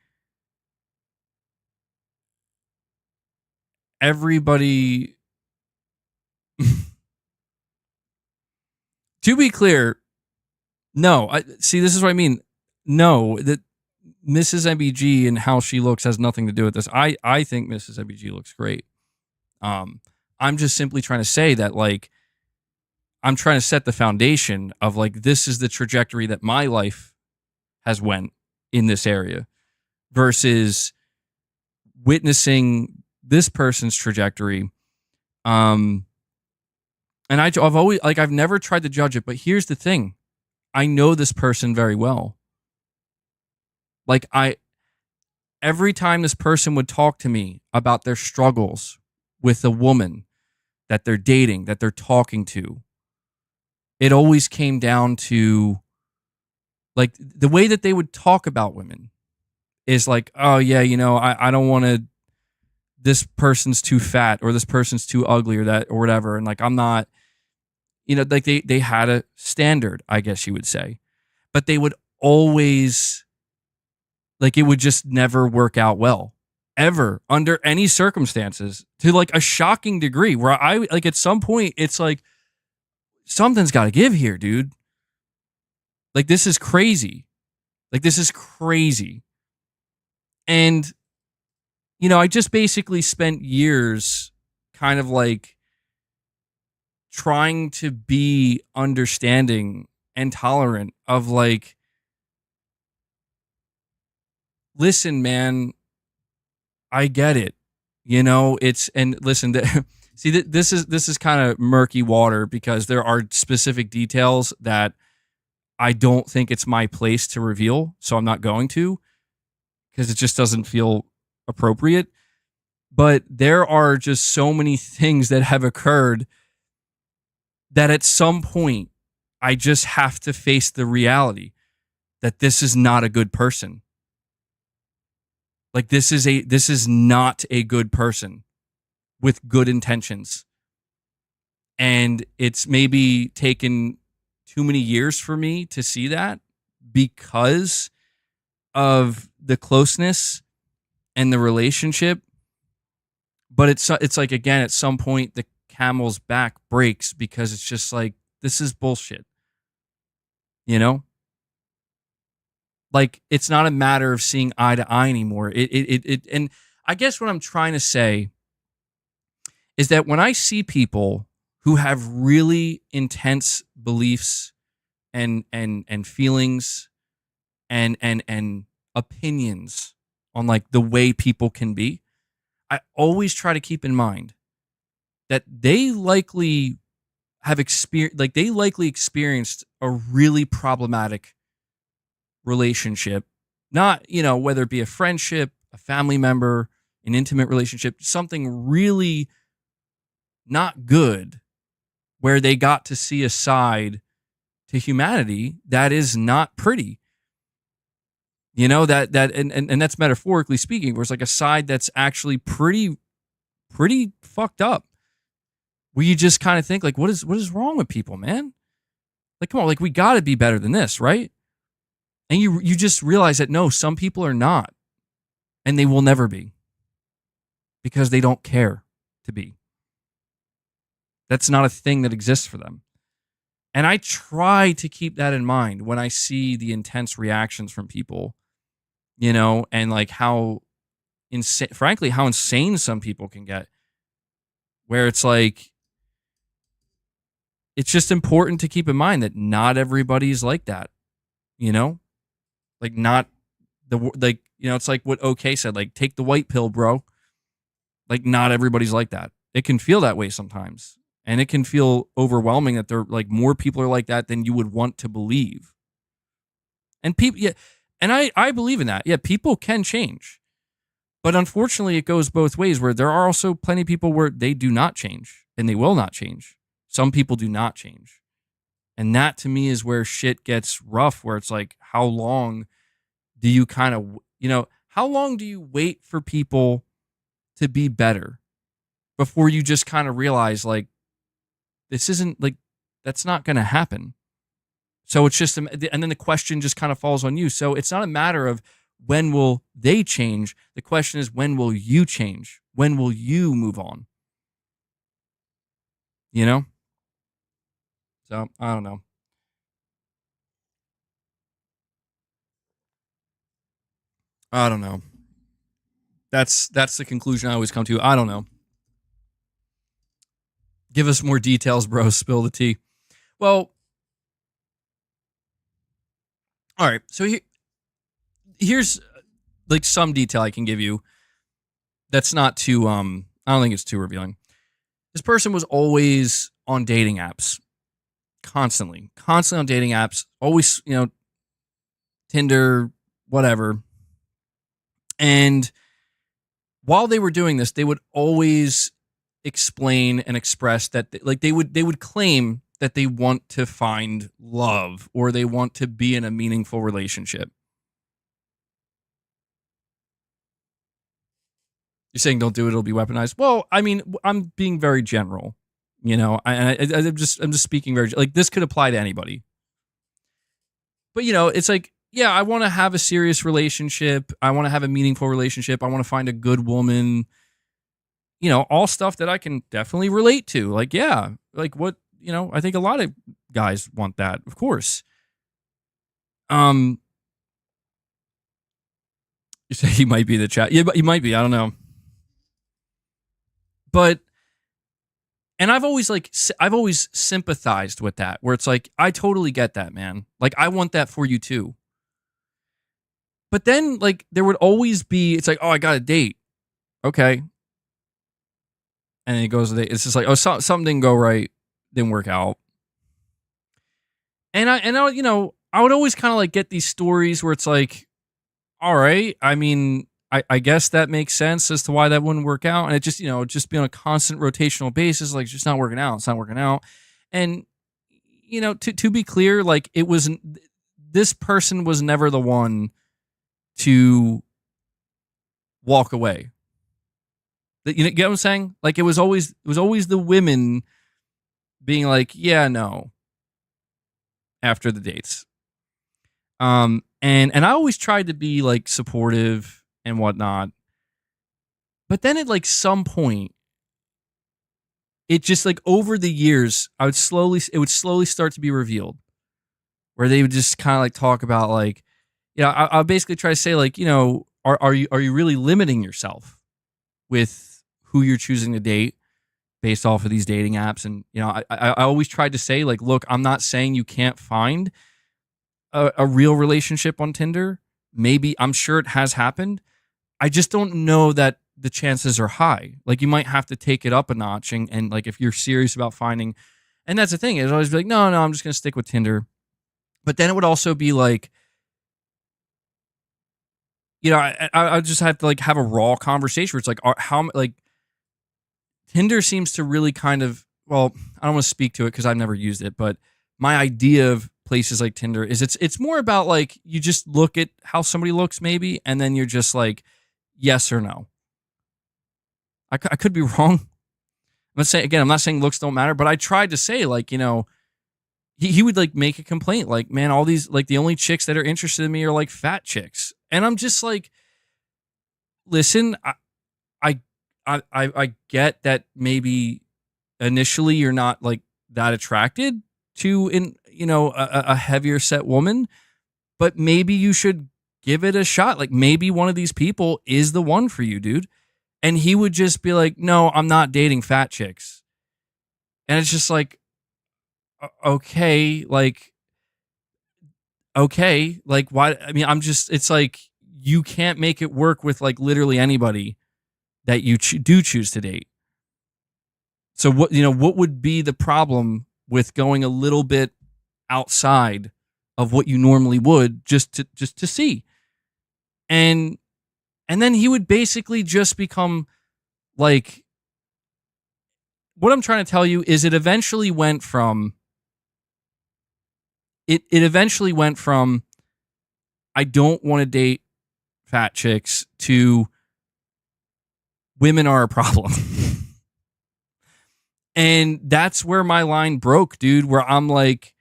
to be clear, no, see, this is what I mean. No, that Mrs. MBG and how she looks has nothing to do with this. I think Mrs. MBG looks great. I'm just simply trying to say that, like, I'm trying to set the foundation of like, this is the trajectory that my life has went in this area versus witnessing this person's trajectory. And I've always, like, I've never tried to judge it, but here's the thing. I know this person very well. Like, every time this person would talk to me about their struggles with a woman that they're dating, that they're talking to, it always came down to, like, the way that they would talk about women is like, oh yeah, I don't want to, this person's too fat, or this person's too ugly, or that, or whatever. And like, I'm not, like they had a standard, I guess you would say, but they would always, like, it would just never work out well, ever, under any circumstances, to like a shocking degree where I, like, at some point it's like, something's got to give here, dude. Like, this is crazy. Like, this is crazy. And, I just basically spent years kind of like trying to be understanding and tolerant of, like, listen, man, I get it. It's, and listen, see, this is kind of murky water because there are specific details that I don't think it's my place to reveal. So I'm not going to, because it just doesn't feel appropriate. But there are just so many things that have occurred that at some point I just have to face the reality that this is not a good person. Like, this is not a good person with good intentions. And it's maybe taken too many years for me to see that because of the closeness and the relationship. But it's like, again, at some point the camel's back breaks because it's just like, this is bullshit. Like, it's not a matter of seeing eye to eye anymore. And I guess what I'm trying to say is that when I see people who have really intense beliefs and feelings and opinions on, like, the way people can be, I always try to keep in mind that they likely have experienced a really problematic relationship, not, whether it be a friendship, a family member, an intimate relationship, something really not good, where they got to see a side to humanity that is not pretty. That and that's metaphorically speaking, where it's like a side that's actually pretty fucked up, where you just kind of think like, what is wrong with people, man? Like, come on, like we got to be better than this, right? And you just realize that no, some people are not, and they will never be, because they don't care to be. That's not a thing that exists for them. And I try to keep that in mind when I see the intense reactions from people, you know, and like how insane, frankly, how insane some people can get, where it's like, it's just important to keep in mind that not everybody's like that, you know, like not like, you know, it's like what OK said, like, take the white pill, bro. Like, not everybody's like that. It can feel that way sometimes. And it can feel overwhelming that there like more people are like that than you would want to believe. And people, yeah, and I believe in that. Yeah, people can change. But unfortunately, it goes both ways, where there are also plenty of people where they do not change and they will not change. Some people do not change. And that to me is where shit gets rough, where it's like, how long do you kind of, you know, how long do you wait for people to be better before you just kind of realize like, this isn't like, that's not going to happen. So it's just, and then the question just kind of falls on you. So it's not a matter of when will they change. The question is, when will you change? When will you move on? You know? So I don't know. I don't know. That's the conclusion I always come to. I don't know. Give us more details, bro. Spill the tea. Well, all right. So here's like some detail I can give you. That's not too. I don't think it's too revealing. This person was always on dating apps, constantly on dating apps. Always, you know, Tinder, whatever. And while they were doing this, they would always explain and express that they would claim that they want to find love or they want to be in a meaningful relationship. You're saying don't do it, it'll be weaponized. Well, I mean, I'm being very general, you know. I'm just speaking very, like, this could apply to anybody. But you know, it's like, yeah, I want to have a serious relationship. I want to have a meaningful relationship. I want to find a good woman. You know, all stuff that I can definitely relate to. Like, yeah, like what, you know, I think a lot of guys want that, of course. You say he might be the chat. Yeah, but he might be. I don't know. But, and I've always sympathized with that, where it's like, I totally get that, man. Like, I want that for you too. But then, like, there would always be, it's like, oh, I got a date. Okay. And it goes, it's just like, oh, something didn't go right, didn't work out. And I, you know, I would always kind of like get these stories where it's like, all right, I mean, I guess that makes sense as to why that wouldn't work out. And it just, you know, just be on a constant rotational basis, like, it's just not working out. It's not working out. And, you know, to be clear, like, it was, this person was never the one to walk away. You know, get what I'm saying? Like, it was always the women being like, yeah, no, after the dates. And I always tried to be like supportive and whatnot. But then at like some point, it just like over the years, it would slowly start to be revealed, where they would just kind of like talk about like, you know, I'll basically try to say like, you know, are you really limiting yourself with who you're choosing to date based off of these dating apps? And, you know, I always tried to say like, look, I'm not saying you can't find a real relationship on Tinder. Maybe, I'm sure it has happened. I just don't know that the chances are high. Like, you might have to take it up a notch, and like, if you're serious about finding, and that's the thing, it's always be like, no, I'm just going to stick with Tinder. But then it would also be like, you know, I just have to like have a raw conversation where it's like, how, like, Tinder seems to really kind of, well, I don't want to speak to it because I've never used it, but my idea of places like Tinder is it's more about like, you just look at how somebody looks maybe, and then you're just like, yes or no. I could be wrong. I'm not saying looks don't matter, but I tried to say, like, you know, he would like make a complaint, like, man, all these, like, the only chicks that are interested in me are like fat chicks. And I'm just like, listen, I get that maybe initially you're not like that attracted to, a heavier set woman, but maybe you should give it a shot. Like, maybe one of these people is the one for you, dude. And he would just be like, no, I'm not dating fat chicks. And it's just like, okay, like why? I mean, it's like, you can't make it work with like literally anybody that you do choose to date. So what would be the problem with going a little bit outside of what you normally would just to see? And then he would basically just become like, what I'm trying to tell you is it eventually went from I don't want to date fat chicks to women are a problem. And that's where my line broke, dude, where I'm like,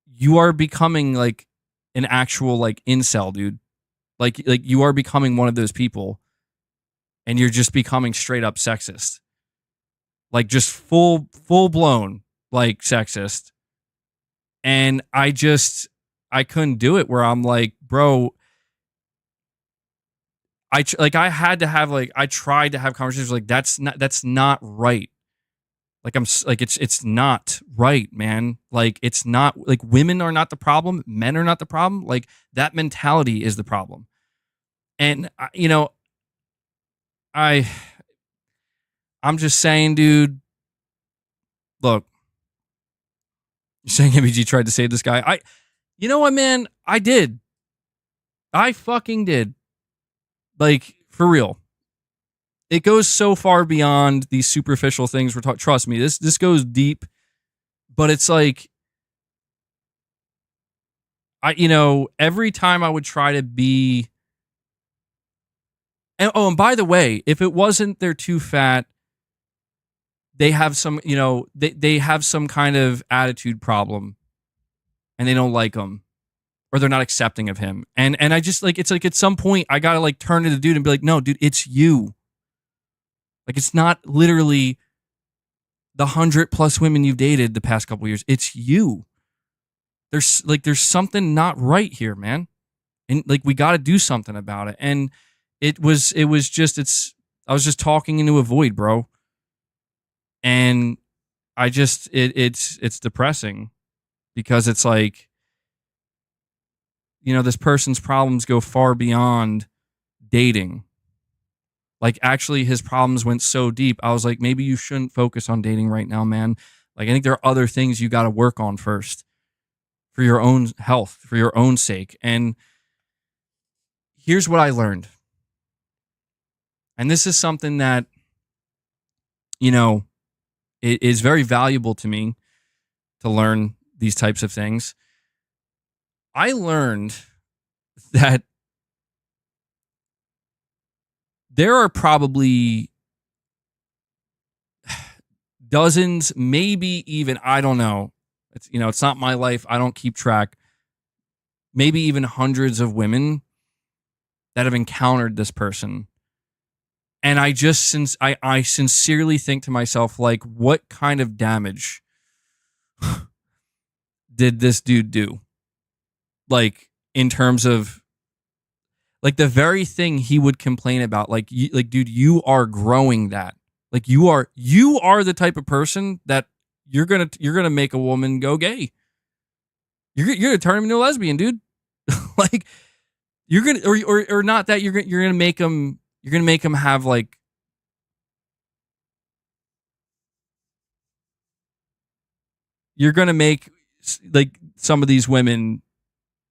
you are becoming like an actual like incel, dude. Like you are becoming one of those people, and you're just becoming straight up sexist. Like just full blown like sexist. And I couldn't do it, where I'm like, bro, I tried to have conversations like, that's not right. Like it's not right, man. Like it's not, like, women are not the problem, men are not the problem. Like that mentality is the problem. And I'm just saying, dude, look, you're saying MBG tried to save this guy. You know what, man? I did. I fucking did. Like, for real. It goes so far beyond these superficial things we're talking. Trust me, this goes deep. But it's like, every time I would try to be. And by the way, if it wasn't they're too fat, they have some, they have some kind of attitude problem, and they don't like them, or they're not accepting of him. And I just like, it's like at some point I gotta like turn to the dude and be like, no, dude, it's you. Like, it's not literally the 100+ women you've dated the past couple years. It's you. There's something not right here, man. And like, we got to do something about it. And I was just talking into a void, bro. And it's depressing, because it's like, this person's problems go far beyond dating. Like, actually, his problems went so deep. I was like, maybe you shouldn't focus on dating right now, man. Like, I think there are other things you got to work on first, for your own health, for your own sake. And here's what I learned. And this is something that, it is very valuable to me to learn these types of things. I learned that there are probably dozens, maybe even, I don't know. It's not my life. I don't keep track. Maybe even hundreds of women that have encountered this person. And I sincerely think to myself, like, what kind of damage did this dude do? Like, in terms of, like, the very thing he would complain about, like, dude, you are growing that. Like, you are the type of person that you're gonna make a woman go gay. You're gonna turn him into a lesbian, dude. Like, you're gonna, or not that, you're gonna make him. You're gonna make him have, like, you're gonna make, like, some of these women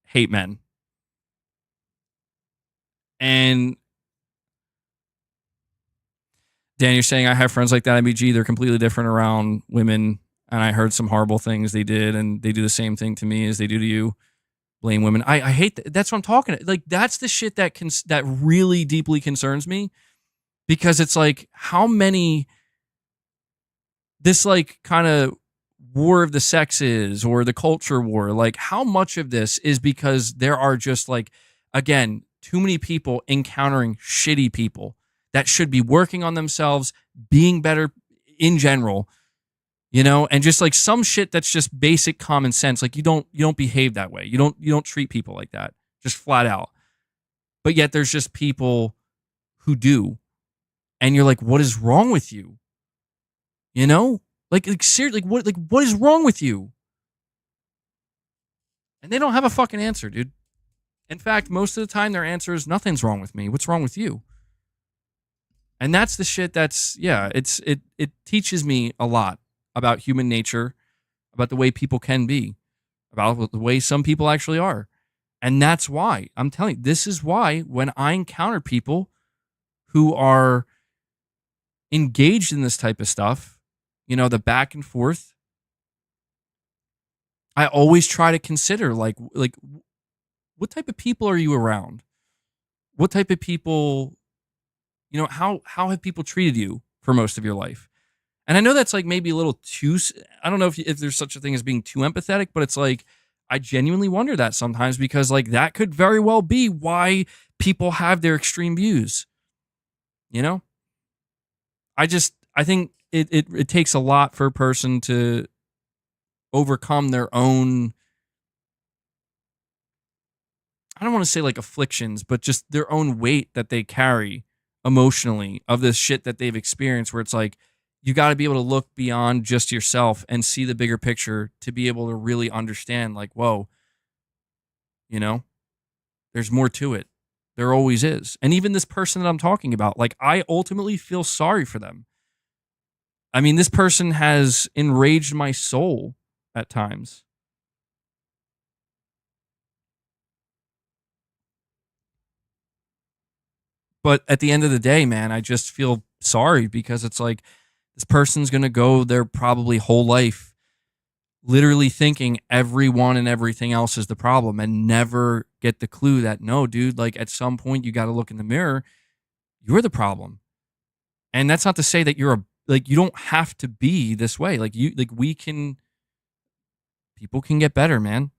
hate men. And Dan, you're saying I have friends like that. MBG, they're completely different around women, and I heard some horrible things they did, and they do the same thing to me as they do to you. Blame women. I hate that. That's what I'm talking about. Like, that's the shit that really deeply concerns me, because it's like, how many this like kind of war of the sexes or the culture war, like how much of this is because there are just like, again, too many people encountering shitty people that should be working on themselves, being better in general, you know, and just like some shit that's just basic common sense. Like you don't behave that way. You don't treat people like that, just flat out. But yet there's just people who do. And you're like, what is wrong with you? You know? Like seriously, what is wrong with you? And they don't have a fucking answer, dude. In fact, most of the time their answer is nothing's wrong with me. What's wrong with you? And that's the shit that's, yeah, it teaches me a lot about human nature, about the way people can be, about the way some people actually are. And that's why, I'm telling you, this is why when I encounter people who are engaged in this type of stuff, you know, the back and forth, I always try to consider like what type of people are you around? What type of people, you know, how have people treated you for most of your life? And I know that's like maybe a little too, I don't know if there's such a thing as being too empathetic, but it's like, I genuinely wonder that sometimes because like that could very well be why people have their extreme views. You know? I think it takes a lot for a person to overcome their own, I don't want to say like afflictions, but just their own weight that they carry emotionally of this shit that they've experienced, where it's like, you got to be able to look beyond just yourself and see the bigger picture to be able to really understand like, whoa, you know, there's more to it. There always is. And even this person that I'm talking about, like, I ultimately feel sorry for them. I mean, this person has enraged my soul at times. But at the end of the day, man, I just feel sorry because it's like this person's going to go their probably whole life literally thinking everyone and everything else is the problem and never get the clue that, no, dude, like at some point you got to look in the mirror. You're the problem. And that's not to say that you don't have to be this way. People can get better, man.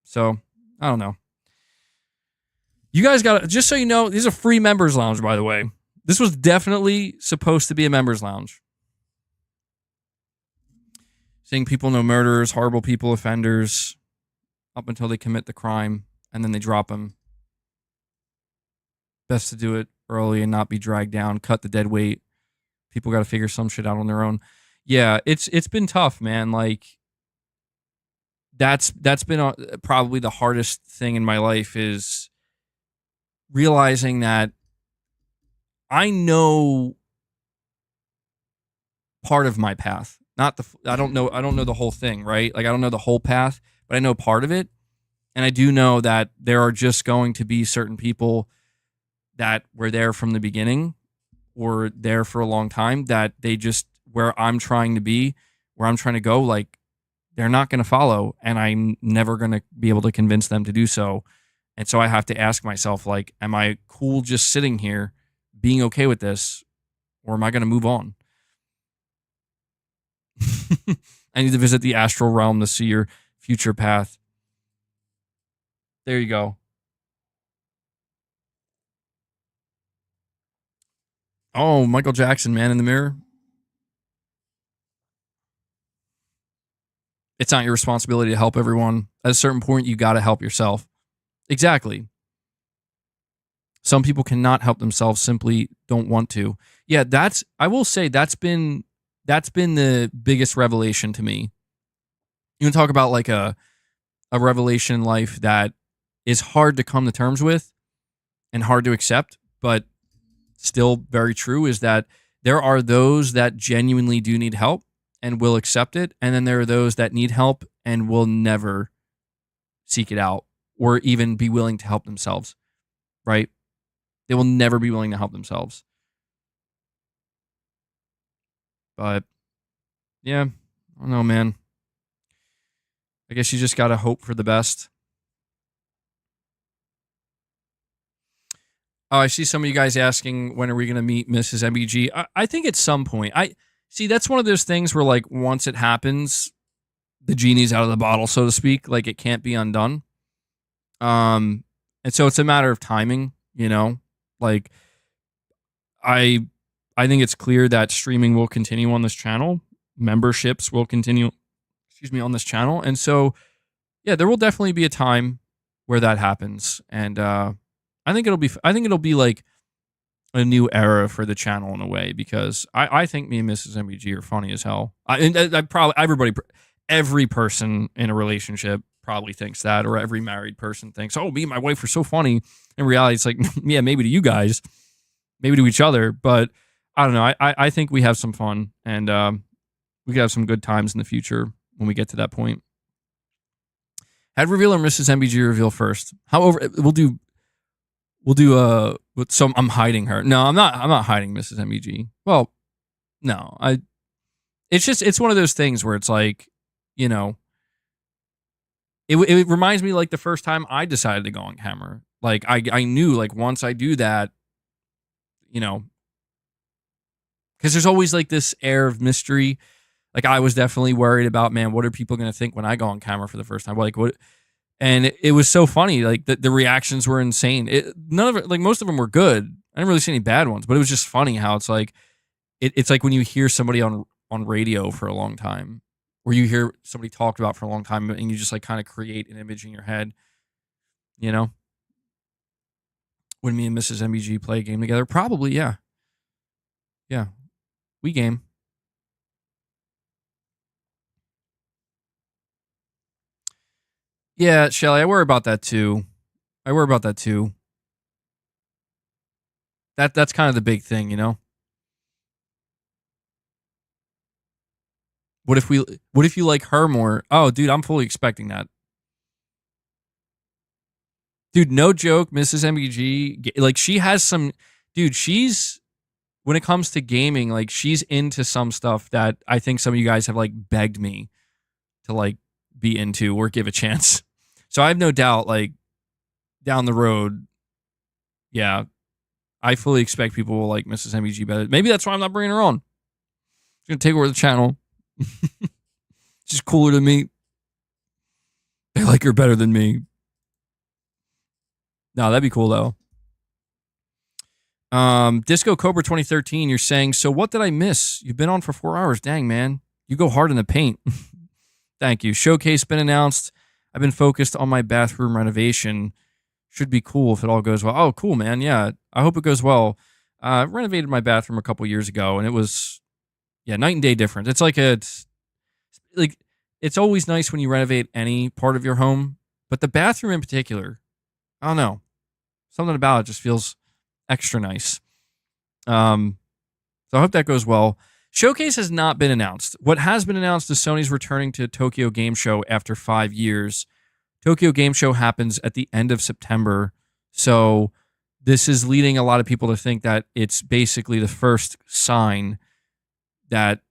So, I don't know. You guys got to, just so you know, these are free members lounge, by the way. This was definitely supposed to be a members lounge. Saying people know murderers, horrible people, offenders, up until they commit the crime, and then they drop them. Best to do it early and not be dragged down, cut the dead weight. People got to figure some shit out on their own. Yeah, it's been tough, man. Like, that's been probably the hardest thing in my life is realizing that I know part of my path. I don't know the whole thing, right? Like I don't know the whole path, but I know part of it. And I do know that there are just going to be certain people that were there from the beginning or there for a long time that they just, where I'm trying to be, where I'm trying to go, like they're not going to follow, and I'm never going to be able to convince them to do so. And so I have to ask myself, like, am I cool just sitting here being okay with this, or am I going to move on? I need to visit the astral realm to see your future path. There you go. Oh, Michael Jackson, Man in the Mirror. It's not your responsibility to help everyone. At a certain point, you got to help yourself. Exactly. Some people cannot help themselves, simply don't want to. Yeah, I will say that's been the biggest revelation to me. You can talk about like a revelation in life that is hard to come to terms with and hard to accept, but still very true, is that there are those that genuinely do need help and will accept it. And then there are those that need help and will never seek it out or even be willing to help themselves, right? They will never be willing to help themselves. But yeah, I don't know, man. I guess you just got to hope for the best. Oh, I see some of you guys asking when are we going to meet Mrs. MBG. I think at some point. I see that's one of those things where like once it happens, the genie's out of the bottle, so to speak. Like it can't be undone. And so it's a matter of timing, you know. Like I think it's clear that streaming will continue on this channel. Memberships will continue, on this channel. And so, yeah, there will definitely be a time where that happens. And I think it'll be like a new era for the channel in a way, because I think me and Mrs. MBG are funny as hell. Every person in a relationship probably thinks that, or every married person thinks, oh, me and my wife are so funny. In reality, it's like, yeah, maybe to you guys, maybe to each other, but I don't know. I think we have some fun, and we could have some good times in the future when we get to that point. Had reveal or Mrs. MBG reveal first. However, we'll do with some. I'm hiding her. No, I'm not hiding Mrs. MBG. Well, no, it's one of those things where it's like, you know, it reminds me like the first time I decided to go on camera. Like I knew like once I do that, you know, because there's always like this air of mystery. Like I was definitely worried about, man, what are people going to think when I go on camera for the first time? Like what? And it was so funny. Like the reactions were insane. None of it, like most of them were good. I didn't really see any bad ones, but it was just funny how it's like, it's like when you hear somebody on radio for a long time, or you hear somebody talked about for a long time, and you just like kind of create an image in your head, you know? When me and Mrs. MBG play a game together, probably, yeah. Yeah. We game. Yeah, Shelly, I worry about that too. That's kind of the big thing, you know? What if you like her more? Oh, dude, I'm fully expecting that. Dude, no joke, Mrs. MBG, like she has some, dude, she's, when it comes to gaming, like she's into some stuff that I think some of you guys have like begged me to like be into or give a chance. So I have no doubt, like down the road, yeah, I fully expect people will like Mrs. MBG better. Maybe that's why I'm not bringing her on. She's gonna take over the channel. She's cooler than me. They like her better than me. No, that'd be cool though. Disco Cobra 2013, you're saying, so what did I miss? You've been on for 4 hours. Dang, man. You go hard in the paint. Thank you. Showcase been announced. I've been focused on my bathroom renovation. Should be cool if it all goes well. Oh, cool, man. Yeah, I hope it goes well. I renovated my bathroom a couple years ago, and it was, yeah, night and day difference. It's like it's always nice when you renovate any part of your home, but the bathroom in particular, I don't know. Something about it just feels extra nice. So I hope that goes well. Showcase has not been announced. What has been announced is Sony's returning to Tokyo Game Show after 5 years. Tokyo Game Show happens at the end of September. So this is leading a lot of people to think that it's basically the first sign that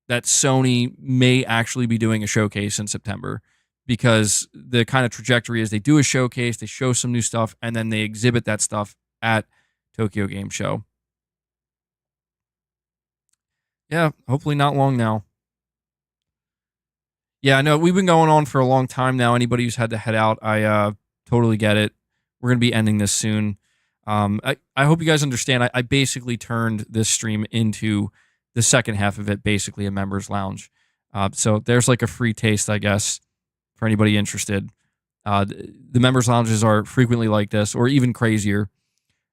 Sony may actually be doing a showcase in September, because the kind of trajectory is they do a showcase, they show some new stuff, and then they exhibit that stuff at Tokyo Game Show. Yeah, hopefully not long now. Yeah, I know we've been going on for a long time now. Anybody who's had to head out, I totally get it. We're going to be ending this soon. I hope you guys understand. I basically turned this stream into the second half of it, basically a members lounge. So there's like a free taste, I guess, for anybody interested. The members lounges are frequently like this, or even crazier.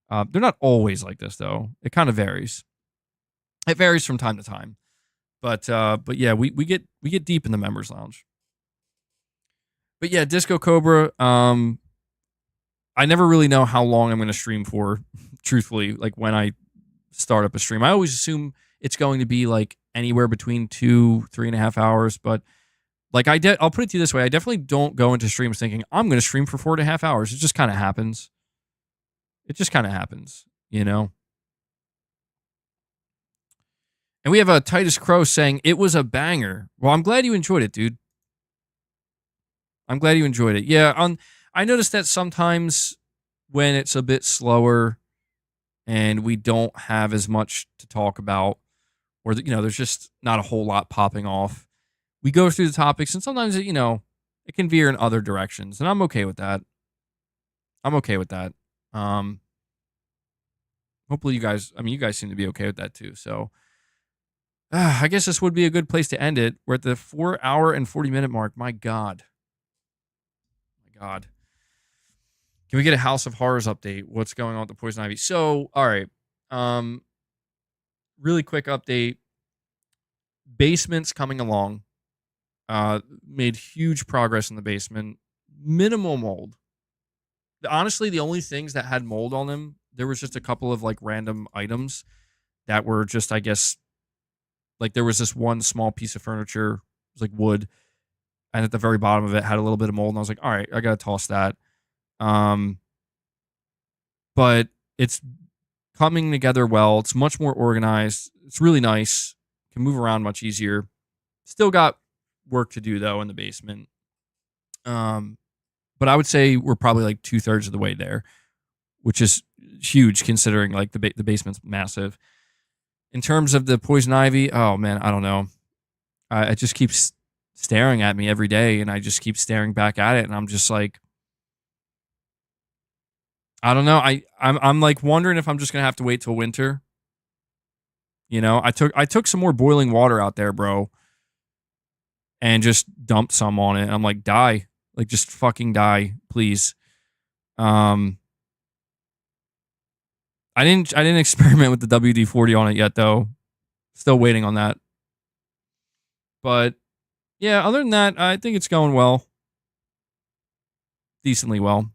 They're not always like this, though. It kind of varies. It varies from time to time. But yeah, we get deep in the members lounge. But yeah, Disco Cobra. I never really know how long I'm going to stream for, truthfully. Like when I start up a stream, I always assume it's going to be like anywhere between 2-3.5 hours. But like I'll put it to you this way: I definitely don't go into streams thinking I'm going to stream for 4.5 hours. It just kind of happens. You know. And we have a Titus Crow saying it was a banger. Well, I'm glad you enjoyed it, dude. I'm glad you enjoyed it. Yeah, I noticed that sometimes when it's a bit slower and we don't have as much to talk about, or there's just not a whole lot popping off. We go through the topics, and sometimes it can veer in other directions, and I'm okay with that. Hopefully you guys seem to be okay with that too. So I guess this would be a good place to end it. We're at the 4 hour and 40-minute mark. My God. Can we get a House of Horrors update? What's going on with the Poison Ivy? So, all right. Really quick update. Basement's coming along. Made huge progress in the basement. Minimal mold. Honestly, the only things that had mold on them, there was just a couple of like random items that were just, I guess, like there was this one small piece of furniture, it was like wood, and at the very bottom of it had a little bit of mold, and I was like, all right, I gotta toss that. But it's coming together well. It's much more organized. It's really nice. Can move around much easier. Still got work to do though in the basement. But I would say we're probably like 2/3 of the way there, which is huge considering like the basement's massive. In terms of the Poison Ivy, oh man, I don't know. It just keeps staring at me every day, and I just keep staring back at it, and I'm just like, I don't know. I'm like wondering if I'm just gonna have to wait till winter. I took some more boiling water out there, bro, and just dumped some on it. I'm like, die, like just fucking die, please. I didn't experiment with the WD-40 on it yet though. Still waiting on that. But yeah, other than that, I think it's going well. Decently well.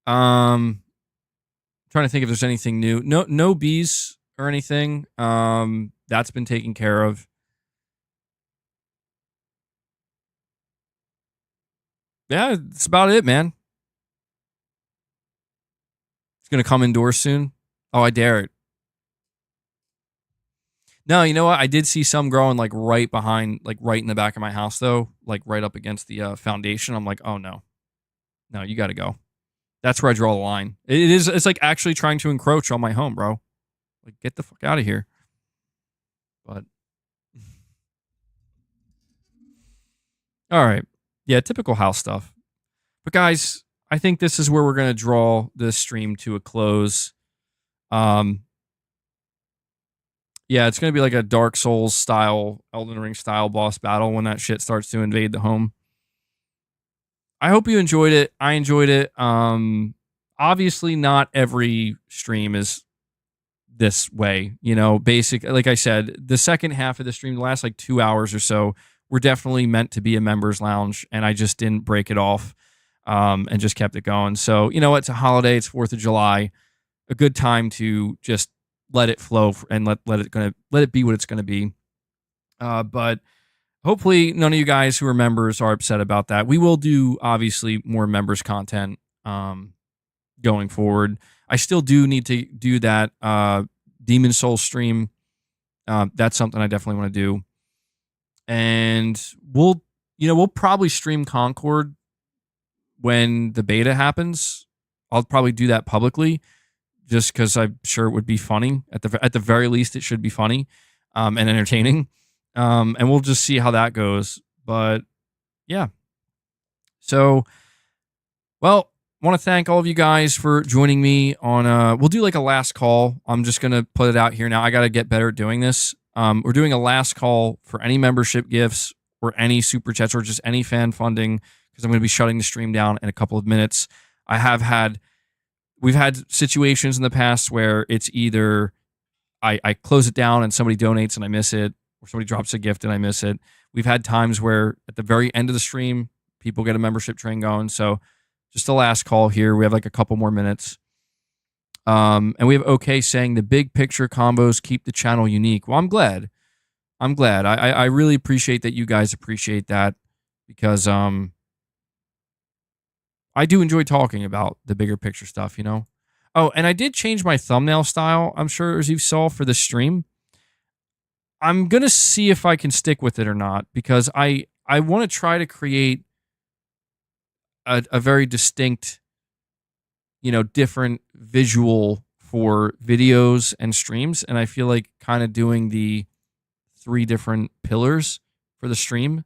Trying to think if there's anything new. No bees or anything. That's been taken care of. Yeah, that's about it, man. It's gonna come indoors soon. Oh, I dare it. No, you know what? I did see some growing like right behind, like right in the back of my house, though, like right up against the foundation. I'm like, oh no, you got to go. That's where I draw the line. It's like actually trying to encroach on my home, bro. Like, get the fuck out of here. But all right, yeah, typical house stuff. But guys, I think this is where we're gonna draw this stream to a close. Yeah, it's going to be like a Dark Souls style, Elden Ring style boss battle when that shit starts to invade the home. I hope you enjoyed it. I enjoyed it. Obviously, not every stream is this way. Basic. Like I said, the second half of the stream, the last like 2 hours or so, were definitely meant to be a members lounge, and I just didn't break it off and just kept it going. So, it's a holiday. It's 4th of July. A good time to just let it flow and let it be what it's going to be. But hopefully none of you guys who are members are upset about that. We will do obviously more members content going forward. I still do need to do that Demon Souls stream. That's something I definitely want to do. And we'll probably stream Concord when the beta happens. I'll probably do that publicly, just because I'm sure it would be funny. At the very least, it should be funny and entertaining. And we'll just see how that goes. But yeah. So, well, I want to thank all of you guys for joining me on. We'll do like a last call. I'm just going to put it out here now. I got to get better at doing this. We're doing a last call for any membership gifts or any super chats or just any fan funding, because I'm going to be shutting the stream down in a couple of minutes. We've had situations in the past where it's either I close it down and somebody donates and I miss it, or somebody drops a gift and I miss it. We've had times where at the very end of the stream, people get a membership train going. So just a last call here. We have like a couple more minutes. And we have OK saying the big picture combos keep the channel unique. Well, I'm glad. I really appreciate that you guys appreciate that, because I do enjoy talking about the bigger picture stuff, Oh, and I did change my thumbnail style, I'm sure, as you saw, for the stream. I'm going to see if I can stick with it or not, because I want to try to create a very distinct different visual for videos and streams. And I feel like kind of doing the 3 different pillars for the stream.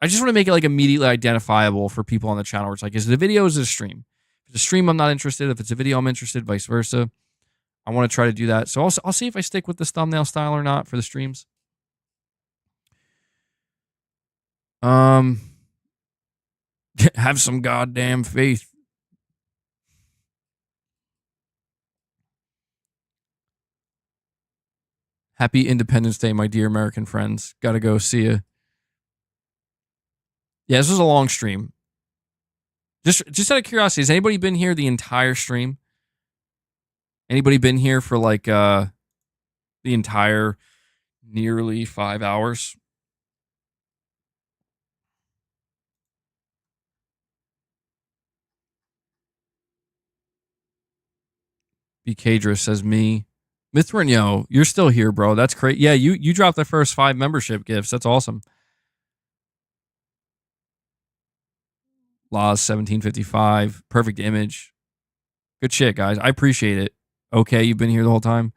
I just want to make it like immediately identifiable for people on the channel. Where it's like, is it a video? Is it a stream? If it's a stream, I'm not interested. If it's a video, I'm interested. Vice versa. I want to try to do that. So I'll see if I stick with this thumbnail style or not for the streams. Have some goddamn faith. Happy Independence Day, my dear American friends. Gotta go. See ya. Yeah, this was a long stream. Just out of curiosity, has anybody been here the entire stream? Anybody been here for like the entire nearly 5 hours? BKdra says me. Mithrin, yo, you're still here, bro. That's great. Yeah, you dropped the first 5 membership gifts. That's awesome. Laws 1755. Perfect image. Good shit, guys. I appreciate it. Okay, you've been here the whole time.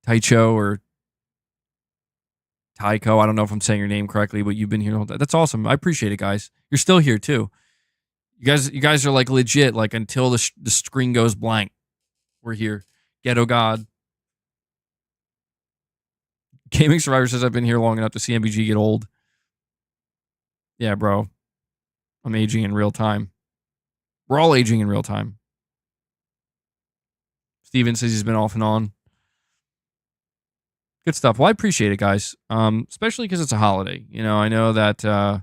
Taicho or Taiko. I don't know if I'm saying your name correctly, but you've been here the whole time. That's awesome. I appreciate it, guys. You're still here too. You guys are like legit. Like until the screen goes blank, we're here. Ghetto God. Gaming Survivor says I've been here long enough to see MBG get old. Yeah, bro. I'm aging in real time. We're all aging in real time. Steven says he's been off and on. Good stuff. Well, I appreciate it, guys. Especially because it's a holiday. I know that a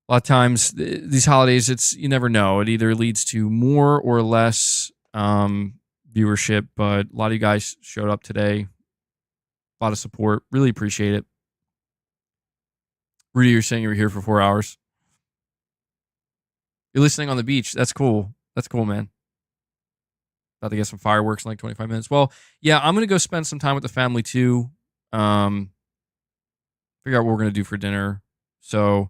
lot of times these holidays, you never know. It either leads to more or less viewership, but a lot of you guys showed up today. A lot of support. Really appreciate it. Rudy, you're saying you were here for 4 hours. You're listening on the beach. That's cool. That's cool, man. About to get some fireworks in like 25 minutes. Well, yeah, I'm going to go spend some time with the family too. Figure out what we're going to do for dinner. So,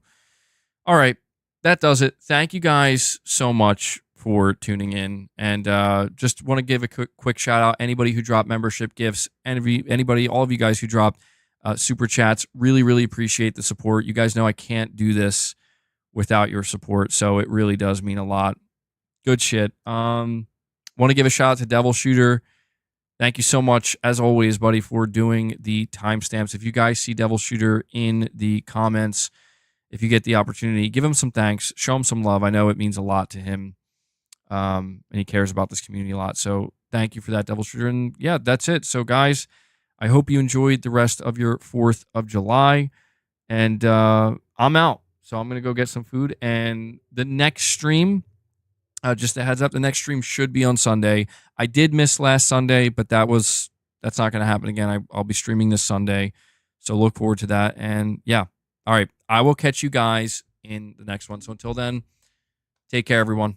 all right. That does it. Thank you guys so much for tuning in. And just want to give a quick shout out. Anybody who dropped membership gifts, anybody, all of you guys who dropped super chats, really, really appreciate the support. You guys know I can't do this without your support. So it really does mean a lot. Good shit. Want to give a shout out to Devil Shooter. Thank you so much, as always, buddy, for doing the timestamps. If you guys see Devil Shooter in the comments, if you get the opportunity, give him some thanks. Show him some love. I know it means a lot to him. And he cares about this community a lot. So thank you for that, Devil Shooter. And yeah, that's it. So guys, I hope you enjoyed the rest of your 4th of July. And I'm out. So I'm going to go get some food. And the next stream, just a heads up, the next stream should be on Sunday. I did miss last Sunday, but that's not going to happen again. I'll be streaming this Sunday. So look forward to that. And yeah, all right. I will catch you guys in the next one. So until then, take care, everyone.